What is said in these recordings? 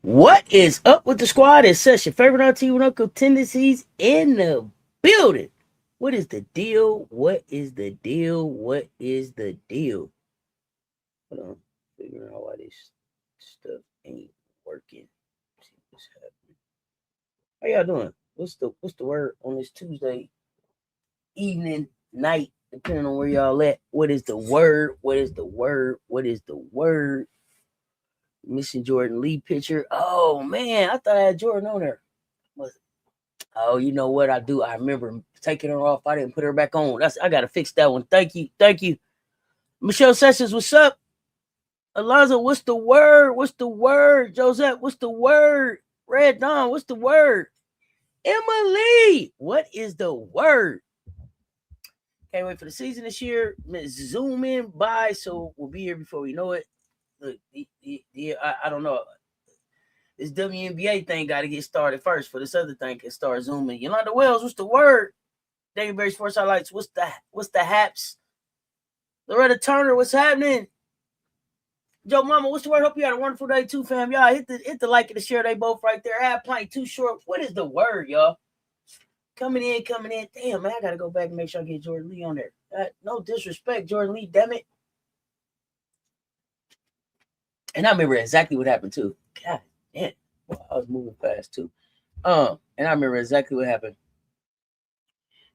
What is up with the squad? It's Cess, your favorite auntie with Uncle Tendencies in the building. What is the deal? What is the deal? What is the deal? Hold on. Figuring out why this stuff ain't working. Let's see what's happening. How y'all doing? What's the word on this Tuesday evening, night, depending on where y'all at? What is the word? What is the word? What is the word? Missing Jordan Lee picture. Oh man, I thought I had Jordan on there. Oh, you know what I do? I remember taking her off. I didn't put her back on. I gotta fix that one. Thank you. Michelle Sessions, what's up? Alonzo, what's the word? What's the word? Josette, what's the word? Red Dawn, what's the word? Emily, what is the word? Can't wait for the season this year. Let's zoom in by, so we'll be here before we know it. Look, I don't know. This WNBA thing got to get started first for this other thing can start zooming. Yolanda Wells, what's the word? Davidberry Sports Highlights, what's the haps? Loretta Turner, what's happening? Joe Mama, what's the word? Hope you had a wonderful day too, fam. Y'all hit the like and the share. They both right there. Ad playing too short. What is the word, y'all? Coming in. Damn, man, I got to go back and make sure I get Jordan Lee on there. No disrespect, Jordan Lee, damn it. And I remember exactly what happened too. God damn, well, I was moving fast too. And I remember exactly what happened.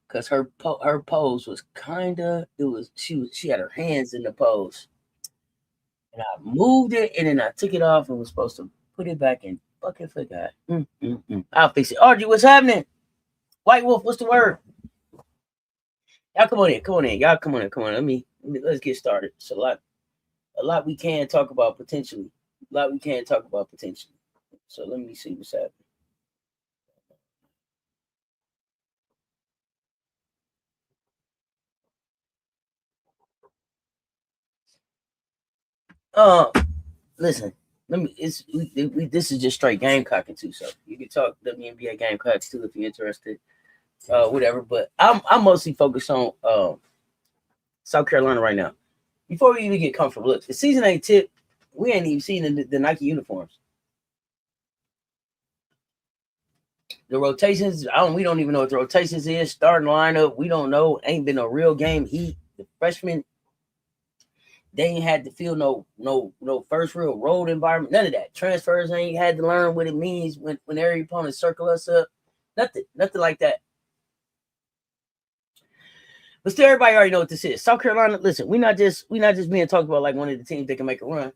Cause her pose was she had her hands in the pose. And I moved it and then I took it off and was supposed to put it back in. Fucking forgot. I'll fix it. RG, what's happening? White Wolf, what's the word? Y'all come on in. Y'all come on. Let's get started. It's a lot we can talk about potentially. So let me see what's happening. Listen. This is just straight Gamecocking too. So you can talk WNBA Gamecocks too if you're interested. Whatever. But I'm mostly focused on South Carolina right now. Before we even get comfortable, look, the season ain't tipped. We ain't even seen the Nike uniforms. The rotations, we don't even know what the rotations is. Starting lineup, we don't know. Ain't been a real game. The freshmen, they ain't had to feel no first real road environment. None of that. Transfers ain't had to learn what it means when every opponent circle us up. Nothing like that. But still, everybody already know what this is. South Carolina, listen, we not just being talked about like one of the teams that can make a run.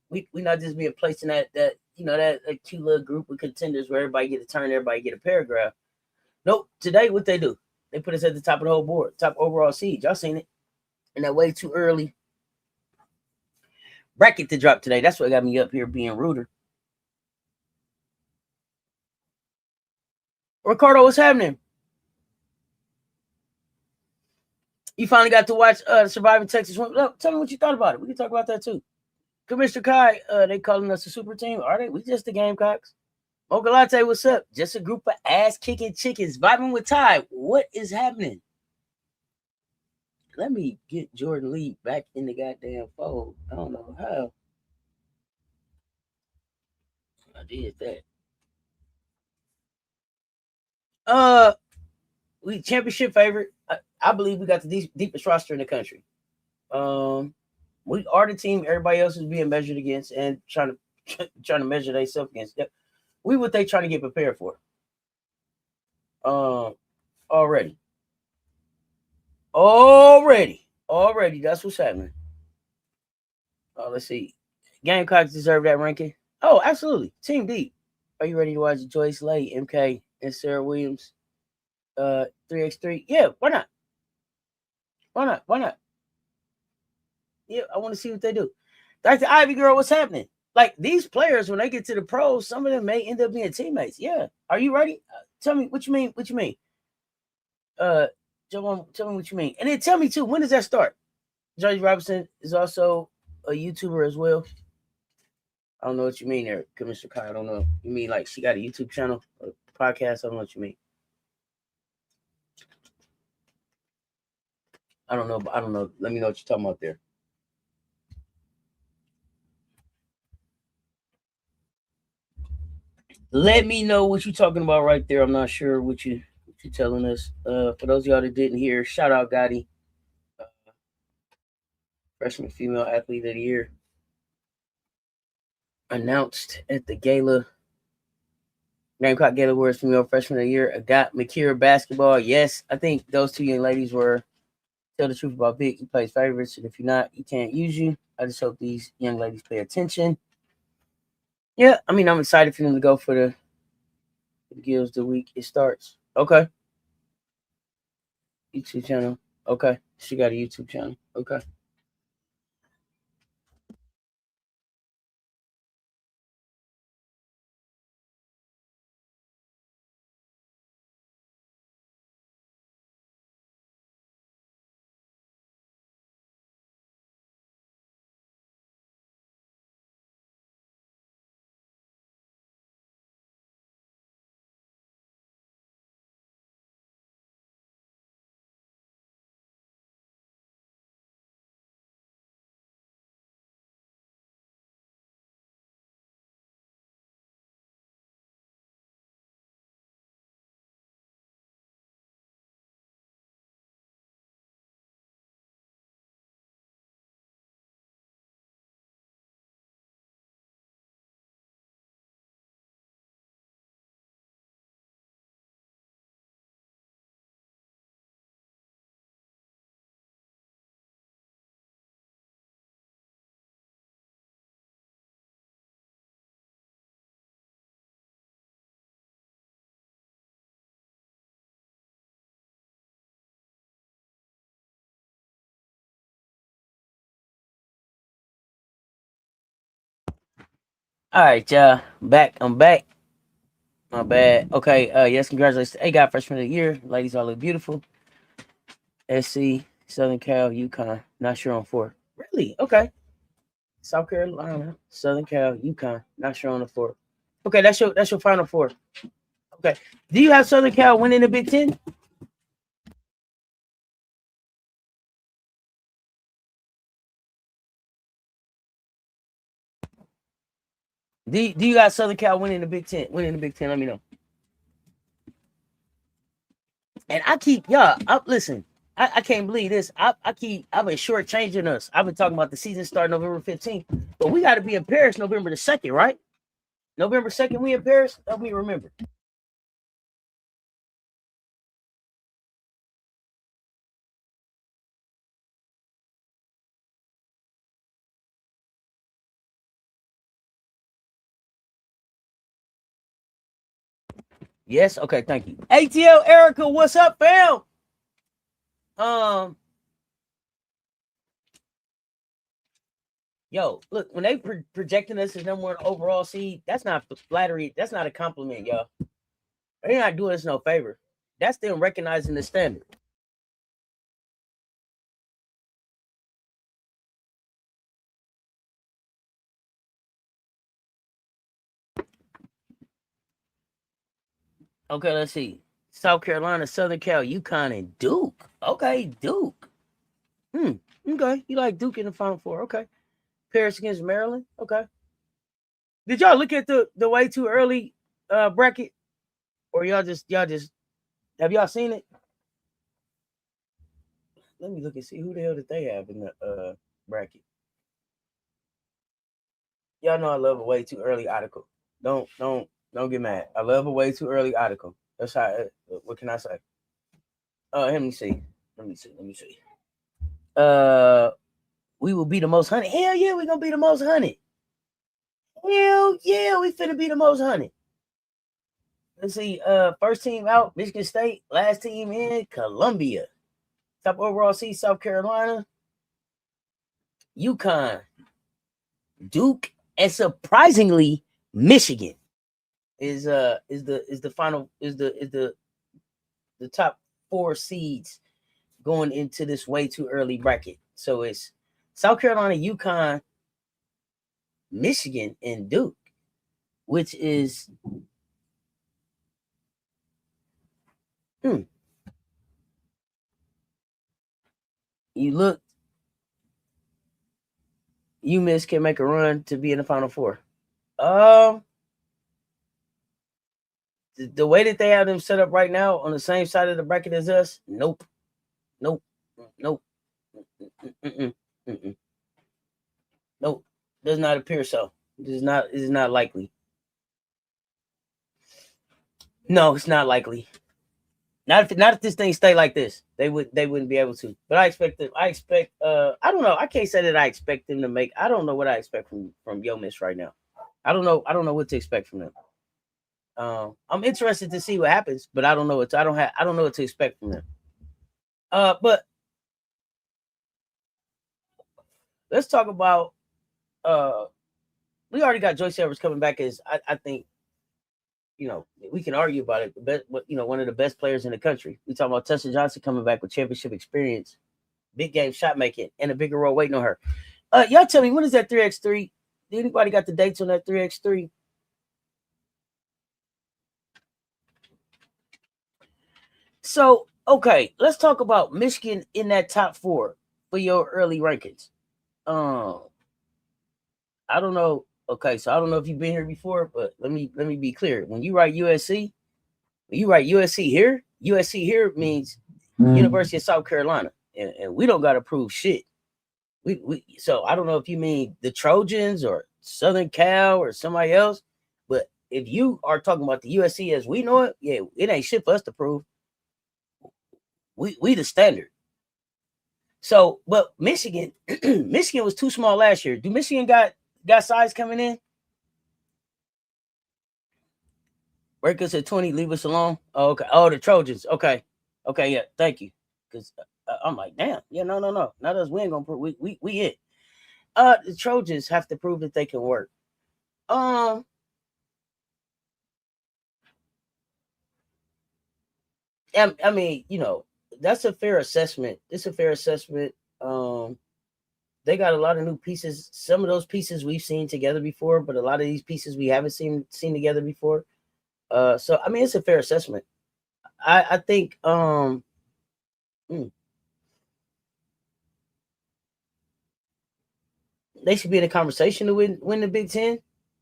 We not just being placed in that cute little group of contenders where everybody get a turn, everybody get a paragraph. Nope. Today, what they do? They put us at the top of the whole board, top overall seed. Y'all seen it? And that way too early bracket to drop today. That's what got me up here being ruder. Ricardo, what's happening? You finally got to watch Surviving Texas. Look, tell me what you thought about it. We can talk about that too. Commissioner Kai, they calling us a super team. Are they? We just the Gamecocks. Mocha Latte, what's up? Just a group of ass-kicking chickens vibing with Ty. What is happening? let me get Jordan Lee back in the goddamn fold. I don't know how I did that. We championship favorite. I believe we got the deepest roster in the country. We are the team everybody else is being measured against and trying to measure themselves against. We what they trying to get prepared for. Already. That's what's happening. Let's see. Gamecocks deserve that ranking. Oh, absolutely. Team deep. Are you ready to watch Joyce Lay, MK, and Sarah Williams? 3x3. Yeah, why not? Why not? Yeah, I want to see what they do. Dr. Ivy Girl, what's happening? Like these players, when they get to the pros, some of them may end up being teammates. Yeah. Are you ready? Tell me what you mean. Tell me what you mean. And then tell me too, when does that start? George Robinson is also a YouTuber as well. I don't know what you mean there, Commissioner Kai. I don't know. You mean like she got a YouTube channel, a podcast? I don't know what you mean. I don't know. Let me know what you're talking about there. Let me know what you're talking about right there. I'm not sure what you're telling us. For those of y'all that didn't hear, shout out Gotti, freshman female athlete of the year, announced at the gala. Gamecock Gala Awards female freshman of the year. Agot Makeer basketball. Yes, I think those two young ladies were tell the truth about Vic. He plays favorites, and if you're not, he can't use you. I just hope these young ladies pay attention. Yeah, I mean, I'm excited for them to go for the Gills the week it starts. Okay. YouTube channel. Okay. She got a YouTube channel. Okay. All right, y'all. I'm back. My bad. Okay. Yes, congratulations. Hey, got freshman of the year. Ladies all look beautiful. SC, Southern Cal, UConn. Not sure on 4. Really? Okay. South Carolina, Southern Cal, UConn. Not sure on the 4. Okay, that's your final 4. Okay. Do you have Southern Cal winning the Big Ten? Do you got Southern Cal winning the Big Ten? Winning the Big Ten? Let me know. And I keep y'all. Listen. I can't believe this. I've been shortchanging us. I've been talking about the season starting November 15th, but we got to be in Paris November the 2nd, right? November 2nd, we in Paris. Help me remember. Yes. Okay. Thank you. ATL Erica, what's up, fam? Yo, look, when they projecting us as number 1 overall seed, that's not flattery. That's not a compliment, y'all. They're not doing us no favor. That's them recognizing the standard. Okay, let's see. South Carolina, Southern Cal, UConn, and Duke. Okay, Duke. Okay. You like Duke in the Final Four. Okay. Paris against Maryland. Okay. Did y'all look at the way too early bracket? Or y'all just have y'all seen it? Let me look and see who the hell did they have in the bracket. Y'all know I love a way too early article. Don't get mad. I love a way too early article. That's how. What can I say? Let me see. We will be the most hunted. Hell yeah, we gonna be the most hunted. Hell yeah, we finna be the most hunted. Let's see. First team out, Michigan State. Last team in, Columbia. Top overall seed, South Carolina. UConn, Duke, and surprisingly, Michigan is the final is the top 4 seeds going into this way too early bracket. So it's South Carolina, UConn, Michigan, and Duke, which is you look, UMiss can make a run to be in the Final Four. The way that they have them set up right now on the same side of the bracket as us, nope. Nope. Does not appear so. It is not likely. No, it's not likely. Not if this thing stay like this. They wouldn't be able to. But I expect I don't know. I can't say that I expect them to make. I don't know what I expect from UMiss right now. I don't know what to expect from them. I'm interested to see what happens, but I don't know what to expect from them. But let's talk about we already got Joyce Edwards coming back as I think, we can argue about it, but one of the best players in the country. We talking about Tessa Johnson coming back with championship experience, big game shot making, and a bigger role waiting on her. Y'all tell me, when is that 3x3? Did anybody got the dates on that 3x3? So, okay, let's talk about Michigan in that top 4 for your early rankings. I don't know. Okay, so I don't know if you've been here before, but let me be clear. When you write USC here means University of South Carolina, and we don't got to prove shit. So I don't know if you mean the Trojans or Southern Cal or somebody else, but if you are talking about the USC as we know it, yeah, it ain't shit for us to prove. We the standard. So, but Michigan was too small last year. Do Michigan got size coming in? Break us at 20, leave us alone. Oh, okay. Oh, the Trojans. Okay, yeah. Thank you. Because I'm like, damn. Yeah, no. Not us. We ain't gonna prove. We hit. The Trojans have to prove that they can work. I mean, that's a fair assessment. It's a fair assessment. They got a lot of new pieces. Some of those pieces we've seen together before, but a lot of these pieces we haven't seen together before. So I mean, it's a fair assessment. I think they should be in a conversation to win the Big Ten.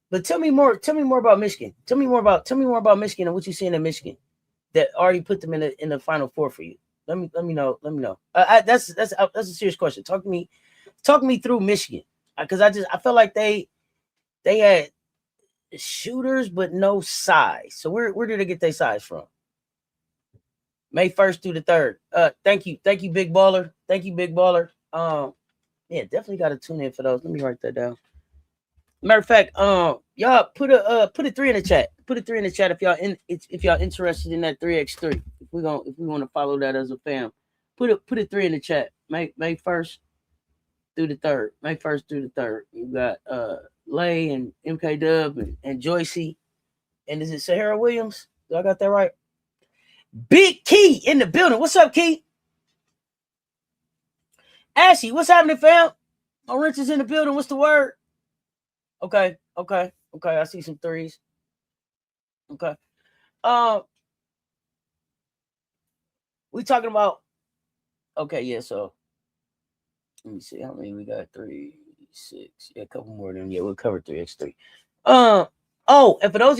But tell me more about Michigan. Tell me more about Michigan and what you see in Michigan that already put them in the Final Four for you. Let me know. That's a serious question. Talk me through Michigan, because I felt like they had shooters but no size. So where did they get their size from? May 1st through the 3rd. Thank you, Big Baller. Yeah, definitely got to tune in for those. Let me write that down. Matter of fact, y'all put a 3 in the chat. Put a 3 in the chat if y'all interested in that 3x3. If we want to follow that as a fam, put a 3 in the chat. May 1st through the 3rd. May 1st through the 3rd. You got Lay and MK Dub and Joycey, and is it Sahara Williams? Do I got that right? Big Key in the building. What's up, Key? Ashley, what's happening, fam? Orange is in the building. What's the word? Okay. I see some 3s. Okay. We talking about. Okay, yeah. So Let me see how many we got. 3, 6. Yeah, a couple more than. Yeah, we'll cover 3x3. Oh, and for those of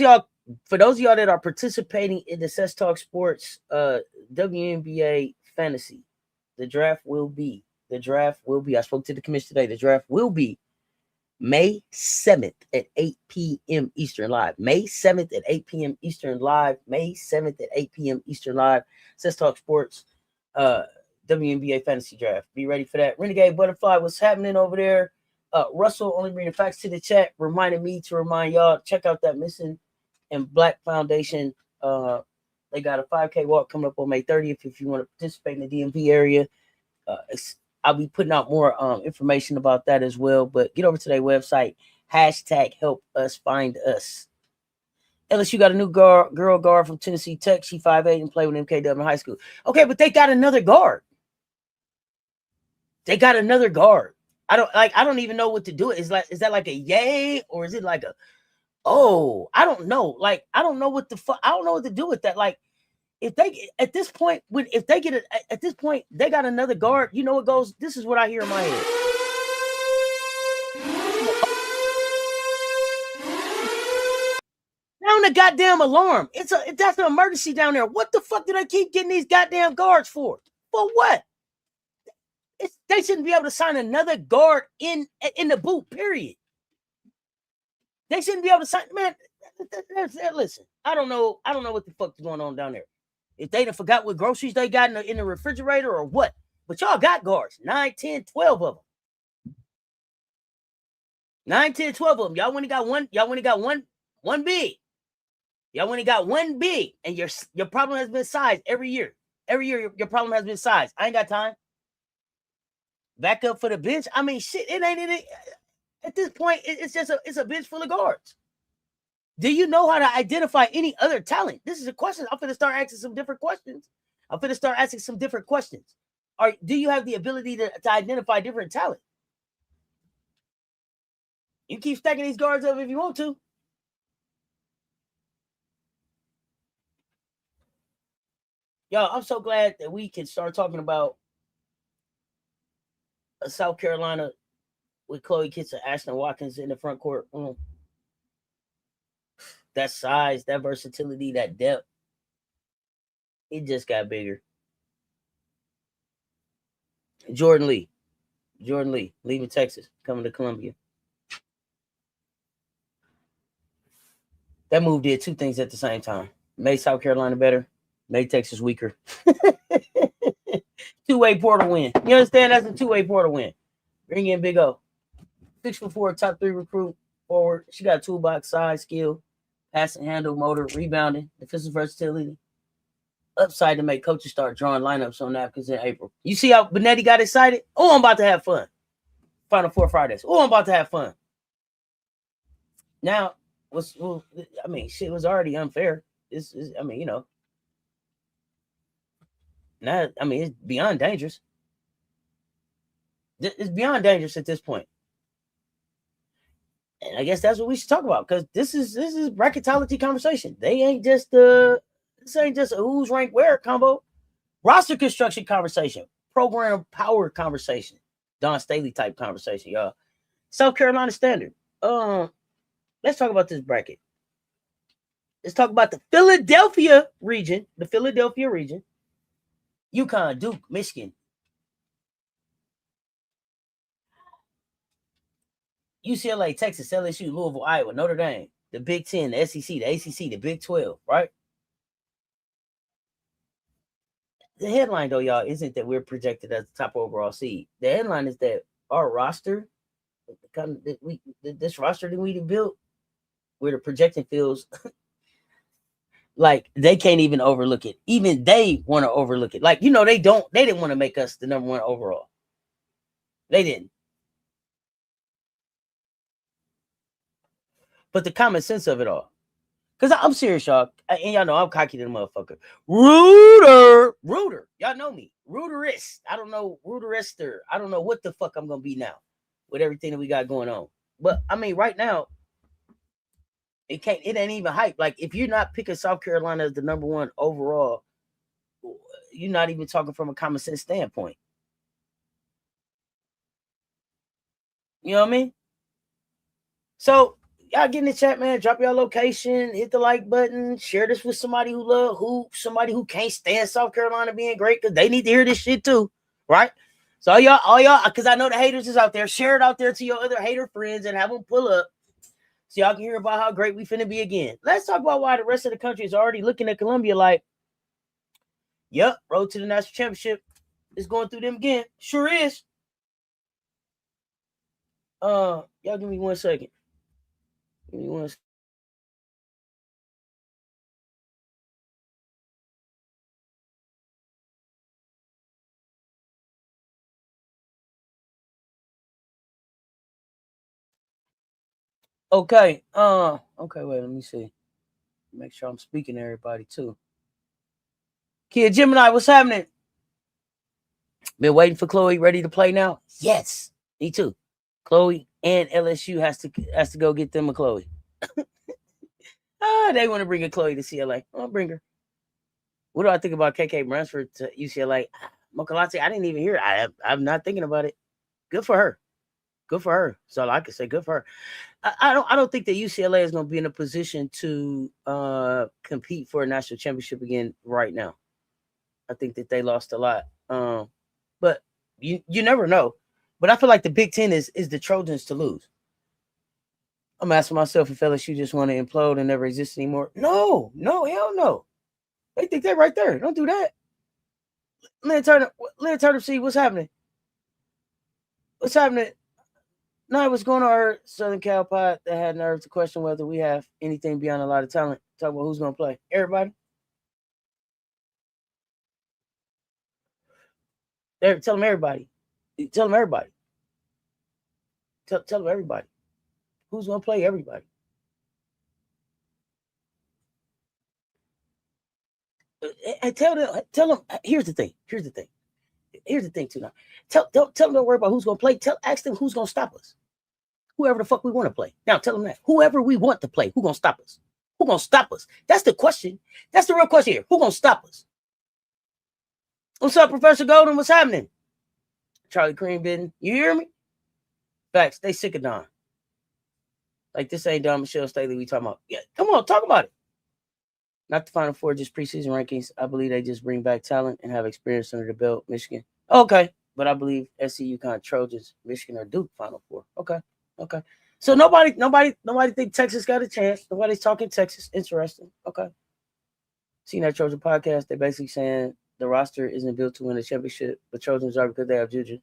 y'all that are participating in the Cess Talk Sports WNBA fantasy, the draft will be. I spoke to the commission today. The draft will be May 7th at 8 p.m. Eastern live. May 7th at 8 p.m. Eastern live. May 7th at 8 p.m. Eastern live. Cess Talk Sports WNBA fantasy draft. Be ready for that. Renegade Butterfly, what's happening over there? Russell only bringing facts to the chat, reminding me to remind y'all, check out that Missing and Black Foundation. They got a 5K walk coming up on May 30th if you want to participate in the DMV area. I'll be putting out more information about that as well. But get over to their website, #help us find us. LSU got a new girl guard from Tennessee Tech. She 5'8" and played with MKW in high school. Okay, but they got another guard. I don't even know what to do. Is that like a yay or is it like a I don't know. Like I don't know what the fuck. I don't know what to do with that. Like if they at this point they got another guard. You know what goes? This is what I hear in my head. Sound the goddamn alarm. That's an emergency down there. What the fuck do they keep getting these goddamn guards for? For what? They shouldn't be able to sign another guard in the boot, period. They shouldn't be able to sign, man. Listen, I don't know what the fuck is going on down there. If they done forgot what groceries they got in the refrigerator or what. But y'all got guards, 9, 10, 12 of them. 9, 10, 12 of them. Y'all only got one big. Y'all only got one big, and your problem has been size every year. Every year your problem has been size. I ain't got time. Back up for the bench. I mean, shit, it ain't it. At this point, it's a bench full of guards. Do you know how to identify any other talent? This is a question. I'm going to start asking some different questions. Do you have the ability to identify different talent? You keep stacking these guards up if you want to. Y'all, I'm so glad that we can start talking about South Carolina with Chloe Kitts and Ashlyn Watkins in the front court. That size, that versatility, that depth, it just got bigger. Jordan Lee, leaving Texas, coming to Columbia. That move did two things at the same time. Made South Carolina better, made Texas weaker. Two-way portal win. You understand? That's a two-way portal win. Bring in Big O. 6'4", top 3 recruit, forward. She got toolbox, size, skill, passing, handle, motor, rebounding, defensive versatility. Upside to make coaches start drawing lineups on napkins in April. You see how Benetti got excited? I'm about to have fun. Final Four Fridays. I'm about to have fun. Now, shit was already unfair. Now, it's beyond dangerous. It's beyond dangerous at this point. And I guess that's what we should talk about, because this is bracketology conversation. This ain't just a who's ranked where combo. Roster construction conversation. Program power conversation. Dawn Staley type conversation, y'all. South Carolina Standard. Let's talk about this bracket. Let's talk about the Philadelphia region. UConn, Duke, Michigan. UCLA, Texas, LSU, Louisville, Iowa, Notre Dame, the Big Ten, the SEC, the ACC, the Big 12, right? The headline, though, y'all, isn't that we're projected as the top overall seed. The headline is that our roster, this roster that we built, where the projection feels like they can't even overlook it. Even they want to overlook it. Like, they didn't want to make us the number 1 overall. They didn't. But the common sense of it all. Because I'm serious, y'all. And y'all know I'm cocky to the motherfucker. Rooter. Y'all know me. Rooterist. I don't know. Rooterister. I don't know what the fuck I'm going to be now with everything that we got going on. But, right now, it ain't even hype. Like, if you're not picking South Carolina as the number 1 overall, you're not even talking from a common sense standpoint. You know what I mean? So y'all get in the chat, man. Drop your location, hit the like button, share this with somebody who love hoops, somebody who can't stand South Carolina being great, because they need to hear this shit too, right? So all y'all, because I know the haters is out there. Share it out there to your other hater friends and have them pull up so y'all can hear about how great we finna be again. Let's talk about why the rest of the country is already looking at Columbia like, yep, road to the national championship is going through them again. Sure is. Y'all give me 1 second. Give me 1 second. Okay. Okay, wait, let me see. Make sure I'm speaking to everybody too. Kid Gemini, what's happening? Been waiting for Chloe, ready to play now? Yes, me too. Chloe and LSU has to go get them a Chloe. They want to bring a Chloe to CLA. I'll bring her. What do I think about KK Bransford to UCLA? Mokalate, I didn't even hear it. I'm not thinking about it. Good for her. Good for her. That's all I can say. Good for her. I don't think that UCLA is going to be in a position to compete for a national championship again right now. I think that they lost a lot. But you never know. But I feel like the Big Ten is the Trojans to lose. I'm asking myself if LSU just want to implode and never exist anymore. No, hell no. They think they're right there. Don't do that. Lynn Turner, see what's happening. What's happening? No, what's going on, Southern Cal Pod that had nerve to question whether we have anything beyond a lot of talent. Talk about who's going to play. Everybody. Tell them everybody. Tell them everybody. Tell them everybody. Who's going to play everybody? And tell them. Here's the thing too. Now, tell them don't worry about who's going to play. Ask them who's going to stop us. Whoever the fuck we want to play. Now tell them that. Whoever we want to play, who's going to stop us? Who's going to stop us? That's the question. That's the real question here. Who's going to stop us? What's up, Professor Golden? What's happening? Charlie Cream bitten. You hear me? Facts. They sick of Dawn. Like, this ain't Dawn Michelle Staley we talking about. Yeah, come on, talk about it. Not the Final Four, just preseason rankings. I believe they just bring back talent and have experience under the belt. Michigan. Okay. But I believe SC, UConn, Trojans, Michigan, or Duke Final Four. Okay. So nobody think Texas got a chance. Nobody's talking Texas. Interesting. Okay. Seen that Trojan podcast. They're basically saying the roster isn't built to win a championship. The Trojans are because they have Juju.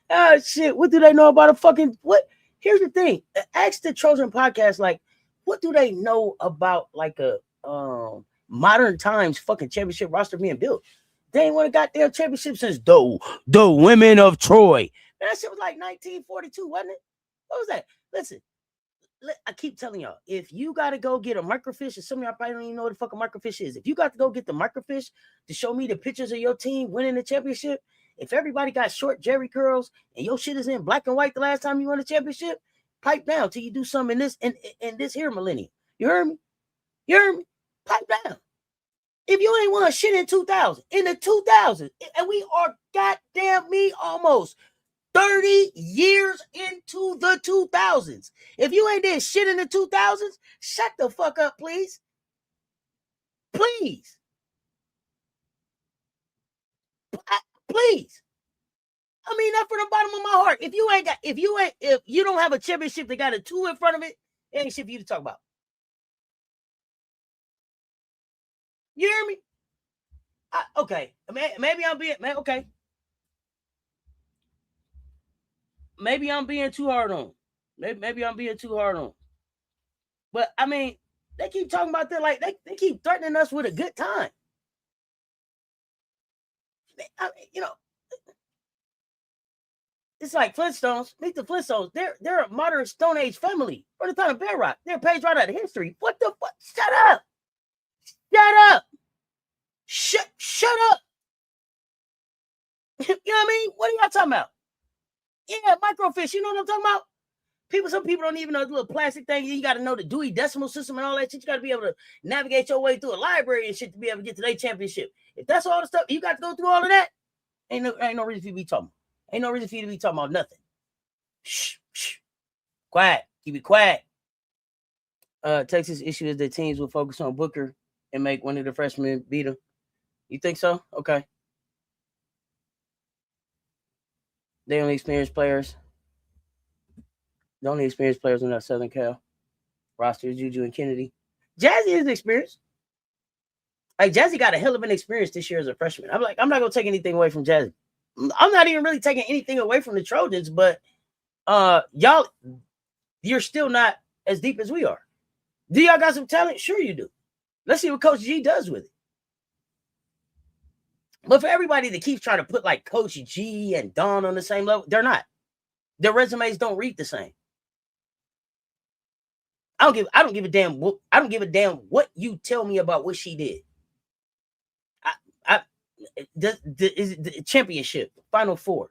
Oh, shit. What do they know about a fucking... What? Here's the thing. Ask the Trojan podcast, like, what do they know about, like, a modern times fucking championship roster being built? They ain't want to goddamn championship since the women of Troy. Man, that shit was like 1942, wasn't it? What was that? Listen, I keep telling y'all, if you got to go get a microfiche, and some of y'all probably don't even know what the fuck a microfiche is. If you got to go get the microfiche to show me the pictures of your team winning the championship, if everybody got short Jerry curls and your shit is in black and white the last time you won a championship, pipe down till you do something in this here millennium. You heard me? Pipe down. If you ain't won shit in 2000, in the 2000s, and we are goddamn me almost 30 years into the 2000s. If you ain't did shit in the 2000s, shut the fuck up, please. Please. Please. I mean that from the bottom of my heart. If you don't have a championship that got a 2 in front of it, it ain't shit for you to talk about. You hear me? Okay. Maybe I'm being okay. Maybe I'm being too hard on. Maybe I'm being too hard on. But I mean, they keep talking about that, like they keep threatening us with a good time. It's like Flintstones. Meet the Flintstones. They're a modern Stone Age family. From the time of Bedrock. They're a page right out of history. What the fuck? Shut up. Shut up. You know what I mean? What are y'all talking about? Yeah, microfiche. You know what I'm talking about? Some people don't even know the little plastic thing. You got to know the Dewey Decimal System and all that shit. You got to be able to navigate your way through a library and shit to be able to get to their championship. If that's all the stuff, you got to go through all of that. Ain't no reason for you to be talking about. Ain't no reason for you to be talking about nothing. Shh. Quiet. Keep it quiet. Texas issue is that teams will focus on Booker and make one of the freshmen beat him. You think so? Okay. They only experienced players. The only experienced players in that Southern Cal roster is Juju and Kennedy. Jazzy is experienced. Like, Jazzy got a hell of an experience this year as a freshman. I'm not going to take anything away from Jazzy. I'm not even really taking anything away from the Trojans, but y'all, you're still not as deep as we are. Do y'all got some talent? Sure you do. Let's see what Coach G does with it. But for everybody that keeps trying to put like Coach G and Dawn on the same level, they're not. Their resumes don't read the same. I don't give a damn. I don't give a damn what you tell me about what she did. Is the championship, Final Four.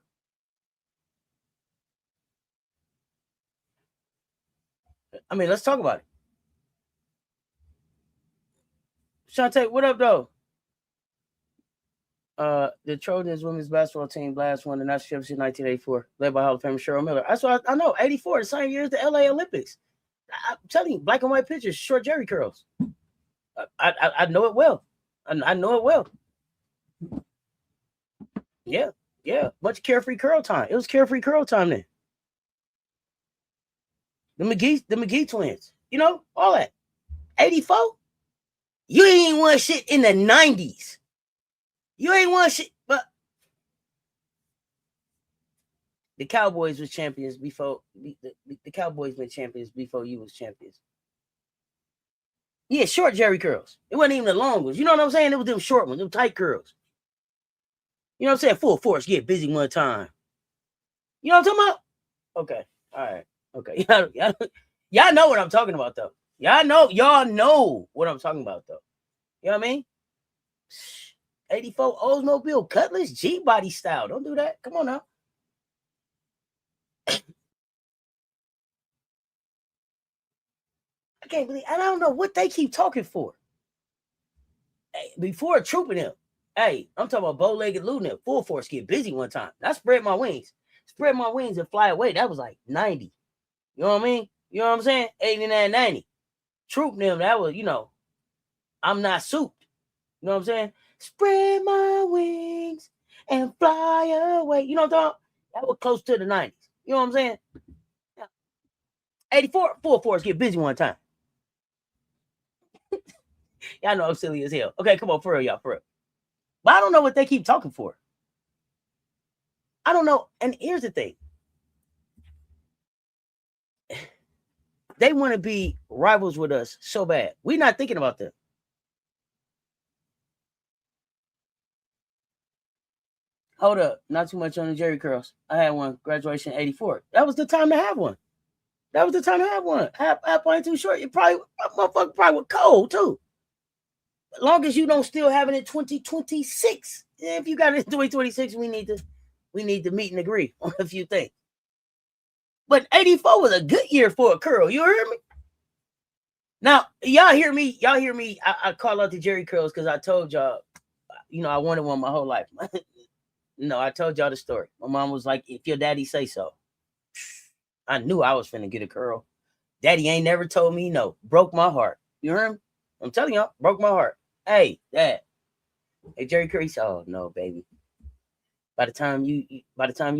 I mean, let's talk about it. Shantae, what up, though? The Trojans women's basketball team last won the national championship in 1984, led by Hall of Famer Cheryl Miller. That's what I know. 84, the same year as the LA Olympics. I'm telling you, black and white pictures, short jerry curls. I know it well. I know it well. Yeah. Bunch of carefree curl time. It was carefree curl time then. The McGee twins. You know, all that. 84? You ain't won shit in the 90s. You ain't won shit, but the Cowboys was champions before the Cowboys been champions before you was champions. Yeah, short jerry curls. It wasn't even the long ones. You know what I'm saying? It was them short ones, them tight curls. You know what I'm saying? Full force, get busy one time. You know what I'm talking about? Okay. All right. Okay. Y'all know what I'm talking about, though. Y'all know what I'm talking about, though. You know what I mean? 84 Oldsmobile Cutlass G-body style. Don't do that. Come on now. I can't believe. I don't know what they keep talking for. Hey, before trooping him. Hey, I'm talking about bow-legged Luna. Full force get busy one time. I spread my wings. Spread my wings and fly away. That was like 90. You know what I mean? You know what I'm saying? 89, 90. Trooping him, that was, I'm not souped. You know what I'm saying? Spread my wings and fly away. You know what I'm talking about? That was close to the 90s. You know what I'm saying? 84, full force get busy one time. Y'all know I'm silly as hell. Okay, come on, for real, y'all, for real. But I don't know what they keep talking for. I don't know. And here's the thing. They want to be rivals with us so bad. We're not thinking about them. Hold up. Not too much on the jerry curls. I had one. Graduation 84. That was the time to have one. Half ain't too short. Motherfucker probably was cold, too. As long as you don't still have it in 2026. If you got it in 2026, we need to meet and agree on a few things. But 84 was a good year for a curl. You heard me? Now, y'all hear me? I call out the jerry curls because I told y'all, I wanted one my whole life. No, I told y'all the story. My mom was like, if your daddy say so. I knew I was finna get a curl. Daddy ain't never told me no. Broke my heart. You heard me? I'm telling y'all, broke my heart. Hey, Dad. Hey, Jerry curl. He said, oh no, baby. By the time you're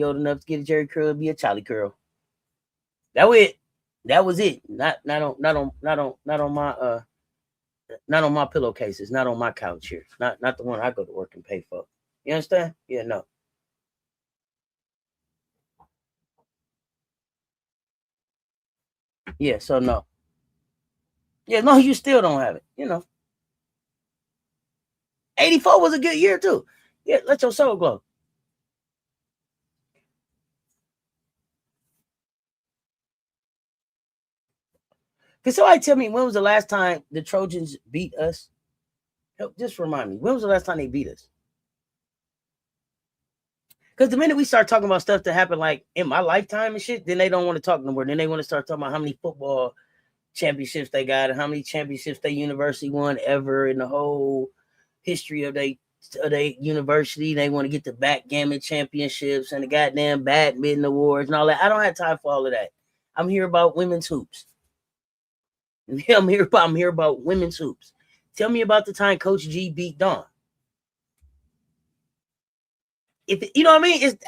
old enough to get a jerry curl, it'll be a Charlie curl. That was it. Not on my pillowcases, not on my couch here. Not the one I go to work and pay for. You understand? Yeah, no. Yeah, so no. Yeah, no, you still don't have it. 84 was a good year too. Yeah, let your soul glow. Can somebody tell me when was the last time the Trojans beat us? Just remind me. When was the last time they beat us? Because the minute we start talking about stuff that happened like in my lifetime and shit, then they don't want to talk no more. Then they want to start talking about how many football championships they got and how many championships they university won ever in the whole history of their they university. They want to get the backgammon championships and the goddamn badminton awards and all that. I don't have time for all of that. I'm here about women's hoops. I'm here about women's hoops. Tell me about the time Coach G beat Dawn. If you know what I mean, it's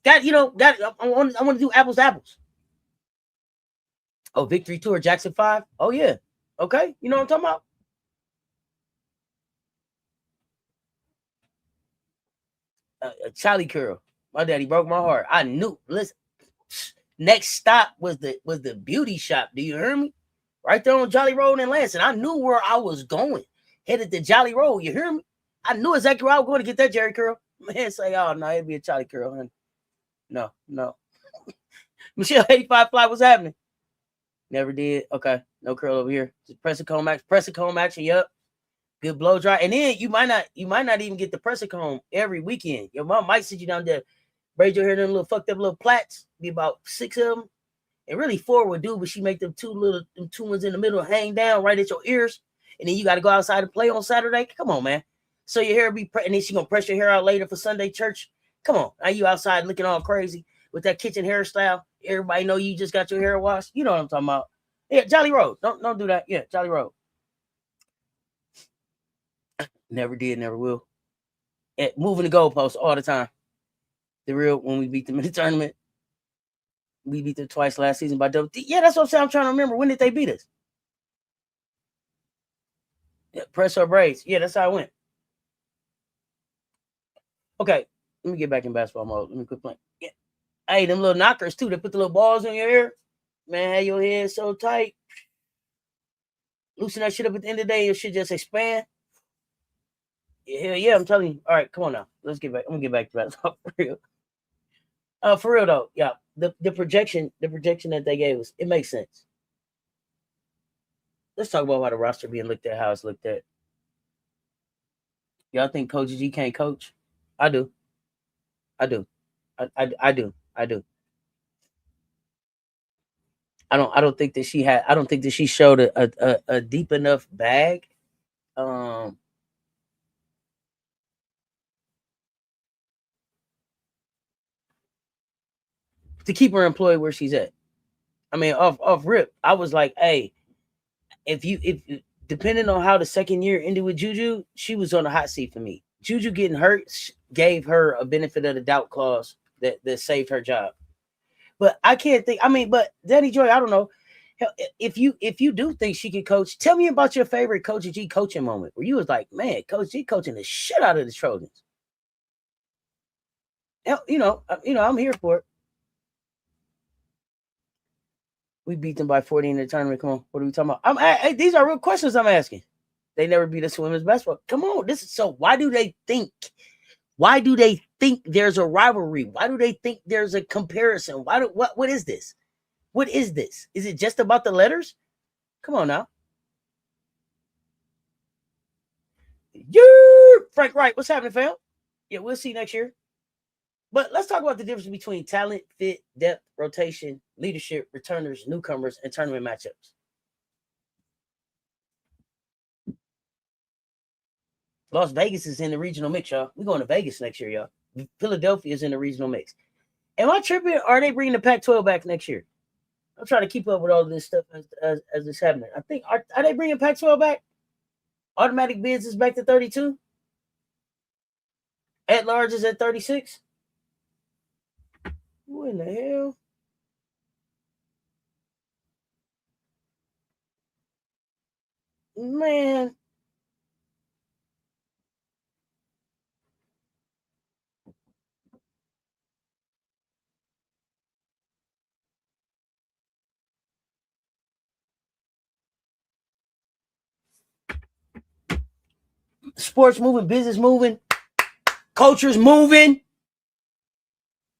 I want to do apples to apples. Oh, victory tour Jackson 5. Oh yeah, okay. You know what I'm talking about. Charlie Curl. My daddy broke my heart. I knew. Listen, next stop was the beauty shop. Do you hear me? Right there on Jolly Road in Lansing. I knew where I was going. Headed to Jolly Road. You hear me? I knew exactly where I was going to get that Jerry curl. Man, say, oh no, it'd be a Charlie curl, honey. No. Michelle 85 fly, what's happening? Never did. Okay, no curl over here. Just press a comb action. Yep. Good blow dry. And then you might not even get the press a comb every weekend. Your mom might sit you down there, braid your hair in little fucked up little plaits. Be about 6 of them. And really 4 would do, but she make them two ones in the middle hang down right at your ears. And then you got to go outside and play on Saturday. Come on, man. So your hair be and then she gonna press your hair out later for Sunday church. Come on. Now you outside looking all crazy with that kitchen hairstyle. Everybody know you just got your hair washed. You know what I'm talking about. Yeah, Jolly Road. Don't do that. Yeah, Jolly Road. Never did, never will. And moving the goalposts all the time. The real when we beat them in the tournament. We beat them twice last season by double. Yeah, that's what I'm saying. I'm trying to remember. When did they beat us? Yeah, press or braids. Yeah, that's how it went. Okay, let me get back in basketball mode. Let me quit playing. Yeah. Hey, them little knockers too. They put the little balls in your ear. Man, have your head so tight. Loosen that shit up at the end of the day. Your shit just expand. Yeah, I'm telling you. All right, come on now. Let's get back. I'm gonna get back to basketball for real. For real though, yeah. The projection that they gave us, it makes sense. Let's talk about how the roster being looked at, how it's looked at. Y'all think Coach G can't coach? I do. I do. I do. I don't think that she showed a deep enough bag. To keep her employed where she's at. I mean, off rip, I was like, hey, if depending on how the second year ended with Juju, she was on the hot seat for me. Juju getting hurt gave her a benefit of the doubt clause that saved her job. But I can't think. I mean, but Danny Joy, I don't know. If you do think she can coach, tell me about your favorite Coach G coaching moment where you was like, man, Coach G coaching the shit out of the Trojans. I'm here for it. We beat them by 40 in the tournament. Come on, what are we talking about? These are real questions I'm asking. They never beat us women's basketball. Come on, this is so. Why do they think? Why do they think there's a rivalry? Why do they think there's a comparison? What is this? What is this? Is it just about the letters? Come on now. Yeah, Frank Wright, what's happening, fam? Yeah, we'll see you next year. But let's talk about the difference between talent, fit, depth, rotation, leadership, returners, newcomers, and tournament matchups. Las Vegas is in the regional mix, y'all. We're going to Vegas next year, y'all. Philadelphia is in the regional mix. Am I tripping? Are they bringing the Pac-12 back next year? I'm trying to keep up with all of this stuff as it's happening. I think, are they bringing Pac-12 back? Automatic bids is back to 32. At large is at 36. What in the hell? Man. Sports moving, business moving, culture's moving.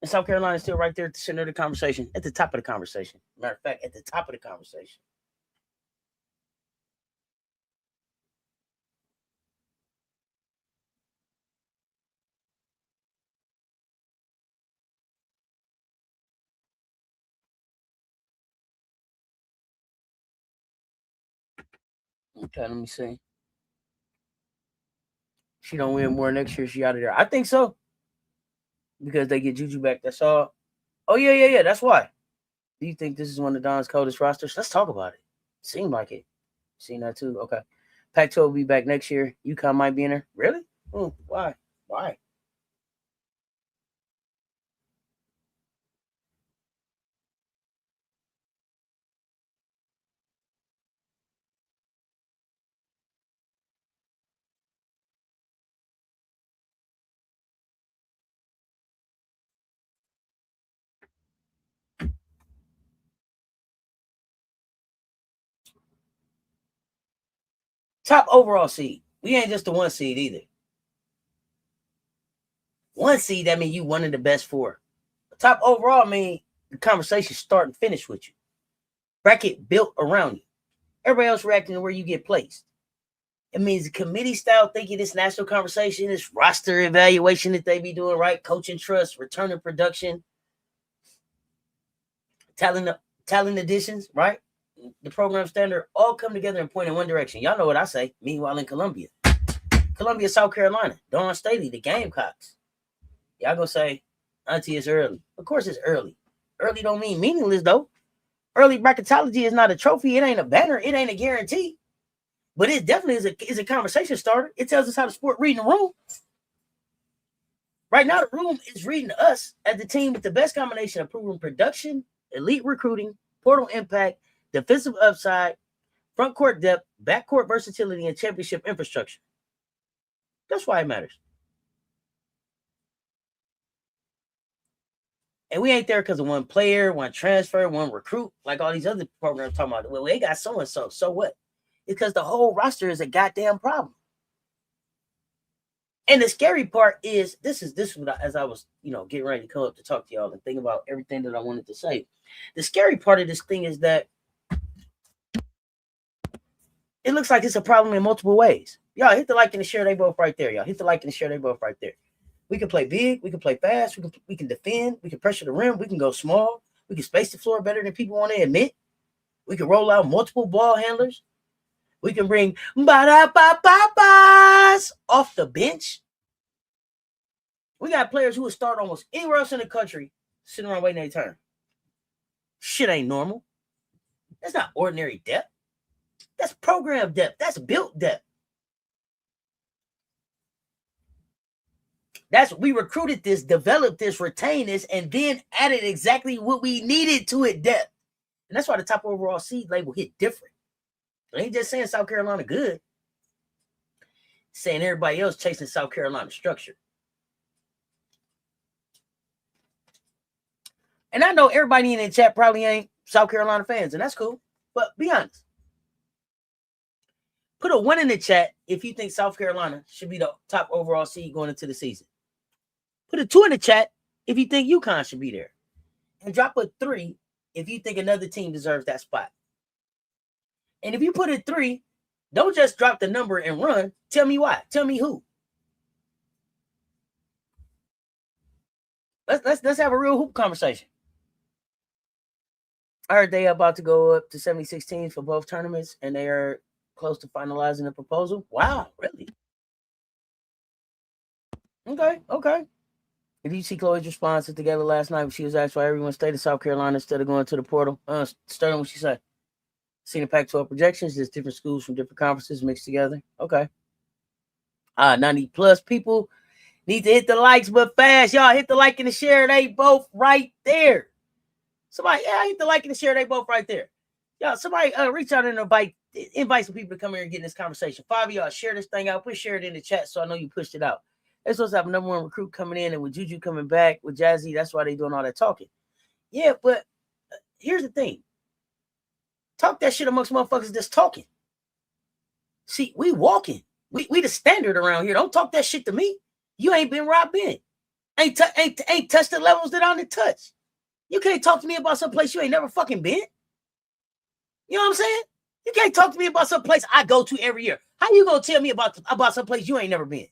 And South Carolina is still right there at the center of the conversation, at the top of the conversation. Matter of fact, at the top of the conversation. Okay, let me see. She don't win more next year. She out of there. I think so. Because they get Juju back. That's all. Oh, yeah. That's why. Do you think this is one of Dawn's coldest rosters? Let's talk about it. Seemed like it. Seen that too. Okay. Pac-12 will be back next year. UConn might be in there. Really? Why? Top overall seed. We ain't just the one seed either. One seed, that means you one of the best four. Top overall mean the conversation start and finish with you. Bracket built around you. Everybody else reacting to where you get placed. It means the committee style thinking, this national conversation, this roster evaluation that they be doing, right? Coaching trust, return of production, talent additions, right? The program standard all come together and point in one direction. Y'all know what I say. Meanwhile, in Columbia, South Carolina, Dawn Staley, the Gamecocks. Y'all gonna say, Auntie, it's early. Of course it's early. Early don't mean meaningless, though. Early bracketology is not a trophy. It ain't a banner. It ain't a guarantee. But it definitely is a conversation starter. It tells us how the sport reading the room. Right now, the room is reading us as the team with the best combination of proven production, elite recruiting, portal impact, defensive upside, front court depth, backcourt versatility, and championship infrastructure. That's why it matters. And we ain't there because of one player, one transfer, one recruit, like all these other programs talking about. Well, they got so-and-so. So what? Because the whole roster is a goddamn problem. And the scary part is, this is what as I was, getting ready to come up to talk to y'all and think about everything that I wanted to say. The scary part of this thing is that it looks like it's a problem in multiple ways. Y'all hit the like and the share. They both right there. Y'all hit the like and the share. They both right there. We can play big. We can play fast. We can defend. We can pressure the rim. We can go small. We can space the floor better than people want to admit. We can roll out multiple ball handlers. We can bring ba-da-ba-ba-bas off the bench. We got players who would start almost anywhere else in the country sitting around waiting their turn. Shit ain't normal. That's not ordinary depth. That's program depth. That's built depth. We recruited this, developed this, retained this, and then added exactly what we needed to it depth. And that's why the top overall seed label hit different. I ain't just saying South Carolina good. Saying everybody else chasing South Carolina structure. And I know everybody in the chat probably ain't South Carolina fans, and that's cool. But be honest. Put a 1 in the chat if you think South Carolina should be the top overall seed going into the season. Put a 2 in the chat if you think UConn should be there. And drop a 3 if you think another team deserves that spot. And if you put a 3, don't just drop the number and run. Tell me why. Tell me who. Let's have a real hoop conversation. I heard they are about to go up to 76 teams for both tournaments, and they are close to finalizing the proposal. Wow, really? Okay. Did you see Chloe's response together last night when she was asked why everyone stayed in South Carolina instead of going to the portal? Sterling, what she said? Seen the Pac-12 projections. There's different schools from different conferences mixed together. Okay. 90 plus people need to hit the likes, but fast. Y'all hit the like and the share. They both right there. Somebody, hit the like and the share. They both right there. Y'all, somebody reach out and invite some people to come here and get in this conversation. 5 of y'all share this thing out. Please share it in the chat so I know you pushed it out. They're supposed to have a number 1 recruit coming in, and with Juju coming back, with Jazzy, that's why they doing all that talking. Yeah, but here's the thing. Talk that shit amongst motherfuckers that's talking. See, we walking. We the standard around here. Don't talk that shit to me. You ain't been where I've been. Ain't touched the levels that I done touched. You can't talk to me about some place you ain't never fucking been. You know what I'm saying? You can't talk to me about some place I go to every year. How you gonna tell me about some place you ain't never been?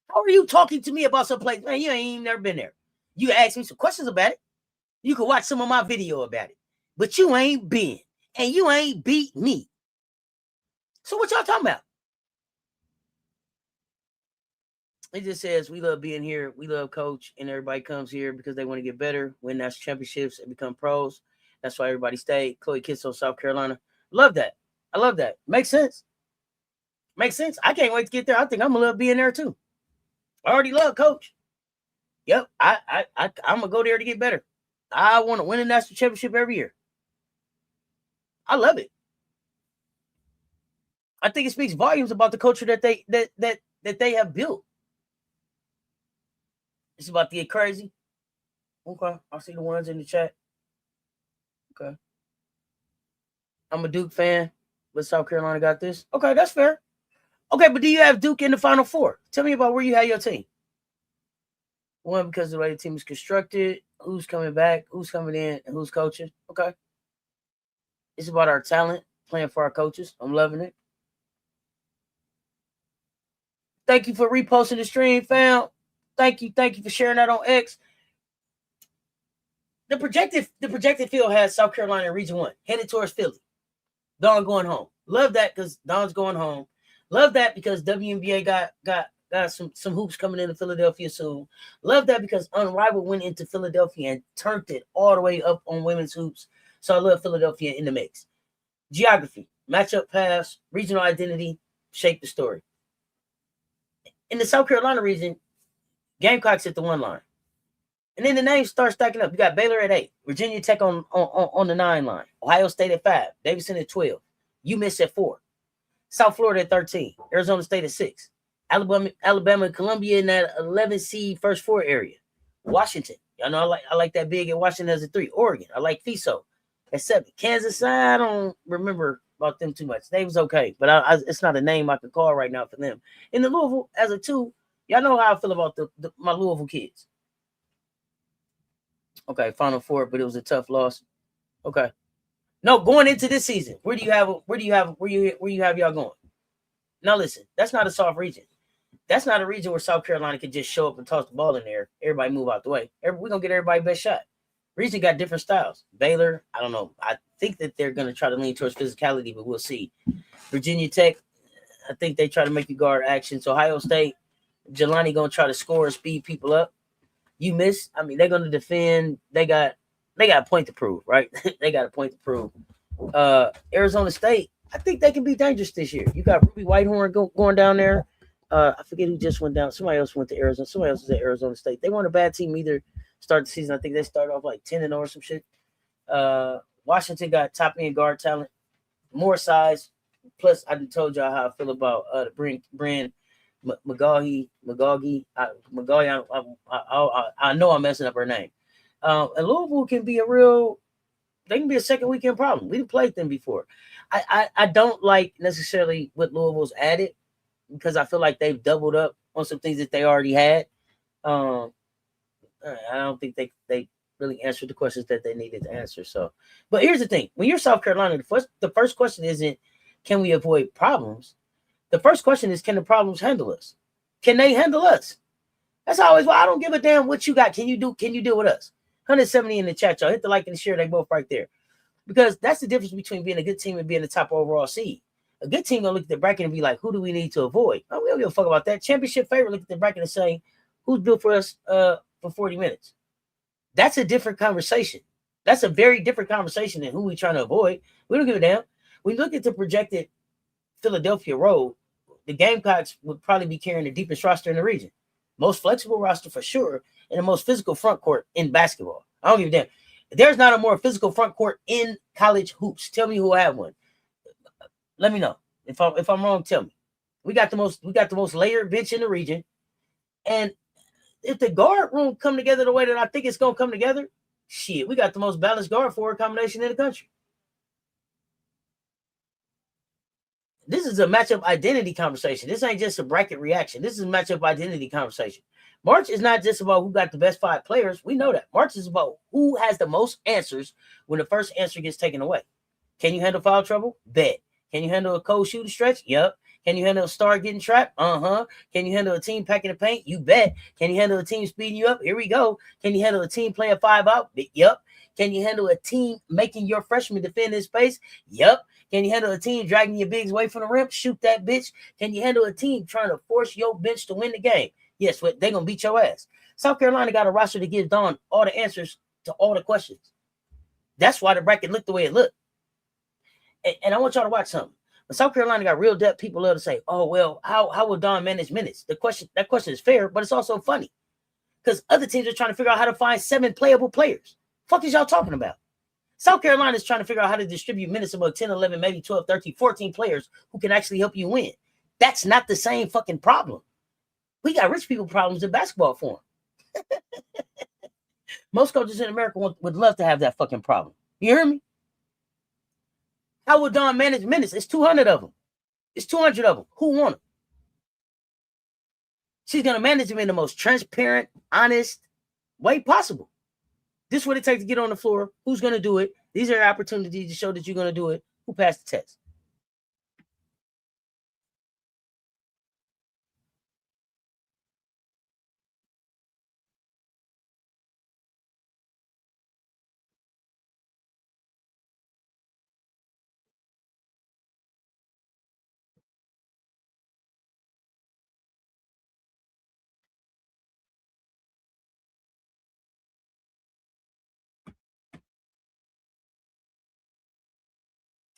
How are you talking to me about some place, man, you ain't even never been there? You ask me some questions about it. You can watch some of my video about it. But you ain't been. And you ain't beat me. So what y'all talking about? He just says, we love being here. We love coach, and everybody comes here because they want to get better, win national championships, and become pros. That's why everybody stayed. Chloe Kitso, South Carolina. Love that. I love that. Makes sense. Makes sense. I can't wait to get there. I think I'm going to love being there too. I already love coach. Yep. I'm going to go there to get better. I want to win a national championship every year. I love it. I think it speaks volumes about the culture that they have built. It's about to get crazy. Okay. I see the ones in the chat. Okay. I'm a Duke fan, but South Carolina got this. Okay, that's fair. Okay, but do you have Duke in the Final Four? Tell me about where you have your team. One, because of the way the team is constructed, who's coming back, who's coming in, and who's coaching. Okay. It's about our talent, playing for our coaches. I'm loving it. Thank you for reposting the stream, fam. Thank you for sharing that on X. The projected field has South Carolina in Region 1, headed towards Philly. Dawn going home. Love that because Dawn's going home. Love that because WNBA got some hoops coming into Philadelphia soon. Love that because Unrivaled went into Philadelphia and turned it all the way up on women's hoops. So I love Philadelphia in the mix. Geography, matchup paths, regional identity, shape the story. In the South Carolina region, Gamecocks at the 1 line. And then the names start stacking up. You got Baylor at 8, Virginia Tech on the 9 line, Ohio State at 5, Davidson at 12, UMass at 4, South Florida at 13, Arizona State at 6, Alabama and Columbia in that 11 seed first 4 area, Washington. Y'all know I like that big at Washington as a 3. Oregon, I like FISO at 7. Kansas, I don't remember about them too much. They was okay, but it's not a name I can call right now for them. In the Louisville as a 2, y'all know how I feel about my Louisville kids. Okay, Final Four, but it was a tough loss. Okay. No, going into this season, where do you have y'all going? Now listen, that's not a soft region. That's not a region where South Carolina could just show up and toss the ball in there. Everybody move out the way. We're gonna get everybody best shot. Region got different styles. Baylor, I don't know. I think that they're gonna try to lean towards physicality, but we'll see. Virginia Tech, I think they try to make you guard actions. Ohio State, Jelani gonna try to score and speed people up. You miss. I mean, they're going to defend. They got a point to prove, right? They got a point to prove. Arizona State, I think they can be dangerous this year. You got Ruby Whitehorn going down there. I forget who just went down. Somebody else went to Arizona. Somebody else was at Arizona State. They weren't a bad team either. Start the season, I think they started off like 10-0 or some shit. Washington got top end guard talent, more size. Plus, I told y'all how I feel about the brand. McGaughey. I know I'm messing up her name. And Louisville can be a second weekend problem. We've played them before. I don't like necessarily what Louisville's added because I feel like they've doubled up on some things that they already had. I don't think they really answered the questions that they needed to answer. So, but here's the thing: when you're South Carolina, the first question isn't can we avoid problems. The first question is, can the problems handle us? Can they handle us? That's always why I don't give a damn what you got. Can you deal with us? 170 in the chat, y'all. Hit the like and the share. They both right there. Because that's the difference between being a good team and being the top overall seed. A good team gonna look at the bracket and be like, who do we need to avoid? Oh, we don't give a fuck about that. Championship favorite look at the bracket and say, who's built for us for 40 minutes? That's a different conversation. That's a very different conversation than who we trying to avoid. We don't give a damn. We look at the projected Philadelphia road, the Gamecocks would probably be carrying the deepest roster in the region. Most flexible roster for sure, and the most physical front court in basketball. I don't give a damn. There's not a more physical front court in college hoops. Tell me who I have one. Let me know. If I'm wrong, tell me. We got the most layered bench in the region. And if the guard room come together the way that I think it's gonna come together, shit, we got the most balanced guard forward combination in the country. This is a matchup identity conversation. This ain't just a bracket reaction. This is a matchup identity conversation. March is not just about who got the best 5 players. We know that. March is about who has the most answers when the first answer gets taken away. Can you handle foul trouble? Bet. Can you handle a cold shooting stretch? Yep. Can you handle a star getting trapped? Uh-huh. Can you handle a team packing the paint? You bet. Can you handle a team speeding you up? Here we go. Can you handle a team playing 5 out? Yep. Can you handle a team making your freshman defend in space? Yep. Can you handle a team dragging your bigs away from the rim? Shoot that bitch. Can you handle a team trying to force your bench to win the game? Yes, they're going to beat your ass. South Carolina got a roster to give Dawn all the answers to all the questions. That's why the bracket looked the way it looked. And I want y'all to watch something. When South Carolina got real depth, people love to say, oh, well, how will Dawn manage minutes? That question is fair, but it's also funny. Because other teams are trying to figure out how to find 7 playable players. Fuck is y'all talking about? South Carolina is trying to figure out how to distribute minutes among 10, 11, maybe 12, 13, 14 players who can actually help you win. That's not the same fucking problem. We got rich people problems in basketball form. Most coaches in America would love to have that fucking problem. You hear me? How would Dawn manage minutes? It's 200 of them. It's 200 of them. Who want them? She's going to manage them in the most transparent, honest way possible. This is what it takes to get on the floor. Who's going to do it? These are opportunities to show that you're going to do it. Who passed the test?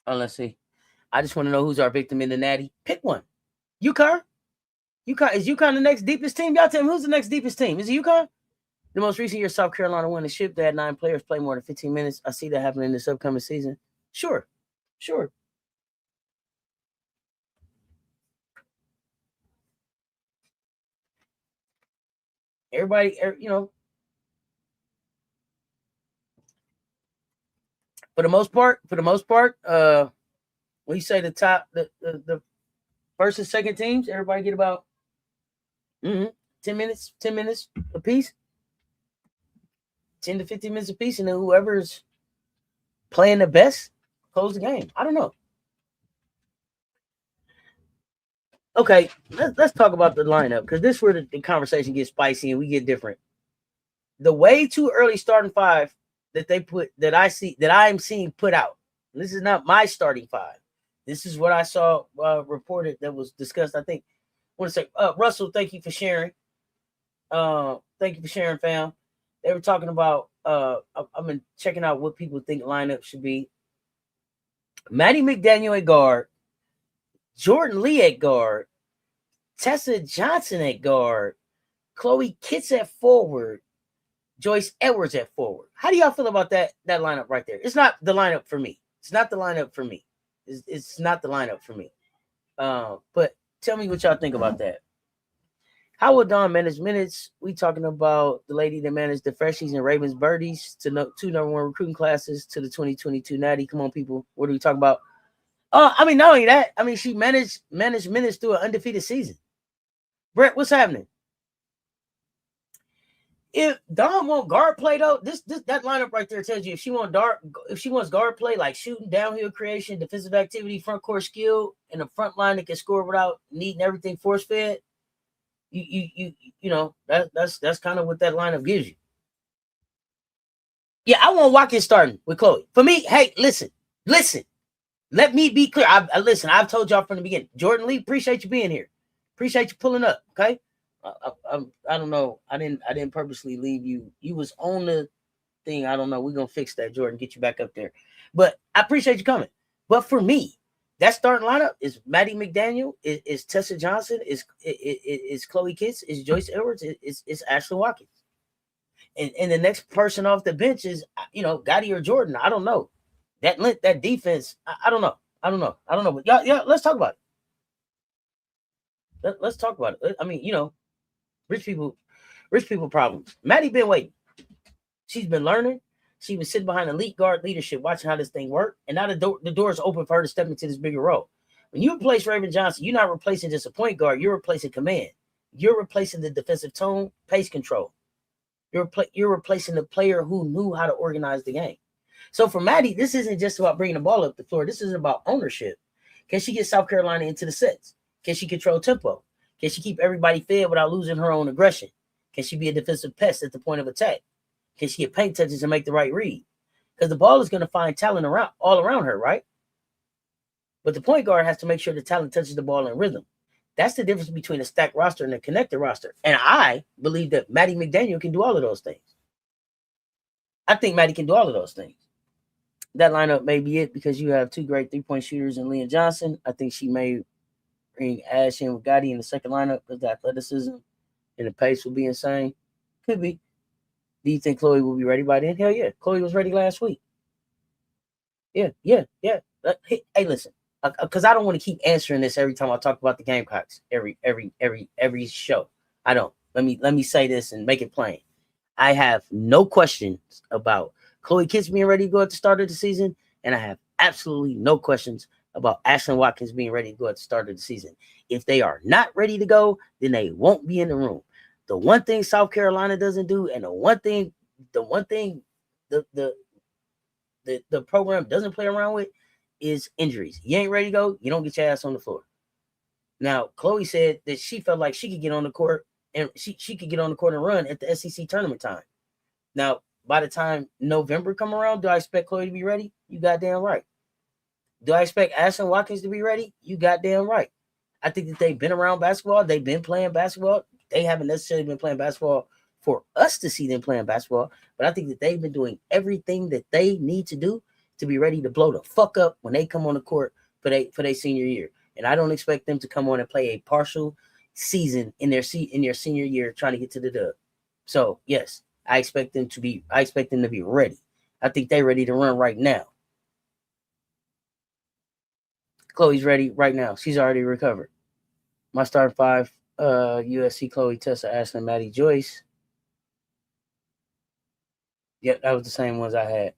Oh, let's see. I just want to know who's our victim in the Natty. Pick one. UConn? Is UConn the next deepest team? Y'all tell me who's the next deepest team? Is it UConn? The most recent year South Carolina won the ship. They had 9 players play more than 15 minutes. I see that happening this upcoming season. Sure. Everybody, for the most part, when you say the top, the first and second teams, everybody get about 10 minutes a piece, 10 to 15 minutes a piece, and then whoever's playing the best close the game. I don't know. Okay, let's talk about the lineup, because this is where the conversation gets spicy and we get different. The way too early starting 5 that they put, that I'm seeing put out. This is not my starting 5. This is what I saw reported that was discussed. I think I want to say, Russell, thank you for sharing. Thank you for sharing, fam. They were talking about, I've been checking out what people think lineup should be. Maddy McDaniel at guard, Jordan Lee at guard, Tessa Johnson at guard, Chloe Kitts at forward, Joyce Edwards at forward. How do y'all feel about that lineup right there? It's not the lineup for me. It's not the lineup for me. But tell me what y'all think about that. How would Dawn manage minutes? We talking about the lady that managed the Freshies and Ravens Birdies to 2 number 1 recruiting classes to the 2022 Natty. Come on, people. What are we talking about? Not only that, she managed minutes through an undefeated season. Brett, what's happening? If Dawn want guard play though, that lineup right there tells you if she wants guard play, like shooting, downhill creation, defensive activity, front court skill, and a front line that can score without needing everything force fed. That's kind of what that lineup gives you. Yeah, I want Watkins starting with Chloe. For me, hey, listen. Let me be clear. I've told y'all from the beginning. Jordan Lee, appreciate you being here. Appreciate you pulling up. Okay. I don't know. I didn't purposely leave you. You was on the thing. I don't know. We're gonna fix that, Jordan. Get you back up there. But I appreciate you coming. But for me, that starting lineup is Maddy McDaniel, is Tessa Johnson, is Chloe Kitts, is Joyce Edwards, is Ashlyn Watkins. And the next person off the bench is Gotti or Jordan. I don't know. That defense, I don't know. But y'all, let's talk about it. Let's talk about it. Rich people problems. Maddy been waiting. She's been learning. She was sitting behind elite guard leadership, watching how this thing worked. And now the door is open for her to step into this bigger role. When you replace Raven Johnson, you're not replacing just a point guard. You're replacing command. You're replacing the defensive tone, pace control. You're replacing the player who knew how to organize the game. So for Maddy, this isn't just about bringing the ball up the floor. This isn't about ownership. Can she get South Carolina into the sets? Can she control tempo? Can she keep everybody fed without losing her own aggression? Can she be a defensive pest at the point of attack? Can she get paint touches and make the right read? Because the ball is going to find talent all around her, right? But the point guard has to make sure the talent touches the ball in rhythm. That's the difference between a stacked roster and a connected roster. And I believe that Maddy McDaniel can do all of those things. I think Maddy can do all of those things. That lineup may be it because you have two great three-point shooters in Leah Johnson. I think she may bring Ashlyn Watkins in the second lineup because the athleticism and the pace will be insane. Could be. Do you think Chloe will be ready by then? Hell yeah. Chloe was ready last week. Yeah. Hey, listen. Because I don't want to keep answering this every time I talk about the Gamecocks. Every show. I don't. Let me say this and make it plain. I have no questions about Chloe Kitts being ready to go at the start of the season, and I have absolutely no questions about Ashlyn Watkins being ready to go at the start of the season. If they are not ready to go, then they won't be in the room. The one thing South Carolina doesn't do, and the one thing the program doesn't play around with is injuries. You ain't ready to go, you don't get your ass on the floor. Now, Chloe said that she felt like she could get on the court and she could get on the court and run at the SEC tournament time. Now, by the time November come around, do I expect Chloe to be ready? You goddamn right. Do I expect Ashlyn Watkins to be ready? You goddamn right. I think that they've been around basketball. They've been playing basketball. They haven't necessarily been playing basketball for us to see them playing basketball, but I think that they've been doing everything that they need to do to be ready to blow the fuck up when they come on the court for their senior year. And I don't expect them to come on and play a partial season in their senior year trying to get to the dub. So yes, I expect them to be ready. I think they're ready to run right now. Chloe's ready right now. She's already recovered. My starting five, USC, Chloe, Tessa, Ashlyn, Maddy, Joyce. Yep, that was the same ones I had.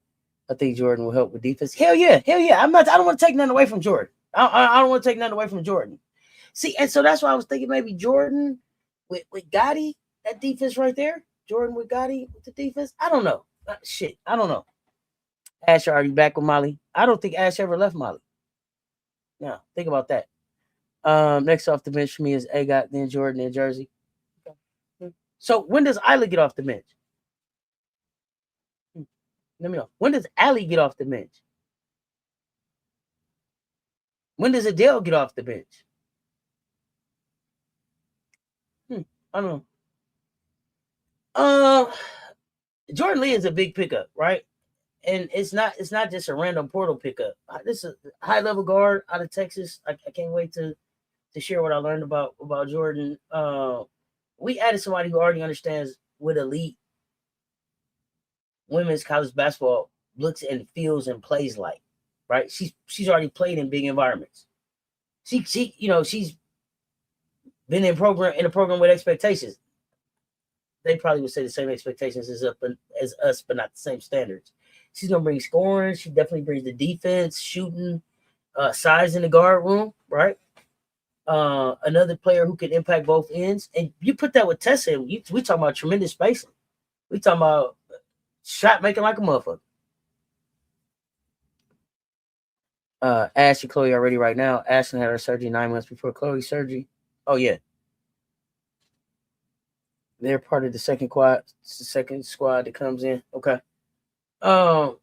I think Jordan will help with defense. Hell yeah. I don't want to take nothing away from Jordan. I don't want to take nothing away from Jordan. See, and so that's why I was thinking maybe Jordan with Gotti, that defense right there. Jordan with Gotti with the defense. I don't know. I don't know. Ash already back with Molly. I don't think Ash ever left Molly. Now, think about that. Next off the bench for me is Agot, then Jordan, then Jersey. So when does Isla get off the bench? Let me know. When does Allie get off the bench? When does Adele get off the bench? I don't know. Jordan Lee is a big pickup, right? And it's not just a random portal pickup. This is a high level guard out of Texas. I can't wait to share what I learned about Jordan. We added somebody who already understands what elite women's college basketball looks and feels and plays like, right? She's already played in big environments. She's been in a program with expectations. They probably would say the same expectations as us, but not the same standards. She's gonna bring scoring. She definitely brings the defense, shooting, size in the guard room, right? Another player who can impact both ends. And you put that with Tessa, we talking about tremendous spacing. We talking about shot making like a motherfucker. Ash and Chloe are ready right now. Ashlyn had her surgery 9 months before Chloe's surgery. Oh yeah. They're part of the second squad. It's the second squad that comes in. Okay. That's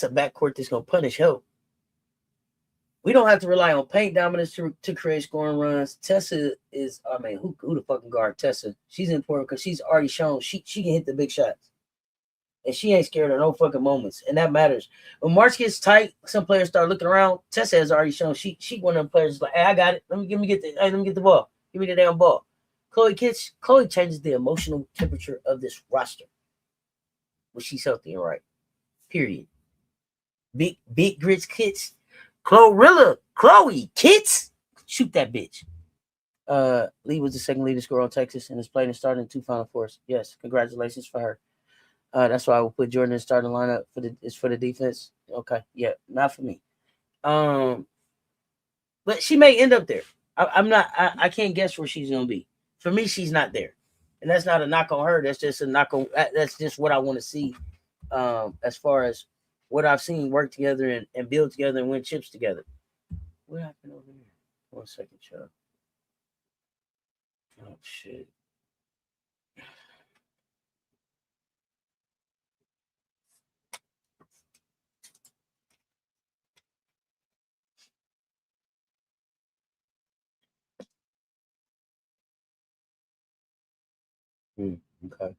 a backcourt that's gonna punish help. We don't have to rely on paint dominance to create scoring runs. Tessa is, who the fucking guard Tessa? She's important because she's already shown she can hit the big shots. And she ain't scared of no fucking moments. And that matters. When March gets tight, some players start looking around. Tessa has already shown she one of them players like, hey, I got it. Let me get the ball. Give me the damn ball. Chloe changes the emotional temperature of this roster when she's healthy and right. Period. Big grits Kits. Chloe Kits. Shoot that bitch. Lee was the second leading scorer on Texas and has played and started in 2 Final Fours. Yes, congratulations for her. That's why I will put Jordan in the starting lineup for the defense. Okay, yeah, not for me. But she may end up there. I can't guess where she's gonna be. For me, she's not there, and that's not a knock on her. That's just a knock on. That's just what I want to see. As far as what I've seen work together and build together and win chips together. What happened over here? 1 second, Chuck. Oh shit. Okay.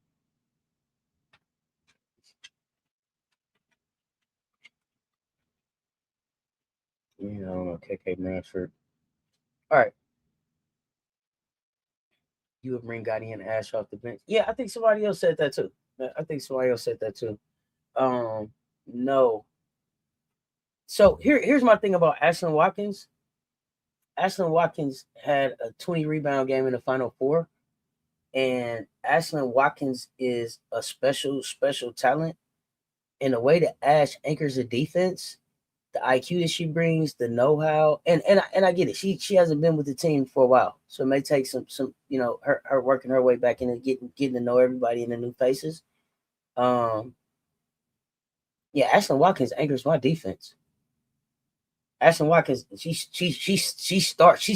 I don't know. KK Manford. All right. You would bring Gotti and Ash off the bench. Yeah, I think somebody else said that too. No. So here's my thing about Ashlyn Watkins. Ashlyn Watkins had a 20 rebound game in the Final Four, and Ashlyn Watkins is a special talent. And the way that Ash anchors the defense, the IQ that she brings, the know-how, and I get it. She hasn't been with the team for a while, so it may take some her working her way back in and getting to know everybody and the new faces. Yeah, Ashlyn Watkins anchors my defense. Ashlyn Watkins, she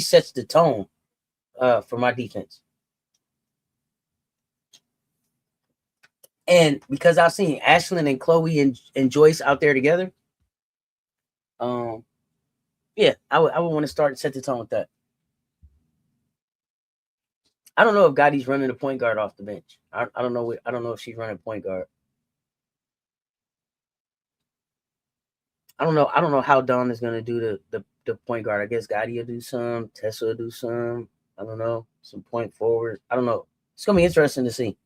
sets the tone for my defense. And because I've seen Ashlyn and Chloe and Joyce out there together, yeah, I would want to start and set the tone with that. I don't know if Gotti's running the point guard off the bench. I don't know. I don't know if she's running point guard. I don't know. I don't know how Dawn is gonna do the point guard. I guess Gotti will do some. Tessa will do some. I don't know. Some point forward. I don't know. It's gonna be interesting to see.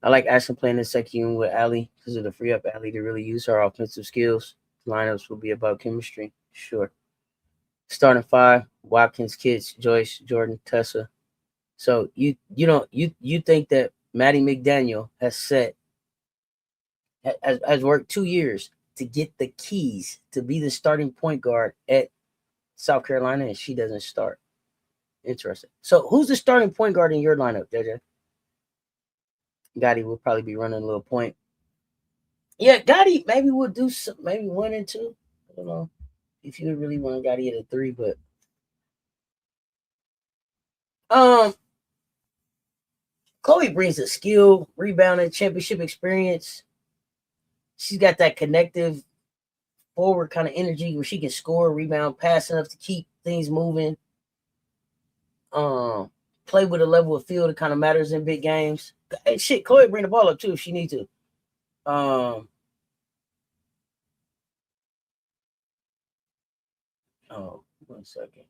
I like Ashlyn playing the second unit with Allie because of the free up Allie to really use her offensive skills. Lineups will be about chemistry. Sure. Starting five: Watkins, Kids, Joyce, Jordan, Tessa. So you think that Maddy McDaniel has worked 2 years to get the keys to be the starting point guard at South Carolina, and she doesn't start. Interesting. So who's the starting point guard in your lineup, JJ? Gotti will probably be running a little point. Yeah, Gotti maybe we'll do some, maybe 1 and 2. I don't know if you really want Gotti at a 3, but Chloe brings a skill, rebounding, championship experience. She's got that connective forward kind of energy where she can score, rebound, pass enough to keep things moving. Play with a level of field that kind of matters in big games. Hey, shit, Chloe bring the ball up too if she need to. Oh, 1 second.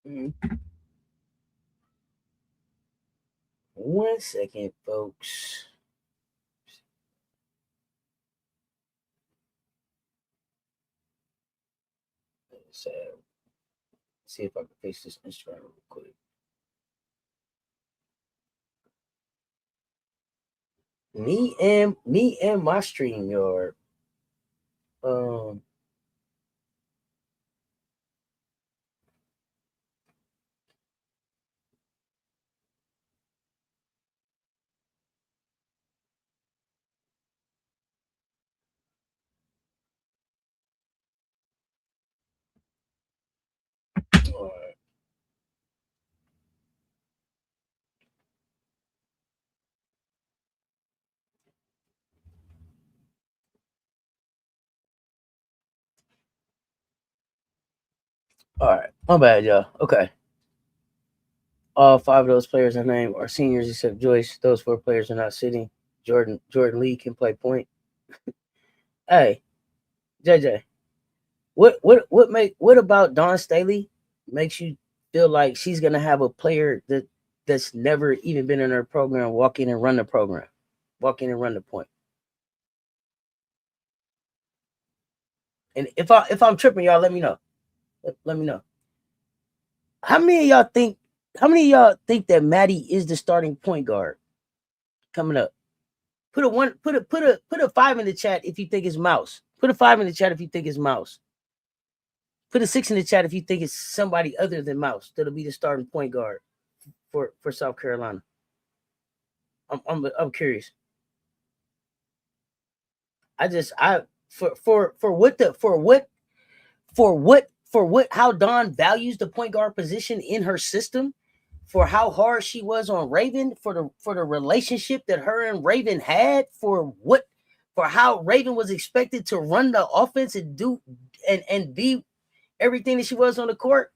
Mm-hmm. 1 second, folks. Let's see if I can fix this Instagram real quick. Me and my stream yard. Um, all right. All right. My bad, y'all. Okay. All 5 of those players I named are seniors except Joyce. Those 4 players are not sitting. Jordan Lee can play point. Hey, JJ, what about Dawn Staley makes you feel like she's gonna have a player that's never even been in her program walk in and run the program, walk in and run the point? And if I'm tripping, y'all let me know. Let me know. How many of y'all think that Maddy is the starting point guard coming up? Put a 5 in the chat if you think it's Mouse. Put a 5 in the chat if you think it's Mouse. Put a 6 in the chat if you think it's somebody other than Mouse that'll be the starting point guard for South Carolina. I'm curious. How Dawn values the point guard position in her system, for how hard she was on Raven, for the relationship that her and Raven had, for how Raven was expected to run the offense and do and be everything that she was on the court.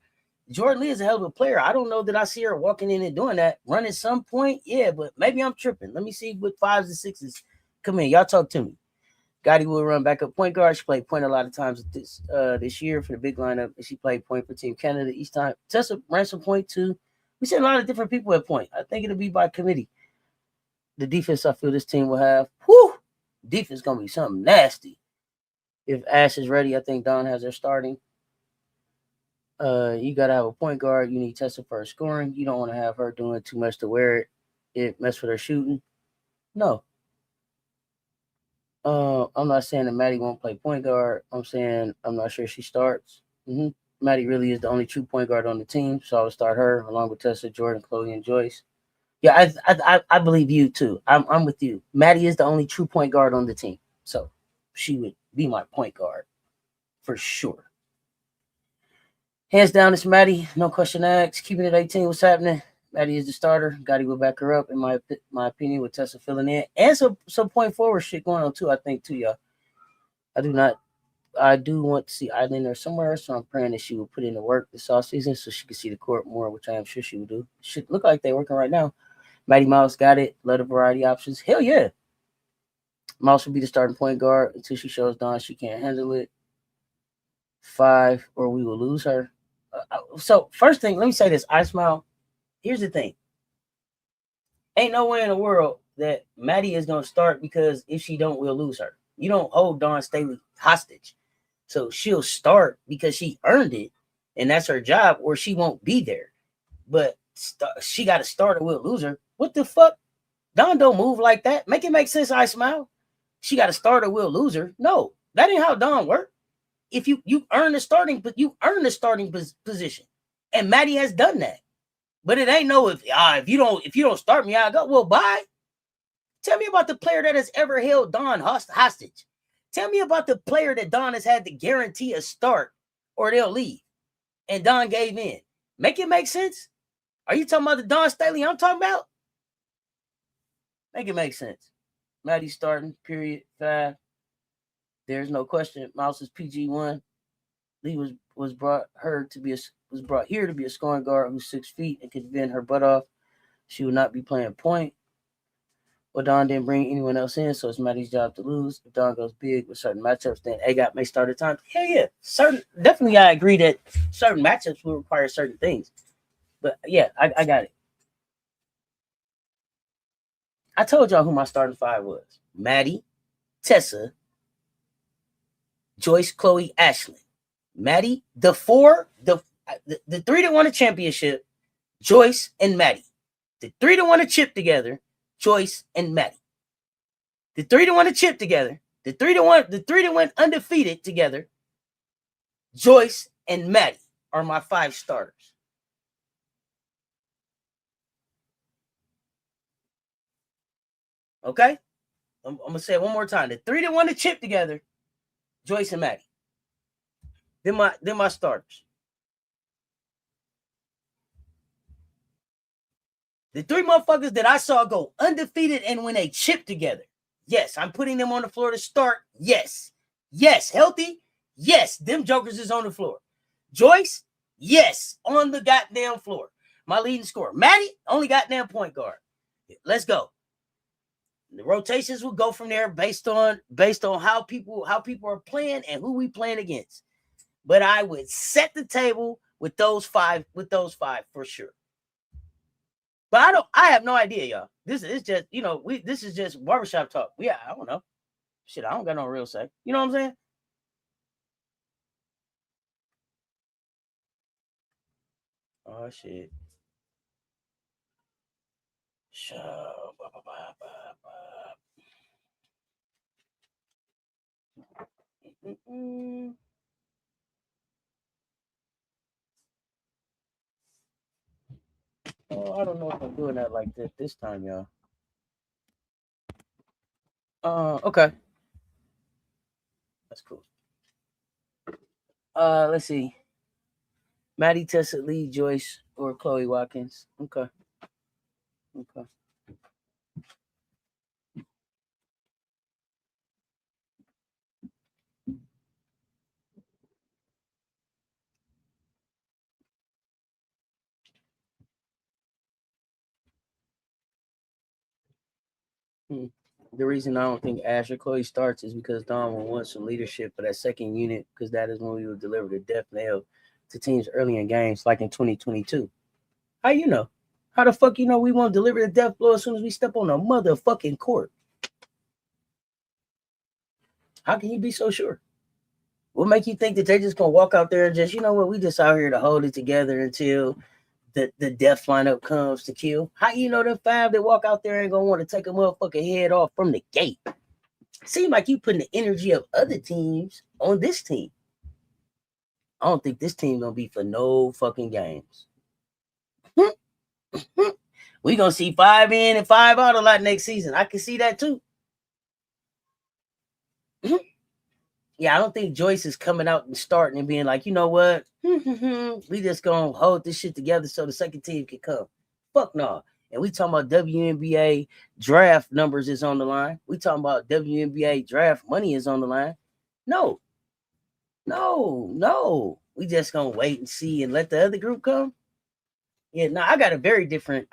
Jordan Lee is a hell of a player. I don't know that I see her walking in and doing that. Running some point, yeah, but maybe I'm tripping. Let me see what 5s and 6s come in. Y'all talk to me. Gotti will run backup point guard. She played point a lot of times this year for the big lineup. And she played point for Team Canada each time. Tessa ran some point too. We seen a lot of different people at point. I think it'll be by committee. The defense I feel this team will have. Whew! Defense going to be something nasty. If Ash is ready, I think Dawn has her starting. You got to have a point guard. You need Tessa for her scoring. You don't want to have her doing too much to wear it. It mess with her shooting. No. I'm not saying that Maddy won't play point guard. I'm saying I'm not sure she starts. Maddy really is the only true point guard on the team, so I would start her along with Tessa, Jordan, Chloe, and Joyce. Yeah, I believe you too. I'm with you. Maddy is the only true point guard on the team, so she would be my point guard for sure. Hands down, it's Maddy. No question asked. Keeping it 18. What's happening? Maddy is the starter. Gotti will back her up, in my opinion, with Tessa filling in. And some point forward shit going on, too, I think, too, y'all. I do want to see Eileen there somewhere, so I'm praying that she will put in the work this offseason so she can see the court more, which I am sure she will do. Should look like they're working right now. Maddy Mouse got it. Love the variety options. Hell yeah. Mouse will be the starting point guard until she shows Dawn she can't handle it. 5, or we will lose her. So, first thing, let me say this. I smile. Here's the thing. Ain't no way in the world that Maddy is going to start, because if she don't, we'll lose her. You don't hold Dawn Staley hostage. So she'll start because she earned it, and that's her job, or she won't be there. But she got to start or we'll lose her. What the fuck? Dawn don't move like that. Make it make sense, I smile. She got to start or we'll lose her. No, that ain't how Dawn work. If you earn the starting, but you earn the starting position. And Maddy has done that. But it ain't no if you don't start me, I'll go. Well, bye. Tell me about the player that has ever held Dawn hostage. Tell me about the player that Dawn has had to guarantee a start or they'll leave. And Dawn gave in. Make it make sense? Are you talking about the Dawn Staley I'm talking about? Make it make sense. Maddy starting, period, 5. There's no question. Mouse is PG1. Lee was brought here to be a scoring guard who's 6 feet and could bend her butt off. She would not be playing point. Well, Dawn didn't bring anyone else in, so it's Maddy's job to lose. If Dawn goes big with certain matchups, then Agot may start at times. Hell yeah. Definitely I agree that certain matchups will require certain things. But yeah, I got it. I told y'all who my starting 5 was. Maddy, Tessa, Joyce, Chloe, Ashlyn. Maddy, the 3 that won a championship, Joyce and Maddy. The 3 that won a chip together, Joyce and Maddy. The 3 that won a chip together, the 3 that went undefeated together, Joyce and Maddy are my 5 starters. Okay? I'm gonna say it one more time. The 3 that won the chip together, Joyce and Maddy. They're my starters. The 3 motherfuckers that I saw go undefeated and win a chip together. Yes, I'm putting them on the floor to start. Yes. Yes. Healthy? Yes. Them jokers is on the floor. Joyce? Yes. On the goddamn floor. My leading scorer. Maddy? Only goddamn point guard. Let's go. The rotations will go from there based on how people are playing and who we playing against. But I would set the table with those 5 for sure. But I have no idea, y'all. This is just, this is just barbershop talk. Yeah, I don't know. Shit, I don't got no real say. You know what I'm saying? Oh, shit. Oh, I don't know if I'm doing that like this time, y'all. Okay. That's cool. Let's see. Maddy, Tessa, Lee, Joyce, or Chloe Watkins. Okay. The reason I don't think Ash or Chloe starts is because Dawn will want some leadership for that second unit, because that is when we will deliver the death nail to teams early in games, like in 2022. How you know? How the fuck you know we won't deliver the death blow as soon as we step on the motherfucking court? How can you be so sure? What make you think that they're just gonna walk out there and just, you know what, we just out here to hold it together until the death lineup comes to kill? How you know the five that walk out there ain't gonna want to take a motherfucking head off from the gate? Seem like you putting the energy of other teams on this team. I don't think this team gonna be for no fucking games. We gonna see 5 in and 5 out a lot next season. I can see that too. Yeah, I don't think Joyce is coming out and starting and being like, you know what? We just gonna hold this shit together so the second team can come. Fuck no. And we talking about WNBA draft numbers is on the line. We talking about WNBA draft money is on the line. No. We just gonna wait and see and let the other group come. Yeah, no, I got a very different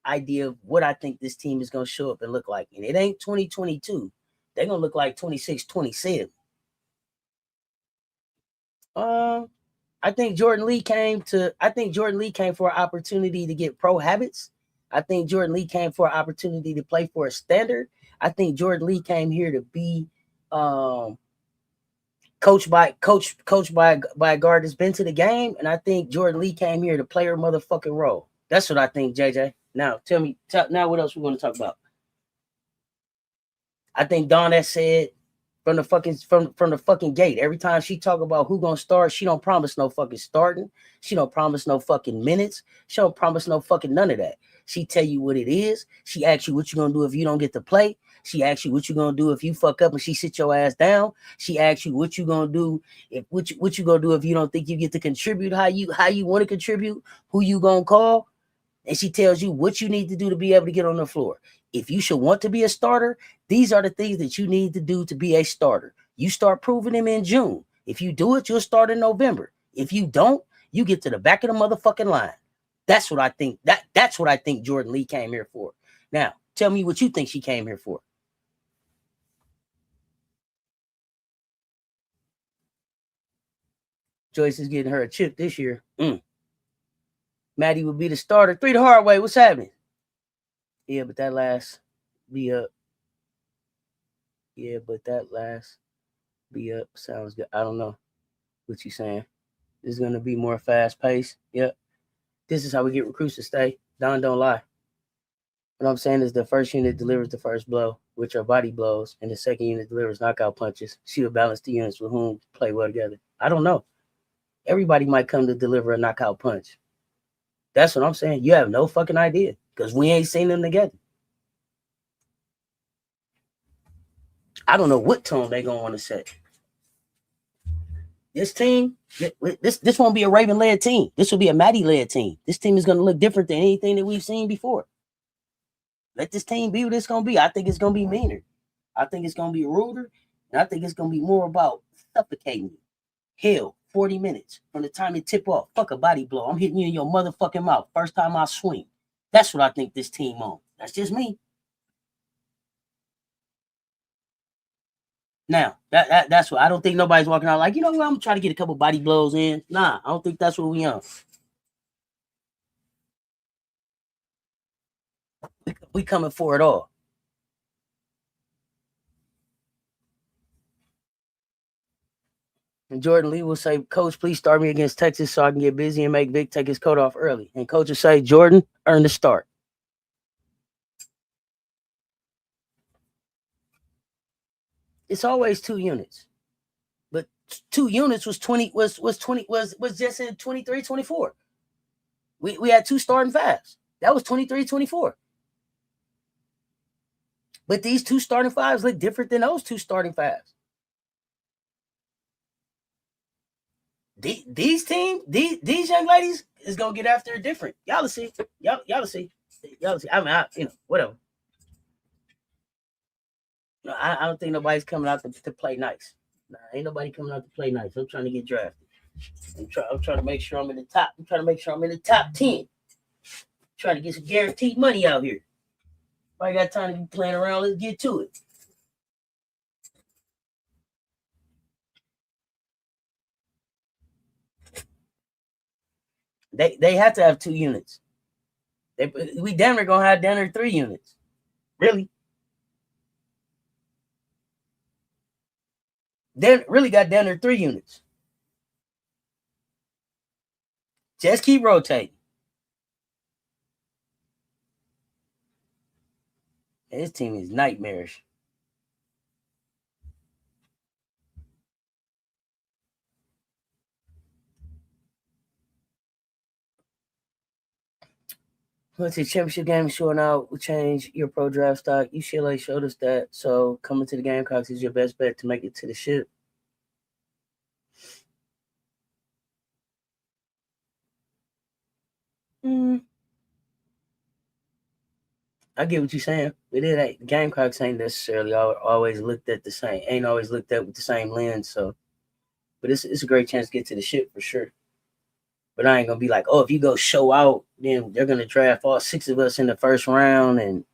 idea of what I think this team is gonna show up and look like. And it ain't 2022. They're gonna look like 26, 27. I think Jordan Lee came for an opportunity to get pro habits. I think Jordan Lee came for an opportunity to play for a standard. I think Jordan Lee came here to be coached by a guard that's been to the game, and I think Jordan Lee came here to play her motherfucking role. That's what I think, JJ. Now tell me now what else we want to talk about. I think Dawn has said from the fucking gate, every time she talk about who gonna start, she don't promise no fucking starting. She don't promise no fucking minutes. She don't promise no fucking none of that. She tell you what it is. She asks you what you gonna do if you don't get to play. She asks you what you gonna do if you fuck up and she sit your ass down. She asks you what you gonna do if what you gonna do if you don't think you get to contribute how you want to contribute, who you gonna call, and she tells you what you need to do to be able to get on the floor. If you should want to be a starter, these are the things that you need to do to be a starter. You start proving them in June. If you do it, you'll start in November. If you don't, you get to the back of the motherfucking line. That's what I think. That's what I think Jordan Lee came here for. Now, tell me what you think she came here for. Joyce is getting her a chip this year. Maddy will be the starter. 3 the hard way. What's happening? Yeah, but that last be up. Yeah, but that last be up sounds good. I don't know what you saying. It's gonna be more fast paced. Yep. This is how we get recruits to stay. Don don't lie. What I'm saying is the first unit delivers the first blow, which are body blows, and the second unit delivers knockout punches. She will balance the units with whom play well together. I don't know. Everybody might come to deliver a knockout punch. That's what I'm saying. You have no fucking idea because we ain't seen them together. I don't know what tone they gonna want to set. This team, this won't be a Raven-led team. This will be a Maddy-led team. This team is gonna look different than anything that we've seen before. Let this team be what it's gonna be. I think it's gonna be meaner. I think it's gonna be ruder, and I think it's gonna be more about suffocating you. Hell, 40 minutes from the time it tip off. Fuck a body blow. I'm hitting you in your motherfucking mouth. First time I swing. That's what I think this team on. That's just me. Now, that's what I don't think nobody's walking out like, you know what, I'm trying to get a couple body blows in. Nah, I don't think that's what we on. We coming for it all. And Jordan Lee will say, Coach, please start me against Texas so I can get busy and make Vic take his coat off early. And Coach will say, Jordan, earn the start. It's always 2 units. 2 units was 20 was just in 23, 24. We had 2 starting fives. That was 23, 24. But these 2 starting fives look different than those 2 starting fives. These teams, these young ladies is gonna get after it different. Y'all will see. Y'all will see. Y'all will see. I mean, whatever. No, I don't think nobody's coming out to play nice. Nah, ain't nobody coming out to play nice. I'm trying to get drafted. I'm trying to make sure I'm in the top. I'm trying to make sure I'm in the top 10. Trying to get some guaranteed money out here. If I got time to be playing around, let's get to it. They have to have 2 units. We damn near gonna have down there 3 units. Really? They really got down there 3 units. Just keep rotating. His team is nightmarish. Let's see, championship game showing out will change your pro draft stock. UCLA showed us that. So coming to the Gamecocks is your best bet to make it to the ship. I get what you're saying, but it ain't Gamecocks ain't necessarily always looked at the same. Ain't always looked at with the same lens. So, but it's a great chance to get to the ship for sure. But I ain't gonna be like, oh, if you go show out, then they're gonna draft all 6 of us in the first round. And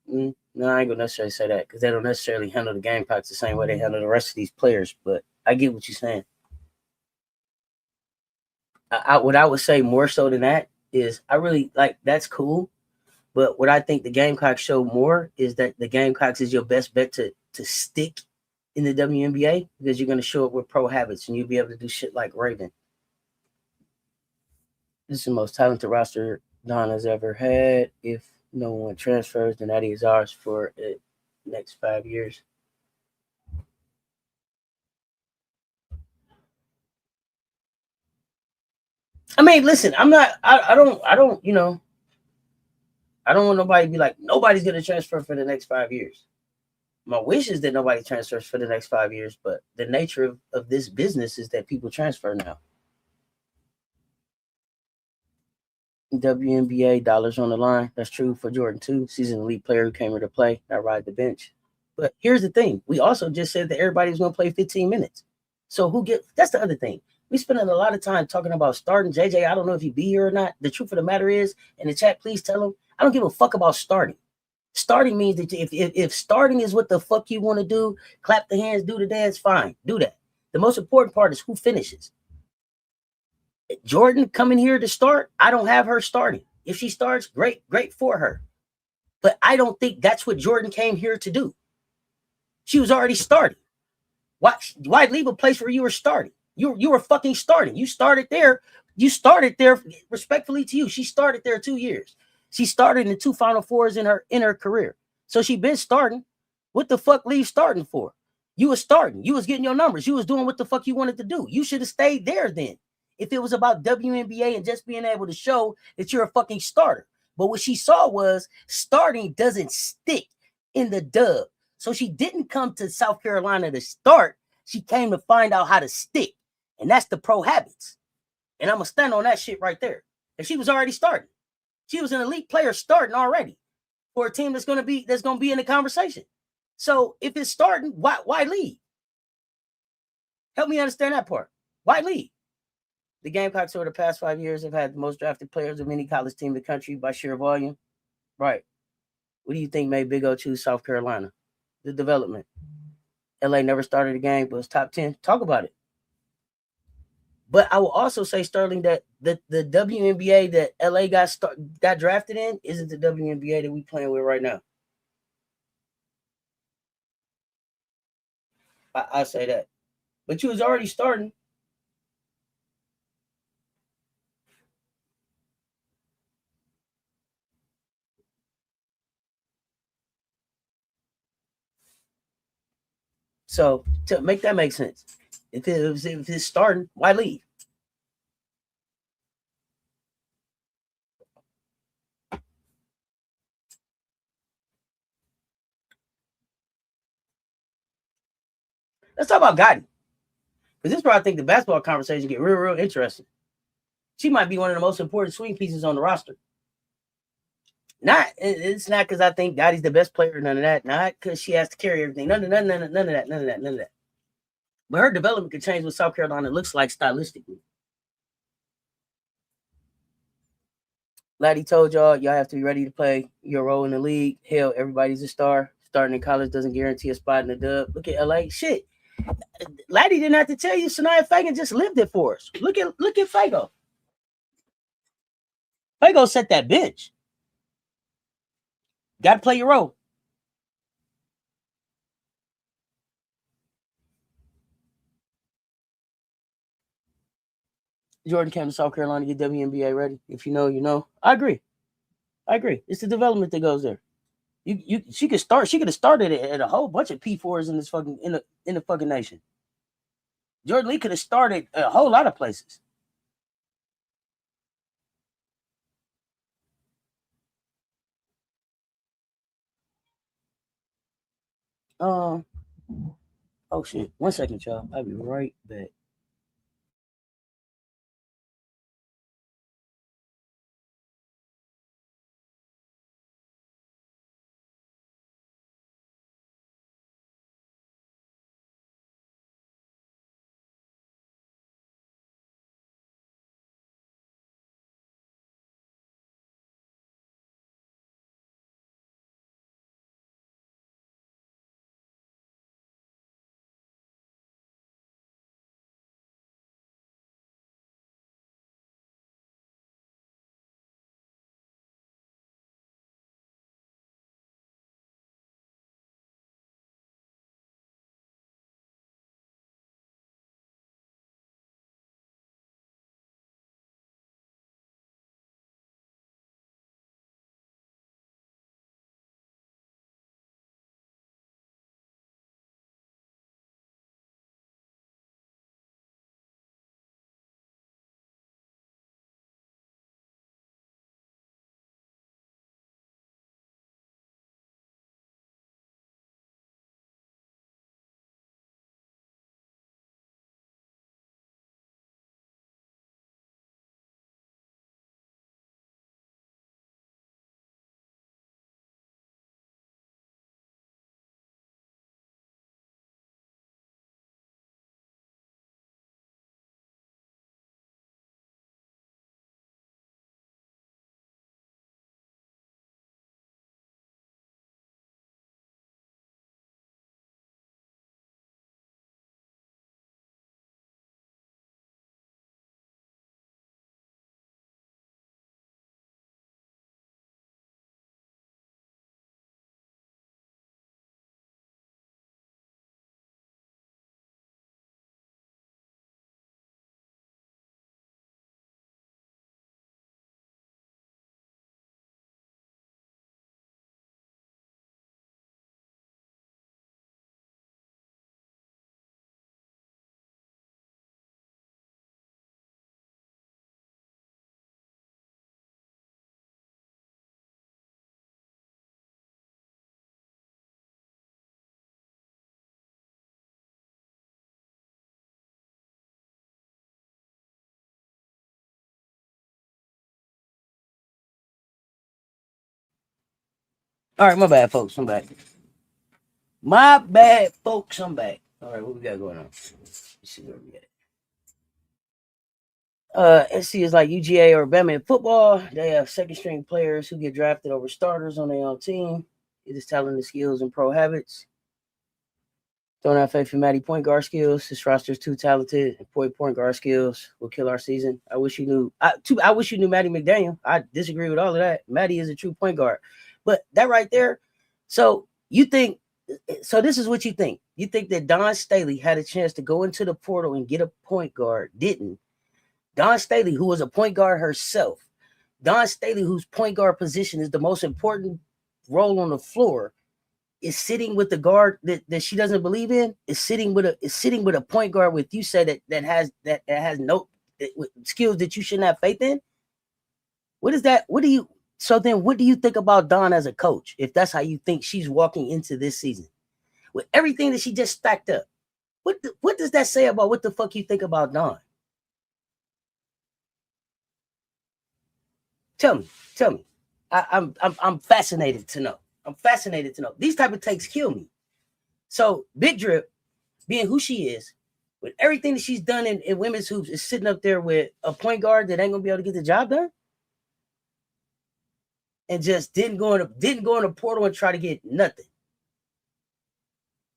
no, I ain't gonna necessarily say that because they don't necessarily handle the Gamecocks the same way they handle the rest of these players. But I get what you're saying. What I would say more so than that is I really like that's cool. But what I think the Gamecocks show more is that the Gamecocks is your best bet to stick in the WNBA because you're going to show up with pro habits and you'll be able to do shit like Raven. This is the most talented roster Dawn has ever had. If no one transfers, then that is ours for the next 5 years. I mean, listen, I don't, I don't want nobody to be like, nobody's going to transfer for the next 5 years. My wish is that nobody transfers for the next 5 years, but the nature of this business is that people transfer now. WNBA dollars on the line. That's true for Jordan too. She's an elite player who came here to play, not ride the bench. But here's the thing: we also just said that everybody was going to play 15 minutes. So that's the other thing. We spending a lot of time talking about starting. JJ, I don't know if you be here or not. The truth of the matter is, in the chat, please tell them I don't give a fuck about starting. Starting means that if starting is what the fuck you want to do, clap the hands, do the dance, fine, do that. The most important part is who finishes. Jordan coming here to start, I don't have her starting. If she starts, great for her. But I don't think that's what Jordan came here to do. She was already starting. Why leave a place where you were starting? You were fucking starting. You started there. Respectfully to you. She started there 2 years. She started in 2 Final Fours in her career. So she been starting. What the fuck leave starting for? You was starting. You was getting your numbers. You was doing what the fuck you wanted to do. You should have stayed there then. If it was about WNBA and just being able to show that you're a fucking starter. But what she saw was starting doesn't stick in the dub. So she didn't come to South Carolina to start. She came to find out how to stick. And that's the pro habits. And I'm going to stand on that shit right there. And she was already starting. She was an elite player starting already for a team that's going to be in the conversation. So if it's starting, why leave? Help me understand that part. Why leave? The Gamecocks over the past 5 years have had the most drafted players of any college team in the country by sheer volume. Right. What do you think made Big O choose South Carolina? The development. LA never started a game, but it's top 10. Talk about it. But I will also say, Sterling, that the WNBA that LA got drafted in isn't the WNBA that we playing with right now. I say that. But you was already starting. So to make that make sense, if it's starting, why leave? Let's talk about Gotti. Because this is where I think the basketball conversation get real interesting. She might be one of the most important swing pieces on the roster. It's not because I think Gotti's the best player, none of that. Not because she has to carry everything. None of that. But her development could change what South Carolina looks like stylistically. Laddie told y'all have to be ready to play your role in the league. Hell, everybody's a star. Starting in college doesn't guarantee a spot in the dub. Look at LA. Shit. Laddie didn't have to tell you. Sanaya Fagan just lived it for us. Look at Fago. Fago set that bench. Got to play your role. Jordan came to South Carolina to get WNBA ready. If you know, you know. I agree. It's the development that goes there. She could start. She could have started at a whole bunch of P4s in this fucking in the fucking nation. Jordan Lee could have started a whole lot of places. Oh shit! 1 second, y'all. I'll be right back. All right, my bad, folks. I'm back. My bad, folks. I'm back. All right, what we got going on? Let's see where we at. SC is like UGA or Bama in football. They have second string players who get drafted over starters on their own team. It is talented skills and pro habits. Don't have faith in Maddy point guard skills. This roster is too talented. Point guard skills will kill our season. I wish you knew. I wish you knew Maddy McDaniel. I disagree with all of that. Maddy is a true point guard. But that right there. So you think. So this is what you think. You think that Dawn Staley had a chance to go into the portal and get a point guard? Didn't. Dawn Staley, who was a point guard herself. Dawn Staley, whose point guard position is the most important role on the floor, is sitting with the guard that she doesn't believe in, is sitting with a point guard with you said that has no skills that you shouldn't have faith in. What is that? What do you think about Dawn as a coach? If that's how you think she's walking into this season with everything that she just stacked up, what does that say about what the fuck you think about Dawn? Tell me. I'm fascinated to know. These type of takes kill me. So Big Drip, being who she is, with everything that she's done in women's hoops, is sitting up there with a point guard that ain't gonna be able to get the job done, and just didn't go in the portal and try to get nothing.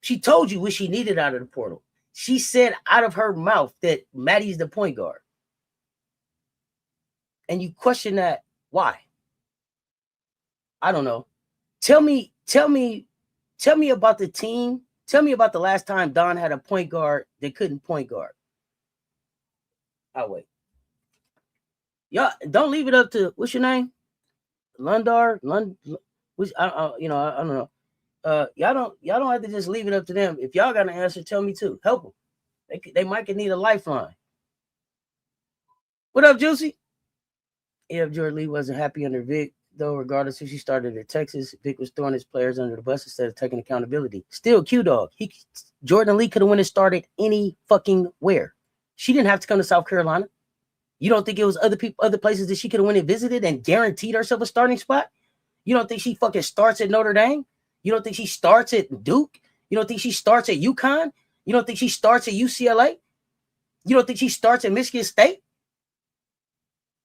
She told you what she needed out of the portal. She said out of her mouth that Maddy's the point guard, and you question that. Why? I don't know. Tell me about the team. Tell me about the last time Dawn had a point guard that couldn't point guard. I'll wait. Y'all don't leave it up to, what's your name? Lundar? I don't know. Y'all don't have to just leave it up to them. If y'all got an answer, tell me too. Help them. They might need a lifeline. What up, Juicy? Yeah, if Jordan Lee wasn't happy under Vic, though, regardless if she started at Texas, Vic was throwing his players under the bus instead of taking accountability. Still, Q-Dog. Jordan Lee could have went and started any fucking where. She didn't have to come to South Carolina. You don't think it was other places that she could have went and visited and guaranteed herself a starting spot? You don't think she fucking starts at Notre Dame? You don't think she starts at Duke? You don't think she starts at UConn? You don't think she starts at UCLA? You don't think she starts at Michigan State?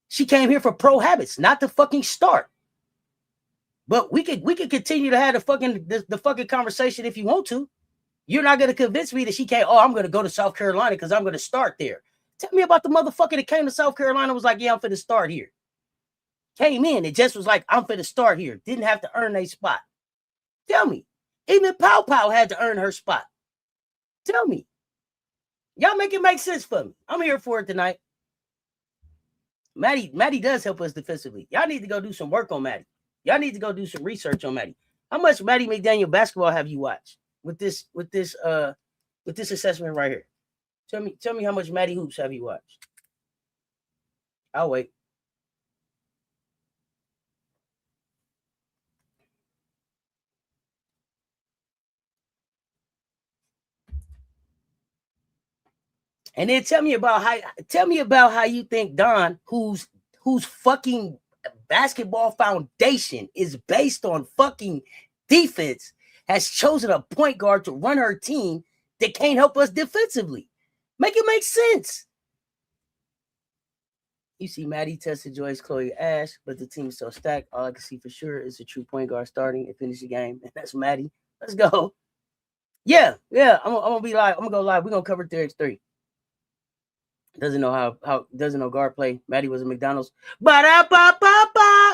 She came here for pro habits, not to fucking start. But we could continue to have the fucking conversation if you want to. You're not going to convince me that she can't, I'm going to go to South Carolina because I'm going to start there. Tell me about the motherfucker that came to South Carolina and was like, yeah, I'm finna start here. Came in and just was like, I'm finna start here. Didn't have to earn a spot. Tell me. Even Pow Pow had to earn her spot. Tell me. Y'all make it make sense for me. I'm here for it tonight. Maddy does help us defensively. Y'all need to go do some work on Maddy. Y'all need to go do some research on Maddy. How much Maddy McDaniel basketball have you watched with this assessment right here? Tell me how much Maddy hoops have you watched? I'll wait. And then tell me about how you think Dawn, whose fucking basketball foundation is based on fucking defense, has chosen a point guard to run her team that can't help us defensively. Make it make sense. You see Maddy, Tessa, Joyce, Chloe, Ash, but the team is so stacked. All I can see for sure is a true point guard starting and finish the game, and that's Maddy. Let's go. Yeah. I'm gonna be live. I'm gonna go live. We're gonna cover 3x3. Doesn't know guard play. Maddy was a McDonald's.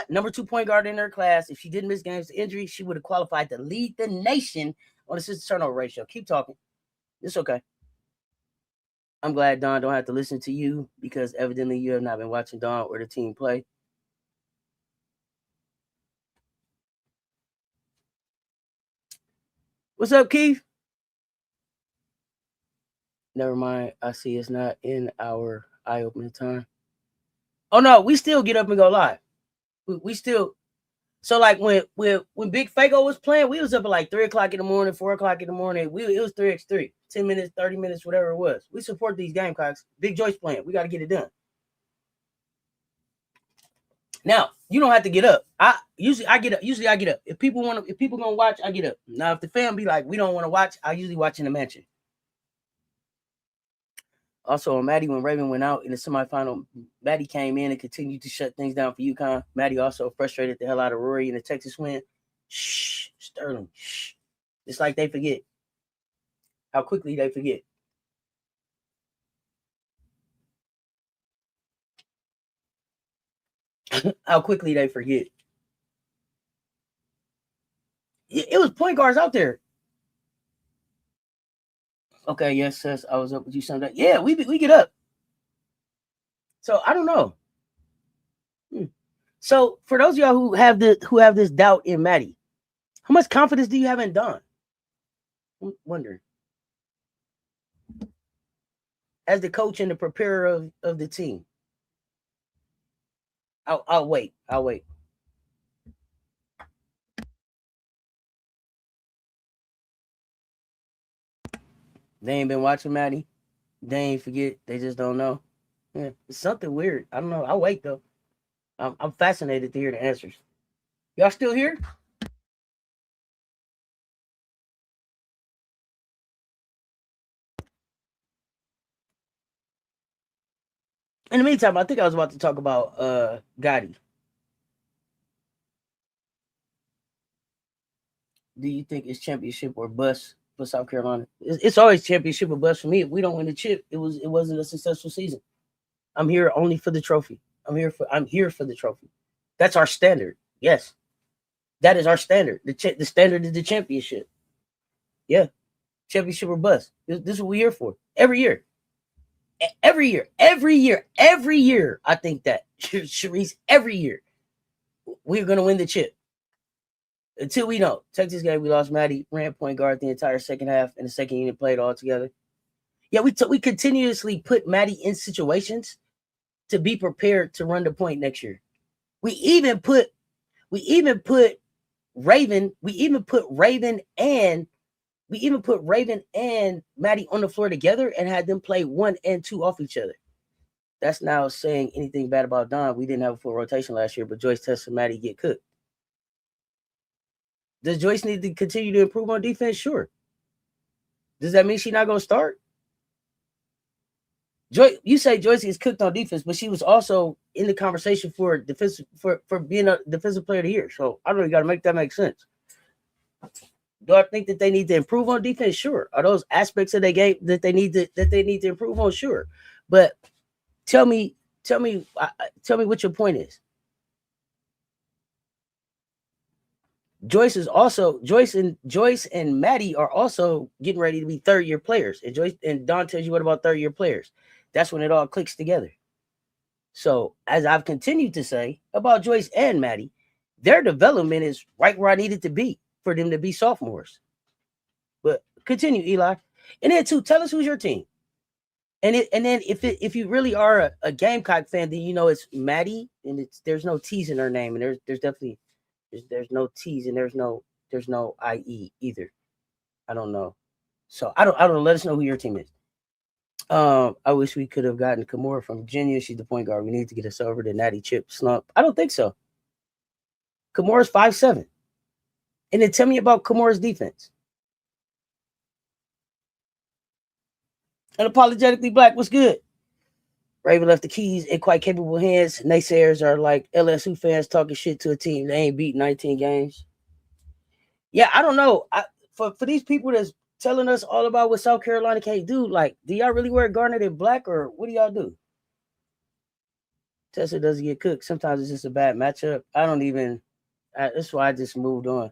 Number 2 point guard in her class. If she didn't miss games to injury, she would have qualified to lead the nation on assist turnover ratio. Keep talking. It's okay. I'm glad Dawn don't have to listen to you because evidently you have not been watching Dawn or the team play. What's up, Keith? Never mind. I see it's not in our eye-opening time. Oh, no. We still get up and go live. We still. So, like, when Big Fago was playing, we was up at like 3 o'clock in the morning, 4 o'clock in the morning. It was 3x3. 10 minutes, 30 minutes, whatever it was. We support these Gamecocks. Big Joyce playing. We got to get it done. Now, you don't have to get up. I get up. If people gonna watch, I get up. Now, if the fan be like, we don't want to watch, I usually watch in the mansion. Also, on Maddy, when Raven went out in the semifinal, Maddy came in and continued to shut things down for UConn. Maddy also frustrated the hell out of Rory in the Texas win. Shh, Sterling. Shh. It's like they forget. How quickly they forget. How quickly they forget. It was point guards out there. Okay, yes, Cess, I was up with you Sunday. Yeah, we get up. So I don't know. So for those of y'all who have this doubt in Maddy, How much confidence do you have in Dawn? I'm wondering. As the coach and the preparer of the team. I'll wait. They ain't been watching Maddy. They ain't forget. They just don't know. Yeah, it's something weird. I don't know. I'll wait though. I'm fascinated to hear the answers. Y'all still here? In the meantime, I think I was about to talk about Gotti. Do you think it's championship or bust for South Carolina? It's always championship or bust for me. If we don't win the chip, it wasn't a successful season. I'm here only for the trophy. I'm here for the trophy. That's our standard. Yes, that is our standard. The standard is the championship. Yeah, championship or bust. This is what we're here for. Every year. I think that Sharice, every year we're gonna win the chip. Until we don't. Texas game, we lost Maddy, ran point guard the entire second half, and the second unit played all together. Yeah, we continuously put Maddy in situations to be prepared to run the point next year. We even put Raven and Maddy on the floor together and had them play 1 and 2 off each other. That's now saying anything bad about Dawn. We didn't have a full rotation last year, but Joyce, Tessa, and Maddy get cooked. Does Joyce need to continue to improve on defense? Sure. Does that mean she's not going to start? You say Joyce is cooked on defense, but she was also in the conversation for being a defensive player of the year. So I don't know, you got to make that make sense. Do I think that they need to improve on defense? Sure. Are those aspects of their game that they need to improve on? Sure. But tell me what your point is. Joyce and Maddy are also getting ready to be third-year players. And Joyce and Dawn tells you what about third-year players. That's when it all clicks together. So as I've continued to say about Joyce and Maddy, their development is right where I need it to be for them to be sophomores. But continue, Eli. And then too, tell us who's your team. And then if you really are a Gamecock fan, then you know it's Maddy, and there's no T's in her name, and there's definitely there's no T's and there's no IE either. I don't know. So I don't know. Let us know who your team is. I wish we could have gotten Kimura from Virginia. She's the point guard. We need to get us over the Natty Chip slump. I don't think so. Kimura's 5'7". And then tell me about Kimura's defense. Unapologetically black, what's good? Raven left the keys in quite capable hands. Naysayers are like LSU fans talking shit to a team they ain't beat 19 games. Yeah, I don't know. For these people that's telling us all about what South Carolina can't do, like, do y'all really wear garnet and black, or what do y'all do? Tessa doesn't get cooked. Sometimes it's just a bad matchup. That's why I just moved on.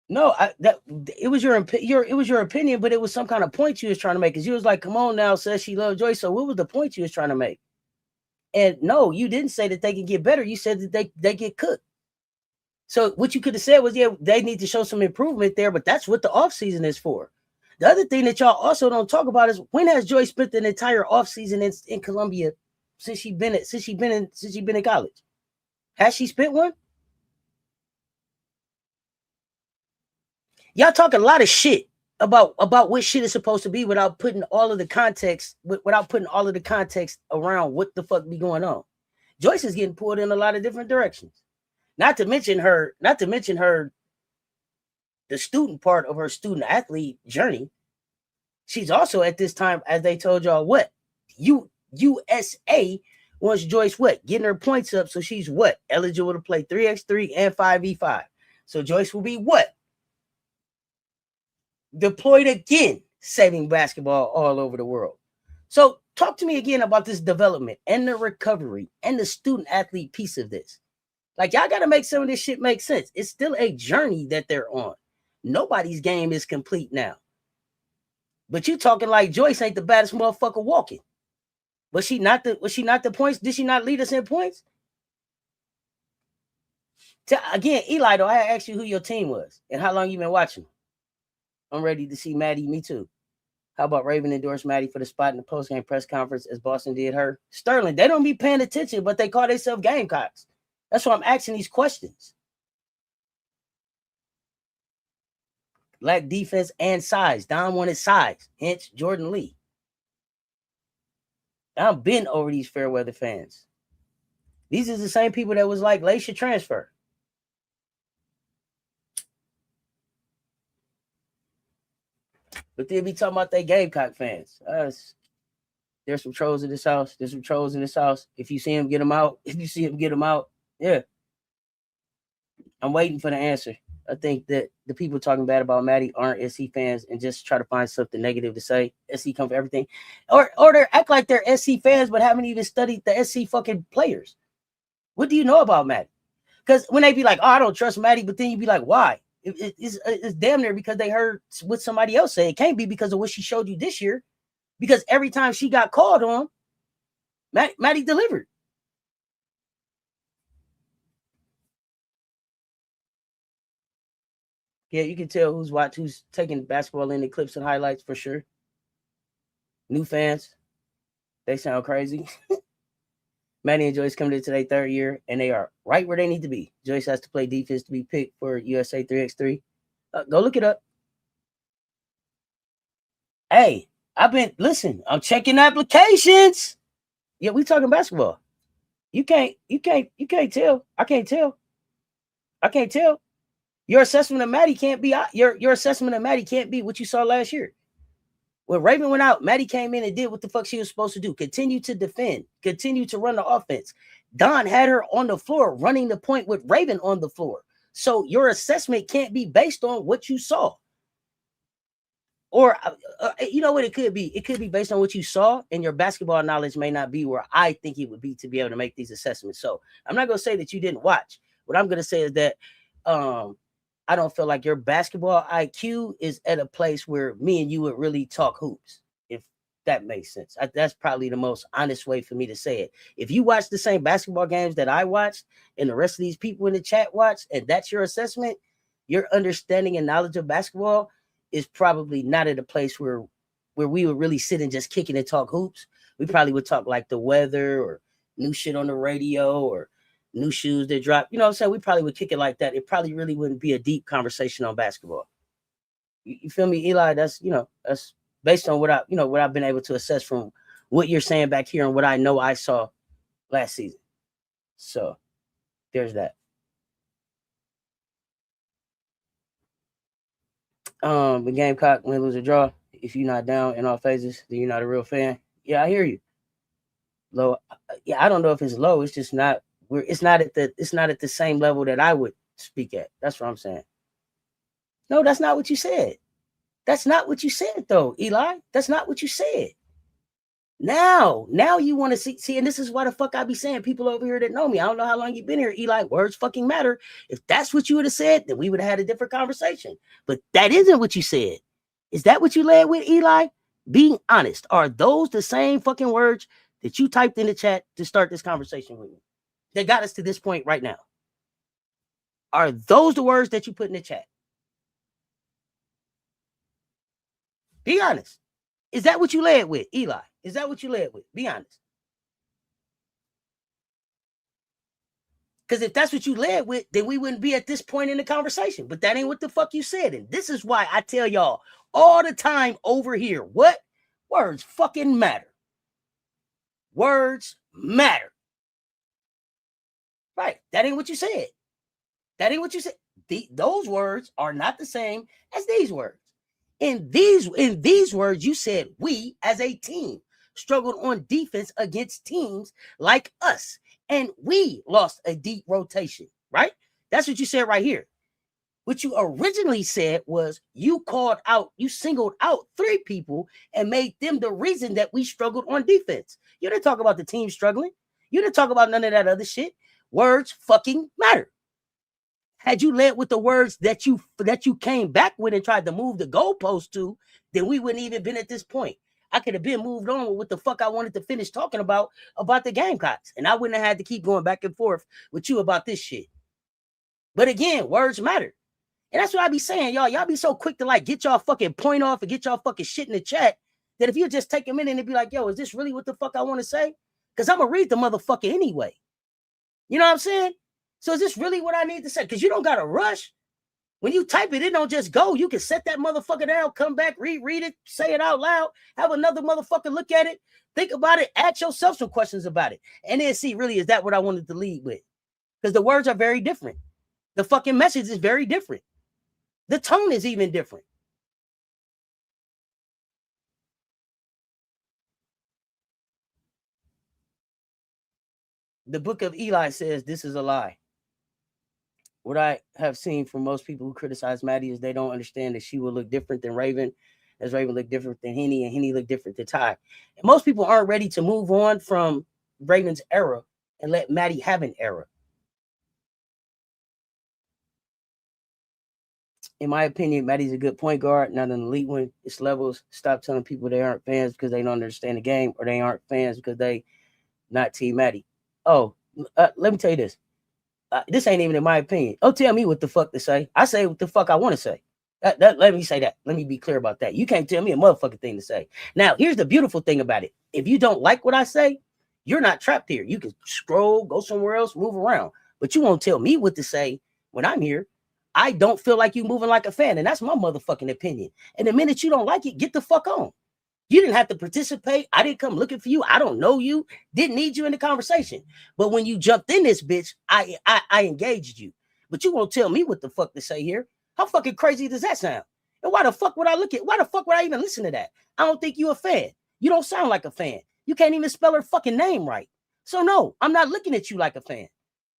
No, it was your opinion, but it was some kind of point you was trying to make. Because you was like, "Come on now," says she loved Joyce. So what was the point you was trying to make? And no, you didn't say that they can get better. You said that they get cooked. So what you could have said was, yeah, they need to show some improvement there. But that's what the offseason is for. The other thing that y'all also don't talk about is, when has Joyce spent an entire offseason in Columbia since she been in college? Has she spent one? Y'all talk a lot of shit about what shit is supposed to be without putting all of the context around what the fuck be going on. Joyce is getting pulled in a lot of different directions. Not to mention her the student part of her student athlete journey. She's also, at this time, as they told y'all, what? USA wants Joyce what? Getting her points up, so she's what? Eligible to play 3x3 and 5v5. So Joyce will be what? Deployed again, saving basketball all over the world. So talk to me again about this development and the recovery and the student athlete piece of this. Like, y'all got to make some of this shit make sense. It's still a journey that they're on. Nobody's game is complete now. But you talking like Joyce ain't the baddest motherfucker walking. Was she not the points? Did she not lead us in points? Again, Eli, though, I asked you who your team was and how long you been watching. I'm ready to see Maddy. Me too. How about Raven endorsed Maddy for the spot in the post-game press conference as Boston did her? Sterling, they don't be paying attention, but they call themselves Gamecocks. That's why I'm asking these questions. Lack defense and size. Dawn wanted size. Hence, Jordan Lee. I've been over these Fairweather fans. These are the same people that was like, Lace should transfer. But they'll be talking about they Gamecock fans. There's some trolls in this house. There's some trolls in this house. If you see him, get them out. If you see him, get them out. Yeah. I'm waiting for the answer. I think that the people talking bad about Maddy aren't SC fans and just try to find something negative to say. SC come for everything. Or they act like they're SC fans but haven't even studied the SC fucking players. What do you know about Maddy? Because when they be like, oh, I don't trust Maddy, but then you be like, why? It's damn near because they heard what somebody else say. It can't be because of what she showed you this year. Because every time she got called on, Maddy delivered. Yeah, you can tell who's taking basketball in the clips and highlights for sure. New fans, they sound crazy. Maddy and Joyce come to today third year, and they are right where they need to be. Joyce has to play defense to be picked for USA 3x3. Go look it up. Hey, I'm checking applications. Yeah, we talking basketball. You can't tell. I can't tell. Your assessment of Maddy can't be your assessment of Maddy can't be what you saw last year. When Raven went out, Maddy came in and did what the fuck she was supposed to do. Continue to defend. Continue to run the offense. Dawn had her on the floor running the point with Raven on the floor. So your assessment can't be based on what you saw. Or, you know what it could be? It could be based on what you saw, and your basketball knowledge may not be where I think it would be to be able to make these assessments. So I'm not going to say that you didn't watch. What I'm going to say is that I don't feel like your basketball IQ is at a place where me and you would really talk hoops, if that makes sense. That's probably the most honest way for me to say it. If you watch the same basketball games that I watched and the rest of these people in the chat watch, and that's your assessment, your understanding and knowledge of basketball is probably not at a place where we would really sit and just kick it and talk hoops. We probably would talk like the weather or new shit on the radio or new shoes that drop. You know what I'm saying? We probably would kick it like that. It probably really wouldn't be a deep conversation on basketball. You feel me, Eli? That's based on what I've been able to assess from what you're saying back here and what I know I saw last season. So there's that. The Gamecock win, lose, or draw. If you're not down in all phases, then you're not a real fan. Yeah, I hear you. Low. Yeah, I don't know if it's low. It's just not. It's not at the same level that I would speak at. That's what I'm saying. No, that's not what you said. That's not what you said, though, Eli. That's not what you said. Now you want to see, and this is why the fuck I be saying people over here that know me. I don't know how long you've been here, Eli. Words fucking matter. If that's what you would have said, then we would have had a different conversation. But that isn't what you said. Is that what you led with, Eli? Being honest, are those the same fucking words that you typed in the chat to start this conversation with me? That got us to this point right now. Are those the words that you put in the chat? Be honest. Is that what you led with, Eli? Is that what you led with? Be honest. Because if that's what you led with, then we wouldn't be at this point in the conversation. But that ain't what the fuck you said. And this is why I tell y'all all the time over here, what? Words fucking matter. Words matter. Right. That ain't what you said. That ain't what you said. Those words are not the same as these words. In these words, you said we as a team struggled on defense against teams like us, and we lost a deep rotation, right? That's what you said right here. What you originally said was you singled out 3 people and made them the reason that we struggled on defense. You didn't talk about the team struggling. You didn't talk about none of that other shit. Words fucking matter. Had you led with the words that you came back with and tried to move the goalpost to, then we wouldn't even been at this point. I could have been moved on with what the fuck I wanted to finish talking about the Gamecocks. And I wouldn't have had to keep going back and forth with you about this shit. But again, words matter. And that's what I be saying, y'all. Y'all be so quick to like get y'all fucking point off and get y'all fucking shit in the chat that if you just take a minute and be like, yo, is this really what the fuck I want to say? Because I'm going to read the motherfucker anyway. You know what I'm saying? So is this really what I need to say? Because you don't got to rush. When you type it, it don't just go. You can set that motherfucker down, come back, read it, say it out loud, have another motherfucker look at it, think about it, ask yourself some questions about it. And then see, really, is that what I wanted to lead with? Because the words are very different. The fucking message is very different. The tone is even different. The book of Eli says this is a lie. What I have seen from most people who criticize Maddy is they don't understand that she will look different than Raven, as Raven look different than Henny, and Henny look different than Ty. And most people aren't ready to move on from Raven's era and let Maddy have an era. In my opinion, Maddy's a good point guard, not an elite one. It's levels. Stop telling people they aren't fans because they don't understand the game, or they aren't fans because they not Team Maddy. Oh, let me tell you this. This ain't even in my opinion. Don't tell me what the fuck to say. I say what the fuck I want to say. Let me say that. Let me be clear about that. You can't tell me a motherfucking thing to say. Now, here's the beautiful thing about it. If you don't like what I say, you're not trapped here. You can scroll, go somewhere else, move around. But you won't tell me what to say when I'm here. I don't feel like you moving like a fan, and that's my motherfucking opinion. And the minute you don't like it, get the fuck on. You didn't have to participate. I didn't come looking for you. I don't know you. Didn't need you in the conversation. But when you jumped in this bitch, I engaged you. But you won't tell me what the fuck to say here. How fucking crazy does that sound? And why the fuck would I why the fuck would I even listen to that? I don't think you a fan. You don't sound like a fan. You can't even spell her fucking name right. So no, I'm not looking at you like a fan.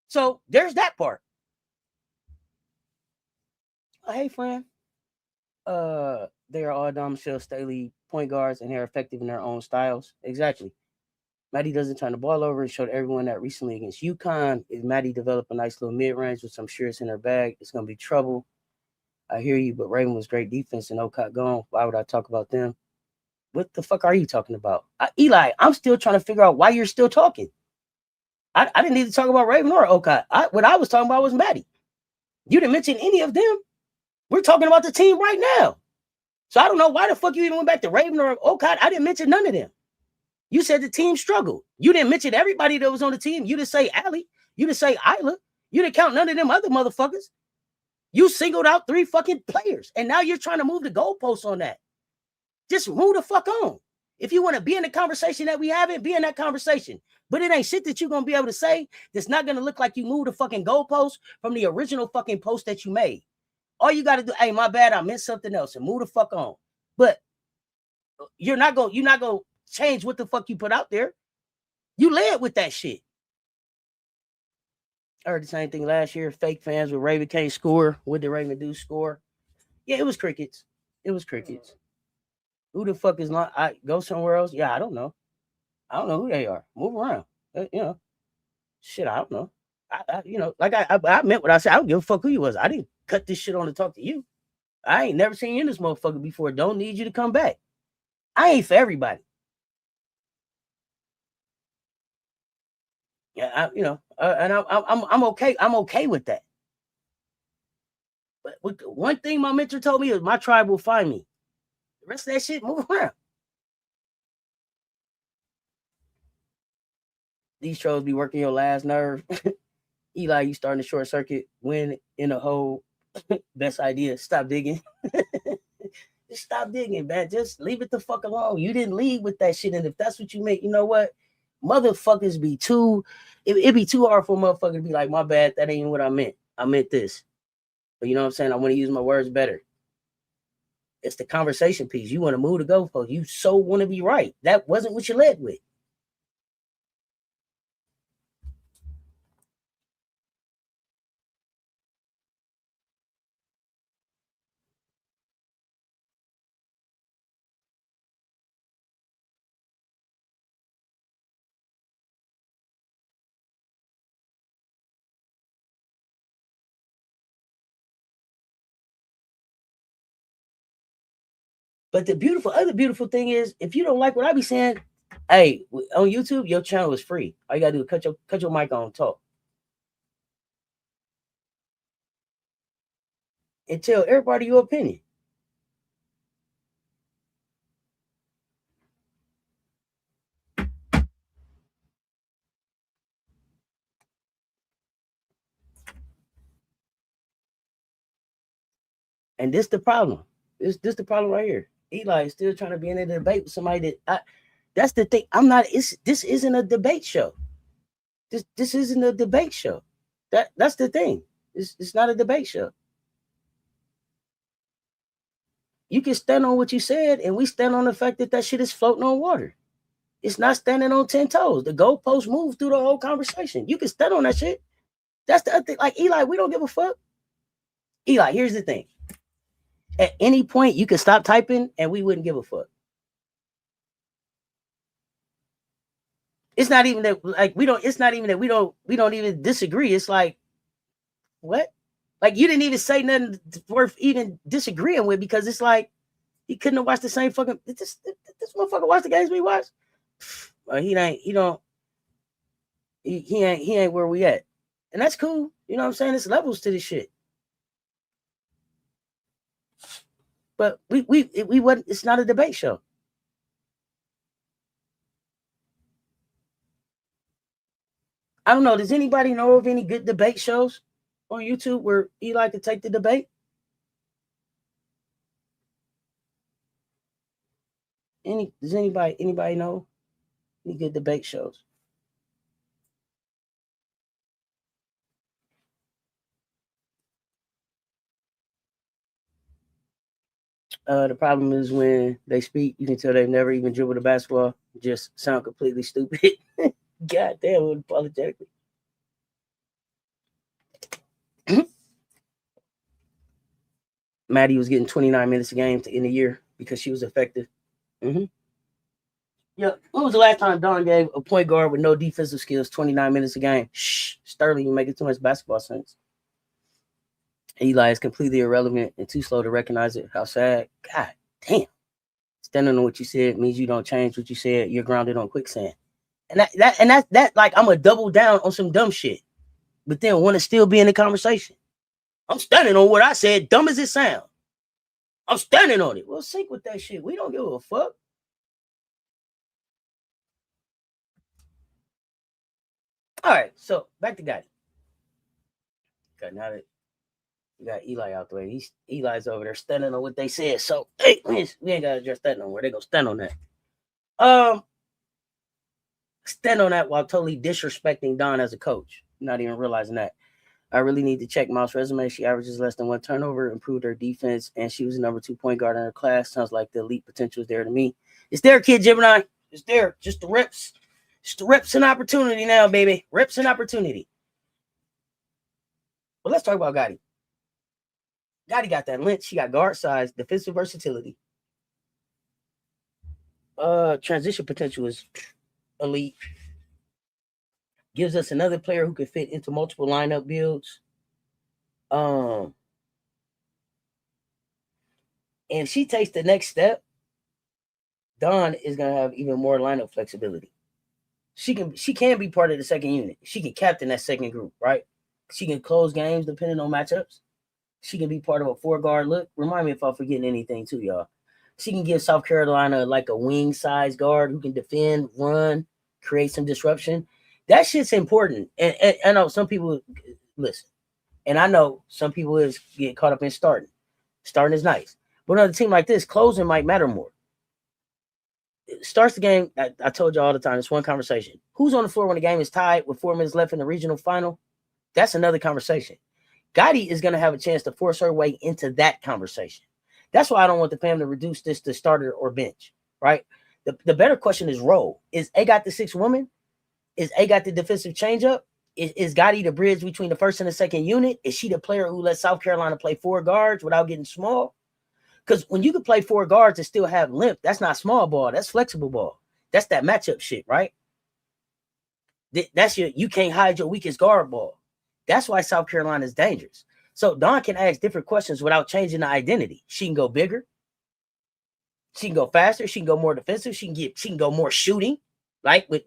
So there's that part. Oh, hey, friend. They are all Dawn Staley point guards, and they're effective in their own styles. Exactly. Maddy doesn't turn the ball over and showed everyone that recently against UConn. If Maddy developed a nice little mid-range, which I'm sure is in her bag, it's going to be trouble. I hear you, but Raven was great defense and Okat gone. Why would I talk about them? What the fuck are you talking about? Eli, I'm still trying to figure out why you're still talking. I didn't need to talk about Raven or Okat. What I was talking about was Maddy. You didn't mention any of them. We're talking about the team right now. So I don't know why the fuck you even went back to Raven or Okat. I didn't mention none of them. You said the team struggled. You didn't mention everybody that was on the team. You didn't say Allie. You didn't say Isla. You didn't count none of them other motherfuckers. You singled out 3 fucking players. And now you're trying to move the goalposts on that. Just move the fuck on. If you want to be in the conversation that we having, be in that conversation. But it ain't shit that you're going to be able to say that's not going to look like you moved the fucking goalpost from the original fucking post that you made. All you got to do, hey, my bad, I meant something else, and move the fuck on. But you're not going to change what the fuck you put out there. You led with that shit. I heard the same thing last year. Fake fans with Raven can't score. What did Raven do? Score? Yeah, it was crickets. It was crickets. Who the fuck is not? I go somewhere else. Yeah, I don't know. I don't know who they are. Move around. Shit, I don't know. I meant what I said. I don't give a fuck who you was. I didn't cut this shit on to talk to you. I ain't never seen you in this motherfucker before. Don't need you to come back. I ain't for everybody. Yeah, and I'm okay. I'm okay with that. But one thing my mentor told me is my tribe will find me. The rest of that shit, move around. These trolls be working your last nerve. Eli, you starting to short circuit, win in a hole. Best idea. Stop digging. Just stop digging, man. Just leave it the fuck alone. You didn't lead with that shit. And if that's what you make, you know what? Motherfuckers be too, it'd be too hard for a motherfucker to be like, my bad, that ain't what I meant. I meant this. But you know what I'm saying? I want to use my words better. It's the conversation piece. You want to move the goalpost. You so want to be right. That wasn't what you led with. But the other beautiful thing is, if you don't like what I be saying, hey, on YouTube, your channel is free. All you gotta do is cut your mic on, talk, and tell everybody your opinion. And this the problem. This the problem right here. Eli is still trying to be in a debate with somebody that's the thing. This isn't a debate show. This isn't a debate show. That's the thing. It's not a debate show. You can stand on what you said, and we stand on the fact that shit is floating on water. It's not standing on 10 toes. The goalpost moves through the whole conversation. You can stand on that shit. That's the other thing. Like, Eli, we don't give a fuck. Eli, here's the thing. At any point, you can stop typing, and we wouldn't give a fuck. It's not even that, like, we don't even disagree. It's like, what? Like, you didn't even say nothing worth even disagreeing with, because it's like, he couldn't have watched the same fucking, this motherfucker watched the games we watched. He ain't where we at. And that's cool. You know what I'm saying? It's levels to this shit. But we wasn't, it's not a debate show. I don't know. Does anybody know of any good debate shows on YouTube where Eli could take the debate? Does anybody know any good debate shows? The problem is when they speak, you can tell they've never even dribbled a basketball, just sound completely stupid. God damn, unapologetically. Maddy was getting 29 minutes a game to end the year because she was effective. Mm-hmm. Yeah, when was the last time Dawn gave a point guard with no defensive skills 29 minutes a game? Shh, Sterling, you're making too much basketball sense. Eli is completely irrelevant and too slow to recognize it. How sad. God damn. Standing on what you said means you don't change what you said. You're grounded on quicksand. And that like, I'm a double down on some dumb shit, but then want to still be in the conversation. I'm standing on what I said, dumb as it sounds. I'm standing on it. Well, sync with that shit. We don't give a fuck. All right, so back to Gotti. Okay, now that we got Eli out the way, Eli's over there standing on what they said. So, hey, we ain't got to address that no more. They gonna stand on that. Stand on that while totally disrespecting Dawn as a coach. Not even realizing that. I really need to check Mouth's resume. She averages less than one turnover, improved her defense, and she was the number 2 point guard in her class. Sounds like the elite potential is there to me. It's there, kid Gemini. It's there. Just the reps. Just the reps and opportunity now, baby. Reps and opportunity. But let's talk about Gotti. Gotti got that length. She got guard size, defensive versatility. Transition potential is elite. Gives us another player who can fit into multiple lineup builds. And if she takes the next step, Dawn is gonna have even more lineup flexibility. She can be part of the second unit. She can captain that second group, right? She can close games depending on matchups. She can be part of a 4-guard look. Remind me if I'm forgetting anything too, y'all. She can give South Carolina like a wing size guard who can defend, run, create some disruption. That shit's important. And I know some people listen. And I know some people is get caught up in starting. Starting is nice. But on a team like this, closing might matter more. It starts the game. I told you all the time, it's one conversation. Who's on the floor when the game is tied with 4 minutes left in the regional final? That's another conversation. Gotti is going to have a chance to force her way into that conversation. That's why I don't want the fam to reduce this to starter or bench, right? The better question is role. Is Agot the 6th woman? Is Agot the defensive changeup? Is Gotti the bridge between the first and the second unit? Is she the player who lets South Carolina play 4 guards without getting small? Because when you can play 4 guards and still have length, that's not small ball. That's flexible ball. That's that matchup shit, right? That's you can't hide your weakest guard ball. That's why South Carolina is dangerous. So Dawn can ask different questions without changing the identity. She can go bigger. She can go faster. She can go more defensive. She can go more shooting, like with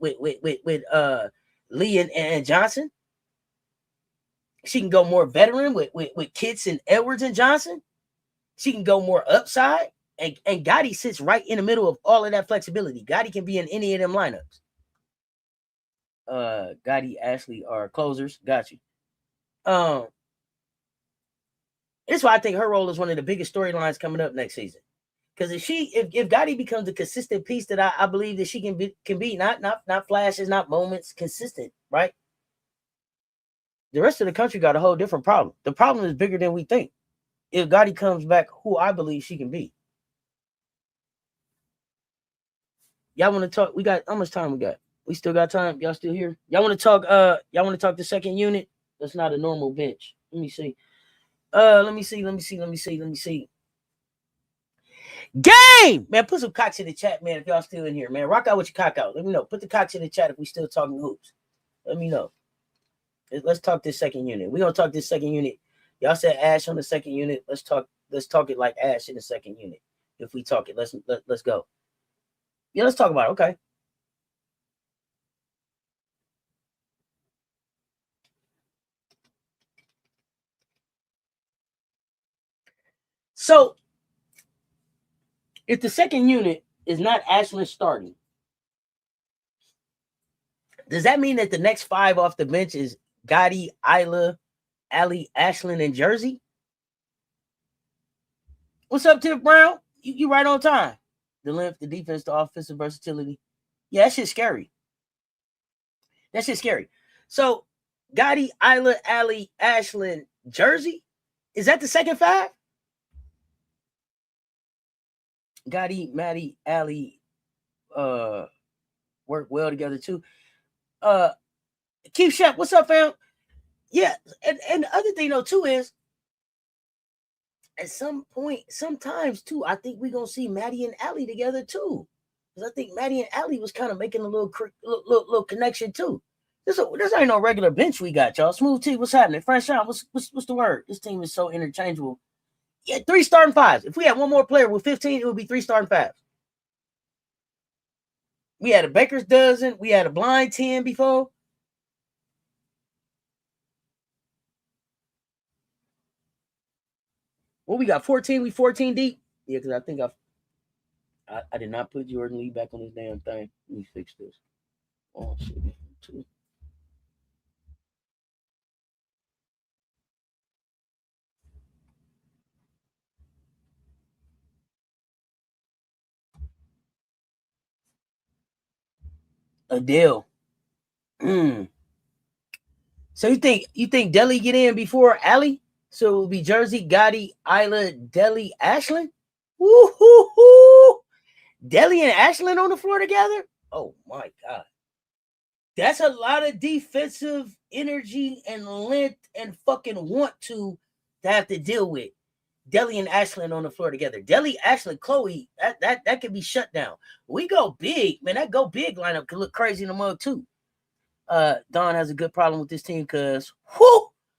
Lee and Johnson. She can go more veteran with Kitts and Edwards and Johnson. She can go more upside. And Gotti sits right in the middle of all of that flexibility. Gotti can be in any of them lineups. Gotti, Ashley are closers. Got you. That's why I think her role is one of the biggest storylines coming up next season. Because if Gotti becomes a consistent piece that I believe that she can be not flashes, not moments, consistent, right? The rest of the country got a whole different problem. The problem is bigger than we think. If Gotti comes back, who I believe she can be. Y'all want to talk? We got how much time we got? We still got time. Y'all still here? Y'all want to talk? Y'all want to talk the second unit? That's not a normal bench. Let me see. Let me see. Game, man. Put some cocks in the chat, man. If y'all still in here, man, rock out with your cock out. Let me know. Put the cocks in the chat if we still talking hoops. Let me know. Let's talk this second unit. We gonna talk this second unit. Y'all said Ash on the second unit. Let's talk it like Ash in the second unit. If we talk it, let's go. Yeah, let's talk about it. Okay. So, if the second unit is not Ashlyn starting, does that mean that the next five off the bench is Gotti, Isla, Allie, Ashlyn, and Jersey? What's up, Tiff Brown? You right on time. The length, the defense, the offensive versatility. Yeah, that shit's scary. That shit's scary. So, Gotti, Isla, Allie, Ashlyn, Jersey? Is that the second five? Gotti, Maddy, Allie, work well together too. Keith Shep, what's up, fam? Yeah, and the other thing though too is at some point, sometimes too, I think we're gonna see Maddy and Allie together too. Because I think Maddy and Allie was kind of making a little connection too. This ain't no regular bench we got, y'all. Smooth T, what's happening? Fresh Sean, what's the word? This team is so interchangeable. Yeah, 3 starting fives. If we had one more player with 15, it would be 3 starting fives. We had a baker's dozen. We had a blind 10 before. Well, we got 14. We 14 deep. Yeah, because I think I did not put Jordan Lee back on this damn thing. Let me fix this. Oh, shit. 2. Adele. So you think Deli get in before Allie? So it will be Jersey, Gotti, Isla, Deli, Ashlyn? Woo-hoo-hoo! Deli and Ashlyn on the floor together? Oh my God. That's a lot of defensive energy and length and fucking want to have to deal with. Deli and Ashlyn on the floor together. Deli, Ashlyn, Chloe, that could be shut down. We go big, man. That go big lineup could look crazy in the mug too. Dawn has a good problem with this team because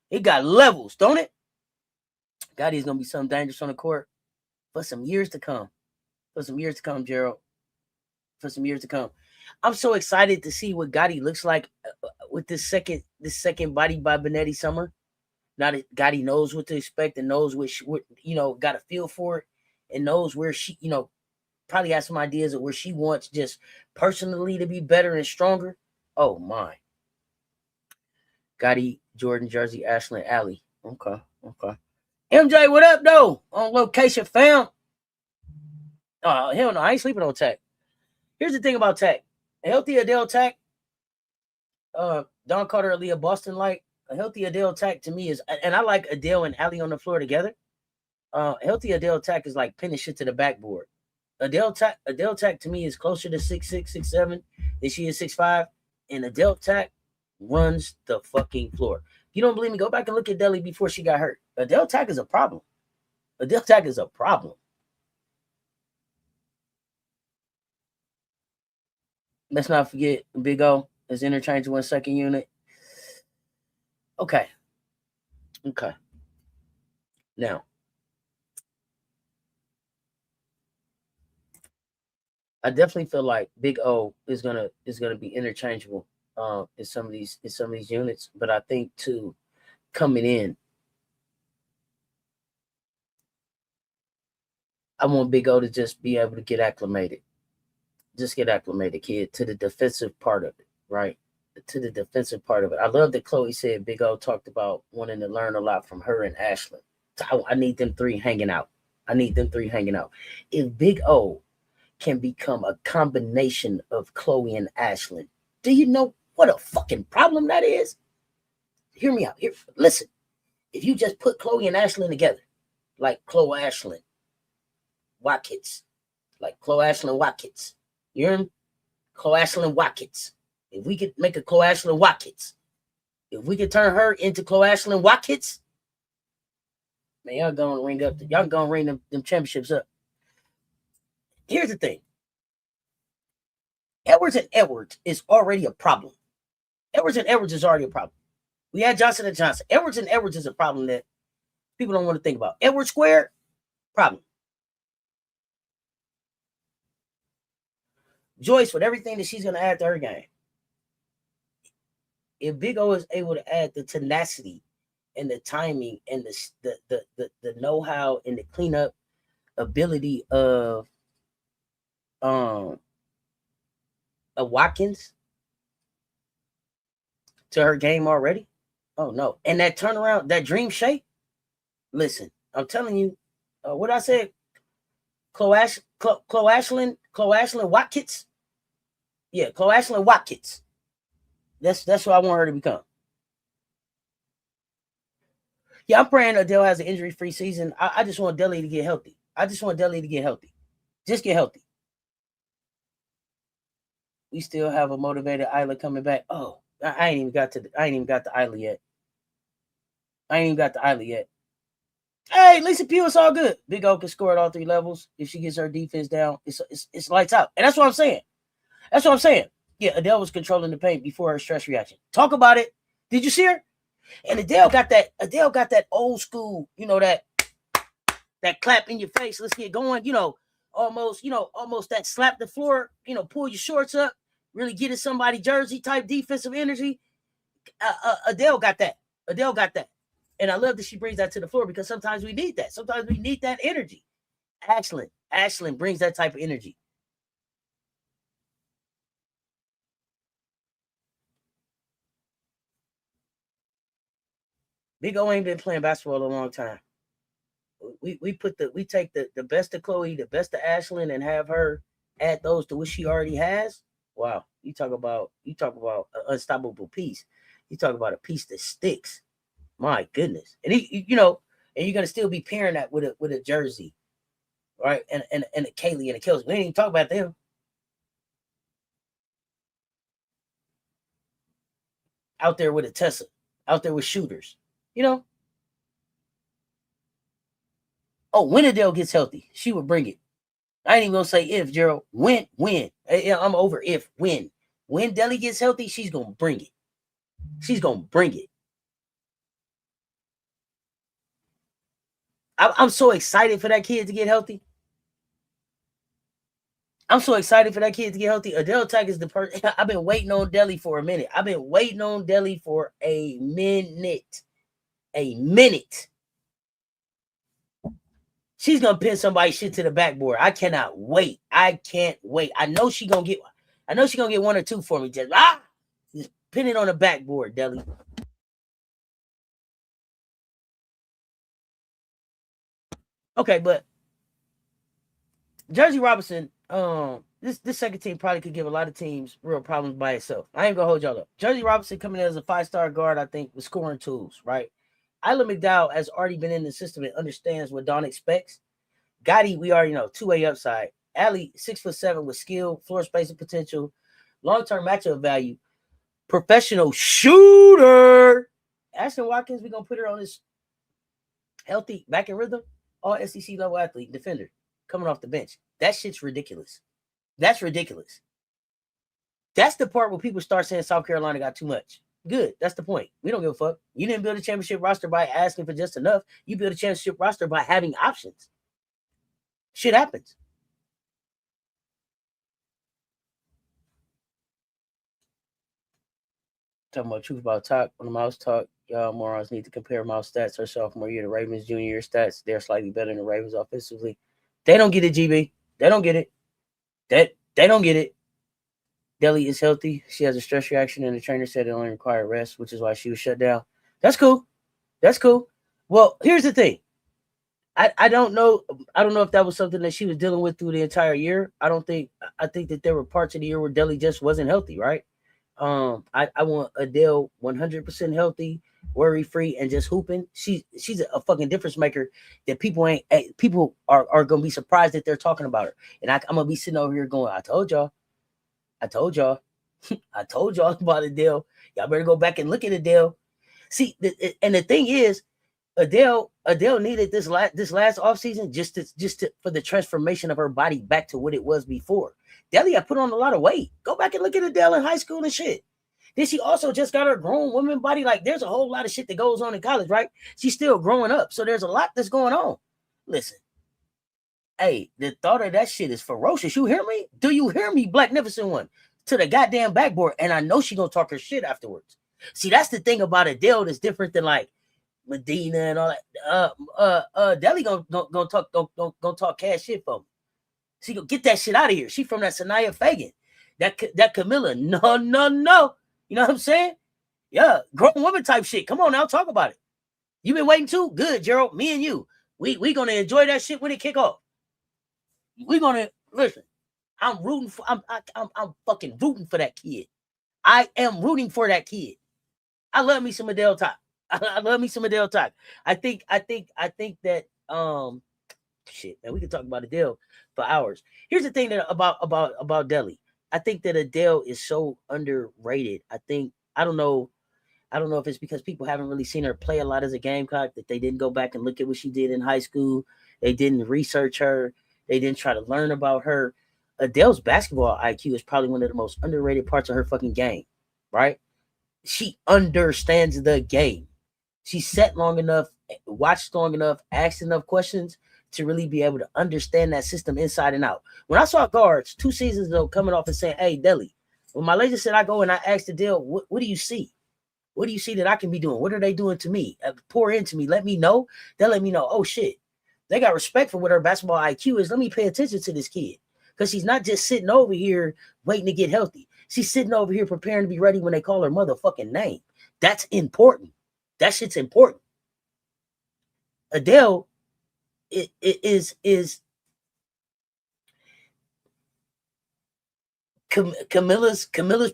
it got levels, don't it? Gotti's gonna be something dangerous on the court for some years to come. Gerald. For some years to come. I'm so excited to see what Gotti looks like with this second body by Benetti summer. Now that Gotti knows what to expect and knows what got a feel for it and knows where she, probably has some ideas of where she wants just personally to be better and stronger. Oh my. Gotti, Jordan, Jersey, Ashlyn, Allie. Okay. MJ, what up though? On location, fam. Oh, hell no, I ain't sleeping on Tech. Here's the thing about Tech. A healthy Adele Tech, Don Carter, Aaliyah, Boston, like a healthy Adele Tech to me is, and I like Adele and Allie on the floor together. Healthy Adele Tech is like pinning shit to the backboard. Adele Tech to me is closer to 6'6", 6'7" than she is 6'5", and Adele Tech runs the fucking floor. If you don't believe me, go back and look at Deli before she got hurt. Adele Tech is a problem. Let's not forget Big O is interchangeable in second unit. Okay. Now, I definitely feel like Big O is gonna be interchangeable in some of these units, but I think too coming in, I want Big O to just be able to get acclimated. Just get acclimated, kid, to the defensive part of it, right? To the defensive part of it. I love that Chloe said Big O talked about wanting to learn a lot from her and Ashlyn. I need them three hanging out. If Big O can become a combination of Chloe and Ashlyn, do you know what a fucking problem that is? Hear me out. Listen. If you just put Chloe and Ashlyn together, like Chloe Ashlyn Watkins, you hear me? Chloe Ashlyn Watkins. If we could make a Chloe Ashlyn Watkins, if we could turn her into Chloe Ashlyn Watkins, man, y'all gonna ring them championships up. Here's the thing. Edwards and Edwards is already a problem. We had Johnson and Johnson. Edwards and Edwards is a problem that people don't want to think about. Edwards squared, problem. Joyce, with everything that she's going to add to her game, if Big O is able to add the tenacity and the timing and the know-how and the cleanup ability of Watkins to her game already, oh no. And that turnaround, that dream shape, listen, I'm telling you, what I said, Chloe Ashlyn Watkins. Yeah, Chloe Ashlyn Watkins. That's what I want her to become. Yeah, I'm praying Adele has an injury-free season. I just want Deli to get healthy. Just get healthy. We still have a motivated Isla coming back. Oh, I ain't even got the Isla yet. Hey, Lisa Pugh, it's all good. Big O can score at all three levels. If she gets her defense down, it's lights out. And that's what I'm saying. Yeah, Adele was controlling the paint before her stress reaction. Talk about it. Did you see her? And Adele got that old school, that clap in your face. Let's get going. Almost that slap the floor, pull your shorts up, really get in somebody jersey type defensive energy. Adele got that. And I love that she brings that to the floor because sometimes we need that. Sometimes we need that energy. Ashlyn brings that type of energy. Big O ain't been playing basketball a long time. We take the best of Chloe, the best of Ashlyn, and have her add those to what she already has. Wow, you talk about an unstoppable piece. You talk about a piece that sticks. My goodness, and and you're gonna still be pairing that with a jersey, right? And a Kaylee and a Kelsey. We ain't even talk about them. Out there with a Tessa, out there with shooters, Oh, when Adele gets healthy, she will bring it. I ain't even gonna say if, Gerald. When. I'm over if, when. When Deli gets healthy, she's gonna bring it. I'm so excited for that kid to get healthy. Adele Tech is the person. I've been waiting on Deli for a minute. A minute. She's gonna pin somebody's shit to the backboard. I cannot wait. I know she's gonna get one or two for me. Just pin it on the backboard, Deli. Okay, but Jersey Robinson, this second team probably could give a lot of teams real problems by itself. I ain't gonna hold y'all up. Jersey Robinson coming in as a 5-star guard, I think, with scoring tools, right? Isla McDowell has already been in the system and understands what Dawn expects. Gotti, we already know, 2-way upside. Allie, 6'7" with skill, floor spacing potential, long-term matchup value, professional shooter. Ashlyn Watkins, we're gonna put her on this healthy, back in rhythm, all SEC level athlete, defender, coming off the bench. That shit's ridiculous. That's ridiculous. That's the part where people start saying South Carolina got too much. Good. That's the point. We don't give a fuck. You didn't build a championship roster by asking for just enough. You build a championship roster by having options. Shit happens. Talking about truth about talk on the mouse talk. Y'all morons need to compare mouse stats her sophomore year to Ravens junior year stats. They're slightly better than the Ravens offensively. They don't get it, GB. They don't get it. They don't get it. Deli is healthy. She has a stress reaction, and the trainer said it only required rest, which is why she was shut down. That's cool. That's cool. Well, here's the thing. I don't know. I don't know if that was something that she was dealing with through the entire year. I think that there were parts of the year where Deli just wasn't healthy, right? I want Adele 100% healthy, worry free, and just hooping. She's a fucking difference maker that people are gonna be surprised that they're talking about her. And I'm gonna be sitting over here going, I told y'all I told y'all about Adele. Y'all better go back and look at Adele. See, and the thing is, Adele needed this last offseason just to for the transformation of her body back to what it was before. Delia put on a lot of weight. Go back and look at Adele in high school and shit. Then she also just got her grown woman body. Like, there's a whole lot of shit that goes on in college, right? She's still growing up. So there's a lot that's going on. Listen, hey, the thought of that shit is ferocious. You hear me? Do you hear me, Blacknificent One? To the goddamn backboard. And I know she gonna talk her shit afterwards. See, that's the thing about Adele that's different than like Medina and all that. Deli gonna talk cash shit for me. She gonna get that shit out of here. She from that Sanaya Fagan. That Camilla. No. You know what I'm saying? Yeah, grown woman type shit. Come on now, talk about it. You been waiting too? Good, Gerald. Me and you. We gonna enjoy that shit when it kick off. We gonna listen. I'm fucking rooting for that kid. I am rooting for that kid. I love me some Adele talk. I love me some Adele talk. I think that shit, man, we can talk about Adele for hours. Here's the thing that about Deli. I think that Adele is so underrated. I don't know if it's because people haven't really seen her play a lot as a Gamecock, that they didn't go back and look at what she did in high school. They didn't research her. They didn't try to learn about her. Adele's basketball IQ is probably one of the most underrated parts of her fucking game, right? She understands the game. She sat long enough, watched long enough, asked enough questions to really be able to understand that system inside and out. When I saw guards 2 seasons ago coming off and saying, hey, Deli, when my lady said I go and I asked Adele, what do you see? What do you see that I can be doing? What are they doing to me? Pour into me. Let me know. They'll let me know, oh, shit. They got respect for what her basketball IQ is. Let me pay attention to this kid. Because she's not just sitting over here waiting to get healthy. She's sitting over here preparing to be ready when they call her motherfucking name. That's important. That shit's important. Adele is Camilla's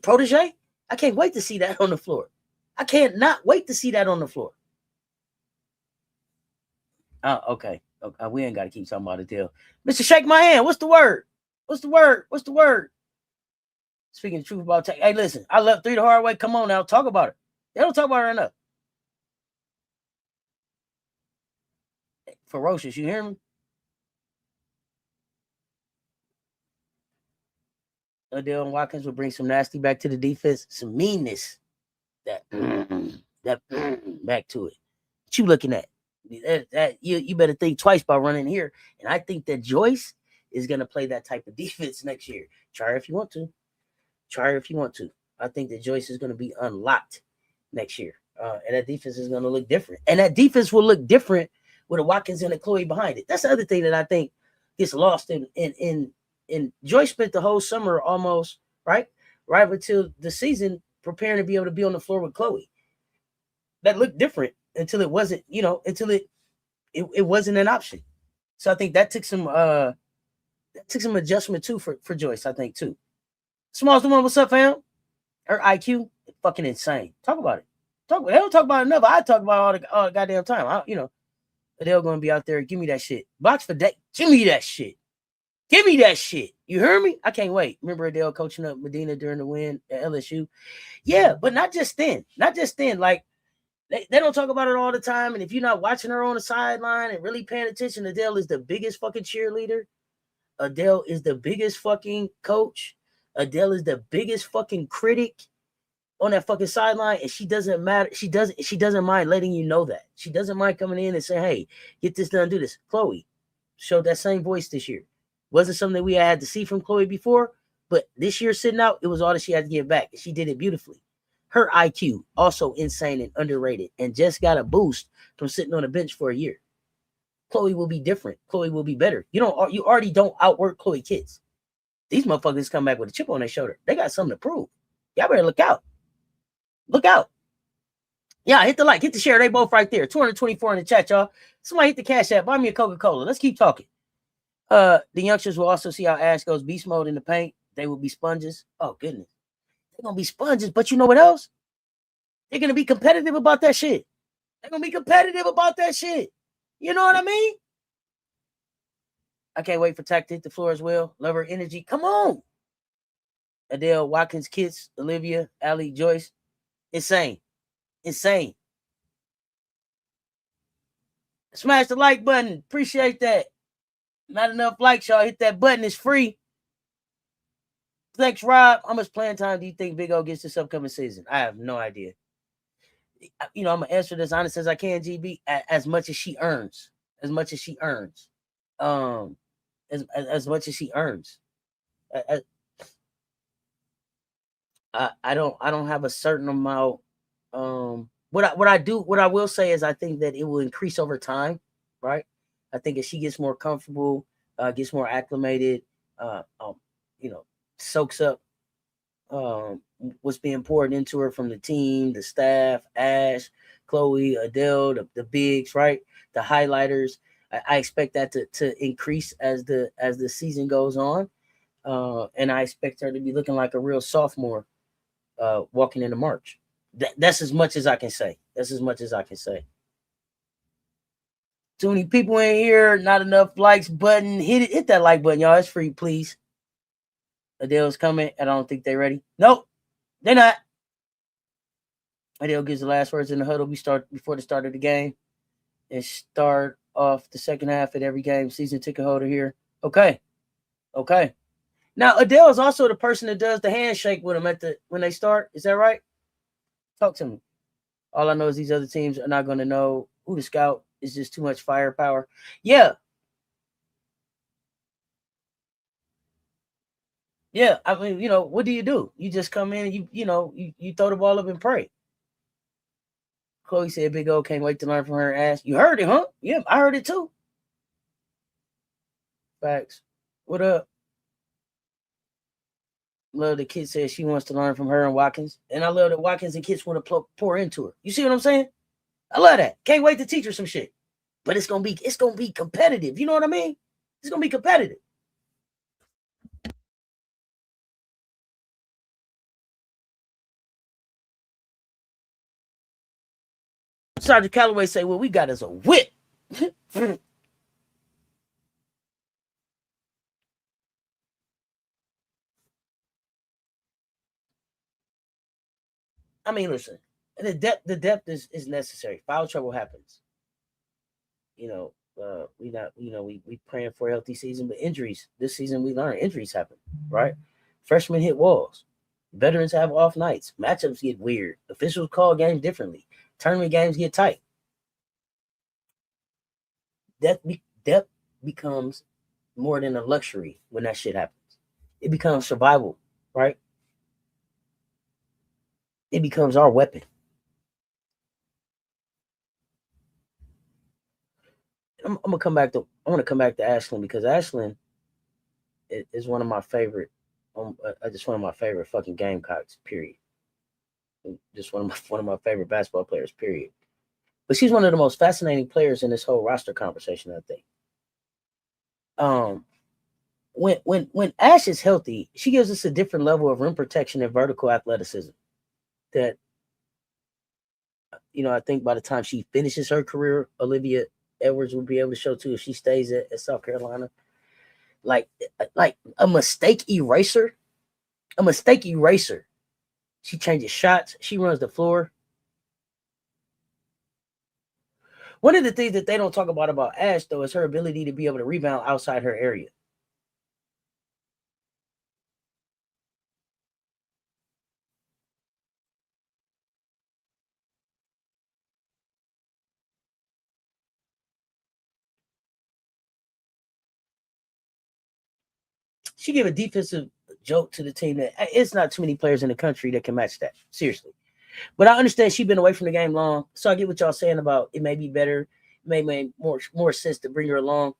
protege. I can't wait to see that on the floor. I can't not wait to see that on the floor. Oh, okay. We ain't got to keep talking about Adele. Mr. Shake My Hand, what's the word? What's the word? Speaking the truth about tech. Hey, listen, I left 3 the hard way. Come on now, talk about her. They don't talk about her enough. Ferocious, you hear me? Adele and Watkins will bring some nasty back to the defense, some meanness. That back to it. What you looking at? That you better think twice about running here. And I think that Joyce is going to play that type of defense next year. Try her if you want to. I think that Joyce is going to be unlocked next year. And that defense is going to look different. And that defense will look different with a Watkins and a Chloe behind it. That's the other thing that I think gets lost in Joyce spent the whole summer almost, right until the season, preparing to be able to be on the floor with Chloe. That looked different until it wasn't, until it wasn't an option. So I think that took some adjustment too for Joyce, I think too. Smalls the one, what's up, fam? Her IQ, fucking insane. Talk about it. They don't talk about it enough. I talk about it all the goddamn time. They're going to be out there. Give me that shit. Box for that. Give me that shit. You hear me? I can't wait. Remember Adele coaching up Medina during the win at LSU? Yeah, but not just then. Like, they don't talk about it all the time. And if you're not watching her on the sideline and really paying attention, Adele is the biggest fucking cheerleader. Adele is the biggest fucking coach. Adele is the biggest fucking critic on that fucking sideline, and she doesn't matter. She doesn't mind letting you know that. She doesn't mind coming in and saying, hey, get this done, do this. Chloe showed that same voice this year. Wasn't something we had to see from Chloe before, but this year sitting out, it was all that she had to give back. And she did it beautifully. Her IQ, also insane and underrated, and just got a boost from sitting on the bench for a year. Chloe will be different. Chloe will be better. You already don't outwork Chloe kids. These motherfuckers come back with a chip on their shoulder. They got something to prove. Y'all better look out. Look out. Yeah, hit the like, hit the share. They both right there. 224 in the chat, y'all. Somebody hit the cash app. Buy me a Coca-Cola. Let's keep talking. The youngsters will also see how Ash goes beast mode in the paint. They will be sponges. Oh, goodness. They're going to be sponges, but you know what else? They're going to be competitive about that shit. They're going to be competitive about that shit. You know what I mean? I can't wait for Tack to hit the floor as well. Love her energy. Come on. Adele, Watkins, Kids, Oliviyah, Allie, Joyce. Insane. Insane. Smash the like button. Appreciate that. Not enough likes, y'all. Hit that button. It's free. Thanks, Rob. How much playing time do you think Big O gets this upcoming season? I have no idea. I'm going to answer this honest as I can, GB. As much as she earns. As much as she earns. As much as she earns. I don't have a certain amount. What I will say is I think that it will increase over time, right? I think as she gets more comfortable, gets more acclimated, soaks up what's being poured into her from the team, the staff, Ash, Chloe, Adele, the bigs, right? The highlighters. I expect that to increase as the season goes on. And I expect her to be looking like a real sophomore walking into March. That's as much as I can say. That's as much as I can say. Too many people in here, not enough likes button. Hit that like button, y'all. It's free, please. Adele's coming. I don't think they're ready. Nope, they're not. Adele gives the last words in the huddle. We start before the start of the game and start off the second half at every game. Season ticket holder here. Okay. Now Adele is also the person that does the handshake with them when they start. Is that right? Talk to me. All I know is these other teams are not going to know who to scout. It's just too much firepower. Yeah. Yeah. I mean, what do? You just come in and you throw the ball up and pray. Chloe said Big O can't wait to learn from her ass. You heard it, huh? Yeah, I heard it too. Facts. What up? Love the kid says she wants to learn from her and Watkins. And I love that Watkins and kids want to pour into her. You see what I'm saying? I love that. Can't wait to teach her some shit. But it's gonna be competitive. You know what I mean? It's gonna be competitive. Sergeant Calloway say, "Well, we got us a whip." I mean, listen, the depth is necessary. Foul trouble happens. We praying for a healthy season, but injuries this season we learned injuries happen, right? Freshmen hit walls, veterans have off nights, matchups get weird, officials call games differently, tournament games get tight. Depth becomes more than a luxury when that shit happens. It becomes survival, right? It becomes our weapon. I'm gonna come back to Ashlyn because Ashlyn is one of my favorite. Just one of my favorite fucking Gamecocks. Period. Just one of my favorite basketball players. Period. But she's one of the most fascinating players in this whole roster conversation. I think. When Ash is healthy, she gives us a different level of rim protection and vertical athleticism. That I think by the time she finishes her career, Oliviyah Edwards will be able to show too if she stays at South Carolina. Like a mistake eraser. She changes shots. She runs the floor. One of the things that they don't talk about Ash, though, is her ability to be able to rebound outside her area. She gave a defensive joke to the team that it's not too many players in the country that can match that. Seriously. But I understand she's been away from the game long, so I get what y'all saying about it may be better, it may make more sense to bring her along.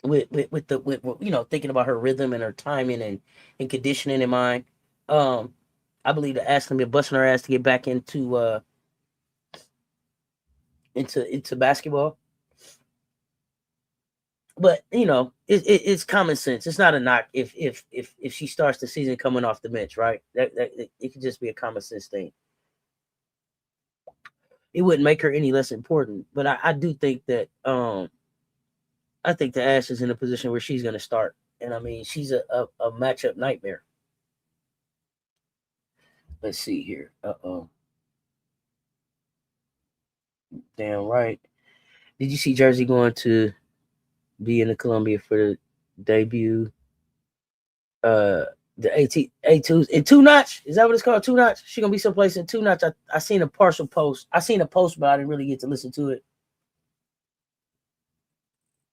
With thinking about her rhythm and her timing and conditioning in mind. I believe that Ashlyn been busting her ass to get back into basketball. But it's common sense. It's not a knock if she starts the season coming off the bench, right? That it could just be a common sense thing. It wouldn't make her any less important. But I do think that I think that Ash is in a position where she's going to start, and I mean she's a matchup nightmare. Let's see here. Damn right. Did you see Jersey going to be in the Columbia for the debut? The A2s in 2-notch. Is that what it's called? 2-notch? She gonna be someplace in 2-notch. I seen a partial post. I seen a post, but I didn't really get to listen to it.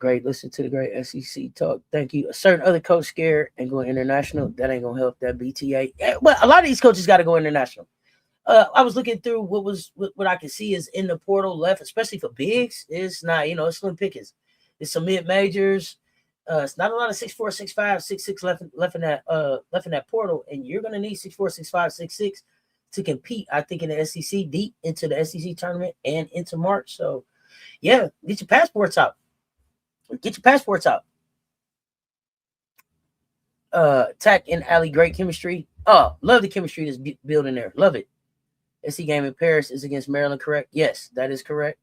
Great. Listen to the great SEC talk. Thank you. A certain other coach scared and going international. That ain't gonna help that BTA. But a lot of these coaches got to go international. I was looking through what I can see is in the portal left, especially for bigs. It's not, it's slim pickings. It's some mid majors. It's not a lot of 6'4", 6'5", 6'6" left in that portal, and you're gonna need 6'4", 6'5", 6'6" to compete. I think in the SEC, deep into the SEC tournament and into March. So, yeah, get your passports out. Get your passports out. Tack and Ali, great chemistry. Oh, love the chemistry that's building there. Love it. SC game in Paris is against Maryland, correct? Yes, that is correct.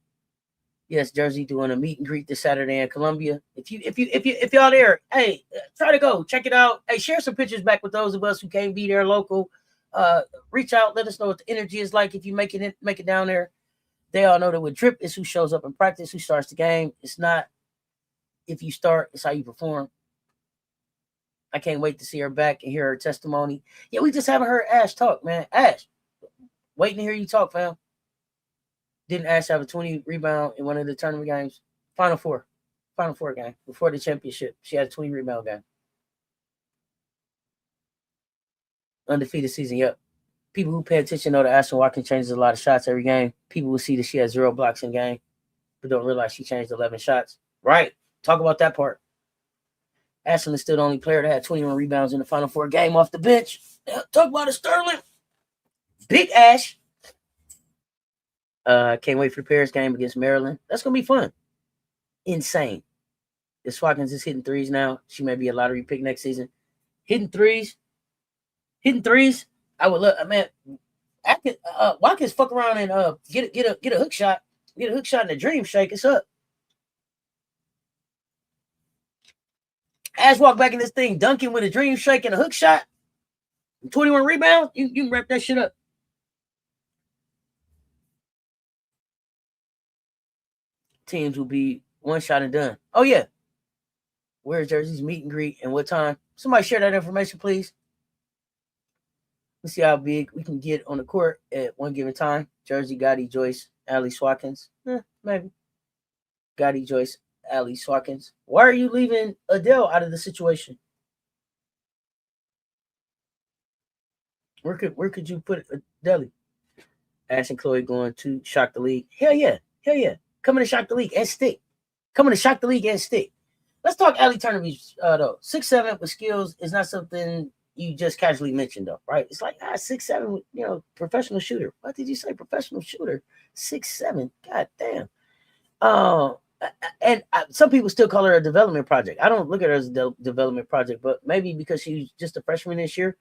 Yes, Jersey doing a meet and greet this Saturday in Columbia. If y'all there, hey, try to go check it out. Hey, share some pictures back with those of us who can't be there local. Reach out, let us know what the energy is like if you make it down there. They all know that with Drip is who shows up in practice, who starts the game. It's not if you start, it's how you perform. I can't wait to see her back and hear her testimony. Yeah, we just haven't heard Ash talk, man. Ash, waiting to hear you talk, fam. Didn't Ash have a 20 rebound in one of the tournament games? Final four game before the championship. She had a 20 rebound game. Undefeated season, yep. People who pay attention know that Ashlyn Watkins changes a lot of shots every game. People will see that she has 0 blocks in game, but don't realize she changed 11 shots. Right. Talk about that part. Ashlyn is still the only player that had 21 rebounds in the Final Four game off the bench. Talk about it, Sterling. Big Ash. Can't wait for the Paris game against Maryland. That's going to be fun. Insane. This Watkins is hitting threes now. She may be a lottery pick next season. Hitting threes. I would love, man. Watkins fuck around and get a hook shot. Get a hook shot in the dream shake. It's up. Ash walk back in this thing, dunking with a dream shake and a hook shot. 21 rebounds. You can wrap that shit up. Teams will be one shot and done. Oh, yeah. Where's Jersey's meet and greet and what time? Somebody share that information, please. Let's see how big we can get on the court at one given time. Jersey, Gotti, Joyce, Ali, Watkins. Maybe. Gotti, Joyce, Ali, Watkins. Why are you leaving Adele out of the situation? Where could you put Adele? Ash and Chloe going to shock the league. Hell yeah. Coming to shock the league and stick. Let's talk Ali Turner, though. 6'7" with skills is not something you just casually mentioned, though, right? It's like 6'7", professional shooter. What did you say, professional shooter? 6'7". God damn. And some people still call her a development project. I don't look at her as a development project, but maybe because she's just a freshman this year.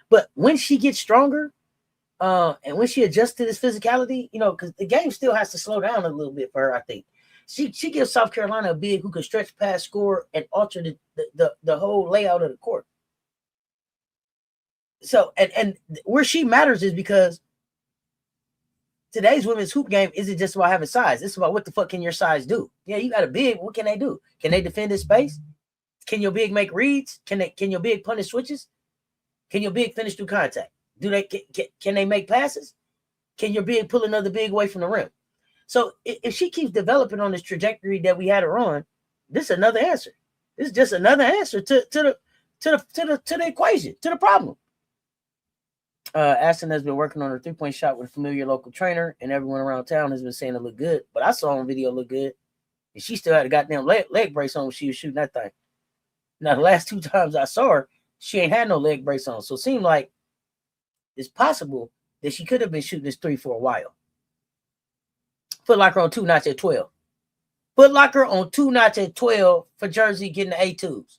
But when she gets stronger, and when she adjusts to this physicality, because the game still has to slow down a little bit for her, I think. She gives South Carolina a big who can stretch, pass, score, and alter the whole layout of the court. So, and where she matters is because today's women's hoop game isn't just about having size. It's about what the fuck can your size do. Yeah, you got a big. What can they do? Can they defend in space? Can your big make reads? Can your big punish switches? Can your big finish through contact? Can they make passes? Can your big pull another big away from the rim? So if she keeps developing on this trajectory that we had her on, this is another answer. This is just another answer to the equation, to the problem. Ashlyn has been working on her 3-point shot with a familiar local trainer, and everyone around town has been saying it looked good. But I saw on video look good, and she still had a goddamn leg brace on when she was shooting that thing. Now, the last 2 times I saw her, she ain't had no leg brace on. So it seemed like it's possible that she could have been shooting this 3 for a while. Foot Locker on 2 notch at 12. Foot Locker on 2 notch at 12 for Jersey getting the A2s.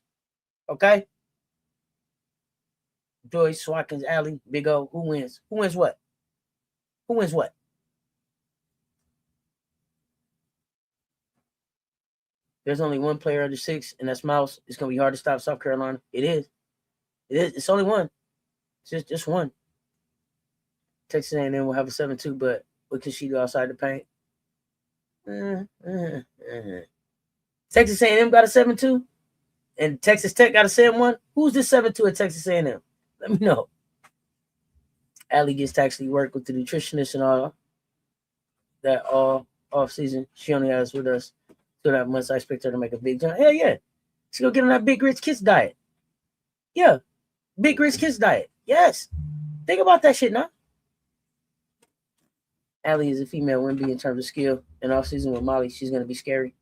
Okay? Joyce, Watkins, Allie, Big O. Who wins? Who wins what? Who wins what? There's only one player under 6, and that's Mouse. It's going to be hard to stop South Carolina. It is. It is. It's only one. It's just one. Texas A&M will have a 7-2, but what can she do outside the paint? Texas A&M got a 7-2, and Texas Tech got a 7-1. Who's this 7-2 at Texas A&M? Let me know. Allie gets to actually work with the nutritionist and all that all off season. She only has with us 2.5 months. I expect her to make a big jump. Hell yeah. She's going to get on that Big Rich Kids diet. Yeah. Big Rich Kids diet. Yes. Think about that shit now. Allie is a female Wimby in terms of skill. And off season with Molly, she's going to be scary.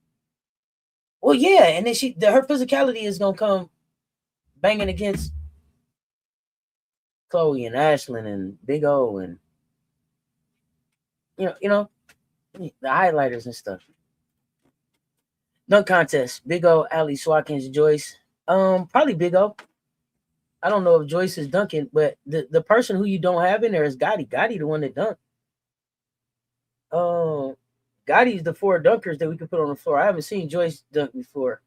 Well, yeah. And then her physicality is going to come banging against Chloe and Ashlyn and Big O and you know the highlighters and stuff. Dunk contest. Big O, Allie, Watkins, Joyce. Probably Big O. I don't know if Joyce is dunking, but the person who you don't have in there is Gotti. Gotti, the one that dunked. Gotti's the 4 dunkers that we could put on the floor. I haven't seen Joyce dunk before.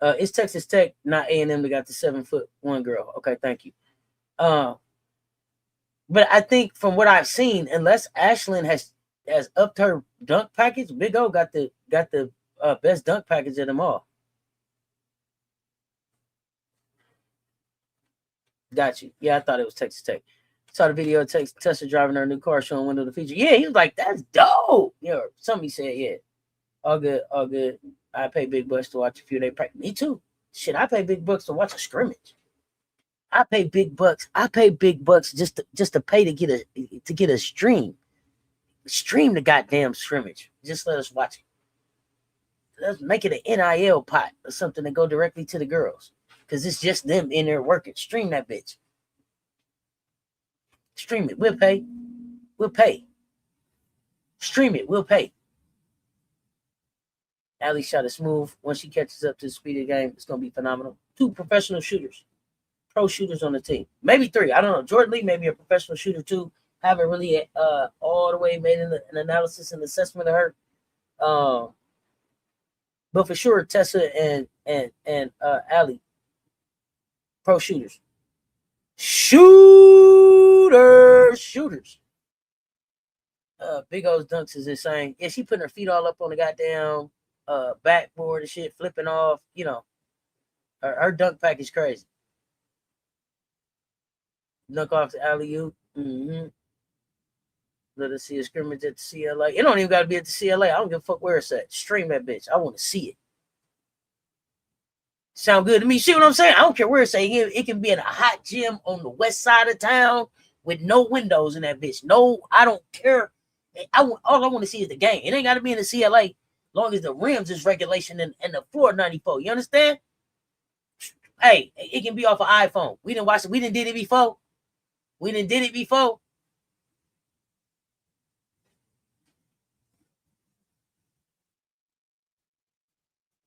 It's Texas Tech, not A&M, that got the 7'1" girl. Okay, thank you. But I think from what I've seen, unless Ashlyn has upped her dunk package, Big O got the best dunk package of them all. Got you. Yeah, I thought it was Texas Tech. Saw the video of Tessa driving her new car, showing window of the feature. Yeah, he was like, "That's dope." Yeah, somebody said, "Yeah, all good, all good." I pay big bucks to watch a few day practice. Me too. Shit, I pay big bucks to watch a scrimmage. I pay big bucks. I pay big bucks just to pay to get a stream. Stream the goddamn scrimmage. Just let us watch it. Let's make it an NIL pot or something to go directly to the girls. Because it's just them in there working. Stream that bitch. Stream it. We'll pay. We'll pay. Stream it. We'll pay. Allie shot it smooth. Once she catches up to the speed of the game, it's going to be phenomenal. 2 professional shooters. Pro shooters on the team. Maybe 3. I don't know. Jordan Lee may be a professional shooter too. Haven't really all the way made an analysis and assessment of her. But for sure, Tessa and Allie, pro shooters. Shooters. Big O's dunks is insane. Yeah, she putting her feet all up on the goddamn backboard and shit, flipping off. You know, her dunk pack is crazy. Dunk off to alley-oop. Let us see a scrimmage at the CLA. It don't even got to be at the CLA. I don't give a fuck where it's at. Stream that bitch. I want to see it. Sound good to me. See what I'm saying? I don't care where it's at. It can be in a hot gym on the west side of town with no windows in that bitch. No, I don't care. All I want to see is the game. It ain't got to be in the CLA long as the rims is regulation and the floor 94. You understand? Hey, it can be off an iPhone. We didn't watch it. We didn't did it before.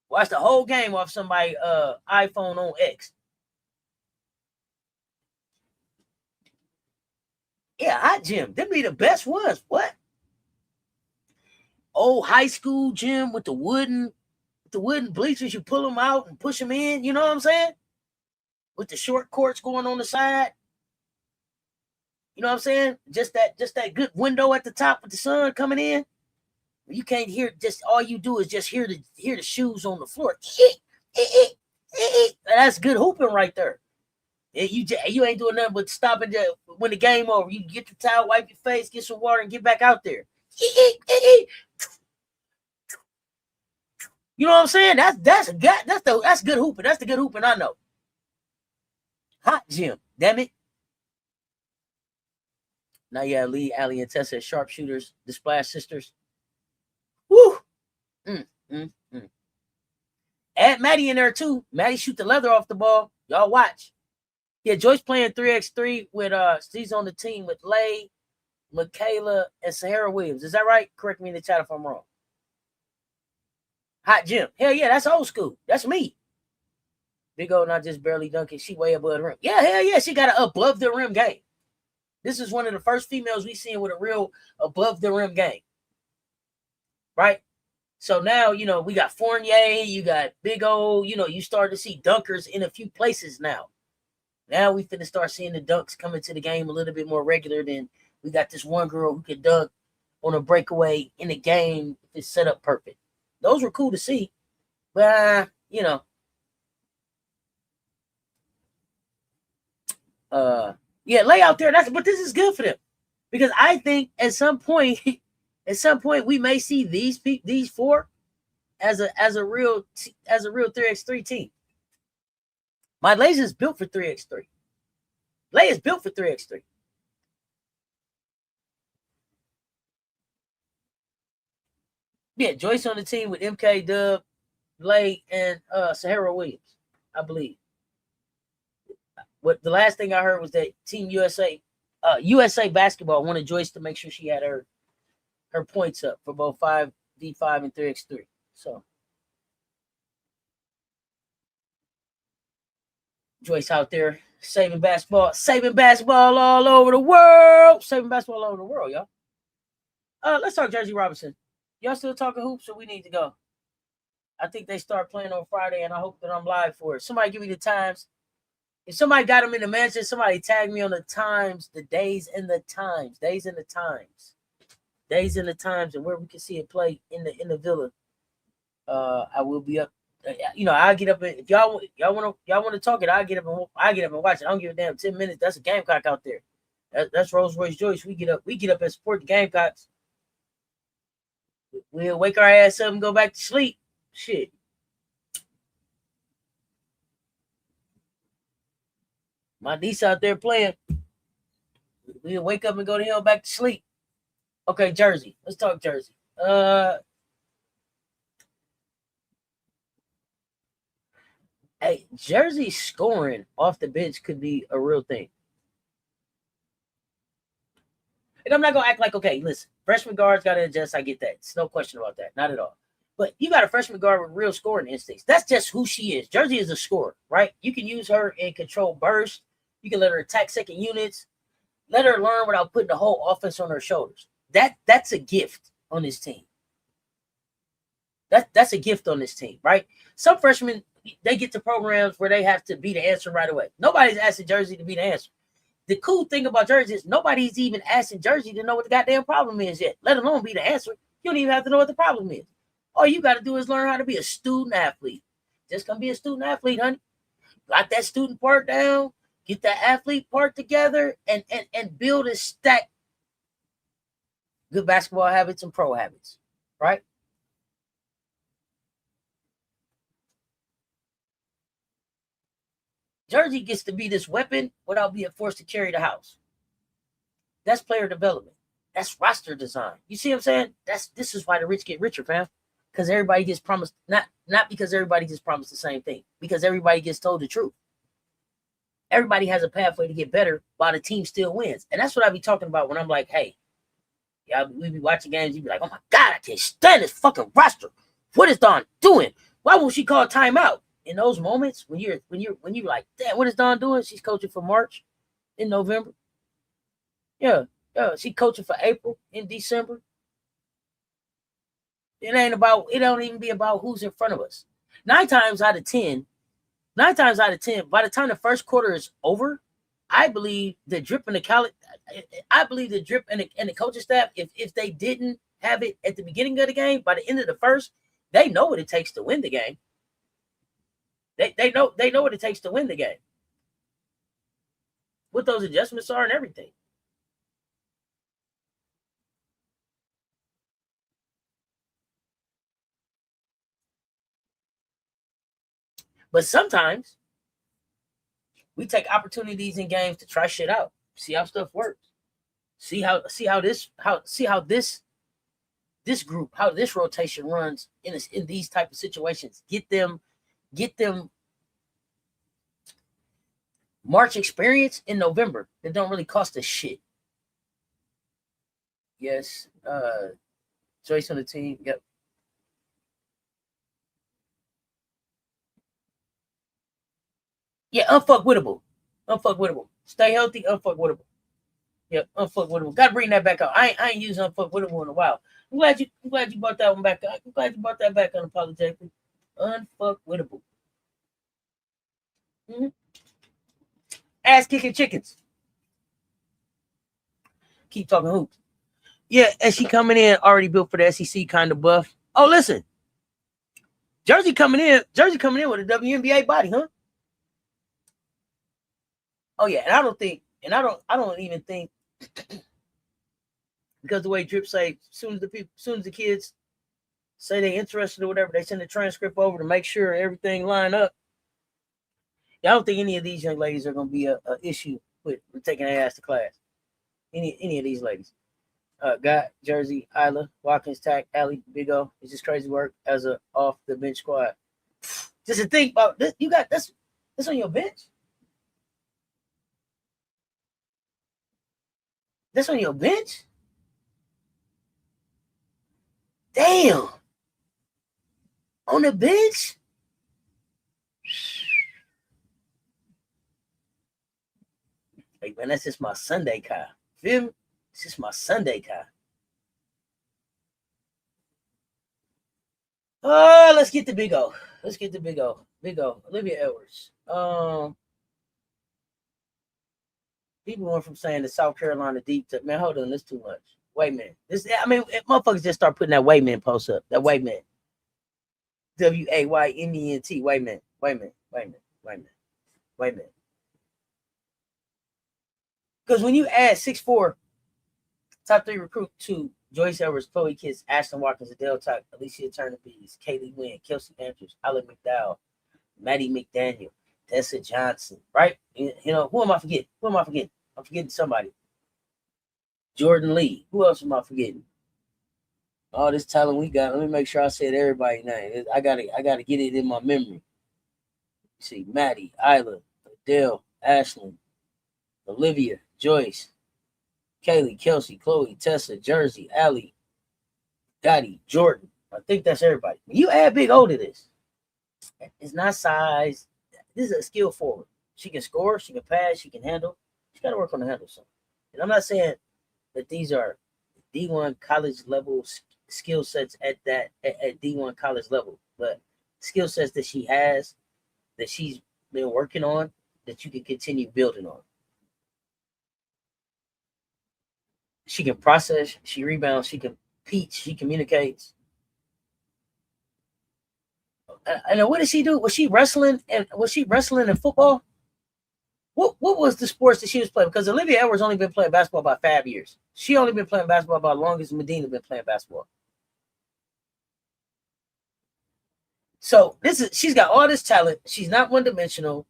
Watch the whole game off somebody's iPhone on X. Yeah, hot gym. Them be the best ones. What? Old high school gym with the wooden bleachers. You pull them out and push them in. You know what I'm saying? With the short courts going on the side. You know what I'm saying? Just that good window at the top with the sun coming in. You can't hear. Just all you do is just hear the shoes on the floor. That's good hooping right there. You ain't doing nothing but stopping when the game over. You get the towel, wipe your face, get some water, and get back out there. You know what I'm saying? That's good hooping. That's the good hooping I know. Hot gym, damn it. Now you have Lee, Allie, and Tessa as sharpshooters, the Splash Sisters. Woo! Mm, mm, mm. Add Maddy in there too. Maddy shoot the leather off the ball. Y'all watch. Yeah, Joyce playing 3x3 with she's on the team with Lay, Michaela, and Sahara Williams. Is that right? Correct me in the chat if I'm wrong. Hot gym. Hell yeah, that's old school. That's me. Big old, not just barely dunking. She way above the rim. Yeah, hell yeah, she got an above the rim game. This is one of the first females we seen with a real above the rim game. Right? So now, we got Fournier, you got big old, you start to see dunkers in a few places now. Now we finna start seeing the dunks coming to the game a little bit more regular than we got this one girl who could dunk on a breakaway in the game if it's set up perfect. Those were cool to see. But, lay out there. But this is good for them. Because I think at some point we may see these four as a real 3x3 team. My Lay's is built for 3x3. Lay is built for 3x3. Yeah, Joyce on the team with MK, Dub, Lay, and Sahara Williams, I believe. What the last thing I heard was that Team USA basketball wanted Joyce to make sure she had her points up for both 5v5 and 3x3. So Joyce out there saving basketball all over the world. Y'all. Let's talk Jersey Robinson. Y'all still talking hoops, or we need to go? I think they start playing on Friday, and I hope that I'm live for it. Somebody give me the times. If somebody got them in the mention, somebody tag me on the times, the days and the times, and where we can see it play in the Villa. I will be up. I'll get up. If y'all want to talk it, I'll get up and watch it. I don't give a damn. 10 minutes. That's a Gamecock out there. That's Rolls Royce Joyce. We get up and support the Gamecocks. We'll wake our ass up and go back to sleep. Shit. My niece out there playing. We'll wake up and go the hell back to sleep. Okay, Jersey. Let's talk Jersey. Hey, Jersey scoring off the bench could be a real thing. And I'm not going to act like, okay, listen, freshman guards got to adjust. I get that. It's no question about that. Not at all. But you got a freshman guard with real scoring instincts. That's just who she is. Jersey is a scorer, right? You can use her in control burst. You can let her attack second units. Let her learn without putting the whole offense on her shoulders. That's a gift on this team. That's a gift on this team, right? Some freshmen, they get to programs where they have to be the answer right away. Nobody's asking Jersey to be the answer. The cool thing about Jersey is nobody's even asking Jersey to know what the goddamn problem is yet, let alone be the answer. You don't even have to know what the problem is. All you got to do is learn how to be a student athlete. Just gonna be a student athlete, honey. Got that student part down, get that athlete part together, and build and stack good basketball habits and pro habits, right? Jersey gets to be this weapon without being forced to carry the house. That's player development. That's roster design. You see what I'm saying? This is why the rich get richer, fam. Because everybody gets promised, not because everybody gets promised the same thing, because everybody gets told the truth. Everybody has a pathway to get better while the team still wins. And that's what I be talking about when I'm like, hey, yeah, we be watching games, you be like, oh my God, I can't stand this fucking roster. What is Dawn doing? Why won't she call timeout? In those moments when you're like, damn, what is Dawn doing? She's coaching for March in November. Yeah, she's coaching for April in December. It don't even be about who's in front of us. 9 times out of 10, by the time the first quarter is over, I believe the drip and the coaching staff, if they didn't have it at the beginning of the game, by the end of the first, they know what it takes to win the game. They know what it takes to win the game. What those adjustments are and everything. But sometimes we take opportunities in games to try shit out, see how stuff works, see how this group, how this rotation runs in these type of situations. Get them March experience in November that don't really cost us shit. Yes, Joyce on the team. Yep. Yeah, unfuckwittable. Stay healthy, unfuckwittable. Yep, unfuckwittable. Gotta bring that back up. I ain't used unfuckwittable in a while. I'm glad you brought that one back up. I'm glad you brought that back unapologetically. Unfuckwittable. Mm-hmm. Ass kicking chickens. Keep talking hoops. Yeah, and she coming in already built for the SEC kind of buff. Oh, listen. Jersey coming in with a WNBA body, huh? Oh yeah, and I don't even think because the way Drip say, soon as the kids say they're interested or whatever, they send the transcript over to make sure everything line up. I don't think any of these young ladies are gonna be a issue with taking their ass to class. Any of these ladies. Got Jersey, Isla, Watkins, Tack, Allie, Big O. It's just crazy work as a off the bench squad. Just to think about this, you got this on your bench. That's on your bench? Damn. On the bench? Hey, man, that's just my Sunday car. Feel me? It's just my Sunday car. Oh, let's get the Big O. Big O. Oliviyah Edwards. People went from saying the South Carolina deep to, man, hold on, that's too much. Wait a minute. Motherfuckers just start putting that Wayman post up. That Wayman. WAYMENT. Wait a minute. Because when you add 6'4", top 3 recruit to Joyce Edwards, Chloe Kiss, Ashlyn Watkins, Adele Tuck, Alicia Turner-Bees, Kaylee Wynn, Kelsey Andrews, Ashlyn McDowell, Maddy McDaniel, Tessa Johnson, right? You know, who am I forgetting? I'm forgetting somebody. Jordan Lee. Who else am I forgetting? All this talent we got. Let me make sure I said everybody's name. I gotta get it in my memory. See, Maddy, Isla, Adele, Ashlyn, Oliviyah, Joyce, Kaylee, Kelsey, Chloe, Tessa, Jersey, Allie, Gotti, Jordan. I think that's everybody. When you add Big O to this, it's not size. This is a skill forward. She can score, she can pass, she can handle. She got to work on the handle some. And I'm not saying that these are D1 college level skill sets at D1 college level, but skill sets that she has, that she's been working on, that you can continue building on. She can process, she rebounds, she can compete, she communicates. And what did she do? Was she wrestling in football? What was the sports that she was playing? Because Oliviyah Edwards only been playing basketball about 5 years. She only been playing basketball about as long as Medina been playing basketball. So she's got all this talent. She's not one-dimensional.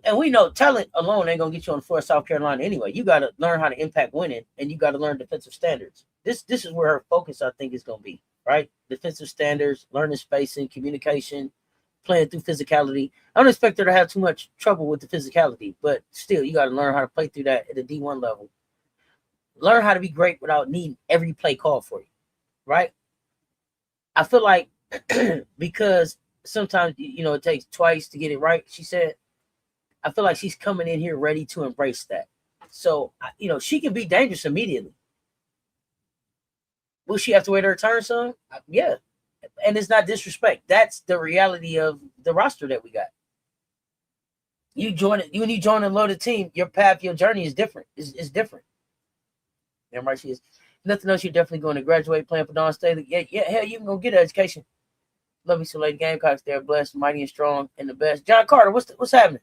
And we know talent alone ain't gonna get you on the floor of South Carolina anyway. You got to learn how to impact winning, and you got to learn defensive standards. This is where her focus, I think, is gonna be, right? Defensive standards, learning spacing, communication, playing through physicality. I don't expect her to have too much trouble with the physicality, but still, you got to learn how to play through that at the D1 level. Learn how to be great without needing every play called for you, right? I feel like because sometimes, it takes twice to get it right, she said, I feel like she's coming in here ready to embrace that. So, she can be dangerous immediately. Will she have to wait her turn, son? Yeah. And it's not disrespect. That's the reality of the roster that we got. When you join a loaded team, your path, your journey is different. It's different. Remember, she is nothing else. You're definitely going to graduate playing for Dawn Staley. Yeah, hell, you can go get an education. Love you so late. Gamecocks, they're blessed, mighty and strong, and the best. John Carter, what's happening?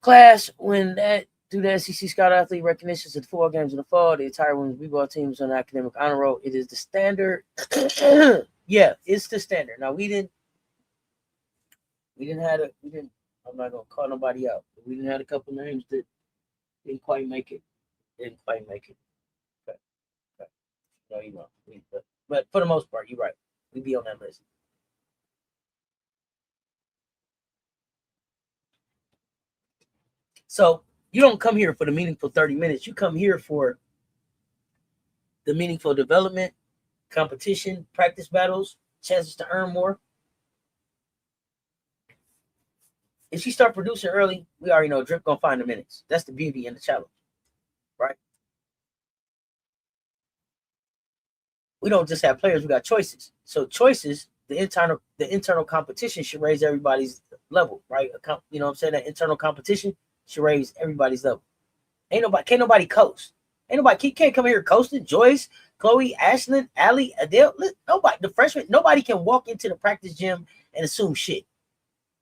Class, when that Through the SEC Scout Athlete recognitions at 4 games in the fall, the entire women's b-ball team is on the academic honor roll. It is the standard. Yeah, it's the standard. Now we didn't I'm not gonna call nobody out. We didn't have a couple names that didn't quite make it. Okay. No, you know. But for the most part, you're right. We be on that list. So you don't come here for the meaningful 30 minutes. You come here for the meaningful development, competition, practice battles, chances to earn more. If she start producing early, we already know Drip gonna find the minutes. That's the beauty and the challenge, right? We don't just have players; we got choices. So choices, the internal competition should raise everybody's level, right? You know what I'm saying? That internal competition should raise everybody's level. Can't nobody coast. Can't come here coasting. Joyce, Chloe, Ashlyn, Allie, Adele, nobody. The freshmen, nobody can walk into the practice gym and assume shit.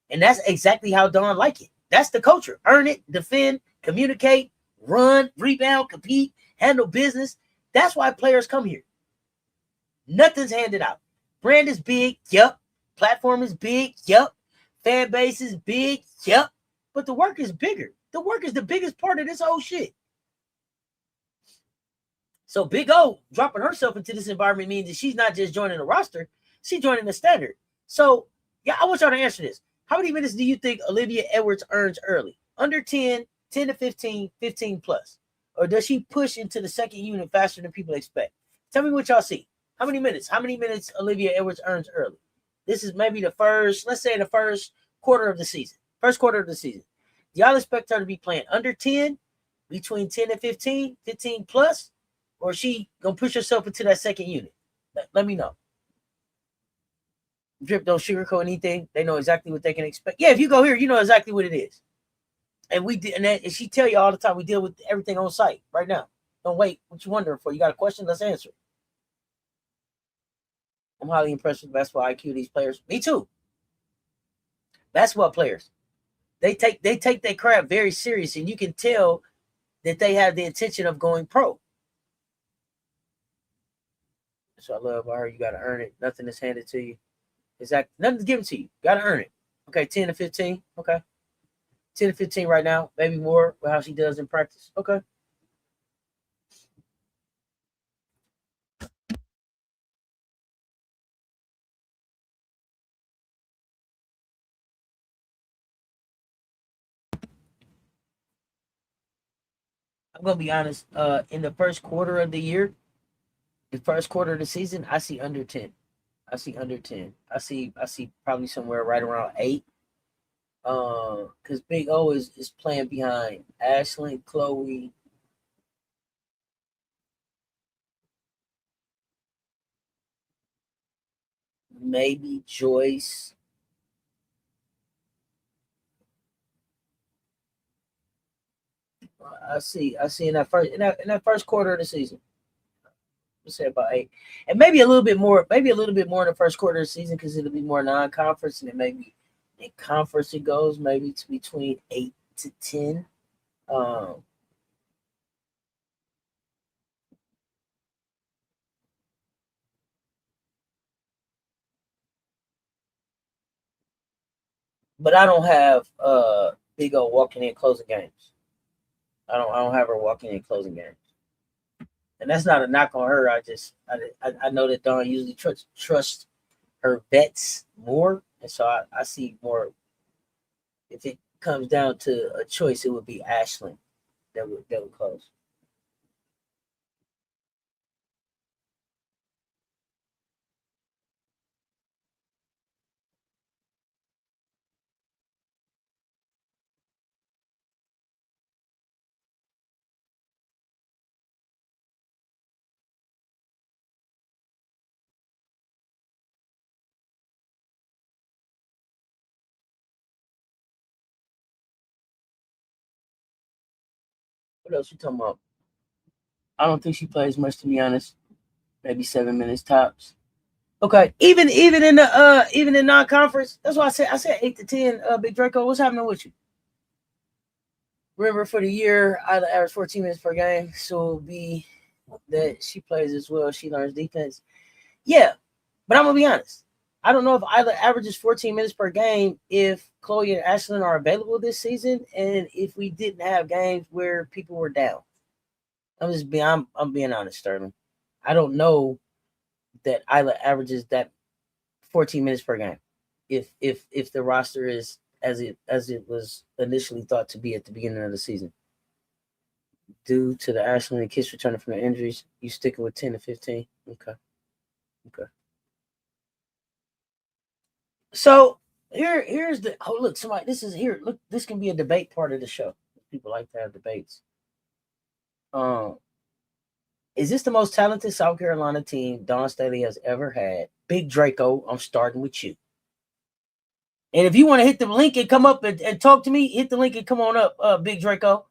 And that's exactly how Dawn like it. That's the culture. Earn it, defend, communicate, run, rebound, compete, handle business. That's why players come here. Nothing's handed out. Brand is big, yep. Platform is big, yep. Fan base is big, yep. But the work is bigger. The work is the biggest part of this whole shit. So Big O dropping herself into this environment means that she's not just joining the roster, she's joining the standard. So, yeah, I want y'all to answer this. How many minutes do you think Oliviyah Edwards earns early? Under 10, 10 to 15, 15 plus? Or does she push into the second unit faster than people expect? Tell me what y'all see. How many minutes Oliviyah Edwards earns early? This is maybe the first quarter of the season. Do y'all expect her to be playing under 10, between 10 and 15, 15 plus? Or is she going to push herself into that second unit? Let me know. Drip don't sugarcoat anything. They know exactly what they can expect. Yeah, if you go here, you know exactly what it is. And and she tell you all the time, we deal with everything on site right now. Don't wait. What you wondering for? You got a question? Let's answer it. I'm highly impressed with basketball IQ of these players. Me too. Basketball players. They take their craft very serious, and you can tell that they have the intention of going pro. So I love her. You got to earn it. Nothing is handed to you. Exactly. Nothing's given to you. Got to earn it. Okay, 10 to 15. Okay. 10 to 15 right now. Maybe more with how she does in practice. Okay. I'm going to be honest. In the first quarter of the year, the first quarter of the season, I see under 10. I see probably somewhere right around 8. Because Big O is playing behind Ashlyn, Chloe, maybe Joyce. I see in that first quarter of the season. Let's say about 8, and maybe a little bit more in the first quarter of the season because it'll be more non-conference, and then maybe in conference it goes maybe to between 8 to 10. But I don't have Big O walking in closing games. I don't have her walking in closing games, and that's not a knock on her. I know that Dawn usually trusts her vets more, and so I see more. If it comes down to a choice, it would be Ashlyn that would close. What else you talking about? I don't think she plays much, to be honest. Maybe 7 minutes tops. Okay, even in non-conference. That's why I said 8 to 10. Big Draco, what's happening with you? Remember, for the year, Isla averaged 14 minutes per game, so it'll be that she plays as well. She learns defense. Yeah, but I'm gonna be honest. I don't know if Isla averages 14 minutes per game if Chloe and Ashlyn are available this season, and if we didn't have games where people were down. I'm being honest, Sterling. I don't know that Isla averages that 14 minutes per game if the roster is as it was initially thought to be at the beginning of the season. Due to the Ashlyn and Kiss returning from their injuries, you sticking with 10 to 15? Okay. So here's the look, somebody, this is here. Look, this can be a debate part of the show. People like to have debates. Is this the most talented South Carolina team Dawn Staley has ever had? Big Draco, I'm starting with you. And if you want to hit the link and come up and talk to me, hit the link and come on up, Big Draco.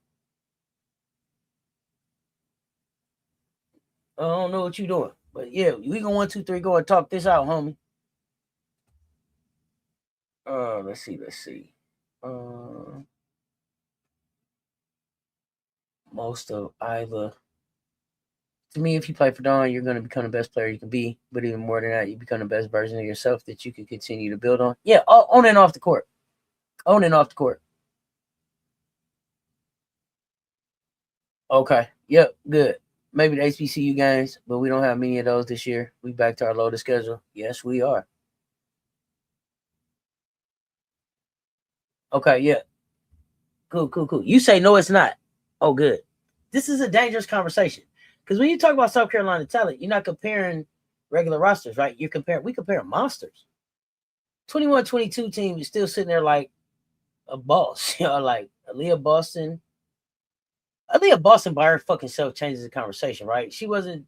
I don't know what you're doing, but yeah, we go 1, 2, 3, go and talk this out, homie. Let's see. Most of Isla. To me, if you play for Dawn, you're going to become the best player you can be. But even more than that, you become the best version of yourself that you can continue to build on. Yeah, on and off the court. On and off the court. Okay. Yep. Good. Maybe the HBCU games, but we don't have many of those this year. We back to our loaded schedule. Yes, we are. Okay. Yeah. Cool. You say no, it's not. Oh, good. This is a dangerous conversation because when you talk about South Carolina talent, you're not comparing regular rosters, right? We compare monsters. 21-22 team is still sitting there like a boss, like Aliyah Boston by her fucking self changes the conversation, right? She wasn't.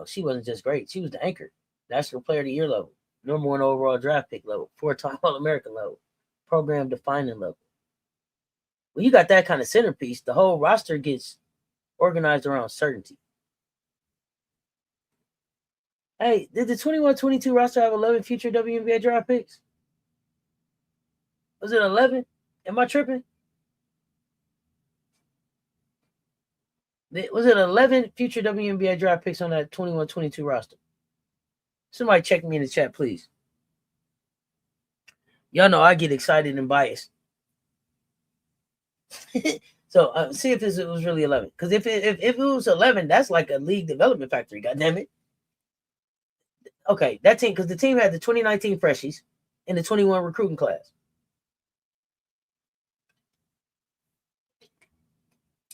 She wasn't just great. She was the anchor, national player of the year level, number 1 overall draft pick level, 4-time All American level, program defining level. When you got that kind of centerpiece, the whole roster gets organized around certainty. Hey, did the 21-22 roster have 11 future WNBA draft picks? Was it 11? Am I tripping? Was it 11 future WNBA draft picks on that 21-22 roster? Somebody check me in the chat, please. Y'all know I get excited and biased. So see if it was really 11. Because if it was 11, that's like a league development factory. God damn it. Okay, that team, because the team had the 2019 freshies and the 21 recruiting class.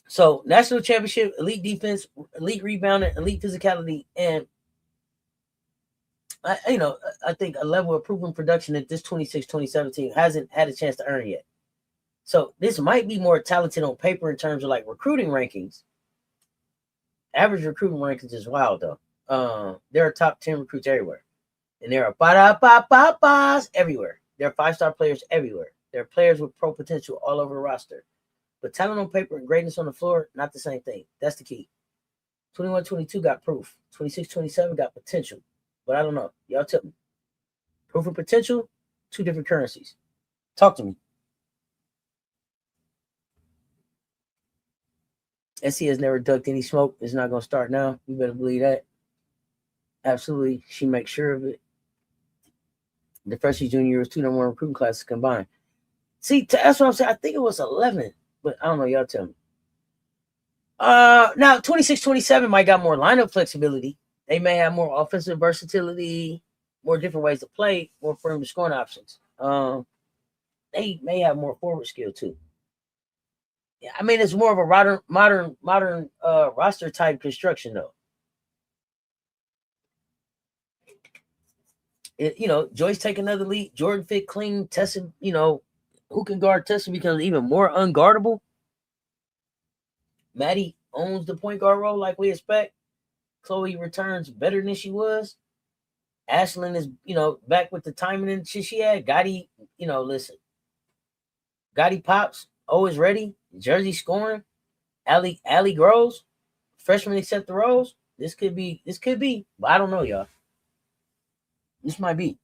So national championship, elite defense, elite rebounding, elite physicality, and I think a level of proven production that this 26-27 hasn't had a chance to earn yet. So this might be more talented on paper in terms of like recruiting rankings. Average recruiting rankings is wild though. There are top 10 recruits everywhere. And there are ba-da-ba-ba-bas everywhere. There are 5-star players everywhere. There are players with pro potential all over the roster. But talent on paper and greatness on the floor, not the same thing. That's the key. 21-22 got proof. 26-27 got potential. But I don't know. Y'all tell me. Proof and potential, 2 different currencies. Talk to me. SC has never ducked any smoke. It's not going to start now. You better believe that. Absolutely. She makes sure of it. The freshman junior year was 2 number 1 recruiting classes combined. See, that's what I'm saying. I think it was 11, but I don't know. Y'all tell me. Now 26-27 might got more lineup flexibility. They may have more offensive versatility, more different ways to play, more firm scoring options. They may have more forward skill too. Yeah, I mean it's more of a modern roster type construction though. Joyce take another lead. Jordan fit clean. Tessa, who can guard Tessa becomes even more unguardable. Maddy owns the point guard role like we expect. Chloe returns better than she was. Ashlyn is, back with the timing and shit she had. Gotti, listen. Gotti pops, always ready. Jersey scoring. Allie grows. Freshmen accept the roles. This could be, but I don't know, y'all. This might be.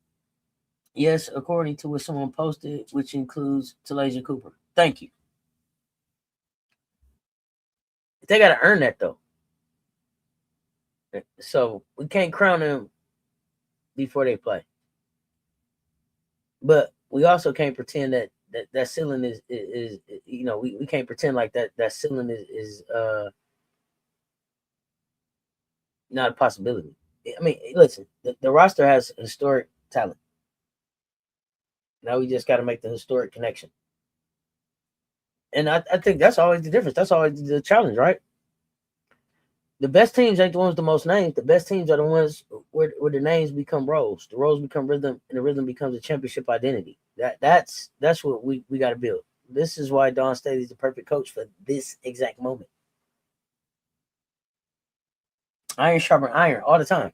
Yes, according to what someone posted, which includes Talasia Cooper. Thank you. They got to earn that though. So we can't crown them before they play. But we also can't pretend that ceiling is we can't pretend like that ceiling is not a possibility. I mean, listen, the roster has historic talent. Now we just got to make the historic connection. And I think that's always the difference. That's always the challenge, right? The best teams ain't the ones with the most names. The best teams are the ones where the names become roles. The roles become rhythm, and the rhythm becomes a championship identity. That's what we got to build. This is why Dawn Staley is the perfect coach for this exact moment. Iron sharpen iron all the time.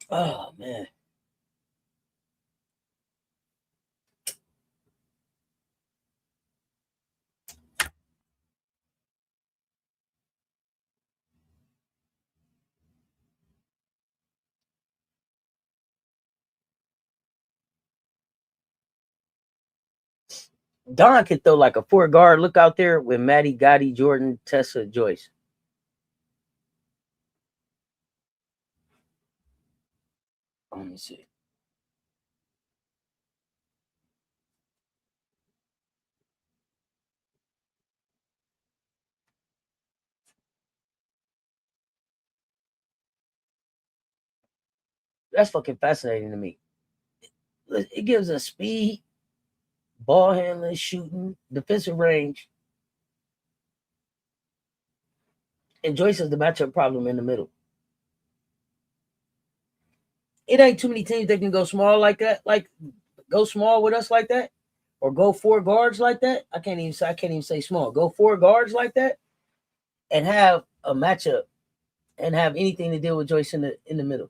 Oh man. Don can throw like a 4 guard. Look out there with Maddy, Gotti, Jordan, Tessa, Joyce. Let me see. That's fucking fascinating to me. It gives us speed, ball handling, shooting, defensive range, and Joyce is the matchup problem in the middle. It ain't too many teams that can go small like that, like go small with us like that, or go 4 guards like that. I can't even say small. Go 4 guards like that, and have a matchup, and have anything to deal with Joyce in the middle.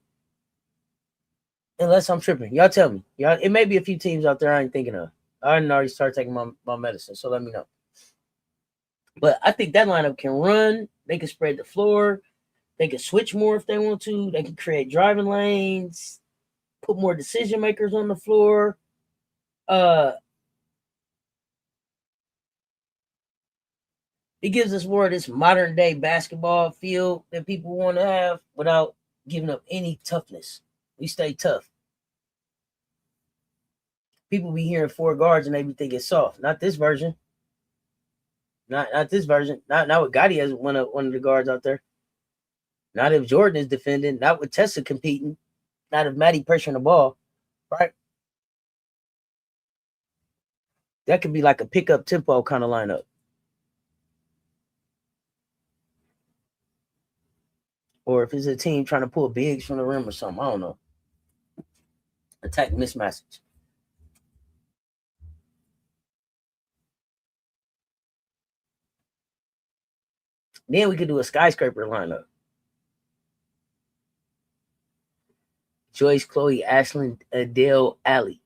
Unless I'm tripping, y'all tell me. Y'all, it may be a few teams out there I ain't thinking of. I didn't already start taking my medicine, so let me know. But I think that lineup can run. They can spread the floor. They can switch more if they want to. They can create driving lanes, put more decision makers on the floor. It gives us more of this modern day basketball feel that people want to have without giving up any toughness. We stay tough. People be hearing 4 guards and they be thinking soft. Not this version. Not this version. Not with Gotti as one of the guards out there. Not if Jordan is defending. Not with Tessa competing. Not if Maddy pressuring the ball. Right? That could be like a pickup tempo kind of lineup. Or if it's a team trying to pull bigs from the rim or something, I don't know. Attack mismatches. Then we could do a skyscraper lineup. Joyce, Chloe, Ashlyn, Adele, Allie.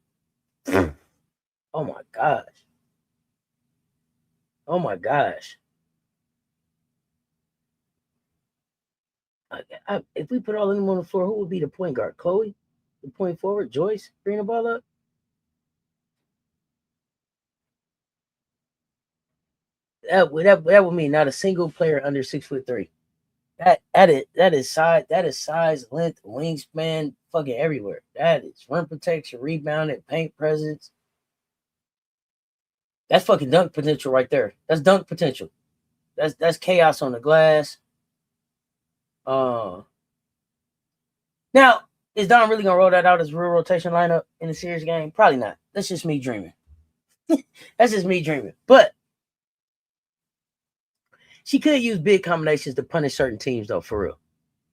Oh my gosh. Oh my gosh. If we put all of them on the floor, who would be the point guard? Chloe, the point forward. Joyce, bring the ball up. That would mean not a single player under 6'3". That is size, length, wingspan, fucking everywhere. That is rim protection, rebounding, paint presence. That's fucking dunk potential right there. That's dunk potential. That's chaos on the glass. Uh, Now, is Don really gonna roll that out as real rotation lineup in a series game? Probably not. That's just me dreaming. That's just me dreaming. But she could use big combinations to punish certain teams, though. For real,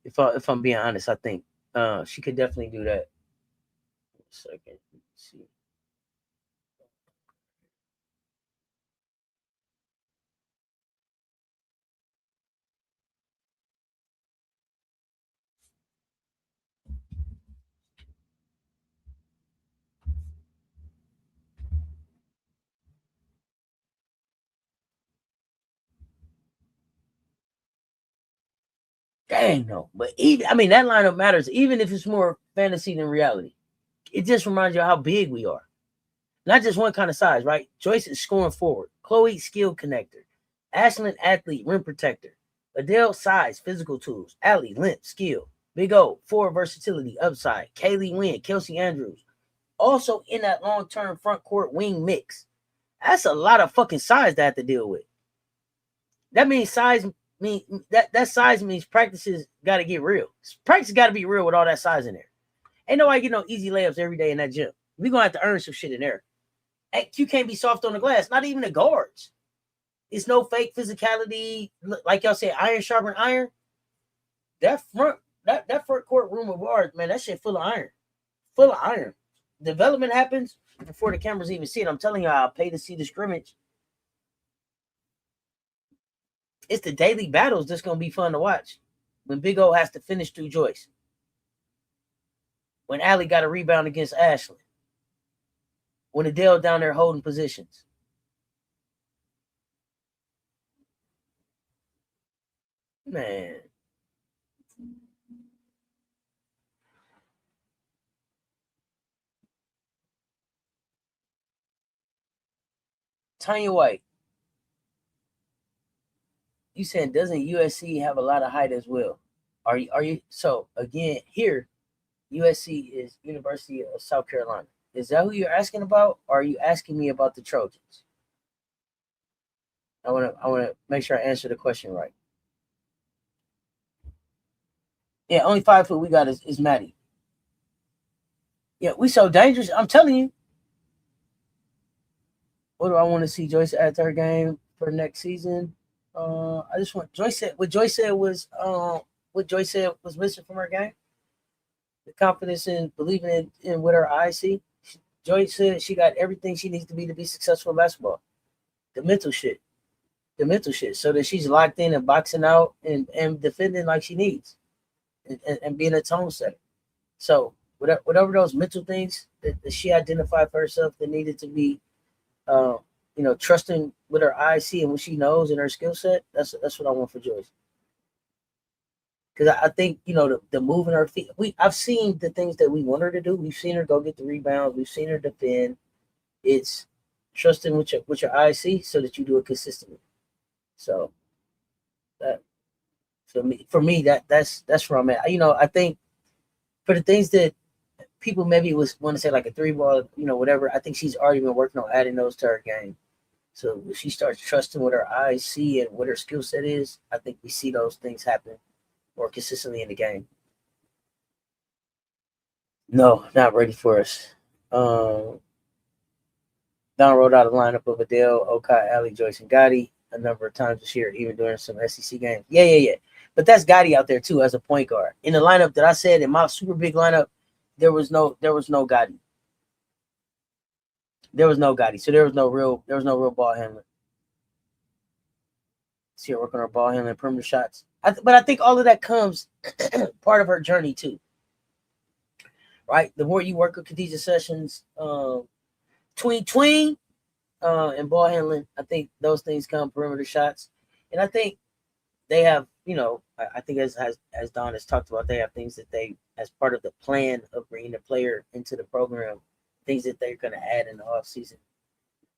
if I'm being honest, I think she could definitely do that. 1 second. Let's see. Dang, no. But even, I mean, that lineup matters, even if it's more fantasy than reality. It just reminds you how big we are. Not just one kind of size, right? Joyce is scoring forward. Chloe, skill connector. Ashlyn, athlete, rim protector. Adele, size, physical tools. Allie, length, skill. Big O, forward versatility, upside. Kaylee, win. Kelsey Andrews. Also in that long-term front court wing mix. That's a lot of fucking size to have to deal with. That means that size means practices got to get real. Practice got to be real with all that size in there. Ain't nobody get no easy layups every day in that gym. We gonna have to earn some shit in there. You can't be soft on the glass. Not even the guards. It's no fake physicality. Like y'all say, iron sharpen iron. That front court room of ours, man, that shit full of iron. Full of iron. Development happens before the cameras even see it. I'm telling you, I'll pay to see the scrimmage. It's the daily battles that's gonna be fun to watch. When Big O has to finish through Joyce. When Allie got a rebound against Ashlyn. When Adele down there holding positions. Man. Tanya White. You said, doesn't USC have a lot of height as well? Are you so again here? USC is University of South Carolina. Is that who you're asking about? Or are you asking me about the Trojans? I wanna make sure I answer the question right. Yeah, only 5 foot we got is Maddy. Yeah, we so dangerous. I'm telling you. What do I want to see Joyce at her game for next season? I just want Joyce said what Joyce said was missing from her game. The confidence in believing in what her eyes see. Joyce said she got everything she needs to be successful in basketball. The mental shit. So that she's locked in and boxing out and defending like she needs and being a tone setter. So whatever those mental things that she identified for herself that needed to be, trusting with her eyes, seeing what she knows and her skill set. That's what I want for Joyce. Because I think the moving her feet. I've seen the things that we want her to do. We've seen her go get the rebounds. We've seen her defend. It's trusting what your eyes see so that you do it consistently. So that for me that's where I'm at. I think for the things that people maybe want to say like a 3-ball, whatever. I think she's already been working on adding those to her game. So if she starts trusting what her eyes see and what her skill set is, I think we see those things happen more consistently in the game. No, not ready for us. Don wrote out a lineup of Adele, Okai, Allie, Joyce, and Gotti a number of times this year, even during some SEC games. Yeah. But that's Gotti out there too as a point guard. In the lineup that I said in my super big lineup, there was no Gotti. There was no Gotti. So there was no real ball handling. See her working on her ball handling, perimeter shots. But I think all of that comes part of her journey too. Right? The more you work with Khadijah Sessions, tween, and ball handling, I think those things come perimeter shots. And I think they have, I think as Dawn has talked about, they have things that they, as part of the plan of bringing the player into the program, things that they're going to add in the off season.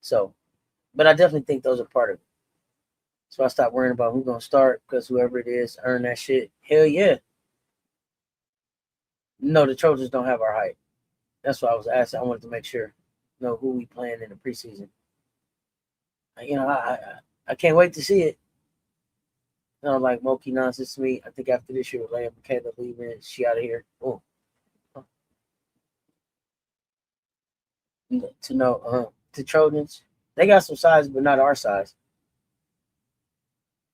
So, but I definitely think those are part of it. So I stopped worrying about who's going to start because whoever it is, earn that shit. Hell yeah. No, the Trojans don't have our height. That's what I was asking. I wanted to make sure, who we playing in the preseason. I can't wait to see it. Like Moki nonsense to me. I think after this year with Leia Michaela leaving, she out of here. Oh. To know the Trojans, they got some size, but not our size.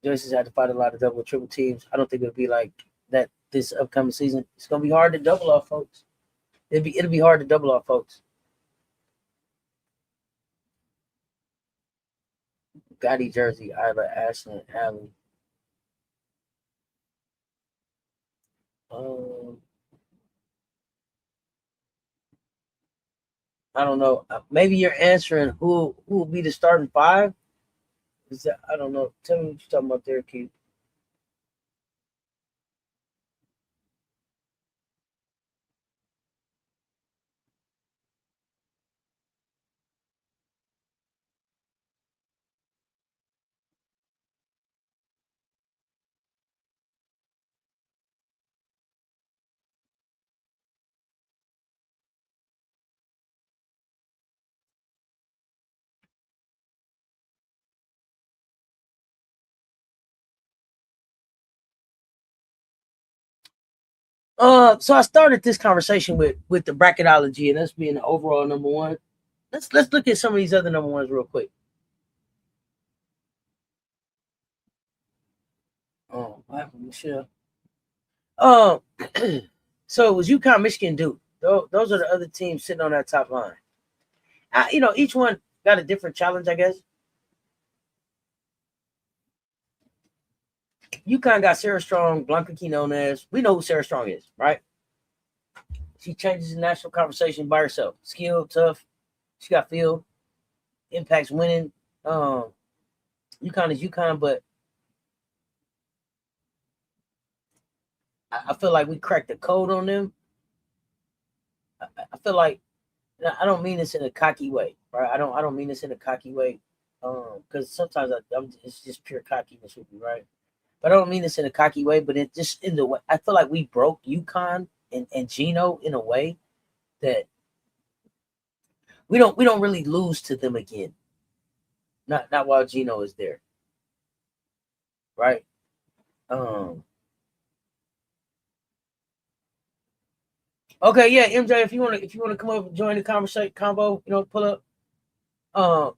Joyce has had to fight a lot of double, triple teams. I don't think it'll be like that this upcoming season. It's gonna be hard to double off folks. It'll be hard to double off folks. Gotti jersey, Isla, Ashlyn, Allie. I don't know. Maybe you're answering who will be the starting 5. Is that, I don't know. Tell me what you're talking about there, Keith. So I started this conversation with the bracketology and us being the overall number one. Let's look at some of these other number ones real quick. What happened, Michelle? So it was UConn, Michigan, Duke. Those are the other teams sitting on that top line. Each one got a different challenge, I guess. UConn got Sarah Strong, Blanca Quinones. We know who Sarah Strong is, right? She changes the national conversation by herself. Skilled, tough. She got feel, impacts winning. UConn is UConn, but I feel like we cracked the code on them. I feel like I don't mean this in a cocky way, right? I don't mean this in a cocky way, because sometimes it's just pure cockiness with me, right? But I don't mean this in a cocky way, but it just in the way I feel like we broke UConn and Gino in a way that we don't really lose to them again. Not while Gino is there, right? Okay, yeah, MJ, if you wanna come up and join the conversation combo, pull up. Um,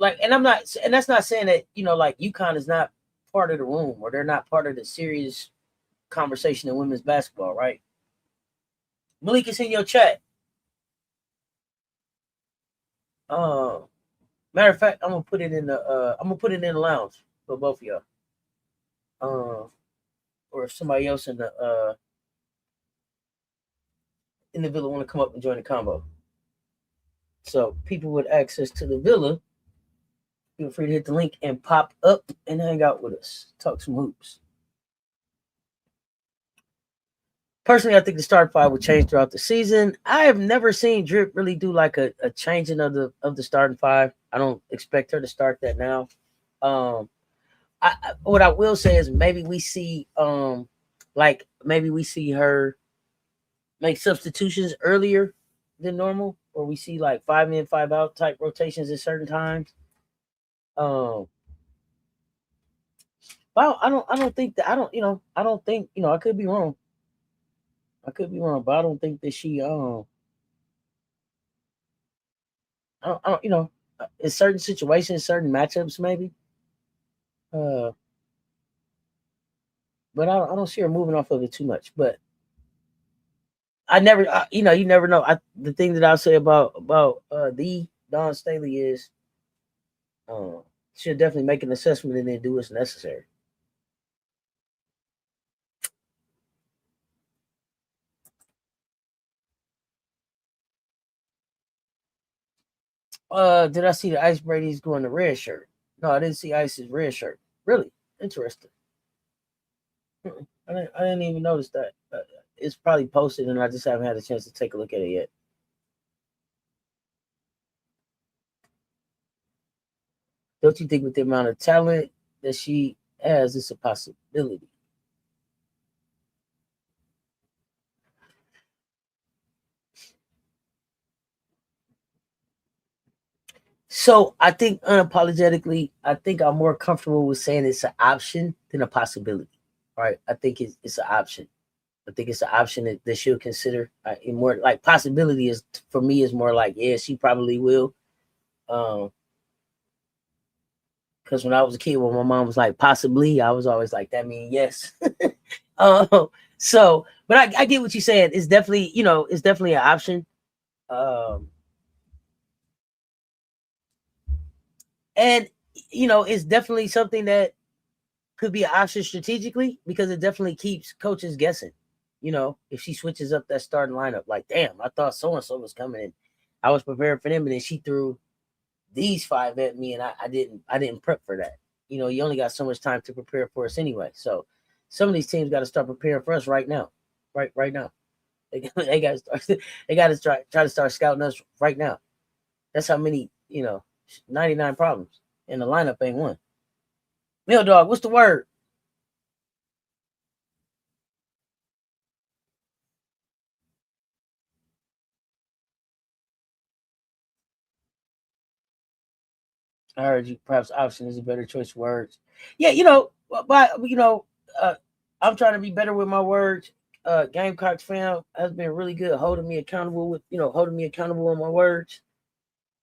and that's not saying that like UConn is not part of the room or they're not part of the serious conversation in women's basketball, right? Malik is in your chat. Matter of fact, I'm gonna put it in the lounge for both of y'all. Or if somebody else in the villa want to come up and join the combo. So people with access to the villa, feel free to hit the link and pop up and hang out with us. Talk some hoops. Personally, I think the start five will change throughout the season. I have never seen Drip really do like a changing of the starting five. I don't expect her to start that now. What I will say is maybe we see maybe we see her make substitutions earlier than normal, or we see like 5 in, 5 out type rotations at certain times. But I don't think that I don't think I could be wrong. But I don't think that she I don't in certain situations, certain matchups maybe. Uh, but I don't see her moving off of it too much. But I never, you never know. The thing that I'll say about the Dawn Staley is, she'll definitely make an assessment and then do what's necessary. Did I see the Ice Brady's going to red shirt? No, I didn't see Ice's red shirt. Really interesting. I didn't even notice that. It's probably posted, and I just haven't had a chance to take a look at it yet. Don't you think with the amount of talent that she has, it's a possibility? So I think unapologetically, I think I'm more comfortable with saying it's an option than a possibility. Right? I think it's an option. I think it's an option that she'll consider. More like possibility is for me is more like yeah, she probably will. Because when I was a kid, when my mom was like possibly, I was always like that means yes. So, but I get what you're saying. It's definitely it's definitely an option. Um, and it's definitely something that could be an option strategically because it definitely keeps coaches guessing. If she switches up that starting lineup, like damn, I thought so and so was coming in. I was prepared for them, and then she threw these five at me, and I didn't prep for that. You only got so much time to prepare for us anyway. So some of these teams got to start preparing for us right now, right now. They got to start. They got to try to start scouting us right now. That's how many 99 problems, and the lineup ain't one. Mill dog, what's the word? I heard you. Perhaps option is a better choice of words. Yeah, but I'm trying to be better with my words. Gamecocks fam has been really good holding me accountable on my words.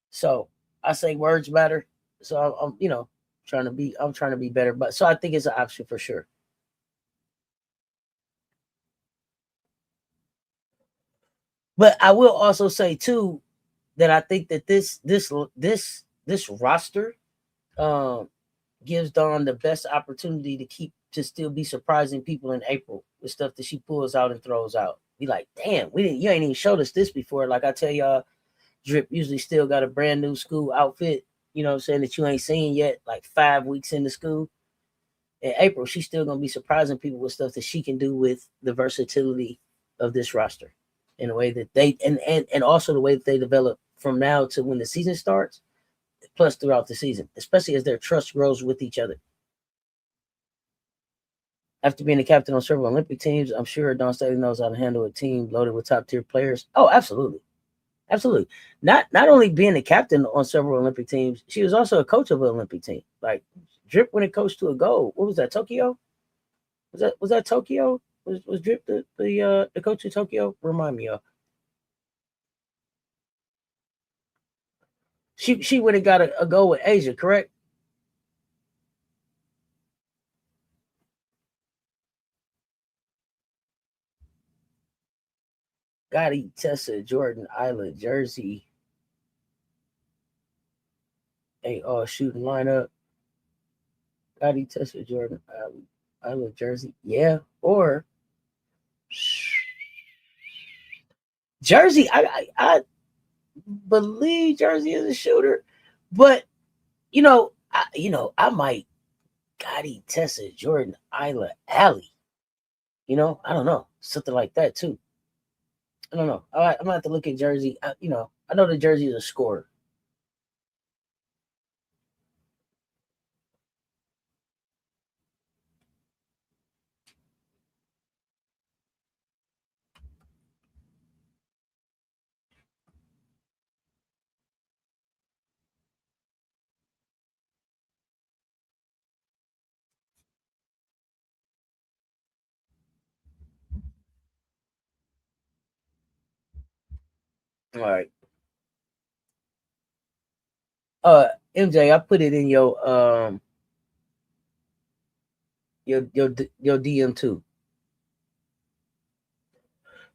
So I say words matter. So I'm trying to be better. But so I think it's an option for sure. But I will also say too that I think that this roster gives Dawn the best opportunity to still be surprising people in April with stuff that she pulls out and throws out. Be like, damn, you ain't even showed us this before. Like I tell y'all, Drip usually still got a brand new school outfit, you know what I'm saying, that you ain't seen yet, like 5 weeks into school. In April, she's still gonna be surprising people with stuff that she can do with the versatility of this roster in a way that they and also the way that they develop from now to when the season starts, plus throughout the season, especially as their trust grows with each other. After being a captain on several Olympic teams, I'm sure Dawn Staley knows how to handle a team loaded with top tier players. Oh, absolutely. Absolutely. Not only being a captain on several Olympic teams, she was also a coach of an Olympic team. Like Drip when it coached to a goal. What was that? Tokyo? Was that Tokyo? Was Drip the coach of Tokyo? Remind me of. She would have got a goal with Asia, correct? Gotti, Tessa, Jordan, Isla, Jersey. Shooting lineup. Gotti, Tessa, Jordan, Isla, Jersey. Yeah. Or Jersey. I believe Jersey is a shooter, but I might Gotti, Tessa, Jordan, Isla, Allie. I don't know, something like that too. I don't know. I'm gonna have to look at Jersey. I know the Jersey is a scorer. All right. Uh, MJ, I put it in your DM too.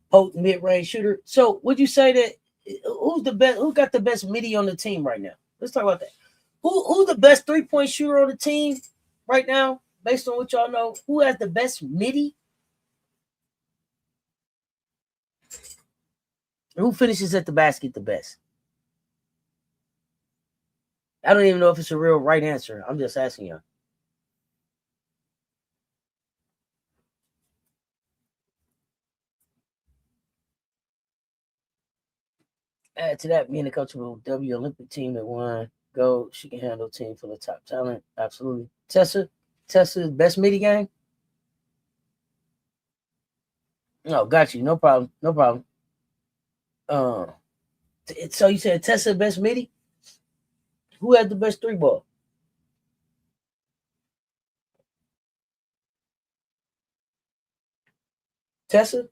Potent mid range shooter. So would you say that who's the best? Who got the best midi on the team right now? Let's talk about that. Who's the best 3-point shooter on the team right now? Based on what y'all know, who has the best midi? Who finishes at the basket the best? I don't even know if it's a real right answer. I'm just asking you. Add to that, being the coach of a W Olympic team that won gold, she can handle a team full of top talent. Absolutely. Tessa's best midi game? No, got you. No problem. No problem. Uh, so you said Tessa best midi? Who had the best three ball? Tessa?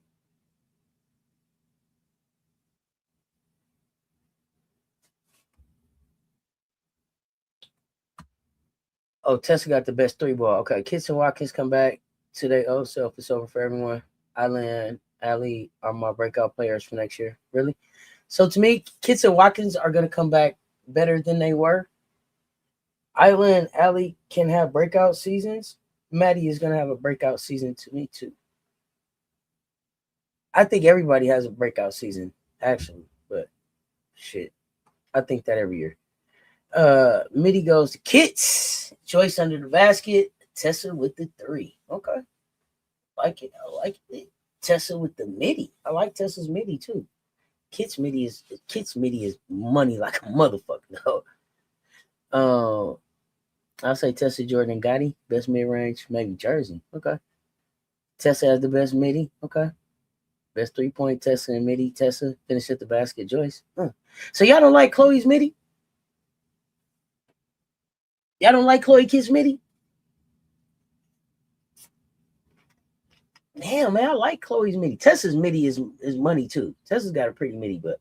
Oh, Tessa got the best three ball. Okay, Kids and Watkins come back to their old self. It's over for everyone. Island, Ali are my breakout players for next year. Really? So to me, Kids and Watkins are going to come back better than they were. Isla and Ali can have breakout seasons. Maddy is going to have a breakout season to me too. I think everybody has a breakout season, actually, but shit, I think that every year. Midi goes to Kits, Joyce under the basket, Tessa with the three. Okay, I like it. Tessa with the midi. I like Tessa's midi too. Kits midi is money like a motherfucker. No. I'll say Tessa, Jordan, Gotti, best mid range, maybe Jersey. Okay. Tessa has the best midi. Okay. Best 3-point Tessa and midi. Tessa finish at the basket. Joyce. So y'all don't like Chloe's midi? Y'all don't like Chloe Kiss midi? Damn, man, I like Chloe's midi. Tessa's midi is money too. Tessa's got a pretty midi, but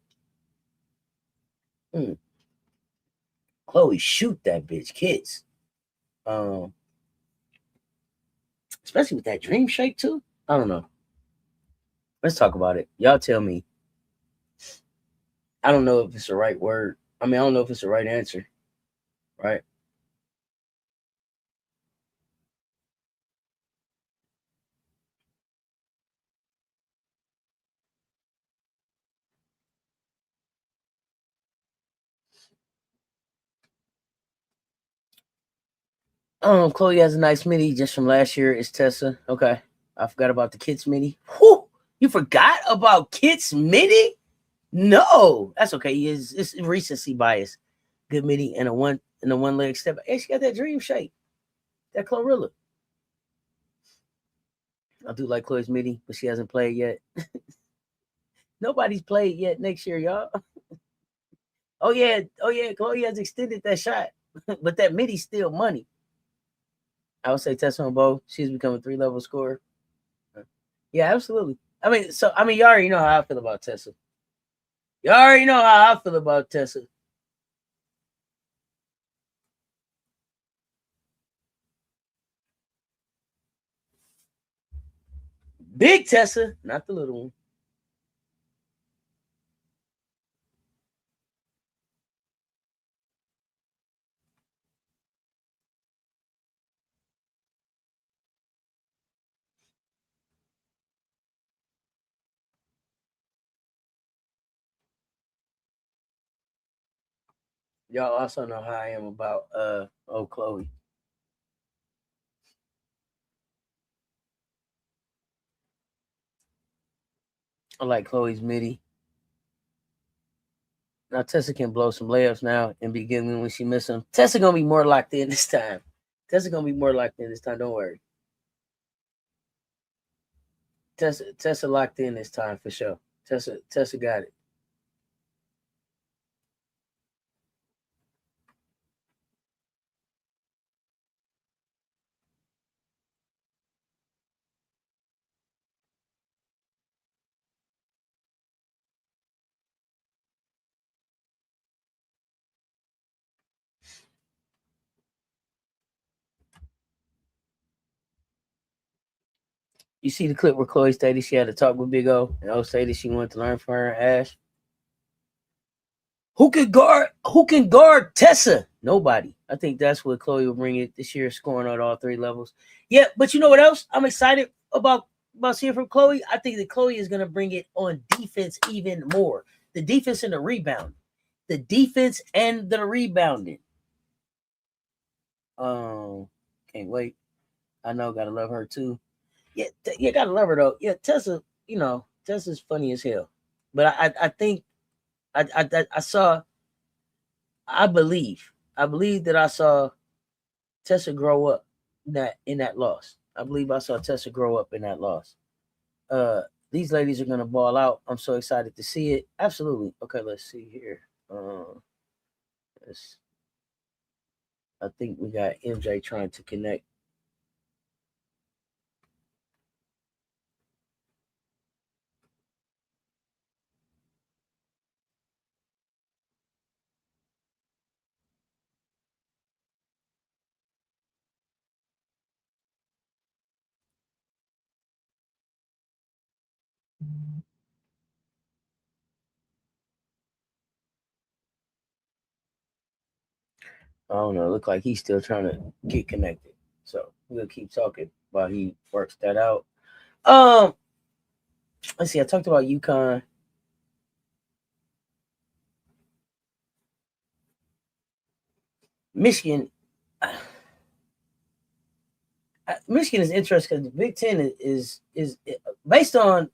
Chloe shoot that bitch kids. Especially with that dream shake too. I don't know. Let's talk about it. Y'all tell me. I don't know if it's the right word. I mean, I don't know if it's the right answer. Right? Chloe has a nice midi just from last year. It's Tessa. Okay. I forgot about the kids midi. Whew! You forgot about kids midi? No, that's okay. It's recency bias. Good midi and a one leg step. Hey, she got that dream shake. That Chlorilla. I do like Chloe's midi, but she hasn't played yet. Nobody's played yet next year, y'all. Oh yeah, Chloe has extended that shot, but that midi's still money. I would say Tessa on both. She's become a 3-level scorer. Yeah, absolutely. I mean, you already know how I feel about Tessa. You already know how I feel about Tessa. Big Tessa, not the little one. Y'all also know how I am about Chloe. I like Chloe's midi. Now Tessa can blow some layups now and be getting when she miss them. Tessa gonna be more locked in this time. Don't worry. Tessa locked in this time for sure. Tessa got it. You see the clip where Chloe stated she had to talk with Big O, and O stated she wanted to learn from her and Ash. Who can guard Tessa? Nobody. I think that's what Chloe will bring it this year, scoring at all 3 levels. Yeah, but you know what else? I'm excited about seeing from Chloe. I think that Chloe is gonna bring it on defense even more. The defense and the rebound. The defense and the rebounding. Can't wait. I know, gotta love her too. Yeah, gotta love her though. Yeah, Tessa, Tessa's funny as hell. But I think I saw. I believe that I saw Tessa grow up in that loss. I believe I saw Tessa grow up in that loss. These ladies are gonna ball out. I'm so excited to see it. Absolutely. Okay, let's see here. I think we got MJ trying to connect. I don't know. Look like he's still trying to get connected. So we'll keep talking while he works that out. Let's see. I talked about UConn. Michigan. Michigan is interesting because the Big Ten is based on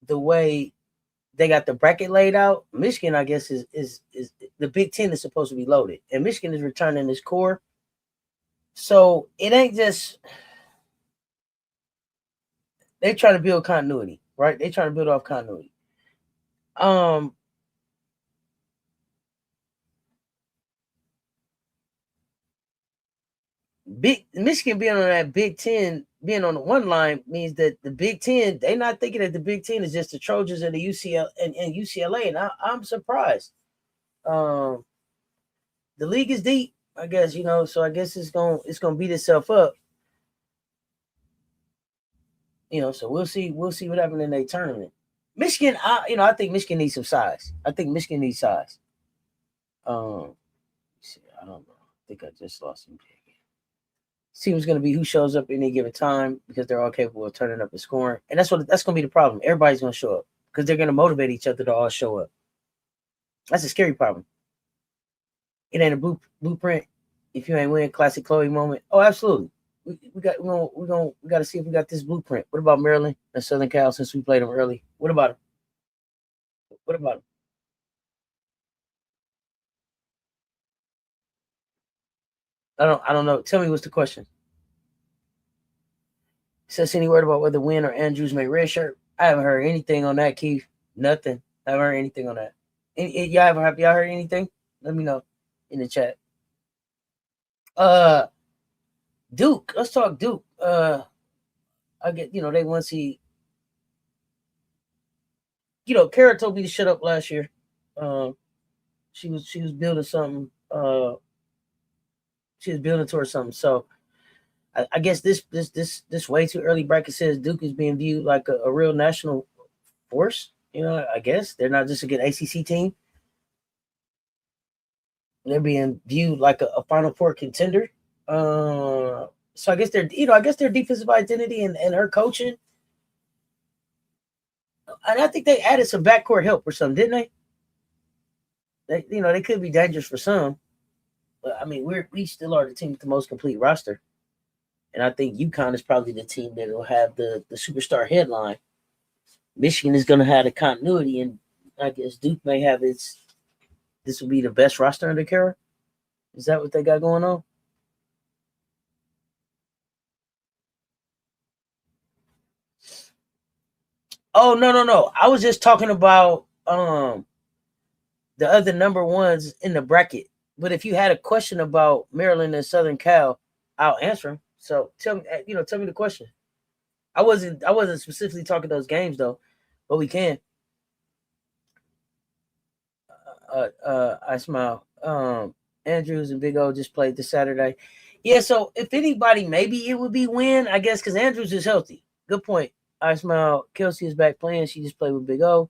the way they got the bracket laid out. Michigan, I guess, is the Big Ten is supposed to be loaded, and Michigan is returning its core. So it ain't just they try to build continuity, right? They try to build off continuity. Um, Michigan being on that Big Ten, being on the one line means that the Big Ten, they're not thinking that the Big Ten is just the Trojans and the UCL and UCLA, and I'm surprised. The league is deep, I guess, so I guess it's gonna beat itself up. So we'll see what happens in their tournament. Michigan, I think Michigan needs some size. I think Michigan needs size. I don't know. I think I just lost him. Team's going to be who shows up in any given time because they're all capable of turning up and scoring, and that's going to be the problem. Everybody's going to show up because they're going to motivate each other to all show up. That's a scary problem. It ain't a blueprint if you ain't winning. Classic Chloe moment. Oh, absolutely. We got to see if we got this blueprint. What about Maryland and Southern Cal since we played them early? What about them? What about them? I don't know. Tell me what's the question. Says any word about whether Wynn or Andrews may redshirt? I haven't heard anything on that, Keith. Nothing. I haven't heard anything on that. Have y'all heard anything? Let me know in the chat. Duke. Let's talk Duke. I get, they want to see. Kara told me to shut up last year. She was building something. She was building towards something. So I guess this way too early bracket says Duke is being viewed like a real national force. I guess they're not just a good ACC team. They're being viewed like a Final Four contender. So I guess their defensive identity and her coaching. And I think they added some backcourt help or something, didn't they? They could be dangerous for some. But I mean, we still are the team with the most complete roster. And I think UConn is probably the team that will have the superstar headline. Michigan is going to have the continuity, and I guess Duke may have this will be the best roster under Kara. Is that what they got going on? Oh, no. I was just talking about the other number ones in the bracket. But if you had a question about Maryland and Southern Cal, I'll answer them. So tell me the question. I wasn't specifically talking those games though, but we can. I smile. Andrews and Big O just played this Saturday. Yeah, so if anybody, maybe it would be Wynn, I guess, because Andrews is healthy. Good point. I smile. Kelsey is back playing. She just played with Big O.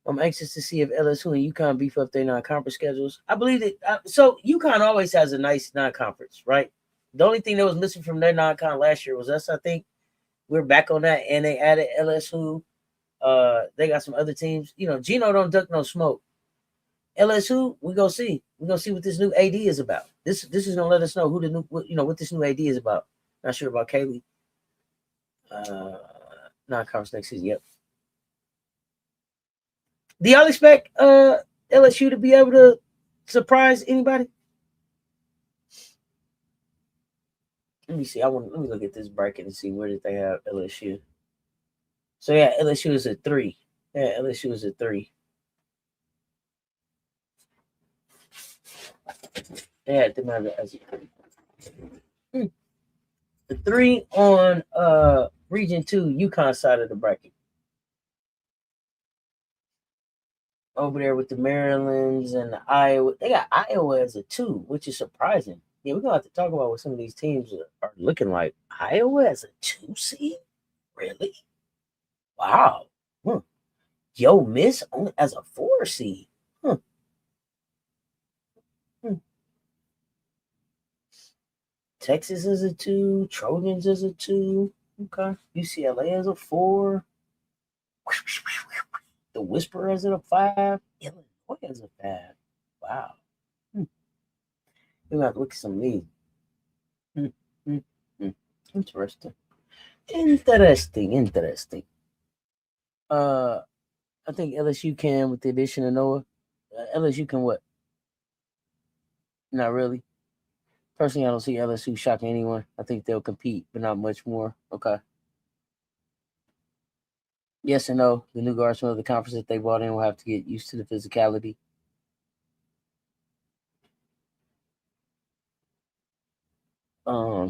I'm anxious to see if LSU and UConn beef up their non-conference schedules. I believe that. So UConn always has a nice non-conference, right? The only thing that was missing from their non-con last year was us, I think. We're back on that, and they added LSU. They got some other teams. Gino don't duck no smoke. LSU, we gonna see. We're gonna see what this new AD is about. This is gonna let us know what this new AD is about. Not sure about Kaylee. Non-conference next season. Yep. Do y'all expect LSU to be able to surprise anybody? Let me see. Let me look at this bracket and see where did they have LSU. So yeah, LSU is a 3. Yeah, LSU is a 3. They had them as a 3. The 3 on Region 2, UConn side of the bracket. Over there with the Marylands and the Iowa. They got Iowa as a 2, which is surprising. Yeah, we're going to have to talk about what some of these teams are looking like. Iowa as a 2 seed? Really? Wow. Yo, Miss as a 4 seed. Texas is a 2. Trojans is a 2. Okay. UCLA is a 4. The Whisper is a 5. Illinois is a 5. Wow. We're going to have to look at some of these. Interesting. I think LSU can with the addition of Noah. LSU can what? Not really. Personally, I don't see LSU shocking anyone. I think they'll compete, but not much more. Okay. Yes and no. The new guardsmen of the conference that they brought in will have to get used to the physicality.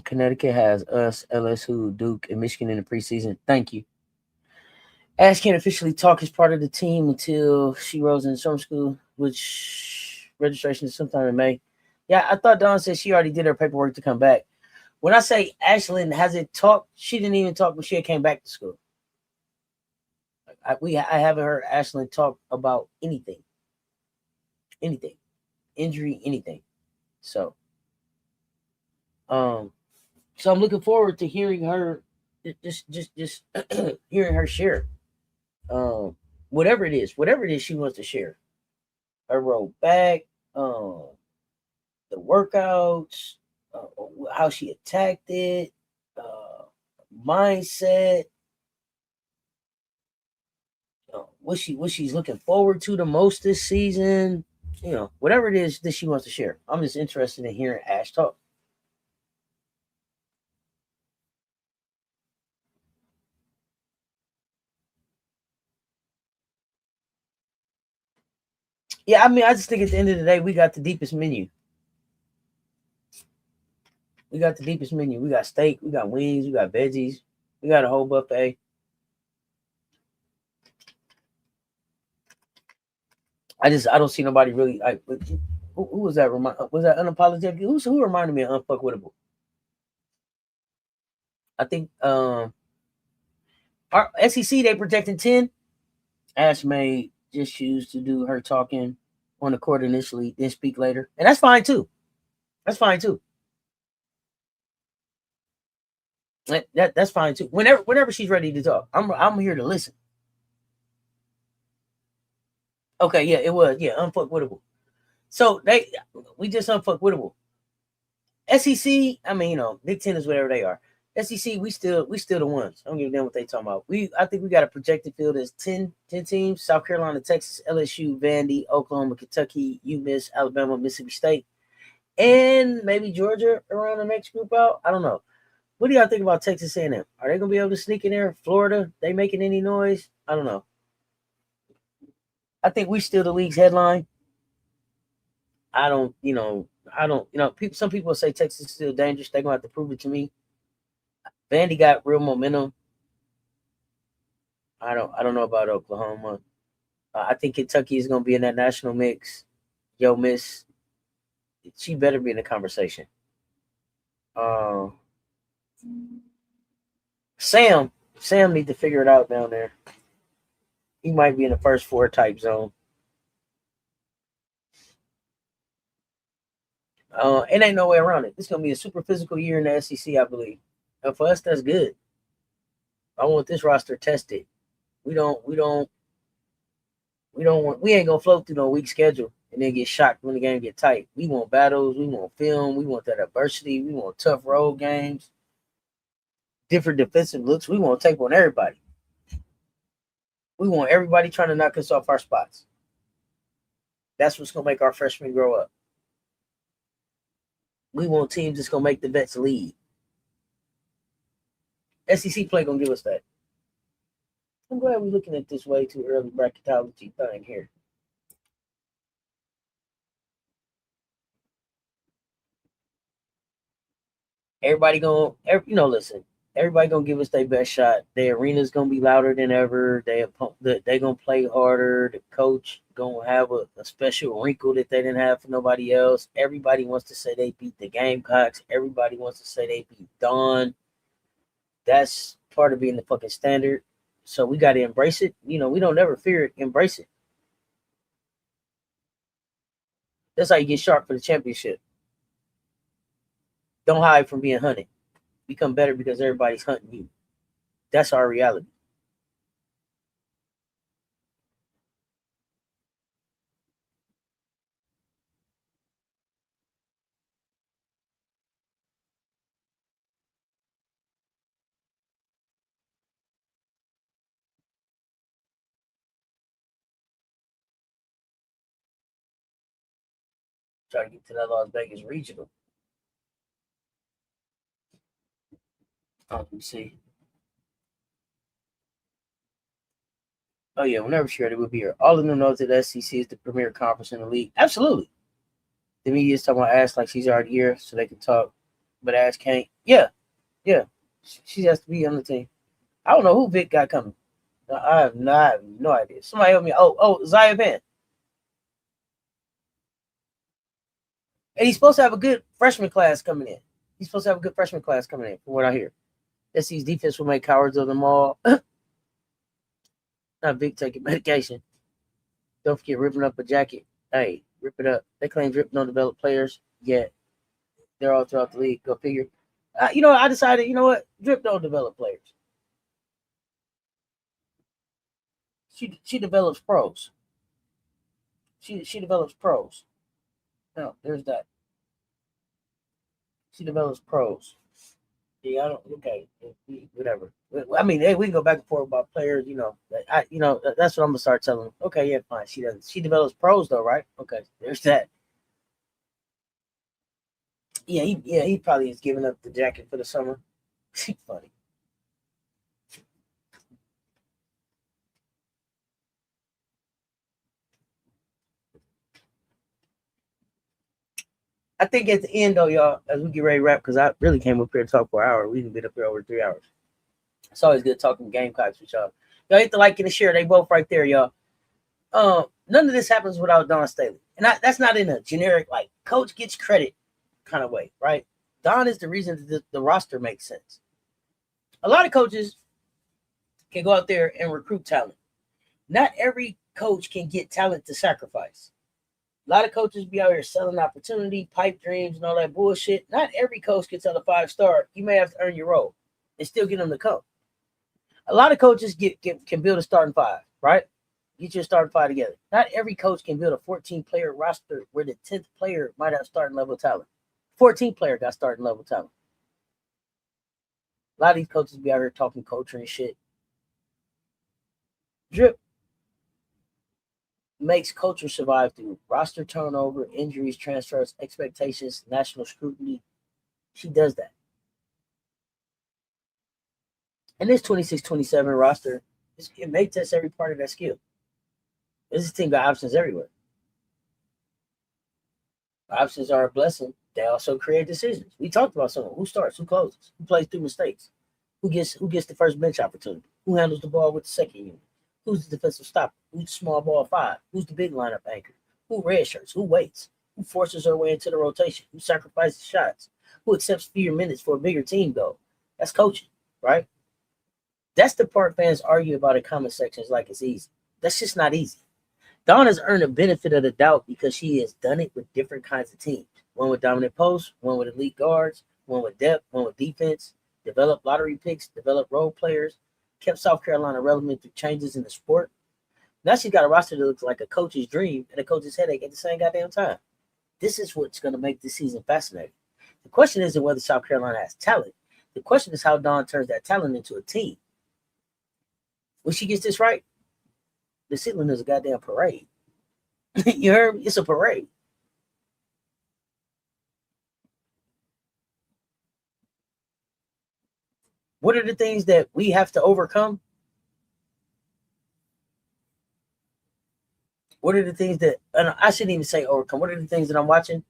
Connecticut has us, LSU, Duke, and Michigan in the preseason. Thank you. Ash can't officially talk as part of the team until she rolls into summer school, which registration is sometime in May. Yeah, I thought Dawn said she already did her paperwork to come back. When I say Ashlyn hasn't talked, she didn't even talk when she came back to school. I haven't heard Ashlyn talk about anything, injury, anything. So I'm looking forward to hearing her, just hearing her share, whatever it is she wants to share. Her road back, the workouts, how she attacked it, mindset. What she's looking forward to the most this season, whatever it is that she wants to share. I'm just interested in hearing Ash talk. Yeah, I mean, I just think at the end of the day, we got the deepest menu. We got steak, we got wings, we got veggies, we got a whole buffet. I don't see nobody really. Who was that? Was that unapologetic? Who reminded me of Unfuckwittable? I think our SEC they projecting 10. Ash may just choose to do her talking on the court initially, then speak later, and that's fine too. That's fine too. That's fine too. Whenever she's ready to talk, I'm here to listen. Okay, yeah, it was Unfuckwittable. So we just Unfuckwittable. SEC, I mean, Big Ten is whatever they are. SEC, we still the ones. I don't give a damn what they talking about. I think we got a projected field as 10 teams: South Carolina, Texas, LSU, Vandy, Oklahoma, Kentucky, UMass, Alabama, Mississippi State, and maybe Georgia around the next group out. I don't know. What do y'all think about Texas A&M? Are they gonna be able to sneak in there? Florida, they making any noise? I don't know. I think we still the league's headline. I don't. Some people say Texas is still dangerous. They're gonna have to prove it to me. Vandy got real momentum. I don't know about Oklahoma. I think Kentucky is going to be in that national mix. Yo, Miss, she better be in the conversation. Sam need to figure it out down there. He might be in the first four type zone. It ain't no way around it. It's going to be a super physical year in the SEC, I believe. And for us, that's good. I want this roster tested. We ain't gonna float through no weak schedule and then get shocked when the game get tight. We want battles, we want film, we want that adversity, we want tough road games, different defensive looks. We want to take on everybody. We want everybody trying to knock us off our spots. That's what's gonna make our freshmen grow up. We want teams that's gonna make the vets lead. SEC play gonna give us that. I'm glad we're looking at this way too early bracketology thing here. Everybody listen. Everybody gonna give us their best shot. The arena's gonna be louder than ever. They gonna play harder. The coach gonna have a special wrinkle that they didn't have for nobody else. Everybody wants to say they beat the Gamecocks. Everybody wants to say they beat Dawn. That's part of being the fucking standard. So we got to embrace it. We don't never fear it. Embrace it. That's how you get sharp for the championship. Don't hide from being hunted. Become better because everybody's hunting you. That's our reality. Try to get to that Las Vegas regional. Let me see. Oh yeah, whenever she's ready, we'll be here. All of them know that the SEC is the premier conference in the league. Absolutely. The media is talking about Ash like she's already here, so they can talk. but Ash can't. Yeah. She has to be on the team. I don't know who Vic got coming. I have no idea. Somebody help me. Zaya Van. And he's supposed to have a good freshman class coming in. From what I hear. SC's defense will make cowards of them all. Not Vic taking medication. Don't forget ripping up a jacket. Hey, rip it up. They claim Drip don't develop players yet. They're all throughout the league. Go figure. I decided, Drip don't develop players. She develops pros. She develops pros. No, there's that. She develops pros. Yeah, I don't. Okay, whatever. I mean, hey, we can go back and forth about players. That's what I'm gonna start telling them. Okay, yeah, fine. She doesn't. She develops pros though, right? Okay, there's that. Yeah, he probably is giving up the jacket for the summer. Funny. I think at the end though, y'all, as we get ready to wrap, because I really came up here to talk for an hour. We can get up here over 3 hours. It's always good talking Gamecocks with y'all. Y'all hit the like and the share. They both right there, y'all. None of this happens without Dawn Staley. And that's not in a generic, like, coach gets credit kind of way, right? Dawn is the reason that the roster makes sense. A lot of coaches can go out there and recruit talent. Not every coach can get talent to sacrifice. A lot of coaches be out here selling opportunity, pipe dreams, and all that bullshit. Not every coach can tell a 5-star, you may have to earn your role and still get them to come. A lot of coaches can build a starting 5, right? Get your starting 5 together. Not every coach can build a 14-player roster where the 10th player might have starting level talent. 14th player got starting level talent. A lot of these coaches be out here talking culture and shit. Drip makes culture survive through roster turnover, injuries, transfers, expectations, national scrutiny. She does that. And this 26-27 roster, it may test every part of that skill. This team got options everywhere. Options are a blessing. They also create decisions. We talked about someone who starts, who closes, who plays through mistakes, who gets the first bench opportunity, who handles the ball with the second unit, who's the defensive stopper, who's the small ball 5, who's the big lineup anchor, who red shirts, who waits, who forces her way into the rotation, who sacrifices shots, who accepts fewer minutes for a bigger team goal. That's coaching, right? That's the part fans argue about in comment sections like it's easy. That's just not easy. Dawn has earned the benefit of the doubt because she has done it with different kinds of teams. One with dominant posts, one with elite guards, one with depth, one with defense, developed lottery picks, developed role players, kept South Carolina relevant through changes in the sport. Now she's got a roster that looks like a coach's dream and a coach's headache at the same goddamn time. This is what's going to make this season fascinating. The question isn't whether South Carolina has talent. The question is how Dawn turns that talent into a team. When she gets this right, the ceiling is a goddamn parade. You heard me? It's a parade. What are the things that we have to overcome? What are the things that, and I shouldn't even say overcome, what are the things that I'm watching?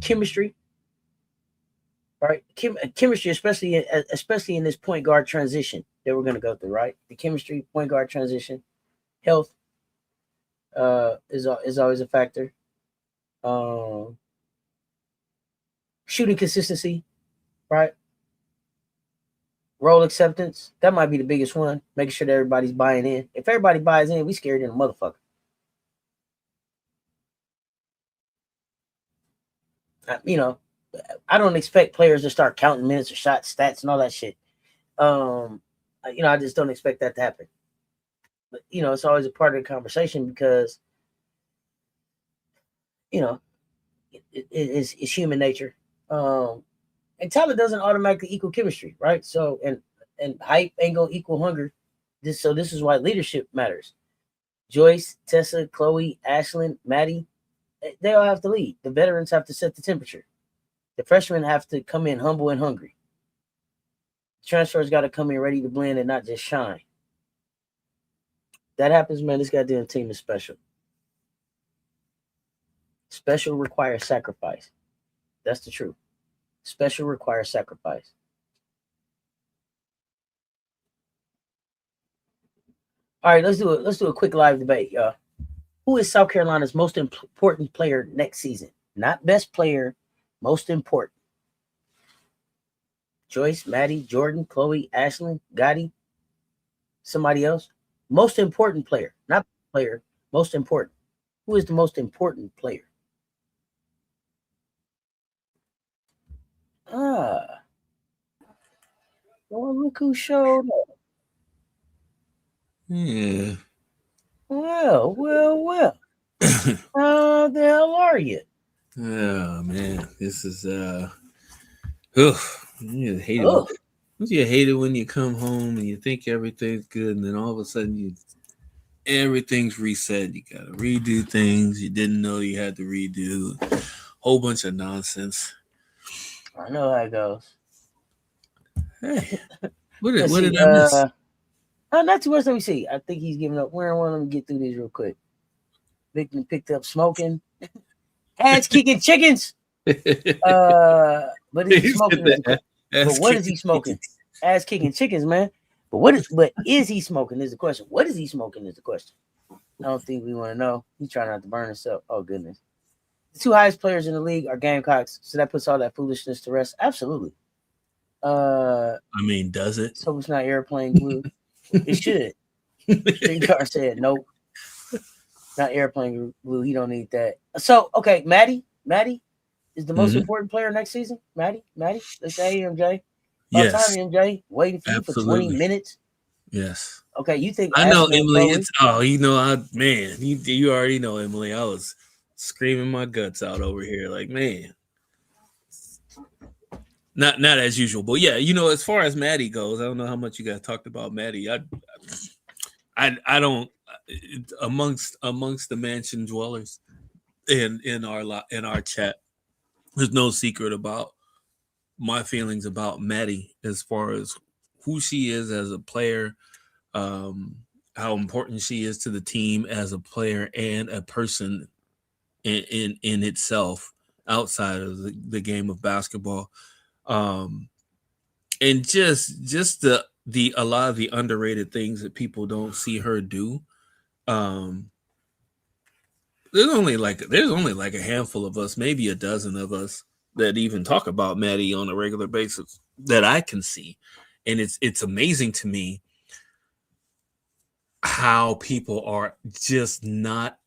Chemistry, right? Chemistry, especially in this point guard transition that we're going to go through, right? The chemistry, point guard transition, health is always a factor. Shooting consistency, right? Role acceptance, that might be the biggest one. Making sure that everybody's buying in. If everybody buys in, we scared in a motherfucker. I don't expect players to start counting minutes or shots, stats, and all that shit. I just don't expect that to happen. But it's always a part of the conversation because it's human nature. And talent doesn't automatically equal chemistry, right? So and hype ain't gonna equal hunger. This is why leadership matters. Joyce, Tessa, Chloe, Ashlyn, Maddy, they all have to lead. The veterans have to set the temperature. The freshmen have to come in humble and hungry. Transfers got to come in ready to blend and not just shine. That happens, man. This goddamn team is special. Special requires sacrifice. That's the truth. Special requires sacrifice. All right, let's do a quick live debate, y'all. Who is South Carolina's most important player next season? Not best player, most important. Joyce, Maddy, Jordan, Chloe, Ashlyn, Gotti, somebody else. Most important player, not player, most important. Who is the most important player? Well, look who showed up. Yeah. Well. How the hell are you? Oh man, this is you hate it. You hate it when you come home and you think everything's good, and then all of a sudden everything's reset. You gotta redo things you didn't know you had to redo. Whole bunch of nonsense. I know how it goes. Hey, what did I miss? Not too much. Let me see. I think he's giving up. Let me get through these real quick. Victor picked up smoking. Ass kicking chickens. But is he smoking? But what is he smoking? Ass kicking chickens, man. But is he smoking is the question. What is he smoking is the question. I don't think we want to know. He's trying not to burn himself. Oh goodness. The two highest players in the league are Gamecocks, so that puts all that foolishness to rest. Absolutely. I mean, does it? So it's not airplane glue. It should. Streetcar said nope. Not airplane glue. He don't need that. So okay, Maddy is the most important player next season. Maddy. Let's say MJ. Yes. Time, MJ. Waiting for you for 20 minutes. Yes. Okay, you think I know Emily? It's you already know Emily. I was screaming my guts out over here, like man. Not as usual, but yeah, as far as Maddy goes, I don't know how much you guys talked about Maddy. I don't amongst the mansion dwellers in our chat. There's no secret about my feelings about Maddy as far as who she is as a player, how important she is to the team as a player and a person in itself outside of the game of basketball. And just the a lot of the underrated things that people don't see her do. There's only like a handful of us, maybe a dozen of us that even talk about Maddy on a regular basis that I can see. And it's amazing to me how people are just not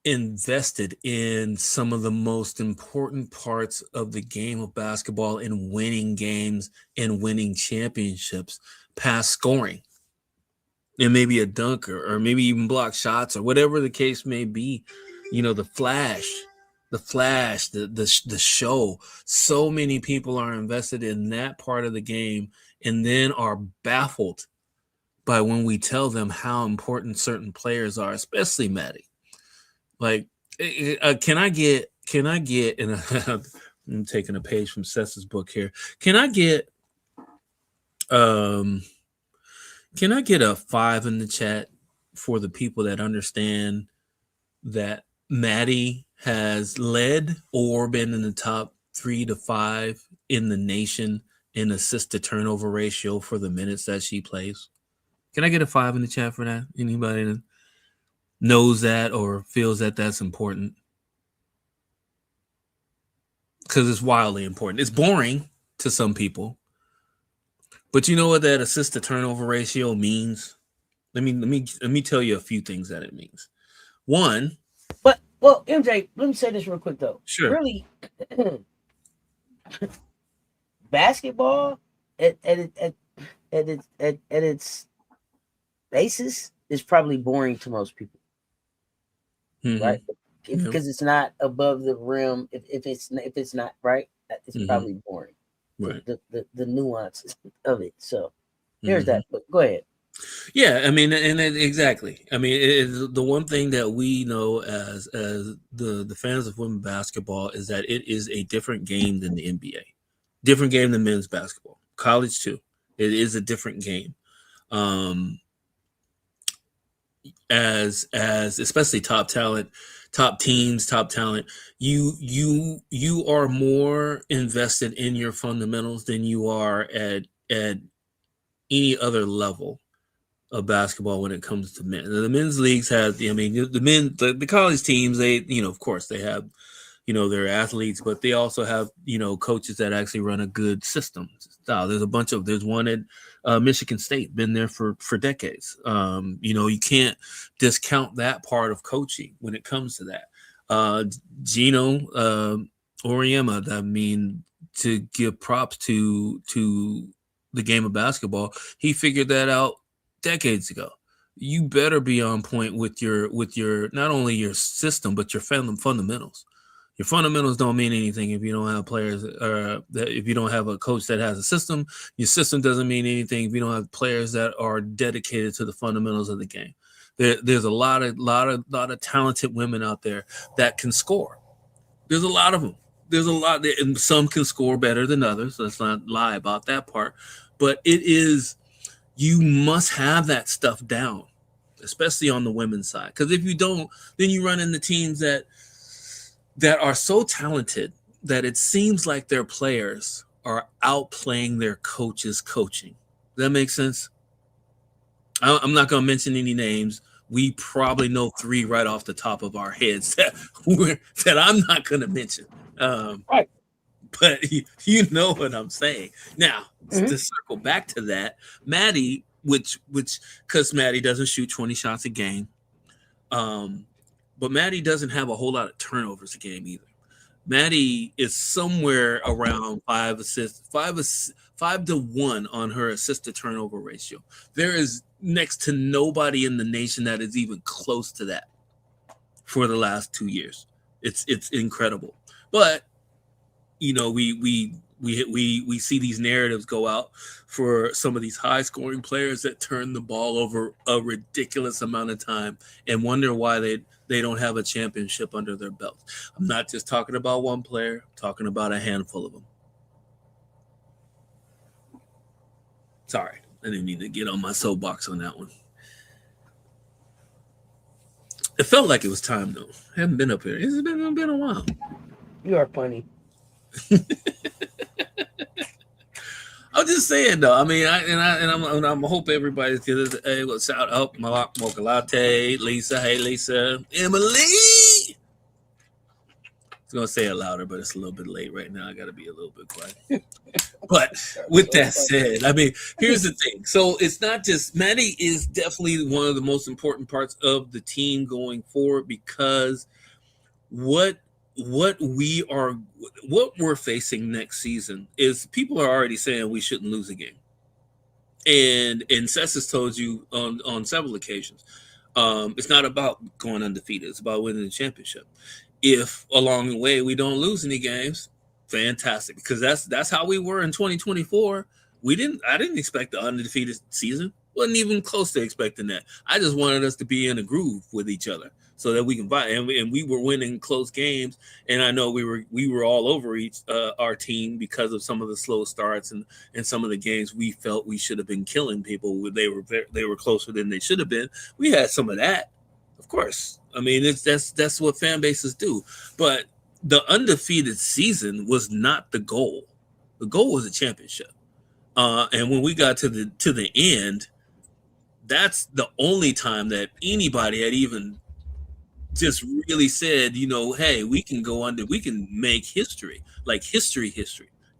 invested in some of the most important parts of the game of basketball and winning games and winning championships past scoring and maybe a dunk or maybe even block shots or whatever the case may be. The flash, the show. So many people are invested in that part of the game and then are baffled by when we tell them how important certain players are, especially Maddy. Like, can I get, and I'm taking a page from Cess's book here. Can I get a 5 in the chat for the people that understand that Maddy has led or been in the top 3 to 5 in the nation in assist to turnover ratio for the minutes that she plays? Can I get a 5 in the chat for that? Anybody that knows that or feels that that's important? Because it's wildly important. It's boring to some people, but you know what that assist to turnover ratio means? Let me tell you a few things that it means. One, well, MJ, let me say this real quick though. Sure. Really, basketball at its basis is probably boring to most people. Mm-hmm. Right? Because it's not above the rim. If it's not right, it's probably boring. Right. The nuances of it. So there's that. But go ahead. Yeah, I mean, and exactly. I mean, it's the one thing that we know as the fans of women's basketball is that it is a different game than the NBA, different game than men's basketball. College too. It is a different game. As especially top talent, top teams, top talent, you are more invested in your fundamentals than you are at any other level of basketball when it comes to men. The men's leagues have, the college teams, they, of course they have, their athletes, but they also have, coaches that actually run a good system. There's one at Michigan State, been there for decades. You can't discount that part of coaching when it comes to that. Gino Auriemma, to give props to the game of basketball, he figured that out decades ago. You better be on point with your not only your system but your fundamentals. Your fundamentals don't mean anything if you don't have players, if you don't have a coach that has a system. Your system doesn't mean anything if you don't have players that are dedicated to the fundamentals of the game. There's a lot of talented women out there that can score. There's a lot of them. There's a lot, and some can score better than others. Let's not lie about that part. But you must have that stuff down, especially on the women's side. Because if you don't, then you run into teams that are so talented that it seems like their players are outplaying their coaches' coaching. Does that make sense? I'm not going to mention any names. We probably know 3 right off the top of our heads that I'm not going to mention. Right. But you know what I'm saying. Now, to circle back to that, Maddy, because Maddy doesn't shoot 20 shots a game, but Maddy doesn't have a whole lot of turnovers a game either. Maddy is somewhere around 5 to 1 on her assist to turnover ratio. There is next to nobody in the nation that is even close to that for the last 2 years. It's incredible. But we see these narratives go out for some of these high scoring players that turn the ball over a ridiculous amount of time and wonder why they don't have a championship under their belt. I'm not just talking about one player, I'm talking about a handful of them. Sorry, I didn't need to get on my soapbox on that one. It felt like it was time though. I haven't been up here. It's been a while. You are funny. I'm just saying though. I mean, I'm hope everybody's good. Hey, well, shout out Mocha Latte, Lisa. Hey, Lisa, Emily. I was gonna say it louder, but it's a little bit late right now. I got to be a little bit quiet. But with that said, I mean, here's the thing. So it's not just Maddy is definitely one of the most important parts of the team going forward because what we're facing next season is people are already saying we shouldn't lose a game. And Cess has told you on several occasions, it's not about going undefeated. It's about winning the championship. If along the way we don't lose any games, fantastic, because that's how we were in 2024. I didn't expect the undefeated season. Wasn't even close to expecting that. I just wanted us to be in a groove with each other so that we can fight. And we were winning close games. And I know we were all over our team because of some of the slow starts and some of the games we felt we should have been killing people. They were closer than they should have been. We had some of that, of course. I mean, that's what fan bases do. But the undefeated season was not the goal. The goal was a championship. And when we got to the end, that's the only time that anybody had even just really said, hey, we can go under, we can make history, like history,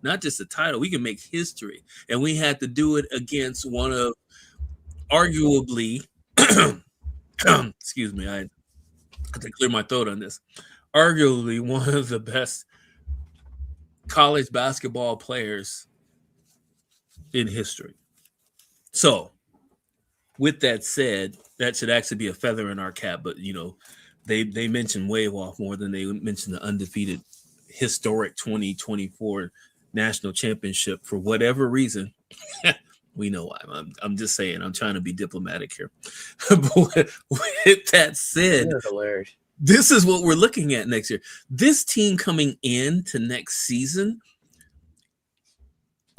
not just a title. We can make history. And we had to do it against one of arguably, excuse me, I have to clear my throat on this, arguably one of the best college basketball players in history. So with that said, that should actually be a feather in our cap, but they mentioned wave off more than they mentioned the undefeated historic 2024 national championship for whatever reason. We know why. I'm just saying, I'm trying to be diplomatic here. But with that said, this is what we're looking at next year. This team coming into next season,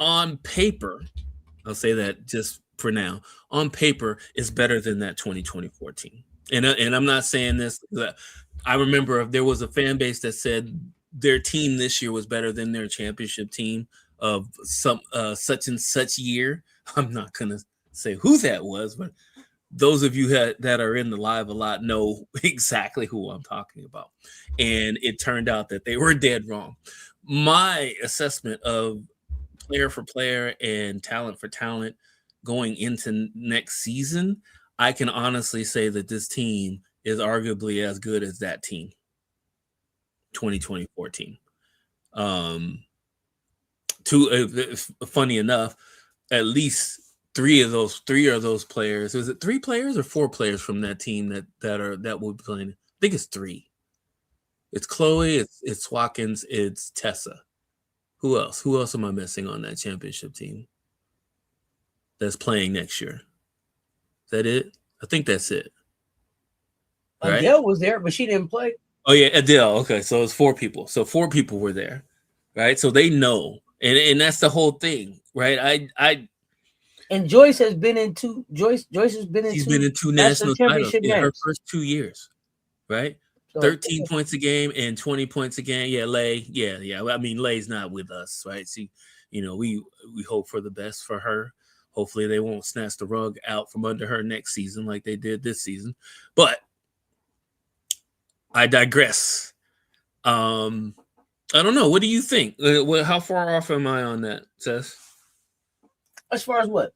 on paper, I'll say that just for now, on paper is better than that 2024 team. And I'm not saying this. I remember if there was a fan base that said their team this year was better than their championship team of some such and such year. I'm not gonna say who that was, but those of you that are in the live a lot know exactly who I'm talking about. And it turned out that they were dead wrong. My assessment of player for player and talent for talent going into next season, I can honestly say that this team is arguably as good as that team, 2024 team. Funny enough, at least three of those players. Was it 3 players or 4 players from that team that will be playing? I think it's 3. It's Chloe, it's Watkins, it's Tessa. Who else? Who else am I missing on that championship team that's playing next year? Is that it? I think that's it. Right? Adele was there, but she didn't play. Oh yeah, Adele. Okay, so it's 4 people. So 4 people were there, right? So they know, and that's the whole thing, right? And Joyce has been in 2. Joyce has been in. She's been in 2 national titles in her first 2 years, right? So, 13 points a game and 20 points a game. Yeah, Lay. Yeah. I mean, Lay's not with us, right? See, we hope for the best for her. Hopefully, they won't snatch the rug out from under her next season like they did this season. But I digress. I don't know. What do you think? How far off am I on that, Cess? As far as what?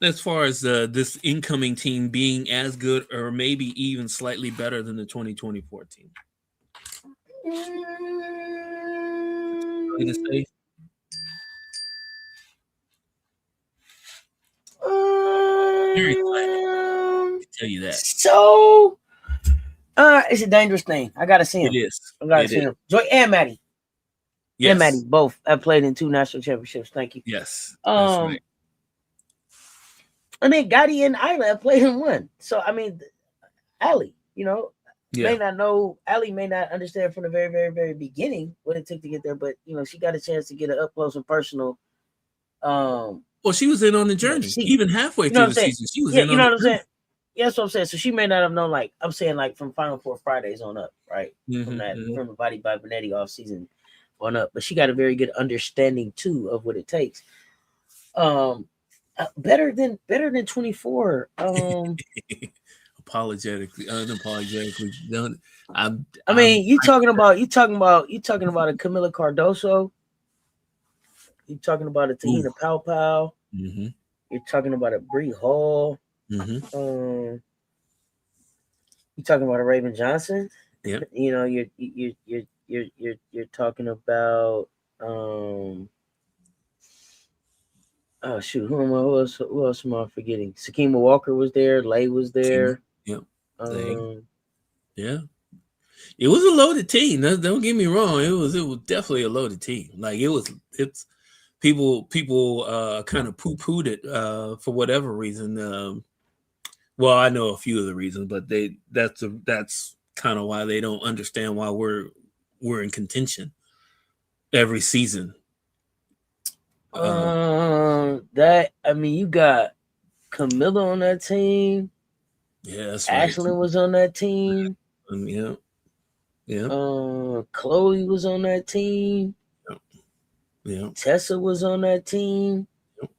As far as this incoming team being as good or maybe even slightly better than the 2024 team. Very tell you that. So, it's a dangerous thing. I gotta see him. It is. I gotta see him. Joy and Maddy. Yes. And Maddy both have played in 2 national championships. Thank you. Yes. That's right. And then Gotti and Isla have played in 1. So I mean, Allie, may not know. Allie may not understand from the very, very, very beginning what it took to get there, but she got a chance to get it up close and personal. Well, she was in on the journey, even halfway through the season. She was in on what I'm saying. Yeah, that's what I'm saying. So she may not have known. Like I'm saying, like from Final Four Fridays on up, right? From the Body by Benetti off season on up, but she got a very good understanding too of what it takes. Better than 24. Unapologetically done. I mean, you talking about a Camila Cardoso. You talking about a Tahina Pau. Mm-hmm. You're talking about a Bree Hall. Mm-hmm. You talking about a Raven Johnson. Yeah. You're talking about oh shoot, who else am I forgetting? Sakima Walker was there, Lay was there. Yep. Yeah. It was a loaded team. Don't get me wrong. It was definitely a loaded team. Like it's people kind of poo-pooed it for whatever reason. Well, I know a few of the reasons, but that's kind of why they don't understand why we're in contention every season. You got Camilla on that team. Yeah, that's Ashlyn right. was on that team. Yeah. Chloe was on that team. Yeah. Tessa was on that team. Yep.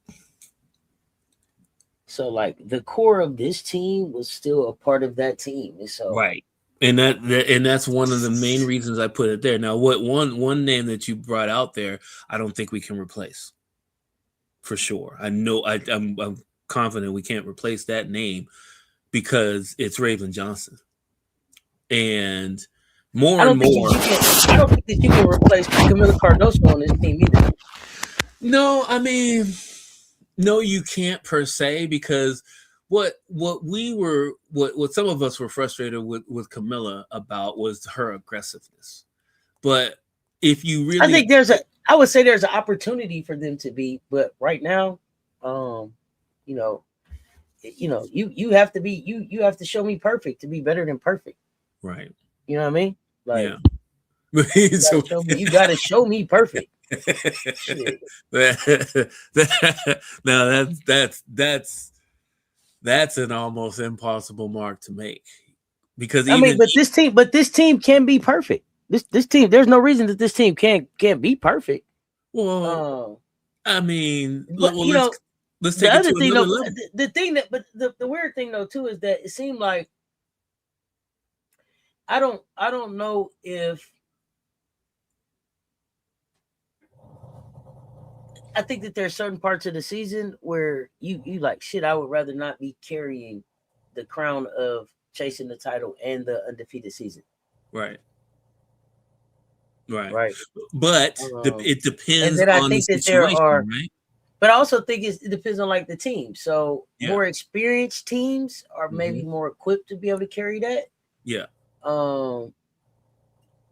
So, like, the core of this team was still a part of that team. So right. And that's one of the main reasons I put it there. Now, what one name that you brought out there, I don't think we can replace. For sure. I know I'm confident we can't replace that name because it's Raven Johnson. And more and more. I don't think that you can replace Camila Cardoso on this team either. No, I mean, no, you can't per se, because what some of us were frustrated with Camilla about was her aggressiveness. But if you really, I think I would say there's an opportunity for them to be, but right now, you have to be you have to show me perfect to be better than perfect. Right. You know what I mean? Like, yeah. you got to show me perfect. Shit. Now that's an almost impossible mark to make, because I mean, but this team can be perfect. This team, there's no reason that this team can't be perfect. well, I mean, but well, you know, let's the take it other to thing another though, level. the thing that, but the weird thing though too is that it seemed like I don't know if I think that there's certain parts of the season where you like shit. I would rather not be carrying the crown of chasing the title and the undefeated season. Right. Right. But it depends and then I on the think that there situation, are, right? but I also think it depends on like the team. So Yeah. more experienced teams are maybe more equipped to be able to carry that. Yeah.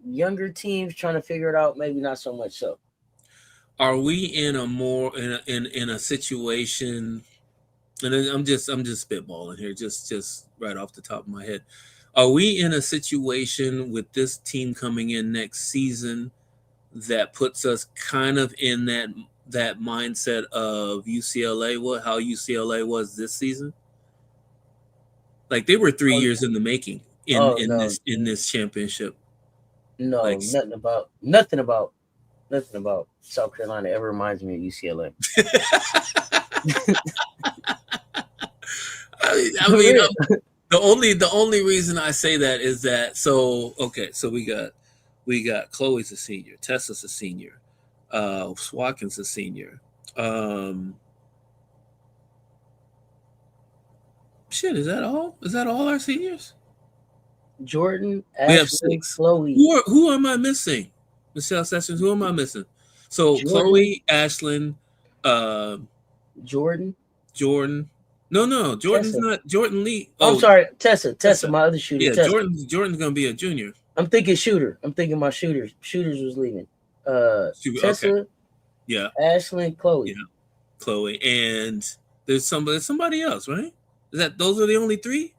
Younger teams trying to figure it out, maybe not so much so. Are we in a more in a situation, and I'm just spitballing here, just right off the top of my head. Are we in a situation with this team coming in next season that puts us kind of in that mindset of UCLA, how UCLA was this season? Like they were 3 years in the making in this championship. No, like, nothing about South Carolina ever reminds me of UCLA. I mean, the only reason I say that is that so we got Chloe's a senior, Tessa's a senior, Watkins a senior. Shit, is that all? Is that all our seniors? Jordan, Ashlyn, we have 6. Chloe. Who am I missing? Michelle Sessions. Who am I missing? So Jordan, Chloe, Ashlyn, Jordan. No, Jordan's Tessa. Not Jordan Lee. Oh, I'm sorry, Tessa, my other shooter. Yeah, Tessa. Jordan's gonna be a junior. I'm thinking shooter. I'm thinking my shooters. Shooters was leaving. Tessa. Okay. Yeah. Ashlyn, Chloe. Yeah. Chloe, and there's somebody else, right? Those are the only 3?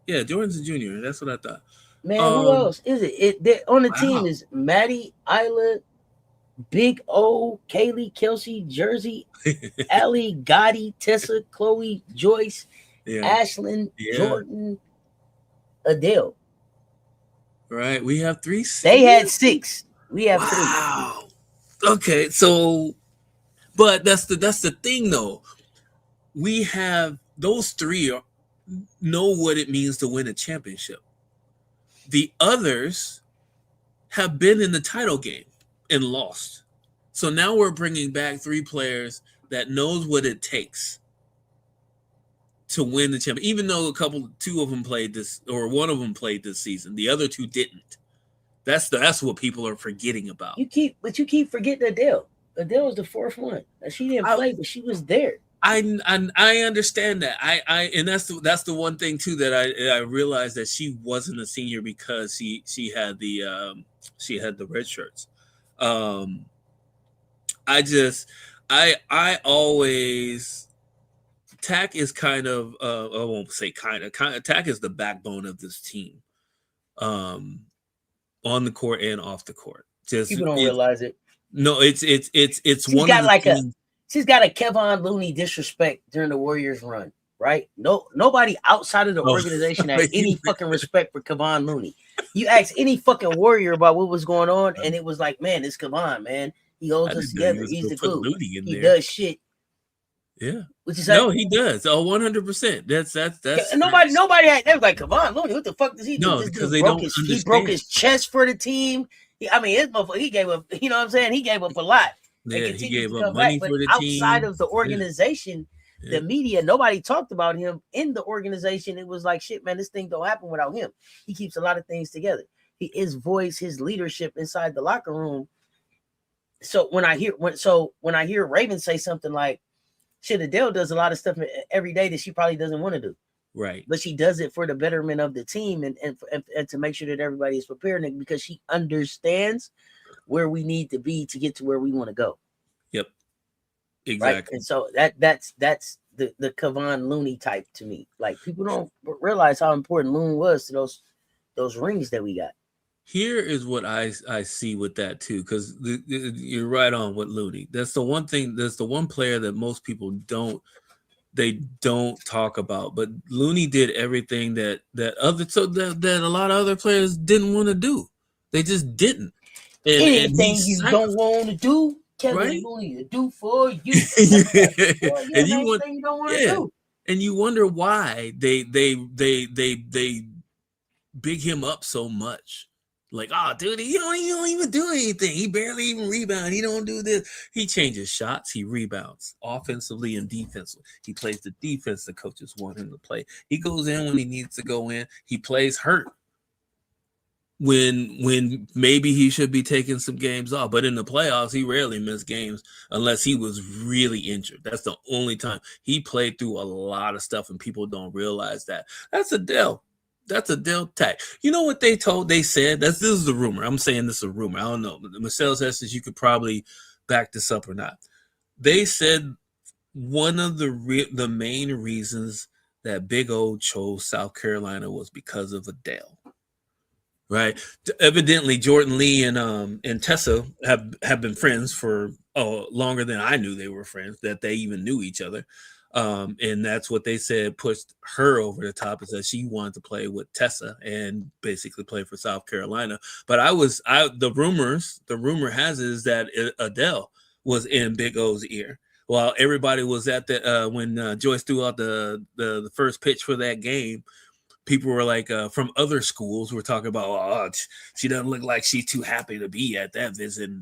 Yeah, Jordan's a junior. That's what I thought. Man, who else is it? On the team is Maddy, Isla, Big O, Kaylee, Kelsey, Jersey, Allie, Gotti, Tessa, Chloe, Joyce, Ashlyn, Jordan, Adele. Right, we have 3. They had 6. We have 3. Okay, so, but that's the thing though. We have those 3 know what it means to win a championship. The others have been in the title game and lost. So now we're bringing back 3 players that knows what it takes to win the championship. Even though 2 of them played this, or one of them played this season, the other 2 didn't. That's what people are forgetting about. You keep forgetting Adele. Adele was the 4th one. She didn't play, but she was there. I understand that. And that's the one thing too that I realized, that she wasn't a senior because she had the red shirts. I always, TAC is kind of I won't say kind of TAC is the backbone of this team, on the court and off the court. Just people don't realize it. No, it's one of the things. She's got a Kevon Looney disrespect during the Warriors run, right? Nobody outside of the organization had any fucking respect for Kevon Looney. You ask any fucking Warrior about what was going on, and it was like, man, it's Kevon, man. He holds us together. He's the glue. He does shit. Yeah. Which is no, he does. 100%. That's nobody had. They was like, Kevon Looney, what the fuck does he do? No, because they don't understand. He broke his chest for the team. He gave up. You know what I'm saying? He gave up a lot. Yeah, he gave up money for the team. Outside of the organization, the media, nobody talked about him in the organization. It was like, shit, man, this thing don't happen without him. He keeps a lot of things together. His voice, his leadership inside the locker room. So when I hear Raven say something like, shit, Adele does a lot of stuff every day that she probably doesn't want to do. Right. But she does it for the betterment of the team and to make sure that everybody is prepared, because she understands where we need to be to get to where we want to go. Yep. Exactly. Right? And so that's the Kevon Looney type to me. Like, people don't realize how important Loon was to those rings that we got. Here is what I see with that too, because you're right on with Looney. That's the one thing. That's the one player that most people don't talk about. But Looney did everything that a lot of other players didn't want to do. They just didn't. And he Anything you don't want to do, Kevin right? Looney to do for you. Boy, And yes, anything you don't want to do. and you wonder why they big him up so much. Like, oh, dude, he don't even do anything. He barely even rebound. He don't do this. He changes shots. He rebounds offensively and defensively. He plays the defense the coaches want him to play. He goes in when he needs to go in. He plays hurt when maybe he should be taking some games off. But in the playoffs, he rarely missed games unless he was really injured. That's the only time. He played through a lot of stuff, and people don't realize that. That's Adele. That's a Dell tag. You know what they said? This is a rumor. I'm saying this is a rumor. I don't know. Michelle says you could probably back this up or not. They said one of the main reasons that Big O chose South Carolina was because of Adele. Right? Evidently, Jordan Lee and Tessa have been friends for longer than I knew they were friends, that they even knew each other. And that's what they said pushed her over the top, is that she wanted to play with Tessa and basically play for South Carolina. But the rumor has it is that Adele was in Big O's ear while everybody was at when Joyce threw out the first pitch for that game. People were like, from other schools were talking about, oh, she doesn't look like she's too happy to be at that visit. And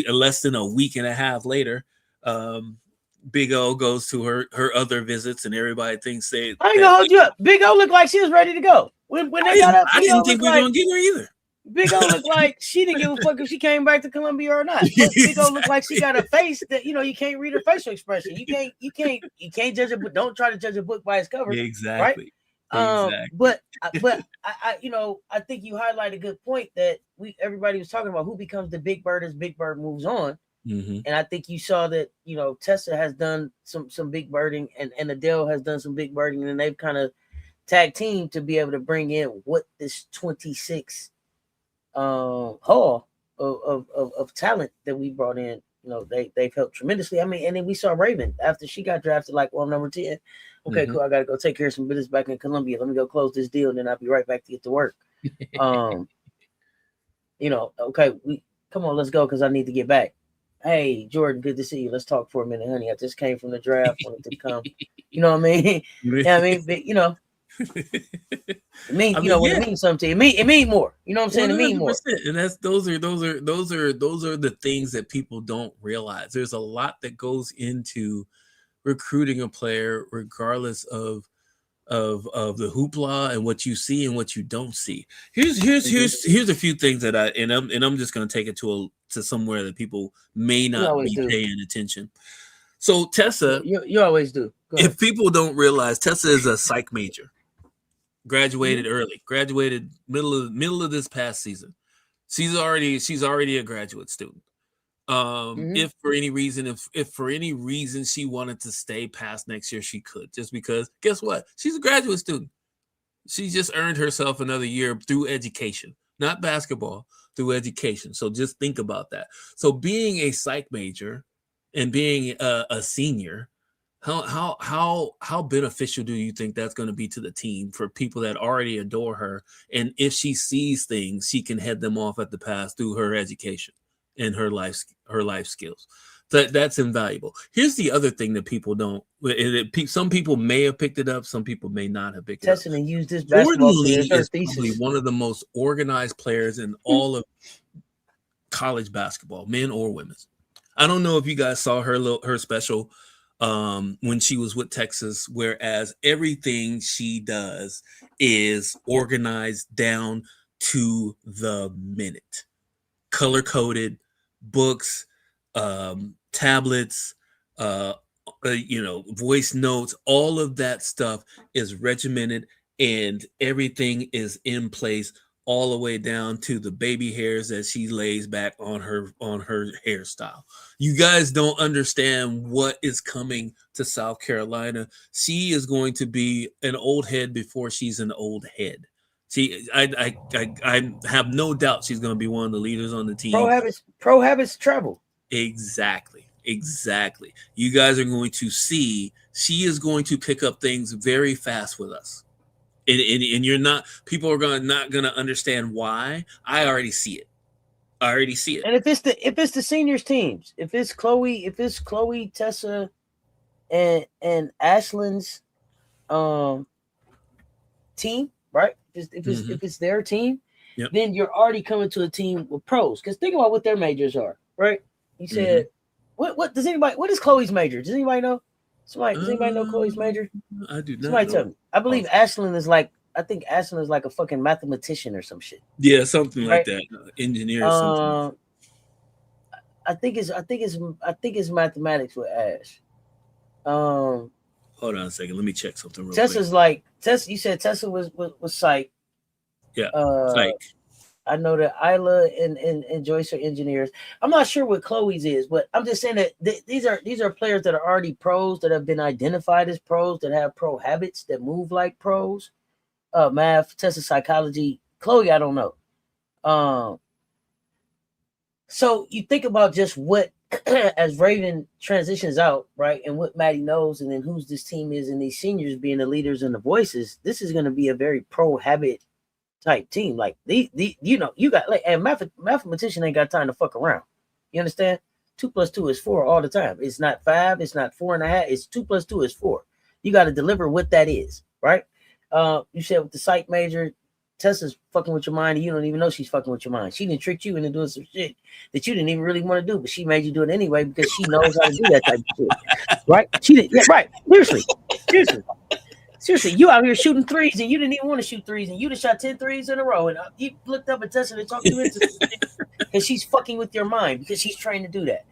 less than a week and a half later, Big O goes to her other visits, and everybody thinks I ain't gonna hold you up. Big O looked like she was ready to go when they got up. I didn't think we were gonna get her either. Big O looked like she didn't give a fuck if she came back to Columbia or not. But Big O looked like she got a face that you can't read her facial expression. You can't judge it, but don't try to judge a book by its cover. Exactly. Right? But I think you highlight a good point that everybody was talking about who becomes the big bird as Big Bird moves on. Mm-hmm. And I think you saw that, Tessa has done some big birding and Adele has done some big birding, and they've kind of tag team to be able to bring in what this 26 haul of talent that we brought in. They've helped tremendously. I mean, and then we saw Raven after she got drafted, like, well, number 10. Okay, cool. I got to go take care of some business back in Columbia. Let me go close this deal, and then I'll be right back to get to work. Okay, come on, let's go, because I need to get back. Hey, Jordan, good to see you. Let's talk for a minute, honey. I just came from the draft, wanted to come. You know what I mean? Yeah, I mean, but, it means what it means something to you. It means more. You know what I'm saying? 100%. It means more. And those are the things that people don't realize. There's a lot that goes into recruiting a player, regardless of the hoopla and what you see and what you don't see. Here's a few things that I'm just going to take it to somewhere that people may not be paying attention. So Tessa, you always do. If people don't realize, Tessa is a psych major. Graduated early. Graduated middle of this past season. She's already a graduate student. If for any reason she wanted to stay past next year, she could, just because guess what? She's a graduate student. She just earned herself another year through education, not basketball, through education. So just think about that. So being a psych major and being a senior, how beneficial do you think that's going to be to the team for people that already adore her? And if she sees things, she can head them off at the pass through her education and her life skills. That's invaluable. Here's the other thing that people don't. Some people may have picked it up. Some people may not have picked it up. And use this basketball Jordan Lee is probably one of the most organized players in all of college basketball, men or women. I don't know if you guys saw her special when she was with Texas, whereas everything she does is organized down to the minute, color-coded, books, tablets, voice notes, all of that stuff is regimented, and everything is in place all the way down to the baby hairs that she lays back on her hairstyle. You guys don't understand what is coming to South Carolina. She is going to be an old head before she's an old head. I have no doubt she's going to be one of the leaders on the team. Pro habits travel. Exactly. You guys are going to see she is going to pick up things very fast with us. And you're not, people are not going to understand why. I already see it. And if it's the seniors teams, if it's Chloe, Tessa, and Ashlyn's team, right? If it's their team, yep. Then you're already coming to a team with pros. Because think about what their majors are, right? You said, what is Chloe's major? Does anybody know? Does anybody know Chloe's major? I do not. Somebody tell me. I believe Ashlyn is like a fucking mathematician or some shit. Yeah, something like that. Engineer or something. I think it's mathematics with Ash. Hold on a second. Let me check something real Tessa's quick. Tessa. You said Tessa was psych. Yeah. Psych. I know that Isla and Joyce are engineers. I'm not sure what Chloe's is, but I'm just saying that these are players that are already pros, that have been identified as pros, that have pro habits, that move like pros. Math, Tessa psychology. Chloe, I don't know. So you think about just what as Raven transitions out, right, and what Maddy knows, and then whose this team is, and these seniors being the leaders and the voices. This is going to be a very pro habit type team. Like you got like, and mathematician ain't got time to fuck around. You understand? 2 + 2 is 4 all the time. It's not 5. It's not 4.5. It's 2 + 2 is 4. You got to deliver what that is, right? You said with the psych major, Tessa's fucking with your mind, and you don't even know she's fucking with your mind. She didn't trick you into doing some shit that you didn't even really want to do, but she made you do it anyway because she knows how to do that type of shit, right? She did, yeah, right. Seriously, you out here shooting threes, and you didn't even want to shoot threes, and you just shot 10 threes in a row, and you looked up at Tessa and talked you into shit because she's fucking with your mind because she's trained to do that.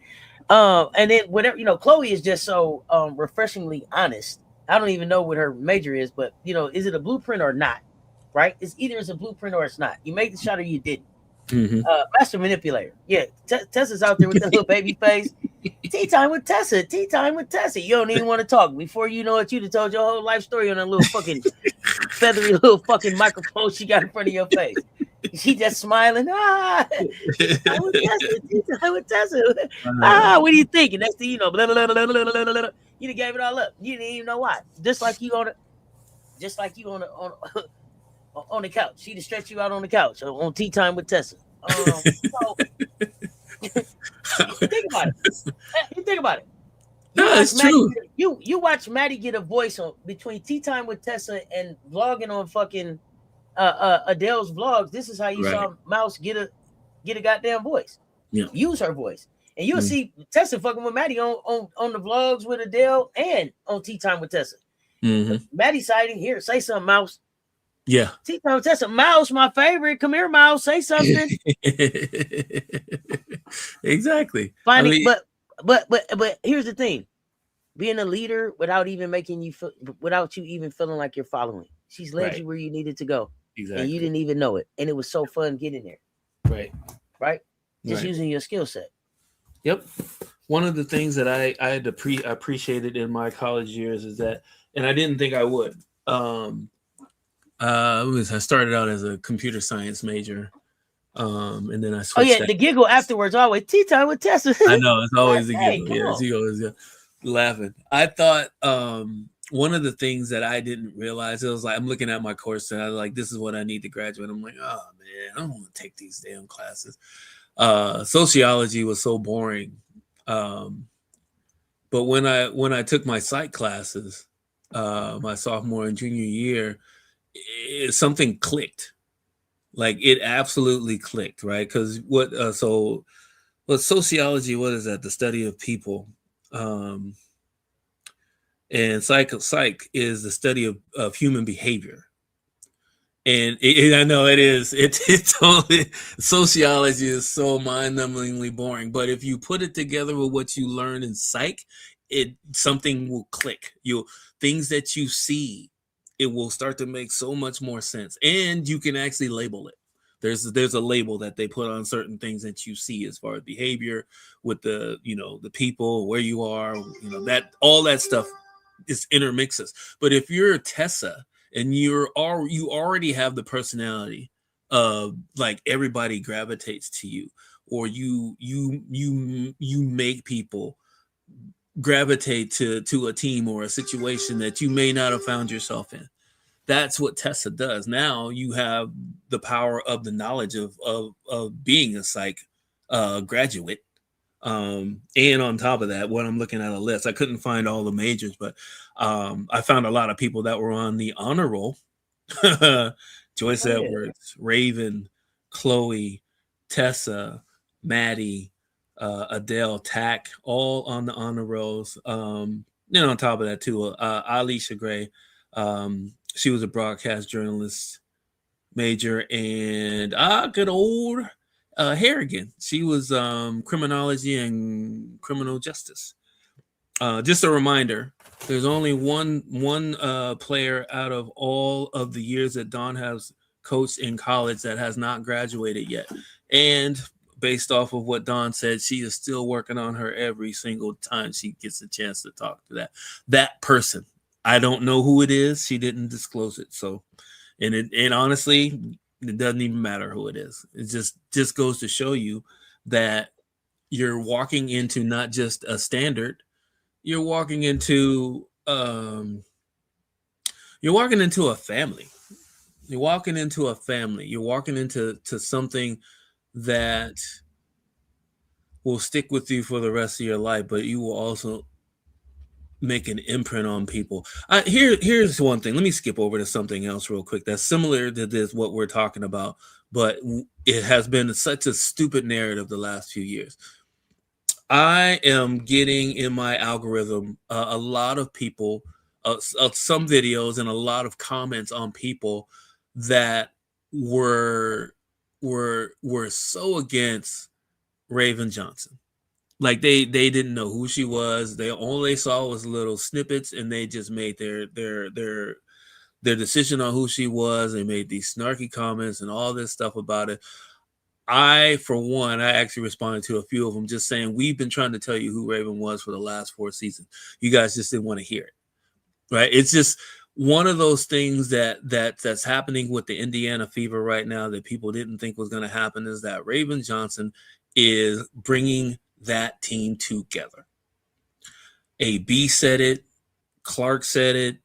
And then whatever, Chloe is just so refreshingly honest. I don't even know what her major is, but is it a blueprint or not? Right? It's either it's a blueprint or it's not. You made the shot or you didn't. Master manipulator. Yeah, Tessa's out there with that little baby face. Tea time with Tessa. You don't even want to talk. Before you know it, you'd have told your whole life story on that little fucking feathery little fucking microphone she got in front of your face. She just smiling. Tea time with Tessa. What do you think? And next thing you know, blah, blah, blah, blah, blah, blah, blah. You gave it all up. You didn't even know why. Just like you on the couch. She'd stretch you out on the couch on tea time with Tessa. Think about it. No, it's true. You watch Maddy get a voice on between tea time with Tessa and vlogging on fucking Adele's vlogs. This is how you saw Mouse get a goddamn voice. Yeah. Use her voice. And you'll see Tessa fucking with Maddy on the vlogs with Adele and on tea time with Tessa. Maddy sighting here. Say something, Mouse. Yeah. Tea time with Tessa. Mouse, my favorite. Come here, Mouse. Say something. Exactly. But here's the thing. Being a leader without even without you even feeling like you're following. She's led you where you needed to go. Exactly. And you didn't even know it. And it was so fun getting there. Right? Just using your skill set. Yep. One of the things that I had appreciated in my college years is that, and I didn't think I would. I started out as a computer science major, and then I switched. The giggle afterwards always tea time with Tessa. I know it's always the giggle. Yeah, she always laughing. I thought one of the things that I didn't realize, it was like I'm looking at my course and I was like, this is what I need to graduate. I'm like, oh man, I don't want to take these damn classes. Sociology was so boring. But when I took my psych classes, my sophomore and junior year, something clicked. Like it absolutely clicked, right? Because what sociology, what is that? The study of people. And psych is the study of human behavior. And I know it is. It's totally, sociology is so mind-numbingly boring. But if you put it together with what you learn in psych, something will click. Things that you see, it will start to make so much more sense. And you can actually label it. There's a label that they put on certain things that you see as far as behavior with the people, where you are, that all that stuff is intermixes. But if you're Tessa and you already have the personality of like everybody gravitates to you, or you make people gravitate to a team or a situation that you may not have found yourself in. That's what Tessa does. Now you have the power of the knowledge of being a psych graduate. And on top of that, when I'm looking at a list, I couldn't find all the majors, but I found a lot of people that were on the honor roll. Joyce Edwards, Raven, Chloe, Tessa, Maddy, Adele, Tack, all on the honor rolls. On top of that too, Alicia Gray. She was a broadcast journalist major, and good old Harrigan. She was criminology and criminal justice. Just a reminder, there's only one player out of all of the years that Dawn has coached in college that has not graduated yet. And based off of what Dawn said, she is still working on her every single time she gets a chance to talk to that person. I don't know who it is. She didn't disclose it. So, and honestly, it doesn't even matter who it is. It just goes to show you that you're walking into not just a standard. You're walking into a family. You're walking into a family. You're walking into something that will stick with you for the rest of your life, but you will also make an imprint on people. Here's one thing. Let me skip over to something else real quick that's similar to this, what we're talking about, but it has been such a stupid narrative the last few years. I am getting in my algorithm a lot of people, some videos and a lot of comments on people that were so against Raven Johnson. Like they didn't know who she was. All they saw was little snippets, and they just made their decision on who she was. They made these snarky comments and all this stuff about it. For one, I actually responded to a few of them just saying, we've been trying to tell you who Raven was for the last 4 seasons. You guys just didn't want to hear it, right? It's just one of those things that's happening with the Indiana Fever right now that people didn't think was going to happen, is that Raven Johnson is bringing that team together. AB said it. Clark said it.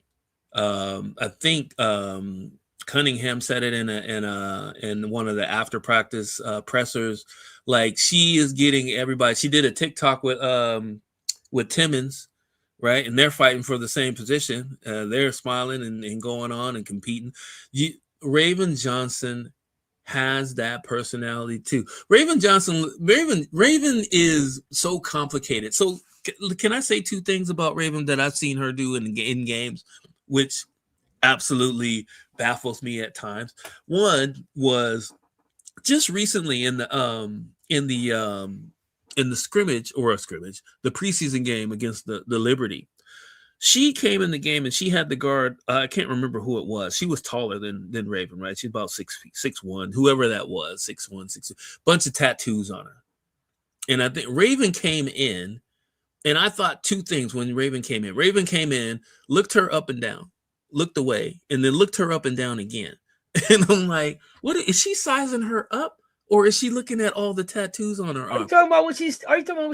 I think Cunningham said it in one of the after practice pressers. Like, she is getting everybody. She did a TikTok with Timmons, right? And they're fighting for the same position. They're smiling and going on and competing. Raven Johnson has that personality too. Raven is so complicated. So can I say 2 things about Raven that I've seen her do in games, which absolutely baffles me at times. One was just recently in the scrimmage, the preseason game against the Liberty. She came in the game and she had the guard. I can't remember who it was. She was taller than Raven, right? She's about 6 feet, 6'1", whoever that was, 6'1", 6'2", bunch of tattoos on her. And I think Raven came in, and I thought 2 things when Raven came in. Raven came in, looked her up and down, looked away, and then looked her up and down again. And I'm like, what is she sizing her up, or is she looking at all the tattoos on her arm? Are you talking about when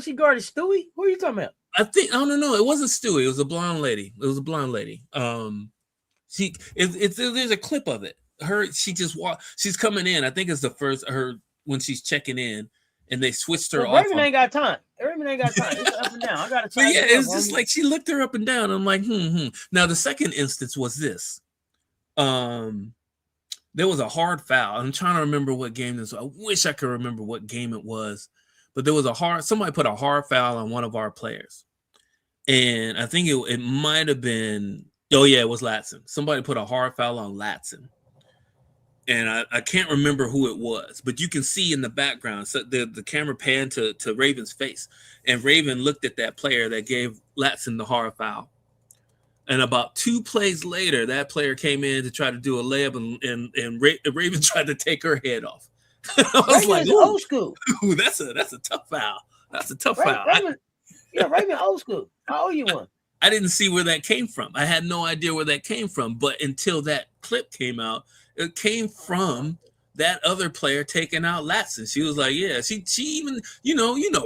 she guarded Stewie? Who are you talking about? I don't know. It wasn't Stewie. It was a blonde lady. There's a clip of it. She just walked. She's coming in. I think it's the first when she's checking in, and they switched her off. Raven ain't got time. It's up and down. I gotta. But yeah, it's just like she looked her up and down. I'm like, Now the second instance was this. There was a hard foul. I'm trying to remember what game this was. I wish I could remember what game it was. But there was somebody put a hard foul on one of our players. And I think it might have been, it was Latson. Somebody put a hard foul on Latson. And I can't remember who it was, but you can see in the background, so the camera panned to Raven's face. And Raven looked at that player that gave Latson the hard foul. And about 2 plays later, that player came in to try to do a layup, and Raven tried to take her head off. I was like, old school. Ooh, that's a tough foul. That's a tough foul. Raven old school. I owe you one. I didn't see where that came from. I had no idea where that came from. But until that clip came out, it came from that other player taking out Latson. She was like, yeah, she even,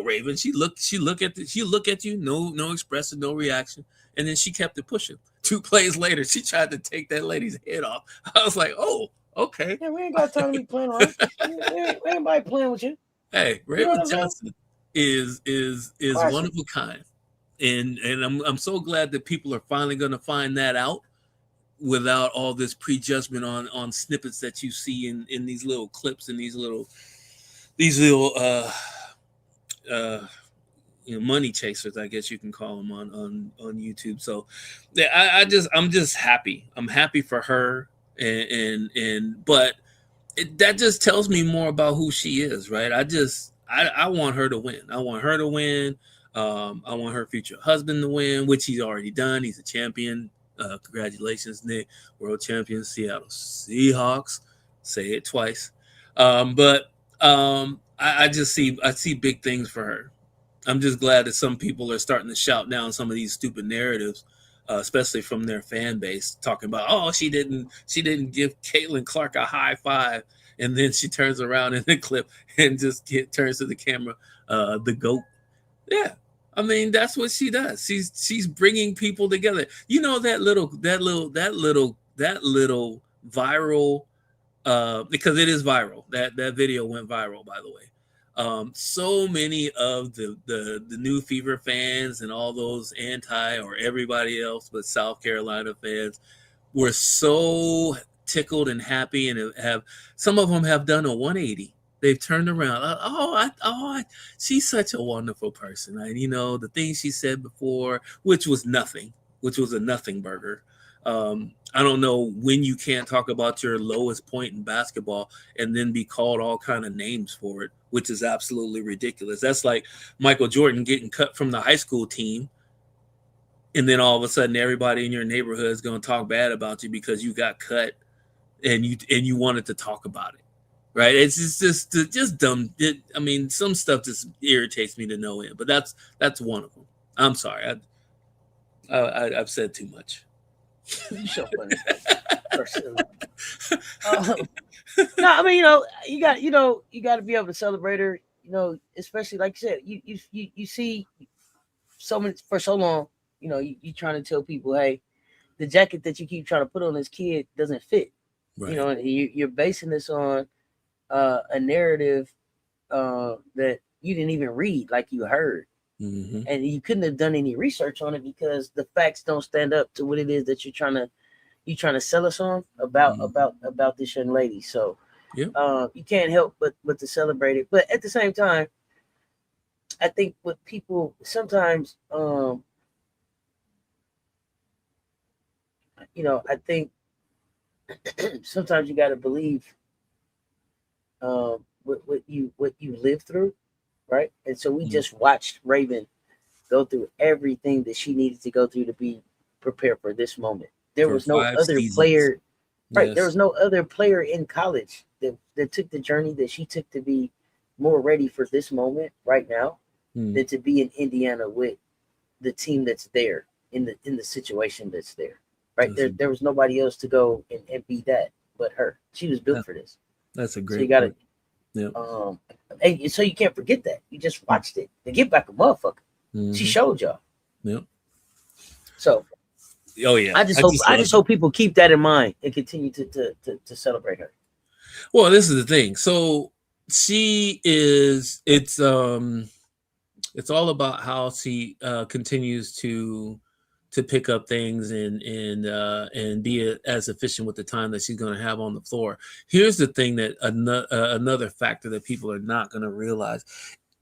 Raven. She look at you, no expression, no reaction, and then she kept it pushing. 2 plays later, she tried to take that lady's head off. I was like, oh, okay. Yeah, we ain't got time to be playing around. we ain't anybody playing with you. Hey, Raven Johnson is one of a kind. And I'm so glad that people are finally going to find that out without all this prejudgment on snippets that you see in these little clips and these little money chasers, I guess you can call them on YouTube. So yeah, I'm just happy. I'm happy for her, but that just tells me more about who she is, right? I want her to win. I want her to win. I want her future husband to win, which he's already done. He's a champion. Congratulations, Nick. World champion, Seattle Seahawks. Say it twice. I see big things for her. I'm just glad that some people are starting to shout down some of these stupid narratives, especially from their fan base, talking about, oh, she didn't give Caitlin Clark a high five, and then she turns around in the clip and just turns to the camera, the GOAT. Yeah, I mean that's what she does. She's bringing people together. You know that little viral, because it is viral. That video went viral, by the way. So many of the New Fever fans and all those anti or everybody else but South Carolina fans were so tickled and happy, and have some of them have done a 180. They've turned around. She's such a wonderful person. The things she said before, which was a nothing burger. I don't know when you can't talk about your lowest point in basketball and then be called all kind of names for it, which is absolutely ridiculous. That's like Michael Jordan getting cut from the high school team, and then all of a sudden everybody in your neighborhood is going to talk bad about you because you got cut and you wanted to talk about it. Right? It's just dumb. Some stuff just irritates me to no end, but that's one of them. I'm sorry. I've said too much. You're so funny. No, you got to be able to celebrate her. Especially like you said, you see so many for so long. You trying to tell people, hey, the jacket that you keep trying to put on this kid doesn't fit. Right. You're basing this on a narrative that you didn't even read, like you heard. Mm-hmm. And you couldn't have done any research on it because the facts don't stand up to what it is that you're trying to sell us on about this young lady. So you can't help but to celebrate it. But at the same time, I think what people sometimes I think sometimes you got to believe what you live through, right? And so we just watched Raven go through everything that she needed to go through to be prepared for this moment. There was no other player, right? Yes. There was no other player in college that took the journey that she took to be more ready for this moment right now than to be in Indiana with the team that's there in the situation that's there, right? There was nobody else to go and be that but her. She was built for this. That's a great. So you got to, and so you can't forget that. You just watched it. To get back a motherfucker. Mm-hmm. She showed y'all. Yep. So, I just hope people keep that in mind and continue to celebrate her. Well, this is the thing. So she is. It's all about how she continues to pick up things and be as efficient with the time that she's going to have on the floor. Here's the thing that another factor that people are not going to realize.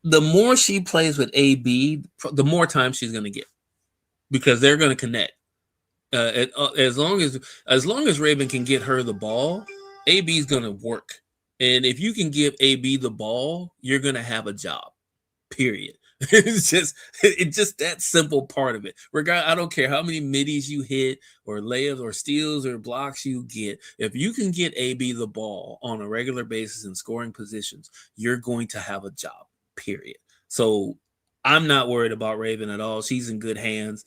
The more she plays with AB, the more time she's going to get because they're going to connect. As long as Raven can get her the ball, AB is going to work. And if you can give AB the ball, you're going to have a job, period. It's just that simple part of it. I don't care how many middies you hit or layups or steals or blocks you get. If you can get AB the ball on a regular basis in scoring positions, you're going to have a job, period. So I'm not worried about Raven at all. She's in good hands.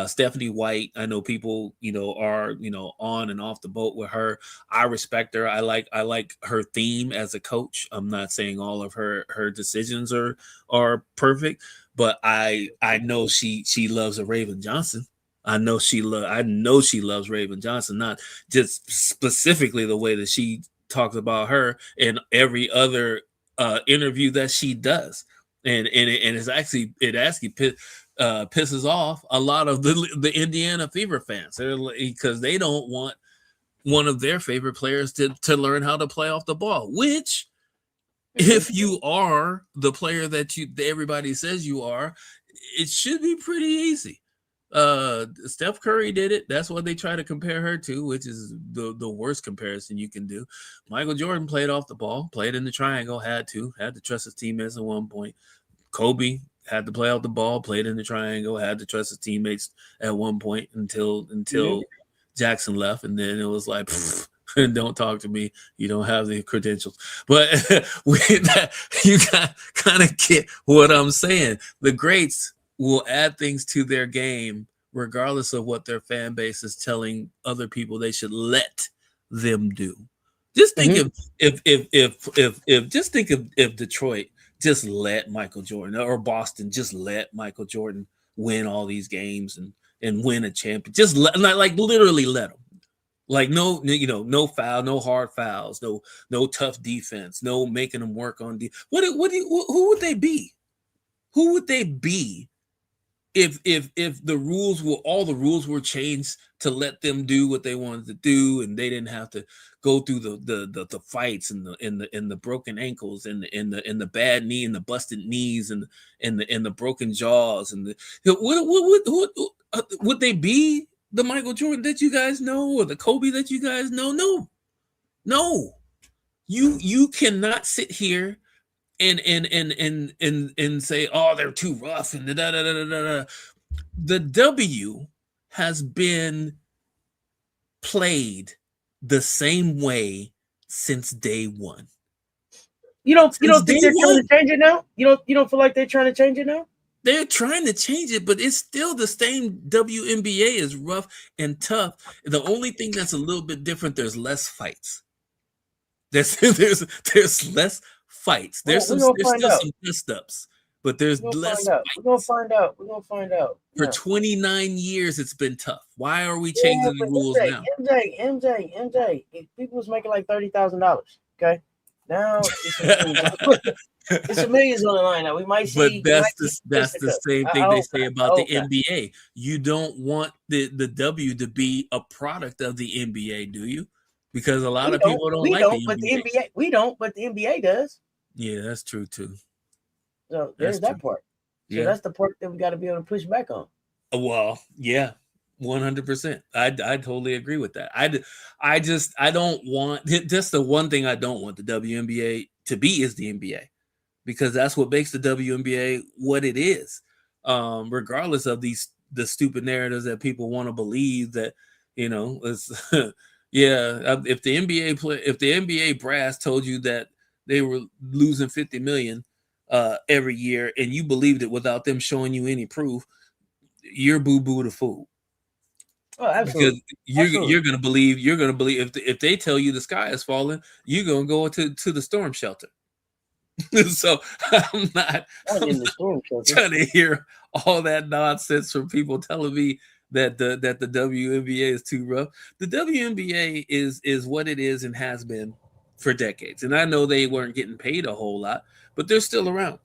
Stephanie White, I know people, are, on and off the boat with her. I respect her. I like her theme as a coach. I'm not saying all of her decisions are perfect, but I know she loves a Raven Johnson. I know she loves Raven Johnson, not just specifically the way that she talks about her in every other interview that she does. And it actually pisses off a lot of the Indiana Fever fans because they don't want one of their favorite players to learn how to play off the ball, which if you are the player that everybody says you are, it should be pretty easy. Steph Curry did it. That's what they try to compare her to, which is the worst comparison you can do. Michael Jordan played off the ball, played in the triangle, had to trust his teammates at one point. Kobe had to play off the ball, played in the triangle, had to trust his teammates at one point until Jackson left, and then it was like, don't talk to me. You don't have the credentials. But you got kind of get what I'm saying. The greats will add things to their game regardless of what their fan base is telling other people they should let them do. Just think if Detroit just let Michael Jordan, or Boston just let Michael Jordan win all these games and win a champion. Just literally let him. Like no foul, no hard fouls, no tough defense, no making them work on who would they be? Who would they be if all the rules were changed to let them do what they wanted to do, and they didn't have to go through the fights and the broken ankles and the bad knee and the busted knees and the broken jaws and would they be the Michael Jordan that you guys know or the Kobe that you guys know? No. You cannot sit here and say, oh, they're too rough and da da da da da. The W has been played the same way since day one. You don't think they're trying to change it now? You don't feel like they're trying to change it now? They're trying to change it, but it's still the same. WNBA is rough and tough. The only thing that's a little bit different, there's less fights. There's less fights. There's still some twist-ups, but there's less fights. We're gonna find out. For 29 years, it's been tough. Why are we changing the rules now? MJ. People was making like $30,000. Okay, now it's a millions on the line. Now we might see. But that's the same thing they say about the NBA. You don't want the W to be a product of the NBA, do you? Because a lot of people don't like the NBA. But the NBA, we don't, but the NBA does. Yeah, that's true too. So there's that part. So that's the part that we got to be able to push back on. Well, yeah, 100%. I totally agree with that. I don't want, just the one thing I don't want the WNBA to be is the NBA, because that's what makes the WNBA what it is. Regardless of the stupid narratives that people want to believe that, it's if the NBA brass told you that they were losing 50 million every year and you believed it without them showing you any proof, you're boo-boo the fool. Oh, absolutely. Because you're gonna believe if they tell you the sky is falling, you're gonna go to the storm shelter. So I'm not trying to hear all that nonsense from people telling me that the WNBA is too rough. The WNBA is what it is and has been for decades. And I know they weren't getting paid a whole lot, but they're still around,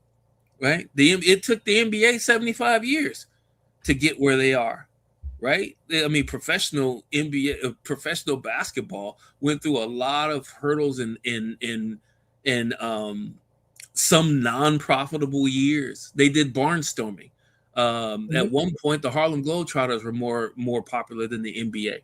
right? It took the NBA 75 years to get where they are, right? I mean, professional basketball went through a lot of hurdles in some non-profitable years. They did barnstorming. At one point, the Harlem Globetrotters were more popular than the NBA,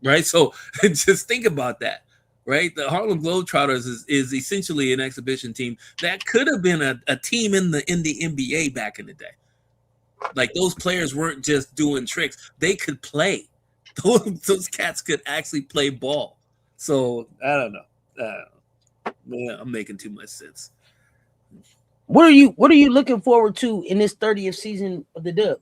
right? So just think about that, right? The Harlem Globetrotters is essentially an exhibition team that could have been a team in the NBA back in the day. Like, those players weren't just doing tricks; they could play. Those cats could actually play ball. So I don't know. Yeah, I'm making too much sense. What are you looking forward to in this 30th season of the Dub?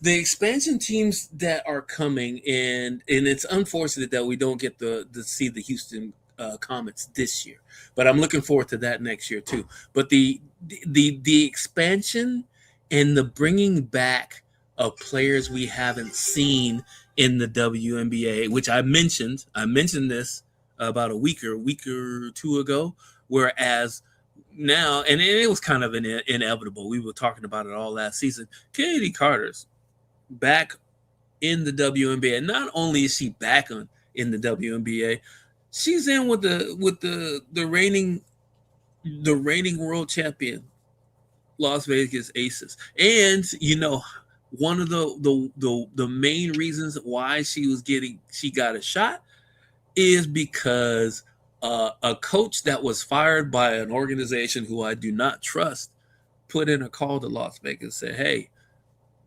The expansion teams that are coming, and it's unfortunate that we don't get to see the Houston Comets this year, but I'm looking forward to that next year too. But the expansion and the bringing back of players we haven't seen in the WNBA, which I mentioned this about a week or two ago, whereas now, and it was kind of inevitable. We were talking about it all last season. Kennedy Carter's back in the WNBA. And not only is she back in the WNBA, she's in with the reigning world champion Las Vegas Aces. And one of the main reasons why she got a shot is because a coach that was fired by an organization who I do not trust put in a call to Las Vegas and said, hey,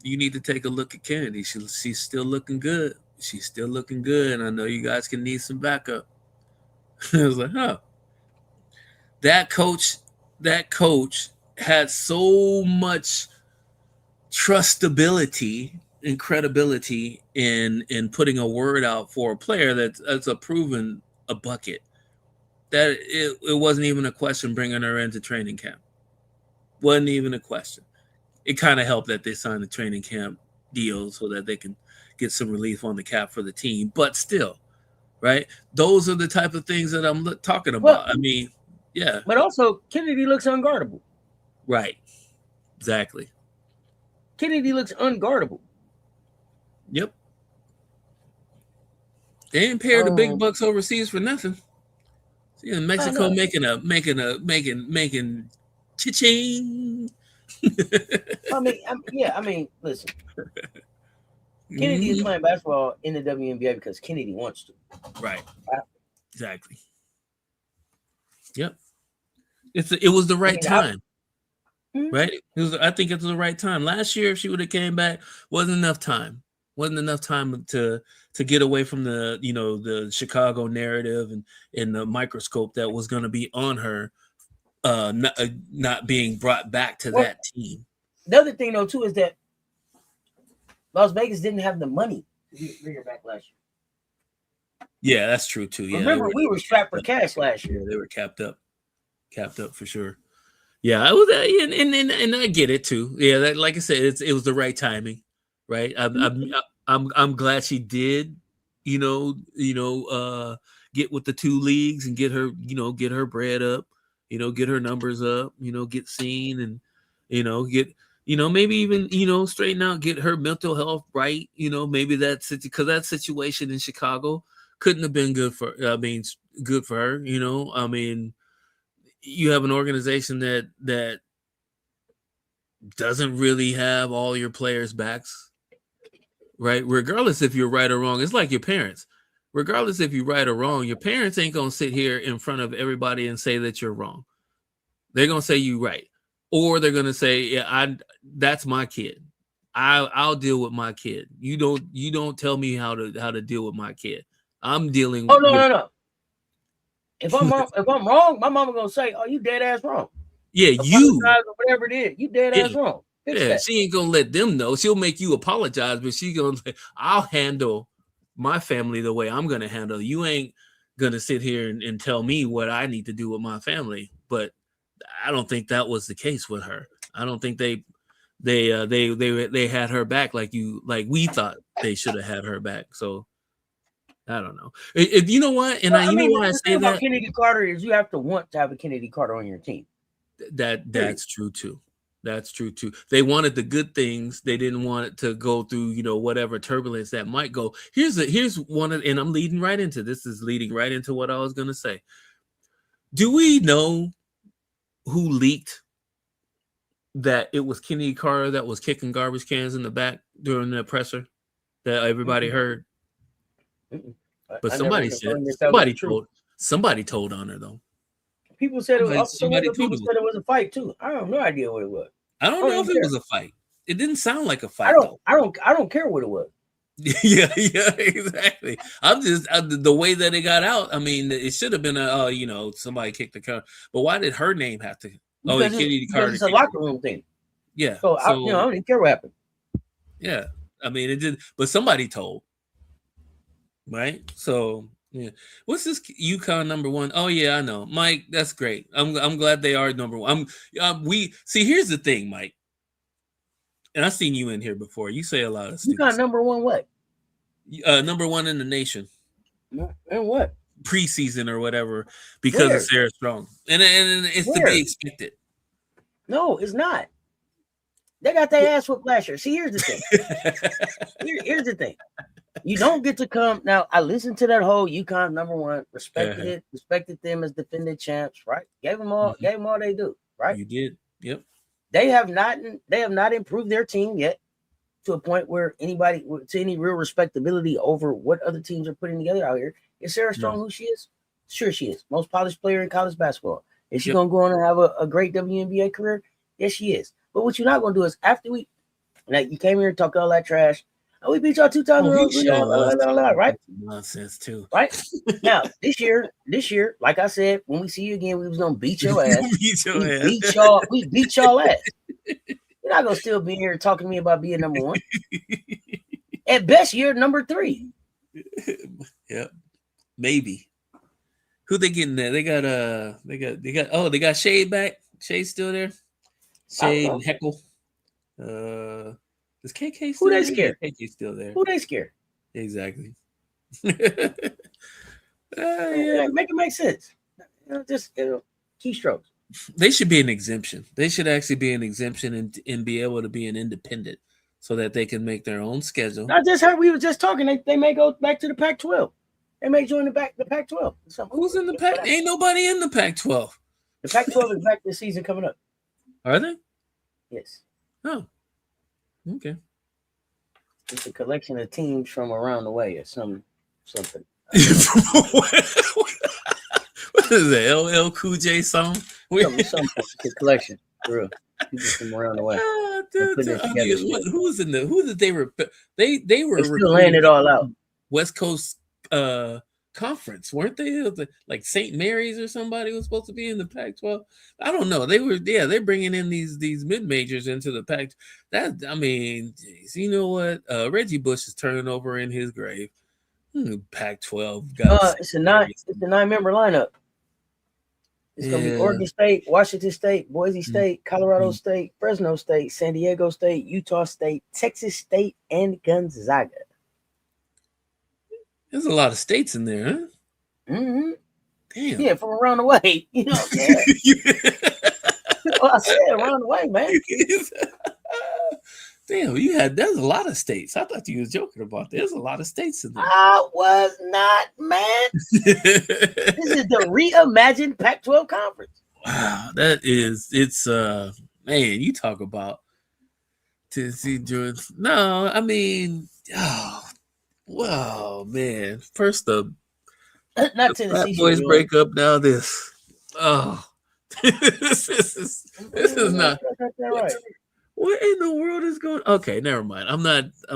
you need to take a look at Kennedy. She's still looking good. She's still looking good. And I know you guys can need some backup. I was like, huh. That coach had so much trustability and credibility in putting a word out for a player that's a proven a bucket, that it wasn't even a question bringing her into training camp. Wasn't even a question. It kind of helped that they signed the training camp deal so that they can get some relief on the cap for the team. But still, right? Those are the type of things that I'm talking about. I mean, yeah. But also, Kennedy looks unguardable. Right. Exactly. Kennedy looks unguardable. Yep. They didn't pay her the big bucks overseas for nothing. See, in Mexico making cha-ching. I mean, listen. Kennedy is playing basketball in the WNBA because Kennedy wants to. Right. Exactly. Yep. It was the right time. Right? I think it's the right time. Last year, if she would have came back, wasn't enough time. Wasn't enough time to get away from the Chicago narrative and the microscope that was going to be on her, not being brought back to that team. The other thing, though, too, is that Las Vegas didn't have the money to bring her back last year. Yeah, that's true too. Yeah, remember we were strapped for cash last year. Yeah, they were capped up for sure. Yeah, I was, and I get it too. Yeah, like I said, it was the right timing, right? I'm glad she did, get with the two leagues and get her bread up, get her numbers up, get seen and, get, maybe even, straighten out, get her mental health right. Maybe because that situation in Chicago couldn't have been good for her. You have an organization that doesn't really have all your players' backs, right? Regardless if you're right or wrong. It's like your parents. Regardless if you're right or wrong, your parents ain't going to sit here in front of everybody and say that you're wrong. They're going to say you right. Or they're going to say, yeah, that's my kid. I'll deal with my kid. You don't tell me how to deal with my kid. I'm dealing with no. If I'm wrong, my mama gonna say, "Oh, you dead ass wrong." Yeah, whatever it is, you dead ass wrong. She ain't gonna let them know. She'll make you apologize, but she gonna say, "I'll handle my family the way I'm gonna handle. You ain't gonna sit here and tell me what I need to do with my family." But I don't think that was the case with her. I don't think they had her back like we thought they should have had her back. So. I don't know. If you know what, and why I say that Kennedy Carter is you have to want to have a Kennedy Carter on your team. That's true too. That's true too. They wanted the good things. They didn't want it to go through, whatever turbulence that might go. Here's one and I'm leading right into this. Is leading right into what I was gonna say. Do we know who leaked that it was Kennedy Carter that was kicking garbage cans in the back during the presser that everybody heard? But somebody told on her though. People said it was a fight too. I have no idea what it was. I don't know if it was a fight. It didn't sound like a fight. I don't care what it was. Yeah, exactly. I'm just the way that it got out. I mean, it should have been somebody kicked the car. But why did her name have to? Oh, Kennedy Carter. It's a locker room thing. Yeah. So, I don't even care what happened. Yeah. I mean, it did, but somebody told. Right? So, yeah. What's this UConn number 1? Oh, yeah, I know. Mike, that's great. I'm glad they are number 1. Here's the thing, Mike. And I've seen you in here before. You say a lot of stupid UConn number 1 what? Number 1 in the nation. And what? Preseason or whatever because of Sarah Strong. And it's to be expected. No, it's not. They got their ass whooped last year. See, here's the thing. Here's the thing. You don't get to come now. I listened to that whole UConn number 1, respected it, respected them as defending champs, right? Gave them all they do, right? You did, yep. They have not improved their team yet to a point where anybody to any real respectability over what other teams are putting together out here. Is Sarah Strong who she is? Sure, she is. Most polished player in college basketball. Is she gonna go on and have a great WNBA career? Yes, she is. But what you're not gonna do is after you came here and talk all that trash. Oh, we beat y'all 2 times in a row, right? Nonsense too. Right? Now, this year, like I said, when we see you again, we was gonna beat your ass. We beat y'all ass. You're not gonna still be here talking to me about being number 1. At best, you're number 3. Yep. Maybe. Who they getting there? They got Shade back. Shade's still there. Shade and Heckle. Is KK still there? Who they scared? KK's still there. Who they scared? Exactly. Yeah. Make it make sense. Just keystrokes. They should be an exemption. They should actually be an exemption and be able to be an independent so that they can make their own schedule. I just heard we were just talking. They may go back to the Pac-12. They may join the Pac-12. Who's in the Pac? Ain't nobody in the Pac-12. The Pac-12 is back this season coming up. Are they? Yes. Oh. Okay. It's a collection of teams from around the way or something. What is that? LL Cool J song? Something. It's a collection. For real. People from around the way. Who did they were still laying it all out. West Coast conference, weren't they? Like St. Mary's or somebody was supposed to be in the Pac-12. I don't know. They're bringing in these mid majors into the Pac. Geez, you know what? Reggie Bush is turning over in his grave. Pac-12. It's a 9-member lineup. It's gonna be Oregon State, Washington State, Boise State, Colorado State, Fresno State, San Diego State, Utah State, Texas State, and Gonzaga. There's a lot of states in there, huh? Mm-hmm. Damn. Yeah, from around the way. You know, I said around the way, man. Damn, there's a lot of states. I thought you was joking about that. There's a lot of states in there. I was not, man. This is the reimagined Pac-12 conference. Wow, it's man, you talk about Tennessee, Georgia. No, I mean, wow, man. First up, not Tennessee. Boys break up. Now this. Oh, this is not right. What in the world is going? Okay, never mind. I'm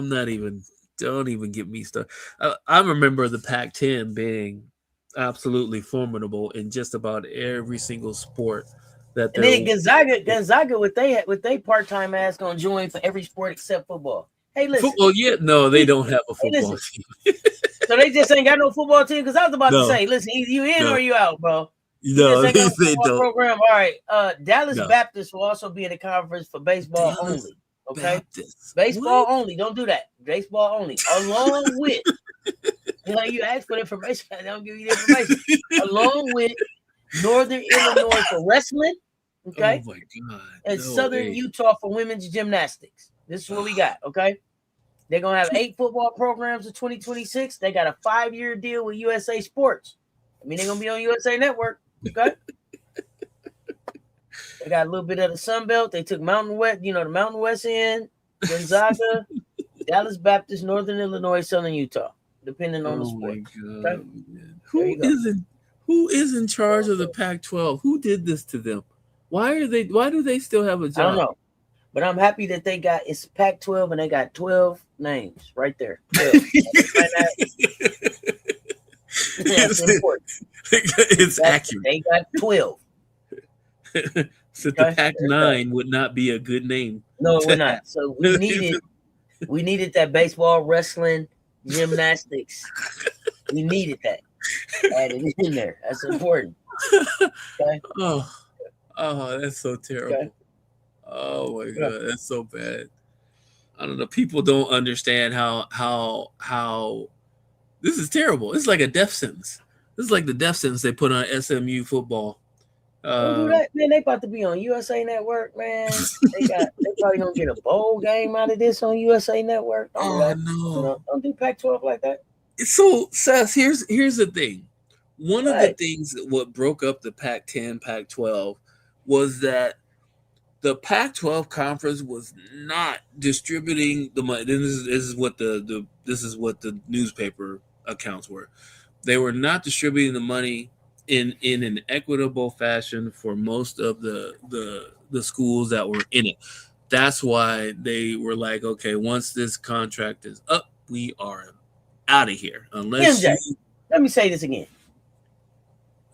not even. Don't even get me started. I remember the Pac-10 being absolutely formidable in just about every single sport. And then Gonzaga, with they part-time ass gonna join for every sport except football. Hey, listen. Football? Yeah, no, they don't have a football team. So they just ain't got no football team. Because I was about to say, listen, either you in or you out, bro. No, they don't. Program. All right. Dallas Baptist will also be in the conference for baseball only. Okay. Baseball only. Don't do that. Baseball only. Along with, you ask for information. I don't give you the information. Along with Northern Illinois for wrestling. Okay. Oh my God. And Southern Utah for women's gymnastics. This is what we got. Okay. They're gonna have 8 football programs in 2026. They got a 5-year deal with USA Sports. They're gonna be on USA Network. Okay. They got a little bit of the Sun Belt. They took Mountain West, the Mountain West end, Gonzaga, Dallas Baptist, Northern Illinois, Southern Utah, depending on the sport. Okay? Who is in charge of the Pac-12? Who did this to them? Why do they still have a job? I don't know. But I'm happy that they got it's Pac-12 and they got 12 names right there. 12. That's important. It's accurate. They got 12. So the Pac-9 would not be a good name. No, we're not. So we needed that baseball, wrestling, gymnastics. We needed that. Added in there. That's important. Okay? Oh, that's so terrible. Okay. Oh my God, that's so bad. I don't know. People don't understand how this is terrible. It's like a death sentence. This is like the death sentence they put on SMU football. Don't do that, man. They about to be on USA Network, man. They probably gonna get a bowl game out of this on USA Network. Don't do Pac-12 like that. So, Cess, here's the thing. One of the things that what broke up the Pac-10, Pac-12 was that the Pac-12 conference was not distributing the money. This is what the newspaper accounts were. They were not distributing the money in an equitable fashion for most of the schools that were in it. That's why they were like, okay, once this contract is up, we are out of here. Unless let me say this again.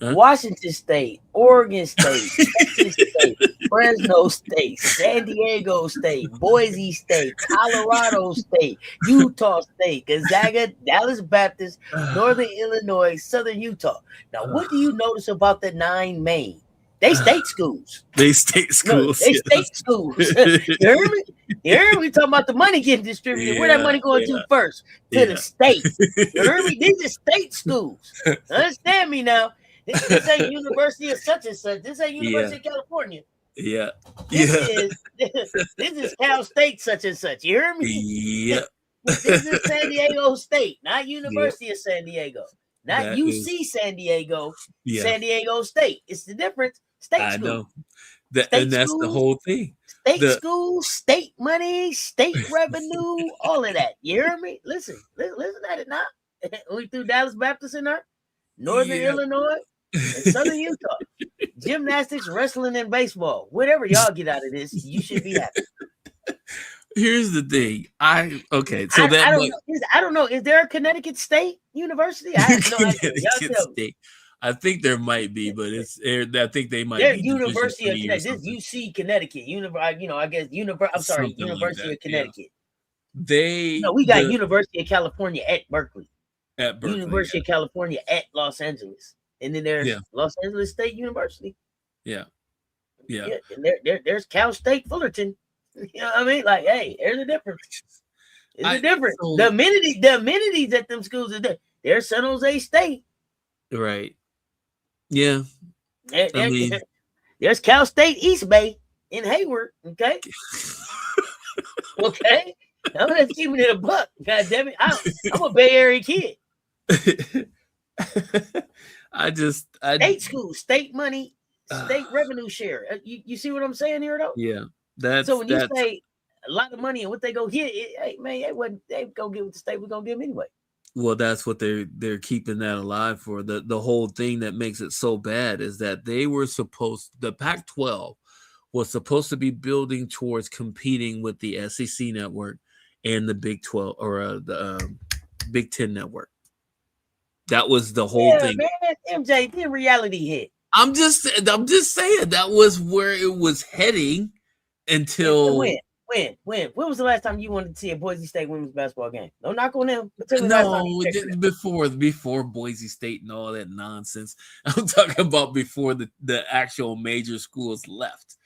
Washington State, Oregon State, Texas State, Fresno State, San Diego State, Boise State, Colorado State, Utah State, Gonzaga, Dallas Baptist, Northern Illinois, Southern Utah. Now, what do you notice about the 9 main? They state schools. They state schools. No, they state schools. You heard me? You heard me talking about the money getting distributed. Where that money going to first? To the state. You heard me? These are state schools. Understand me now. This ain't University of such and such. This ain't University of California. Yeah. This is Cal State such and such. You hear me? Yeah. This is San Diego State, not University of San Diego. Not that UC San Diego. San Diego State. It's the difference. State school. I know. And that's schools, the whole thing. State schools, state money, state revenue, all of that. You hear me? Listen at it now. We threw Dallas Baptist in there. Northern Illinois. And Southern Utah, gymnastics, wrestling, and baseball. Whatever y'all get out of this, you should be happy. Here's the thing. I don't know. Is there a Connecticut State University? I have no idea. State. I think there might be, but I think they might. There's University of Connecticut. This UC Connecticut. I guess University of Connecticut. We got University of California at Berkeley. University of California at Los Angeles. And then there's Los Angeles State University. Yeah. And there's Cal State Fullerton. You know what I mean? Like, hey, there's a difference. There's a difference. So, the amenities at them schools are there. There's San Jose State. Right. Yeah. There's Cal State East Bay in Hayward. Okay. Okay. I'm just keeping it a buck. God damn it. I'm a Bay Area kid. State school, state money, state revenue share. You see what I'm saying here, though? Yeah. So when you say a lot of money and what they go get, they go get with the state, we're gonna give them anyway. Well, that's what they're keeping that alive for. The whole thing that makes it so bad is that the Pac-12 was supposed to be building towards competing with the SEC network and the Big 12 or the Big 10 network. That was the whole thing. Man, MJ, then reality hit. I'm just saying that was where it was heading until when was the last time you wanted to see a Boise State women's basketball game? Don't knock on them. Before Boise State and all that nonsense. I'm talking about before the actual major schools left.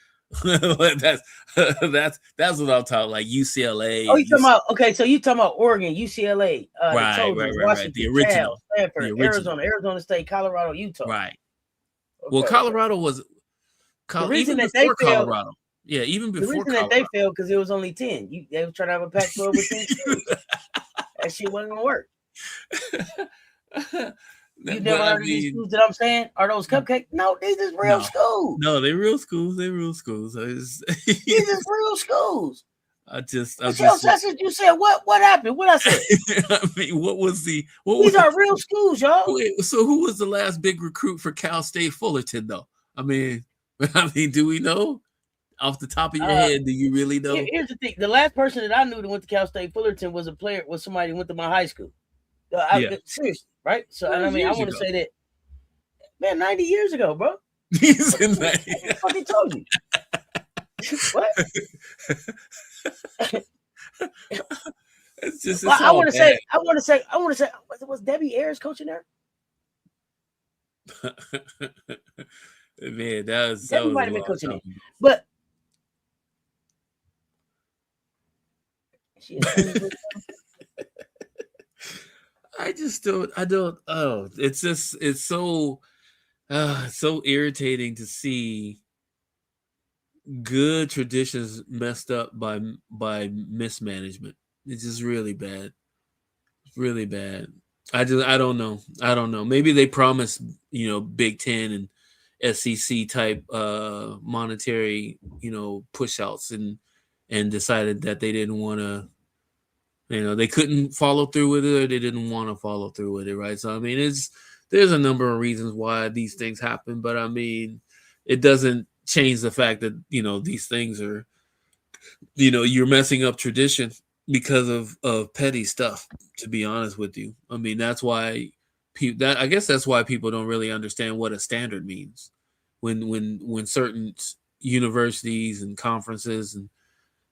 that's what I'm talking, like UCLA. Oh, you talking about? Okay, so you talking about Oregon, UCLA, right. The original, Stanford, Arizona State, Colorado, Utah. Right. Okay. Well, Colorado was the reason that they failed. Colorado. Yeah, even before the reason Colorado. That they failed because it was only 10. They were trying to have a Pac-12 with 10 schools. That shit wasn't gonna work. You never heard of these schools that I'm saying? Are those cupcakes? No, these is real schools. No, they're real schools. These is real schools. You said what happened? What I said? I mean, these are real schools, y'all. Wait, so who was the last big recruit for Cal State Fullerton, though? I mean, do we know? off the top of your head, do you really know? Here's the thing: the last person that I knew that went to Cal State Fullerton was somebody who went to my high school. Seriously, right? So, and I mean, I want to say that, man, 90 years ago, bro. I fucking told you. What? It's just. I want to say. Was Debbie Ayers coaching there? Man, that might have been coaching there, but I don't. Oh, it's so irritating to see good traditions messed up by mismanagement. It's just really bad. It's really bad. I don't know. Maybe they promised, Big Ten and SEC type monetary, push outs and decided that they didn't want to, they couldn't follow through with it, or they didn't want to follow through with it, right? So I mean, there's a number of reasons why these things happen, but I mean, it doesn't change the fact that these things are, you're messing up tradition because of petty stuff. To be honest with you, I mean, that's why I guess that's why people don't really understand what a standard means when certain universities and conferences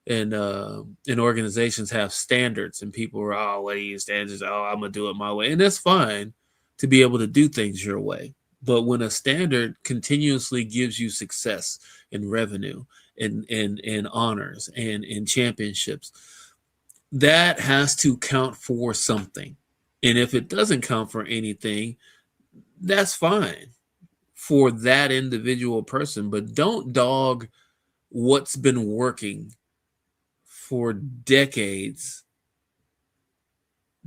and organizations have standards, and people are, oh, what are your standards? Oh, I'm gonna do it my way, and that's fine to be able to do things your way. But when a standard continuously gives you success and revenue and honors and championships, that has to count for something. And if it doesn't count for anything, that's fine for that individual person. But don't dog what's been working for decades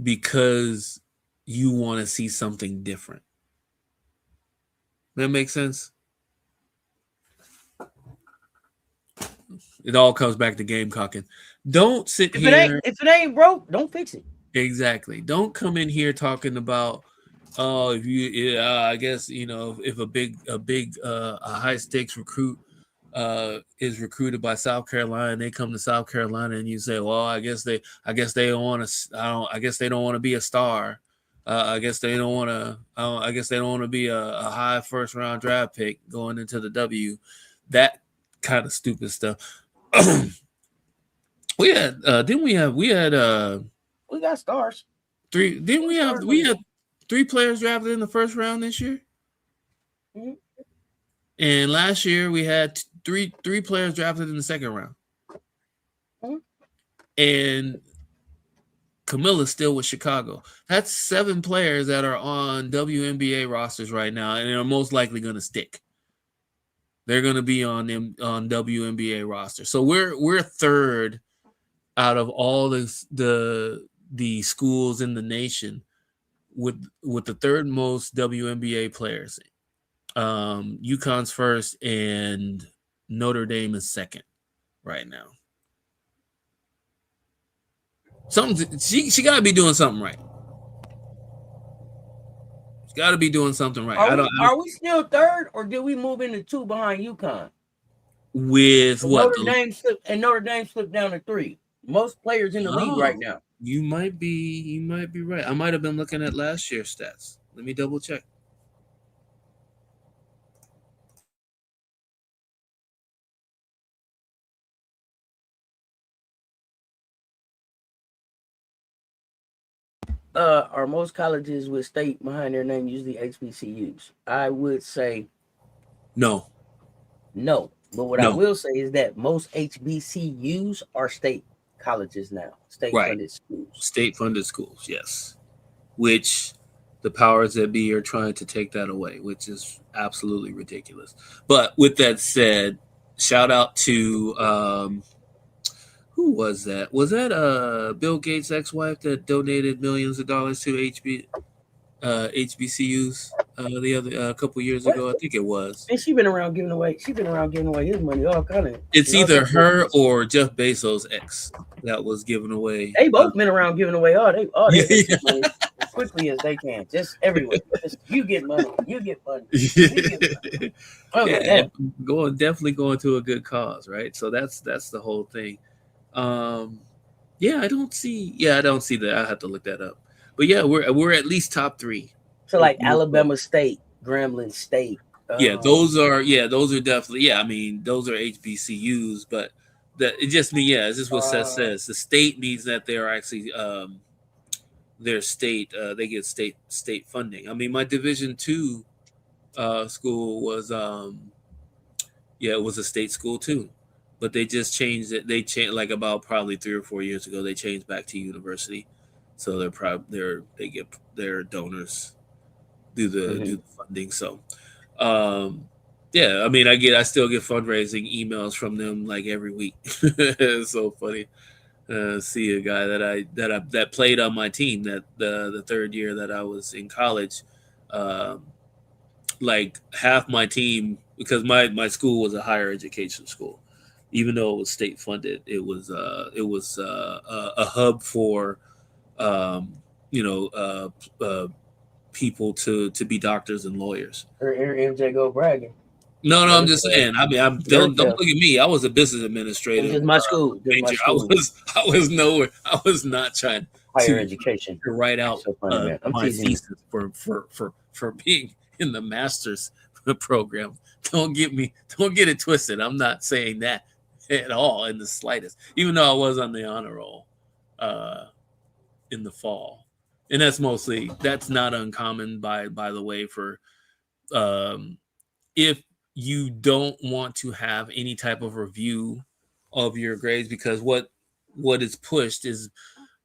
because you want to see something different. That makes sense? It all comes back to gamecocking. Don't sit here. If it ain't broke, don't fix it. Exactly. Don't come in here talking about, oh, if you, I guess, if a high stakes recruit is recruited by South Carolina, and they come to South Carolina, and you say, well, I guess they don't want to. I guess they don't want to be a star. I guess they don't want to be a high first round draft pick going into the W. That kind of stupid stuff. We had we got stars. We had 3 players drafted in the first round this year. Mm-hmm. And last year we had three players drafted in the second round. Mm-hmm. And Camilla's still with Chicago. That's 7 players that are on WNBA rosters right now, and are most likely going to stick. They're going to be on WNBA roster. So we're third out of all the schools in the nation with the third most WNBA players. UConn's first, and Notre Dame is second right now. She got to be doing something right. She's got to be doing something right. Are we still third, or did we move into 2 behind UConn? With what? Notre Dame slipped down to 3. Most players in the league right now. You might be right. I might have been looking at last year's stats. Let me double check. Are most colleges with state behind their name usually HBCUs? I would say no. But what I will say is that most HBCUs are state colleges now, state-funded schools. State-funded schools, yes. Which the powers that be are trying to take that away, which is absolutely ridiculous. But with that said, shout out to who was that? Was that Bill Gates' ex-wife that donated millions of dollars to HBCUs the other couple years ago? I think it was. And she's been around giving away his money, all kind of. It's either her or Jeff Bezos' ex that was giving away. They both been around giving away all their money. quickly as they can, just everywhere. Just, you get money, you get money, you get money. Yeah, definitely going to a good cause, right? So that's the whole thing. Yeah, I don't see that. I have to look that up. But yeah, we're at least top 3. So like Alabama State, Grambling State. Those are definitely, I mean, those are HBCUs, but that it just means, it's just what Cess says. The state means that they are actually their state, they get state funding. I mean, my Division II school was it was a state school too, but they just changed it. They changed like about probably 3 or 4 years ago. They changed back to university, so they get their donors do the funding. So, I mean, I still get fundraising emails from them like every week. It's so funny. See a guy that played on my team that the third year that I was in college, like half my team, because my school was a higher education school, even though it was state funded. It was a hub for people to be doctors and lawyers. Or MJ go bragging. No, I'm just saying. I mean, don't look at me. I was a business administrator. This is my school. I was nowhere. I was not trying higher education to write out my thesis for being in the master's program. Don't get it twisted. I'm not saying that at all in the slightest. Even though I was on the honor roll in the fall, and that's not uncommon by the way for if you don't want to have any type of review of your grades, because what is pushed is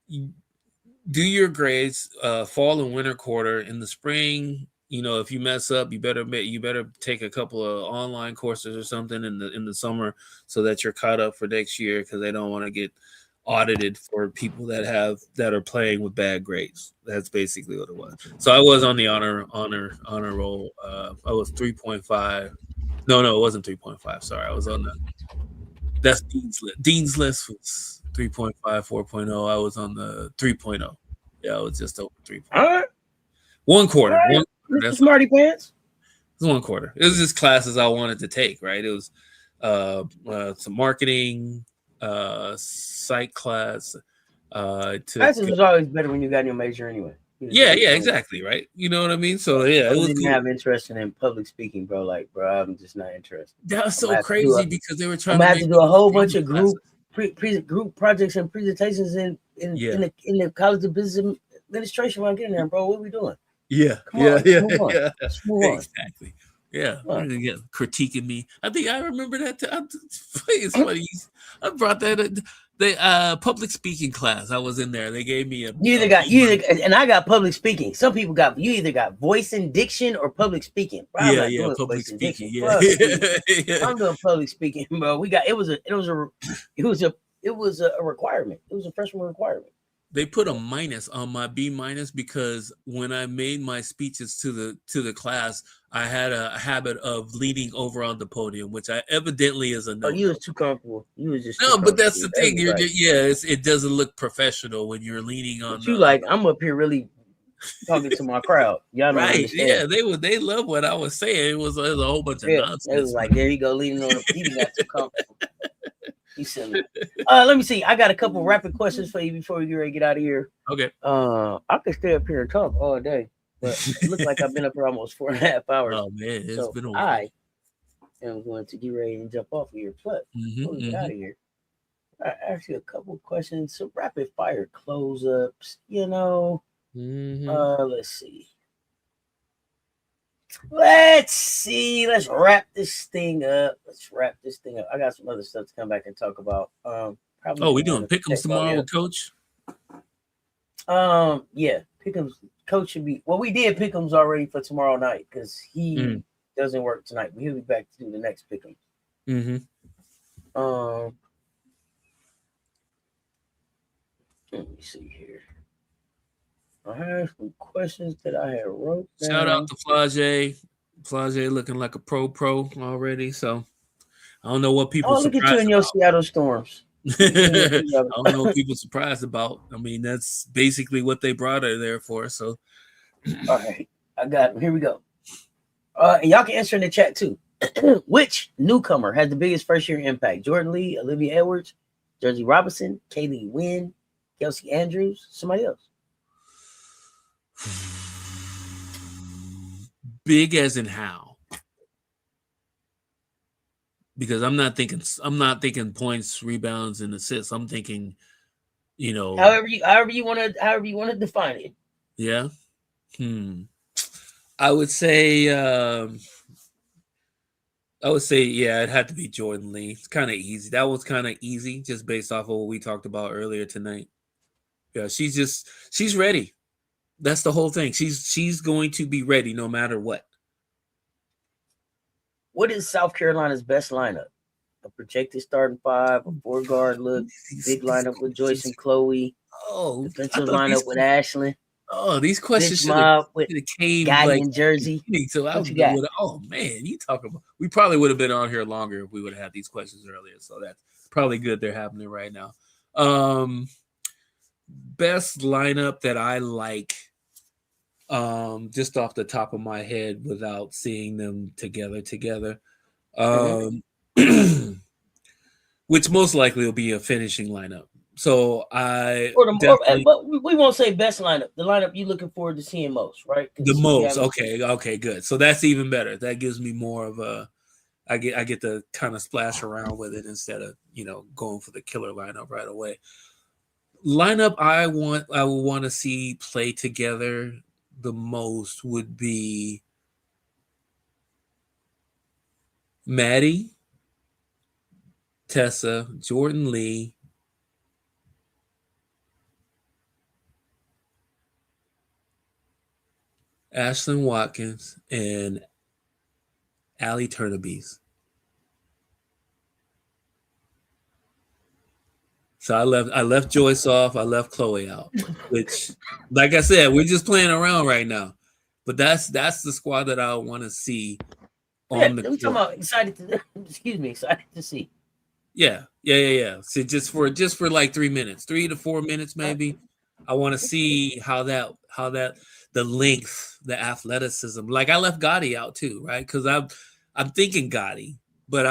do your grades fall and winter quarter. In the spring, if you mess up, you better take a couple of online courses or something in the summer so that you're caught up for next year, because they don't want to get audited for people that are playing with bad grades. That's basically what it was. So I was on the honor roll. I was 3.5. No, it wasn't 3.5. Sorry, I was on that's Dean's list. Dean's list was 3.5, 4.0. I was on the 3.0. Yeah, I was just over 3.0. All right. One quarter. Right. That's smarty pants. It was 1 quarter. It was just classes I wanted to take. Right. It was some marketing, psych class. Classes was always better when you got your major anyway. Yeah, exactly, right. You know what I mean? So yeah, I didn't have interest in public speaking, bro. Like, bro, I'm just not interested. That was so crazy because they were trying to do a whole bunch of group projects and presentations in the College of Business Administration when I get in there, bro. What are we doing? Yeah. Let's move on. Exactly. Yeah, critiquing me. I think I remember that. It's funny. I brought that. The public speaking class. I was in there. They gave me and I got public speaking. Some people you either got voice and diction or public speaking. Bro, public speaking. I'm doing public speaking, bro. It was a requirement. It was a freshman requirement. They put a minus on my B- because when I made my speeches to the class, I had a habit of leaning over on the podium, which I evidently is a no. Oh, you was too comfortable. You was just but that's the thing. It doesn't look professional when you're leaning on. I'm up here really talking to my crowd. Y'all know right? Yeah, they love what I was saying. It was a whole bunch of nonsense. It was like, there you go, leaning on the you got too comfortable. You silly. Let me see. I got a couple rapid questions for you before we get ready to get out of here. Okay. I could stay up here and talk all day, but it looks like I've been up here almost 4.5 hours. Oh man, it's been a while. I am going to get ready and jump off of here. But before we get out of here, I ask you a couple questions. Some rapid fire close ups. Let's see. Let's wrap this thing up. I got some other stuff to come back and talk about. We doing pick'ems tomorrow with Coach? Yeah, pick'ems. Coach should be. Well, we did pick'ems already for tomorrow night because he doesn't work tonight. But he'll be back to do the next pick'em. Let me see here. I have some questions that I had wrote down. Shout out to Flage. Flage looking like a pro already. So I don't know what people. Oh, look at you in your Seattle Storms. I don't know what people surprised about. I mean, that's basically what they brought her there for. So, all right, I got. Here we go. And y'all can answer in the chat too. Which newcomer had the biggest first year impact? Jordan Lee, Oliviyah Edwards, Jersey Robinson, Kaylee Wynn, Kelsey Andrews, somebody else. Big as in how? Because I'm not thinking points, rebounds, and assists. I'm thinking, however you want to define it. Yeah. I would say, yeah, it had to be Jordan Lee. It's kind of easy. That was kind of easy, just based off of what we talked about earlier tonight. Yeah, she's ready. That's the whole thing. She's going to be ready no matter what. What is South Carolina's best lineup? A projected starting five, a 4-guard look, big lineup with Joyce and Chloe. Defensive lineup with Ashlyn. Oh, these questions should have came guy in Jersey. So I would. Oh man, you talking about? We probably would have been on here longer if we would have had these questions earlier. So that's probably good. They're happening right now. Best lineup that I like. Just off the top of my head, without seeing them together. Which most likely will be a finishing lineup. So but we won't say best lineup. The lineup you looking forward to seeing most, right? The most. Okay, good. So that's even better. That gives me more of a. I get to kind of splash around with it instead of going for the killer lineup right away. Lineup I would want to see play together the most would be Maddy, Tessa, Jordan Lee, Ashlyn Watkins, and Allie Turnabees. So I left Joyce off. I left Chloe out, which, like I said, we're just playing around right now. But that's the squad that I want to see on the court. Talking about excited to see. Yeah. So just for like 3 minutes, 3 to 4 minutes maybe. I want to see how that the length, the athleticism. Like I left Gotti out too, right? Because I'm thinking Gotti, but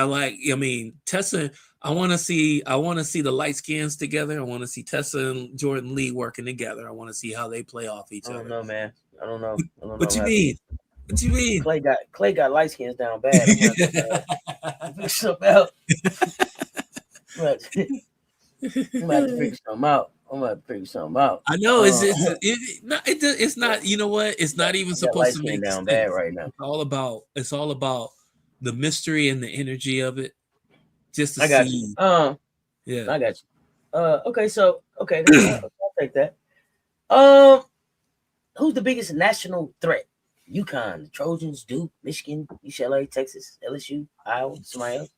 Tessa. I want to see the light skins together. I want to see Tessa and Jordan Lee working together. I want to see how they play off each other. I don't know, man. I don't know. What you mean? What you mean? Clay got light skins down bad. I'm gonna something out. I'm gonna have to figure something out. I know it's not. You know what? It's not even supposed to make down bad right now. It's all about the mystery and the energy of it. Just to I got see. you. Yeah, I got you. Okay, I'll take that. Who's the biggest national threat? UConn, the Trojans, Duke, Michigan, UCLA, Texas, LSU, Iowa, somebody else?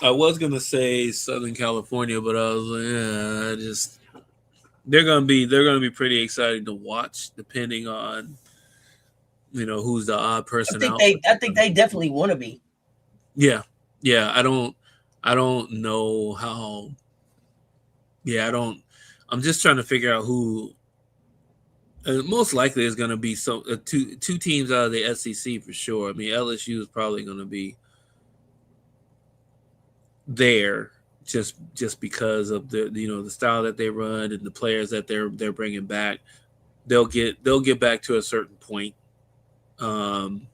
I was gonna say Southern California, but I was like, they're gonna be pretty exciting to watch, depending on who's the odd person out. I think they definitely want to be. Yeah. I don't know how. Yeah, I'm just trying to figure out who. Most likely is going to be two teams out of the SEC for sure. I mean, LSU is probably going to be there just because of the style that they run and the players that they're bringing back. They'll get back to a certain point. And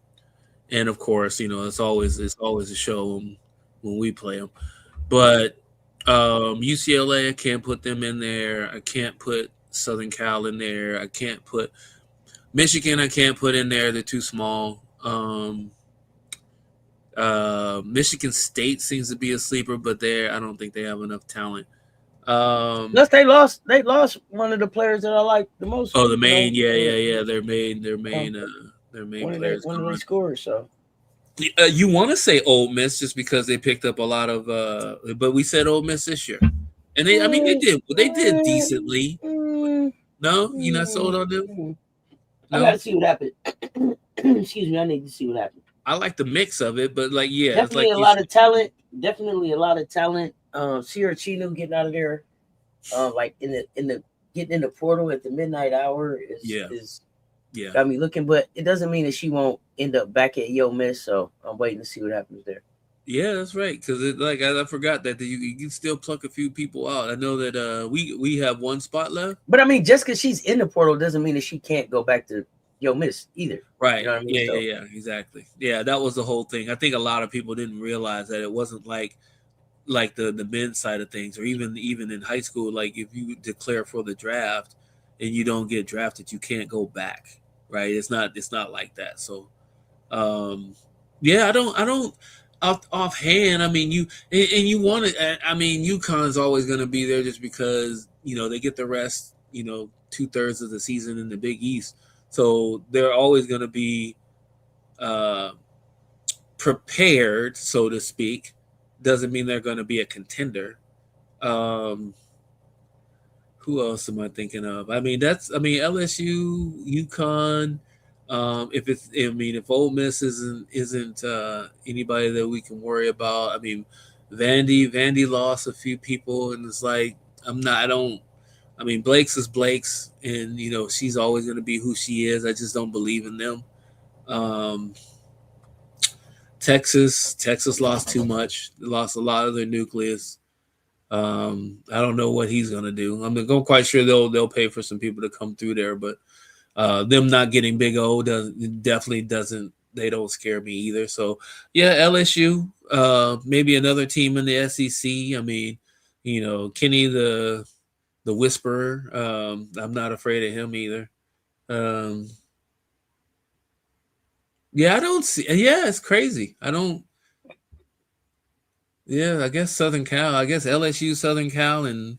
of course, it's always a show when we play them. But UCLA, I can't put them in there. I can't put Southern Cal in there. I can't put Michigan. I can't put in there. They're too small. Michigan State seems to be a sleeper, but I don't think they have enough talent. Plus, they lost one of the players that I like the most. Oh, the main, yeah. Their main players. One of their scorers. So you want to say Ole Miss just because they picked up a lot of, but we said Ole Miss this year, and they did decently. No, you're not sold on them. No? I gotta see what happened. Excuse me, I need to see what happens. I like the mix of it, but like, yeah, Definitely it's like a lot of talent. Definitely a lot of talent. Sierra Chino getting out of there, like in the getting in the portal at the midnight hour is got me looking. But it doesn't mean that she won't end up back at Yo Miss. So I'm waiting to see what happens there. Yeah, that's right. Because like I forgot that you can still pluck a few people out. I know that we have one spot left. But I mean, just because she's in the portal doesn't mean that she can't go back to Yo Miss either. Right. You know what I mean? Yeah, exactly. Yeah, that was the whole thing. I think a lot of people didn't realize that it wasn't like the men's side of things, or even in high school. Like if you declare for the draft and you don't get drafted, you can't go back. Right? It's not like that. So, yeah, I don't. Offhand, I mean, you want to. I mean, UConn's always going to be there just because they get the rest. 2/3 of the season in the Big East, so they're always going to be prepared, so to speak. Doesn't mean they're going to be a contender. Who else am I thinking of? I mean, LSU, UConn. If Ole Miss isn't anybody that we can worry about. I mean, Vandy lost a few people, and it's like Blake's is Blake's, and she's always going to be who she is. I just don't believe in them. Texas lost too much. They lost a lot of their nucleus. I don't know what he's going to do. I'm quite sure they'll pay for some people to come through there, but. Them not getting Big O definitely doesn't. They don't scare me either. So yeah, LSU, maybe another team in the SEC. I mean, Kenny the Whisperer. I'm not afraid of him either. Yeah, I don't see. Yeah, it's crazy. I don't. Yeah, I guess Southern Cal. I guess LSU, Southern Cal, and.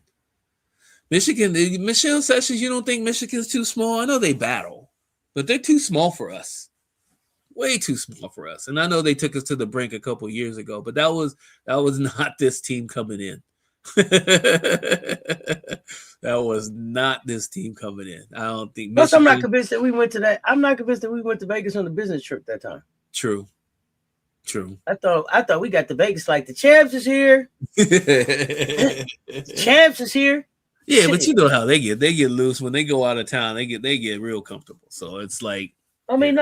Michigan, Michelle Sessions, you don't think Michigan's too small? I know they battle, but they're too small for us. Way too small for us. And I know they took us to the brink a couple years ago, but that was not this team coming in. That was not this team coming in. I don't think. Plus, I'm not convinced that we went to that. I'm not convinced that we went to Vegas on the business trip that time. True. I thought we got to Vegas like the champs is here. The champs is here. Yeah, but you know how they get loose when they go out of town. They get real comfortable. So it's like, we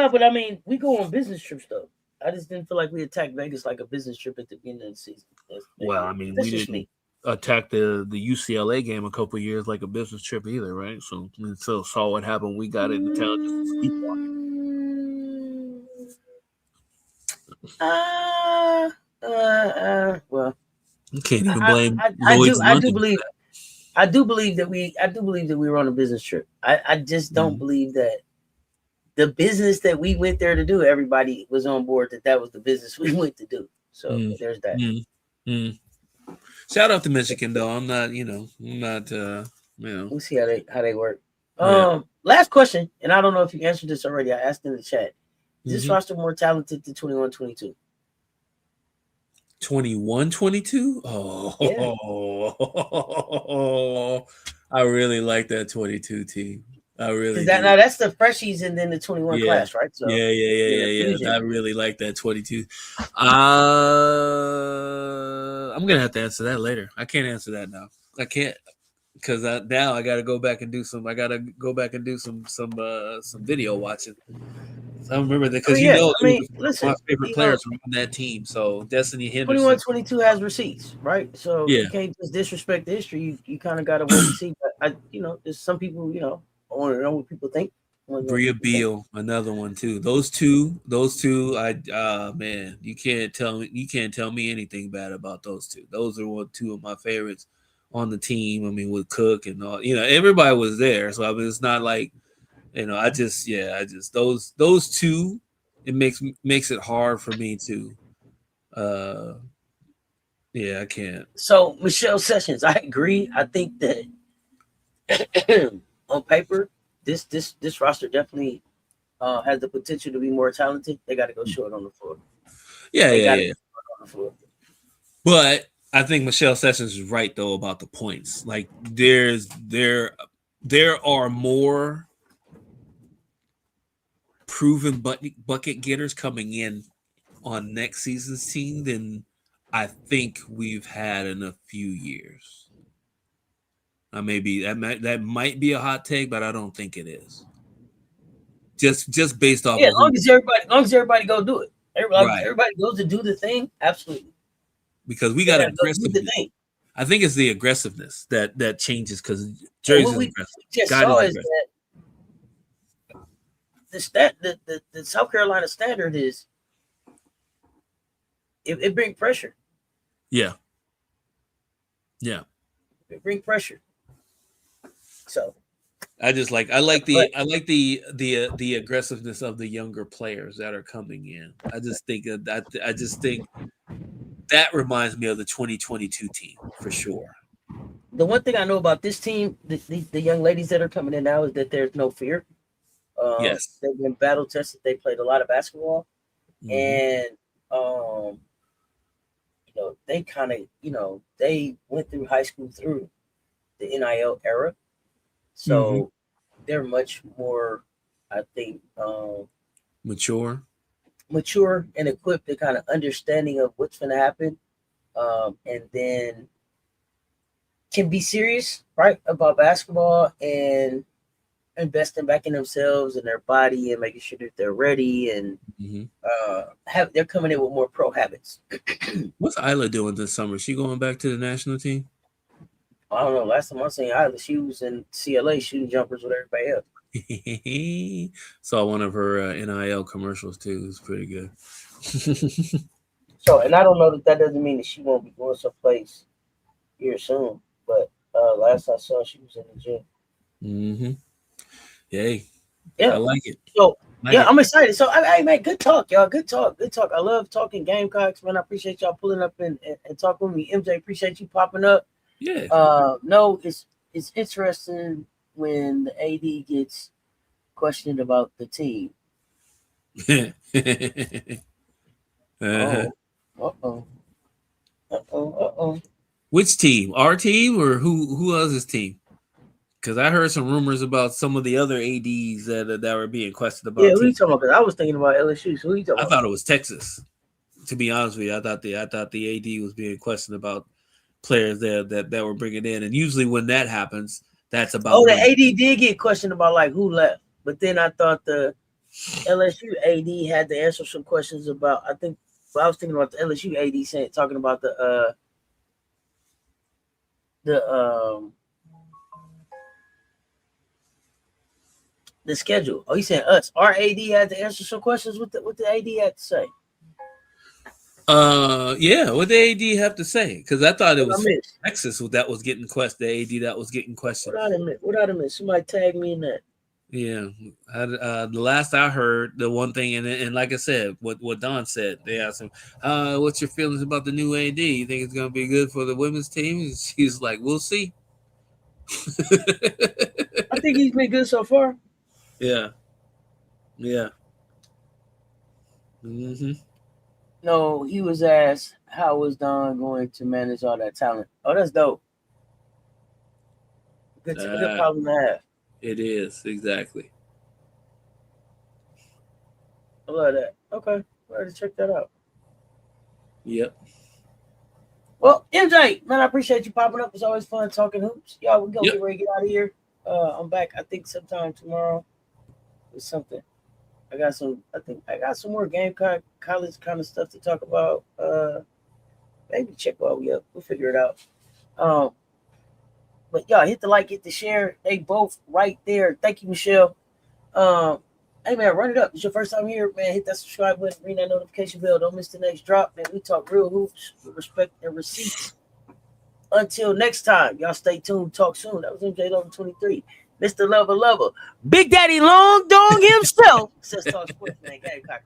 go on business trips though. I just didn't feel like we attacked Vegas like a business trip at the beginning of the season. We didn't attack the UCLA game a couple of years like a business trip either, right? So saw what happened. We got into town just to sleepwalk. Well, you can't even blame. I do believe that we were on a business trip. I just don't believe that the business that we went there to do, everybody was on board that was the business we went to do. So there's that. Shout out to Michigan though. I'm not. We'll see how they work. Last question, and I don't know if you answered this already. I asked in the chat. Is this roster more talented than 21-22? 21-22? Oh, I really like that 22 team. I really now that's the freshies and then the 21 class, right? So yeah. I really like that 22. I'm gonna have to answer that later. I can't answer that now. I can't because now I got to go back and do some. I got to go back and do some video watching. I remember that because my favorite players were on that team. So Destiny Henderson. 21-22 has receipts, right? So you can't just disrespect the history. You kind of got to wait and see. But there's some people, I want to know what people think. Bria Beal, another one too. Those two. Man, you can't tell me anything bad about those two. Those are two of my favorites on the team. I mean, with Cook and all, everybody was there. So I mean, it's not like. I just those two, it makes it hard for me to, I can't. So Michelle Sessions, I agree. I think that on paper, this roster definitely has the potential to be more talented. They got to go show it on the floor. Yeah. But I think Michelle Sessions is right though about the points. Like there are more proven bucket getters coming in on next season's team than I think we've had in a few years. Maybe that might be a hot take, but I don't think it is. Just based off. Yeah, as long as everybody go do it. Everybody goes to do the thing. Absolutely. Because we got aggressive. I think it's the aggressiveness that changes because Jersey's aggressive. Just saw is that the South Carolina standard is it brings pressure. Yeah. It brings pressure. So I like the aggressiveness of the younger players that are coming in. I just think that reminds me of the 2022 team for sure. The one thing I know about this team, the young ladies that are coming in now, is that there's no fear. Yes, they've been battle tested. They played a lot of basketball, and they kind of they went through high school through the NIL era, so they're much more, I think, mature and equipped to kind of understanding of what's going to happen, and then can be serious, right, about basketball and investing back in themselves and their body and making sure that they're ready and they're coming in with more pro habits. What's Isla doing this summer? She going back to the national team? I don't know. Last time I seen Isla, she was in CLA shooting jumpers with everybody else. Saw one of her NIL commercials too. It was pretty good. So, and I don't know that doesn't mean that she won't be going someplace here soon. But last I saw, she was in the gym. Yay. Yeah, I like it. So I'm excited. So, hey man, good talk, y'all. Good talk. I love talking Gamecocks, man. I appreciate y'all pulling up and talking with me. MJ, appreciate you popping up. Yeah. No, it's interesting when the AD gets questioned about the team. Which team? Our team or who else's team? Because I heard some rumors about some of the other ADs that were being questioned about. Yeah, who you talking about? Because I was thinking about LSU. So who you talking about? I thought it was Texas. To be honest with you, I thought the AD was being questioned about players that were bringing in, and usually when that happens, that's about. The AD did get questioned about like who left, but then I thought the LSU AD had to answer some questions about. I was thinking about the LSU AD talking about the schedule. Oh, he said us. Our AD had to answer some questions. What the AD had to say? Yeah, what the AD have to say? Because I thought it was Texas that was getting questioned. The AD that was getting questioned. What I miss? Somebody tag me in that. Yeah, the last I heard, the one thing, and like I said, what Dawn said, they asked him, "What's your feelings about the new AD? You think it's gonna be good for the women's team?" She's like, "We'll see." I think he's been good so far. Yeah. No, he was asked how was Dawn going to manage all that talent. Oh, that's dope. Good problem to have. It is, exactly. I love that. Okay, ready to check that out. Yep. Well, MJ, man, I appreciate you popping up. It's always fun talking hoops. Y'all, we're gonna get ready to get out of here. I'm back, I think, sometime tomorrow with something. I got some more Gamecock college kind of stuff to talk about. Maybe check while we up. We'll figure it out. But y'all hit the like, hit the share. They both right there. Thank you, Michelle. Hey man, run it up. It's your first time here, man. Hit that subscribe button, ring that notification bell. Don't miss the next drop, man. We talk real hoops with respect and receipts. Until next time, y'all stay tuned. Talk soon. That was MJ Lover 23. Mr. Lover, Big Daddy Long Dong himself says talk sports, man. Gamecock.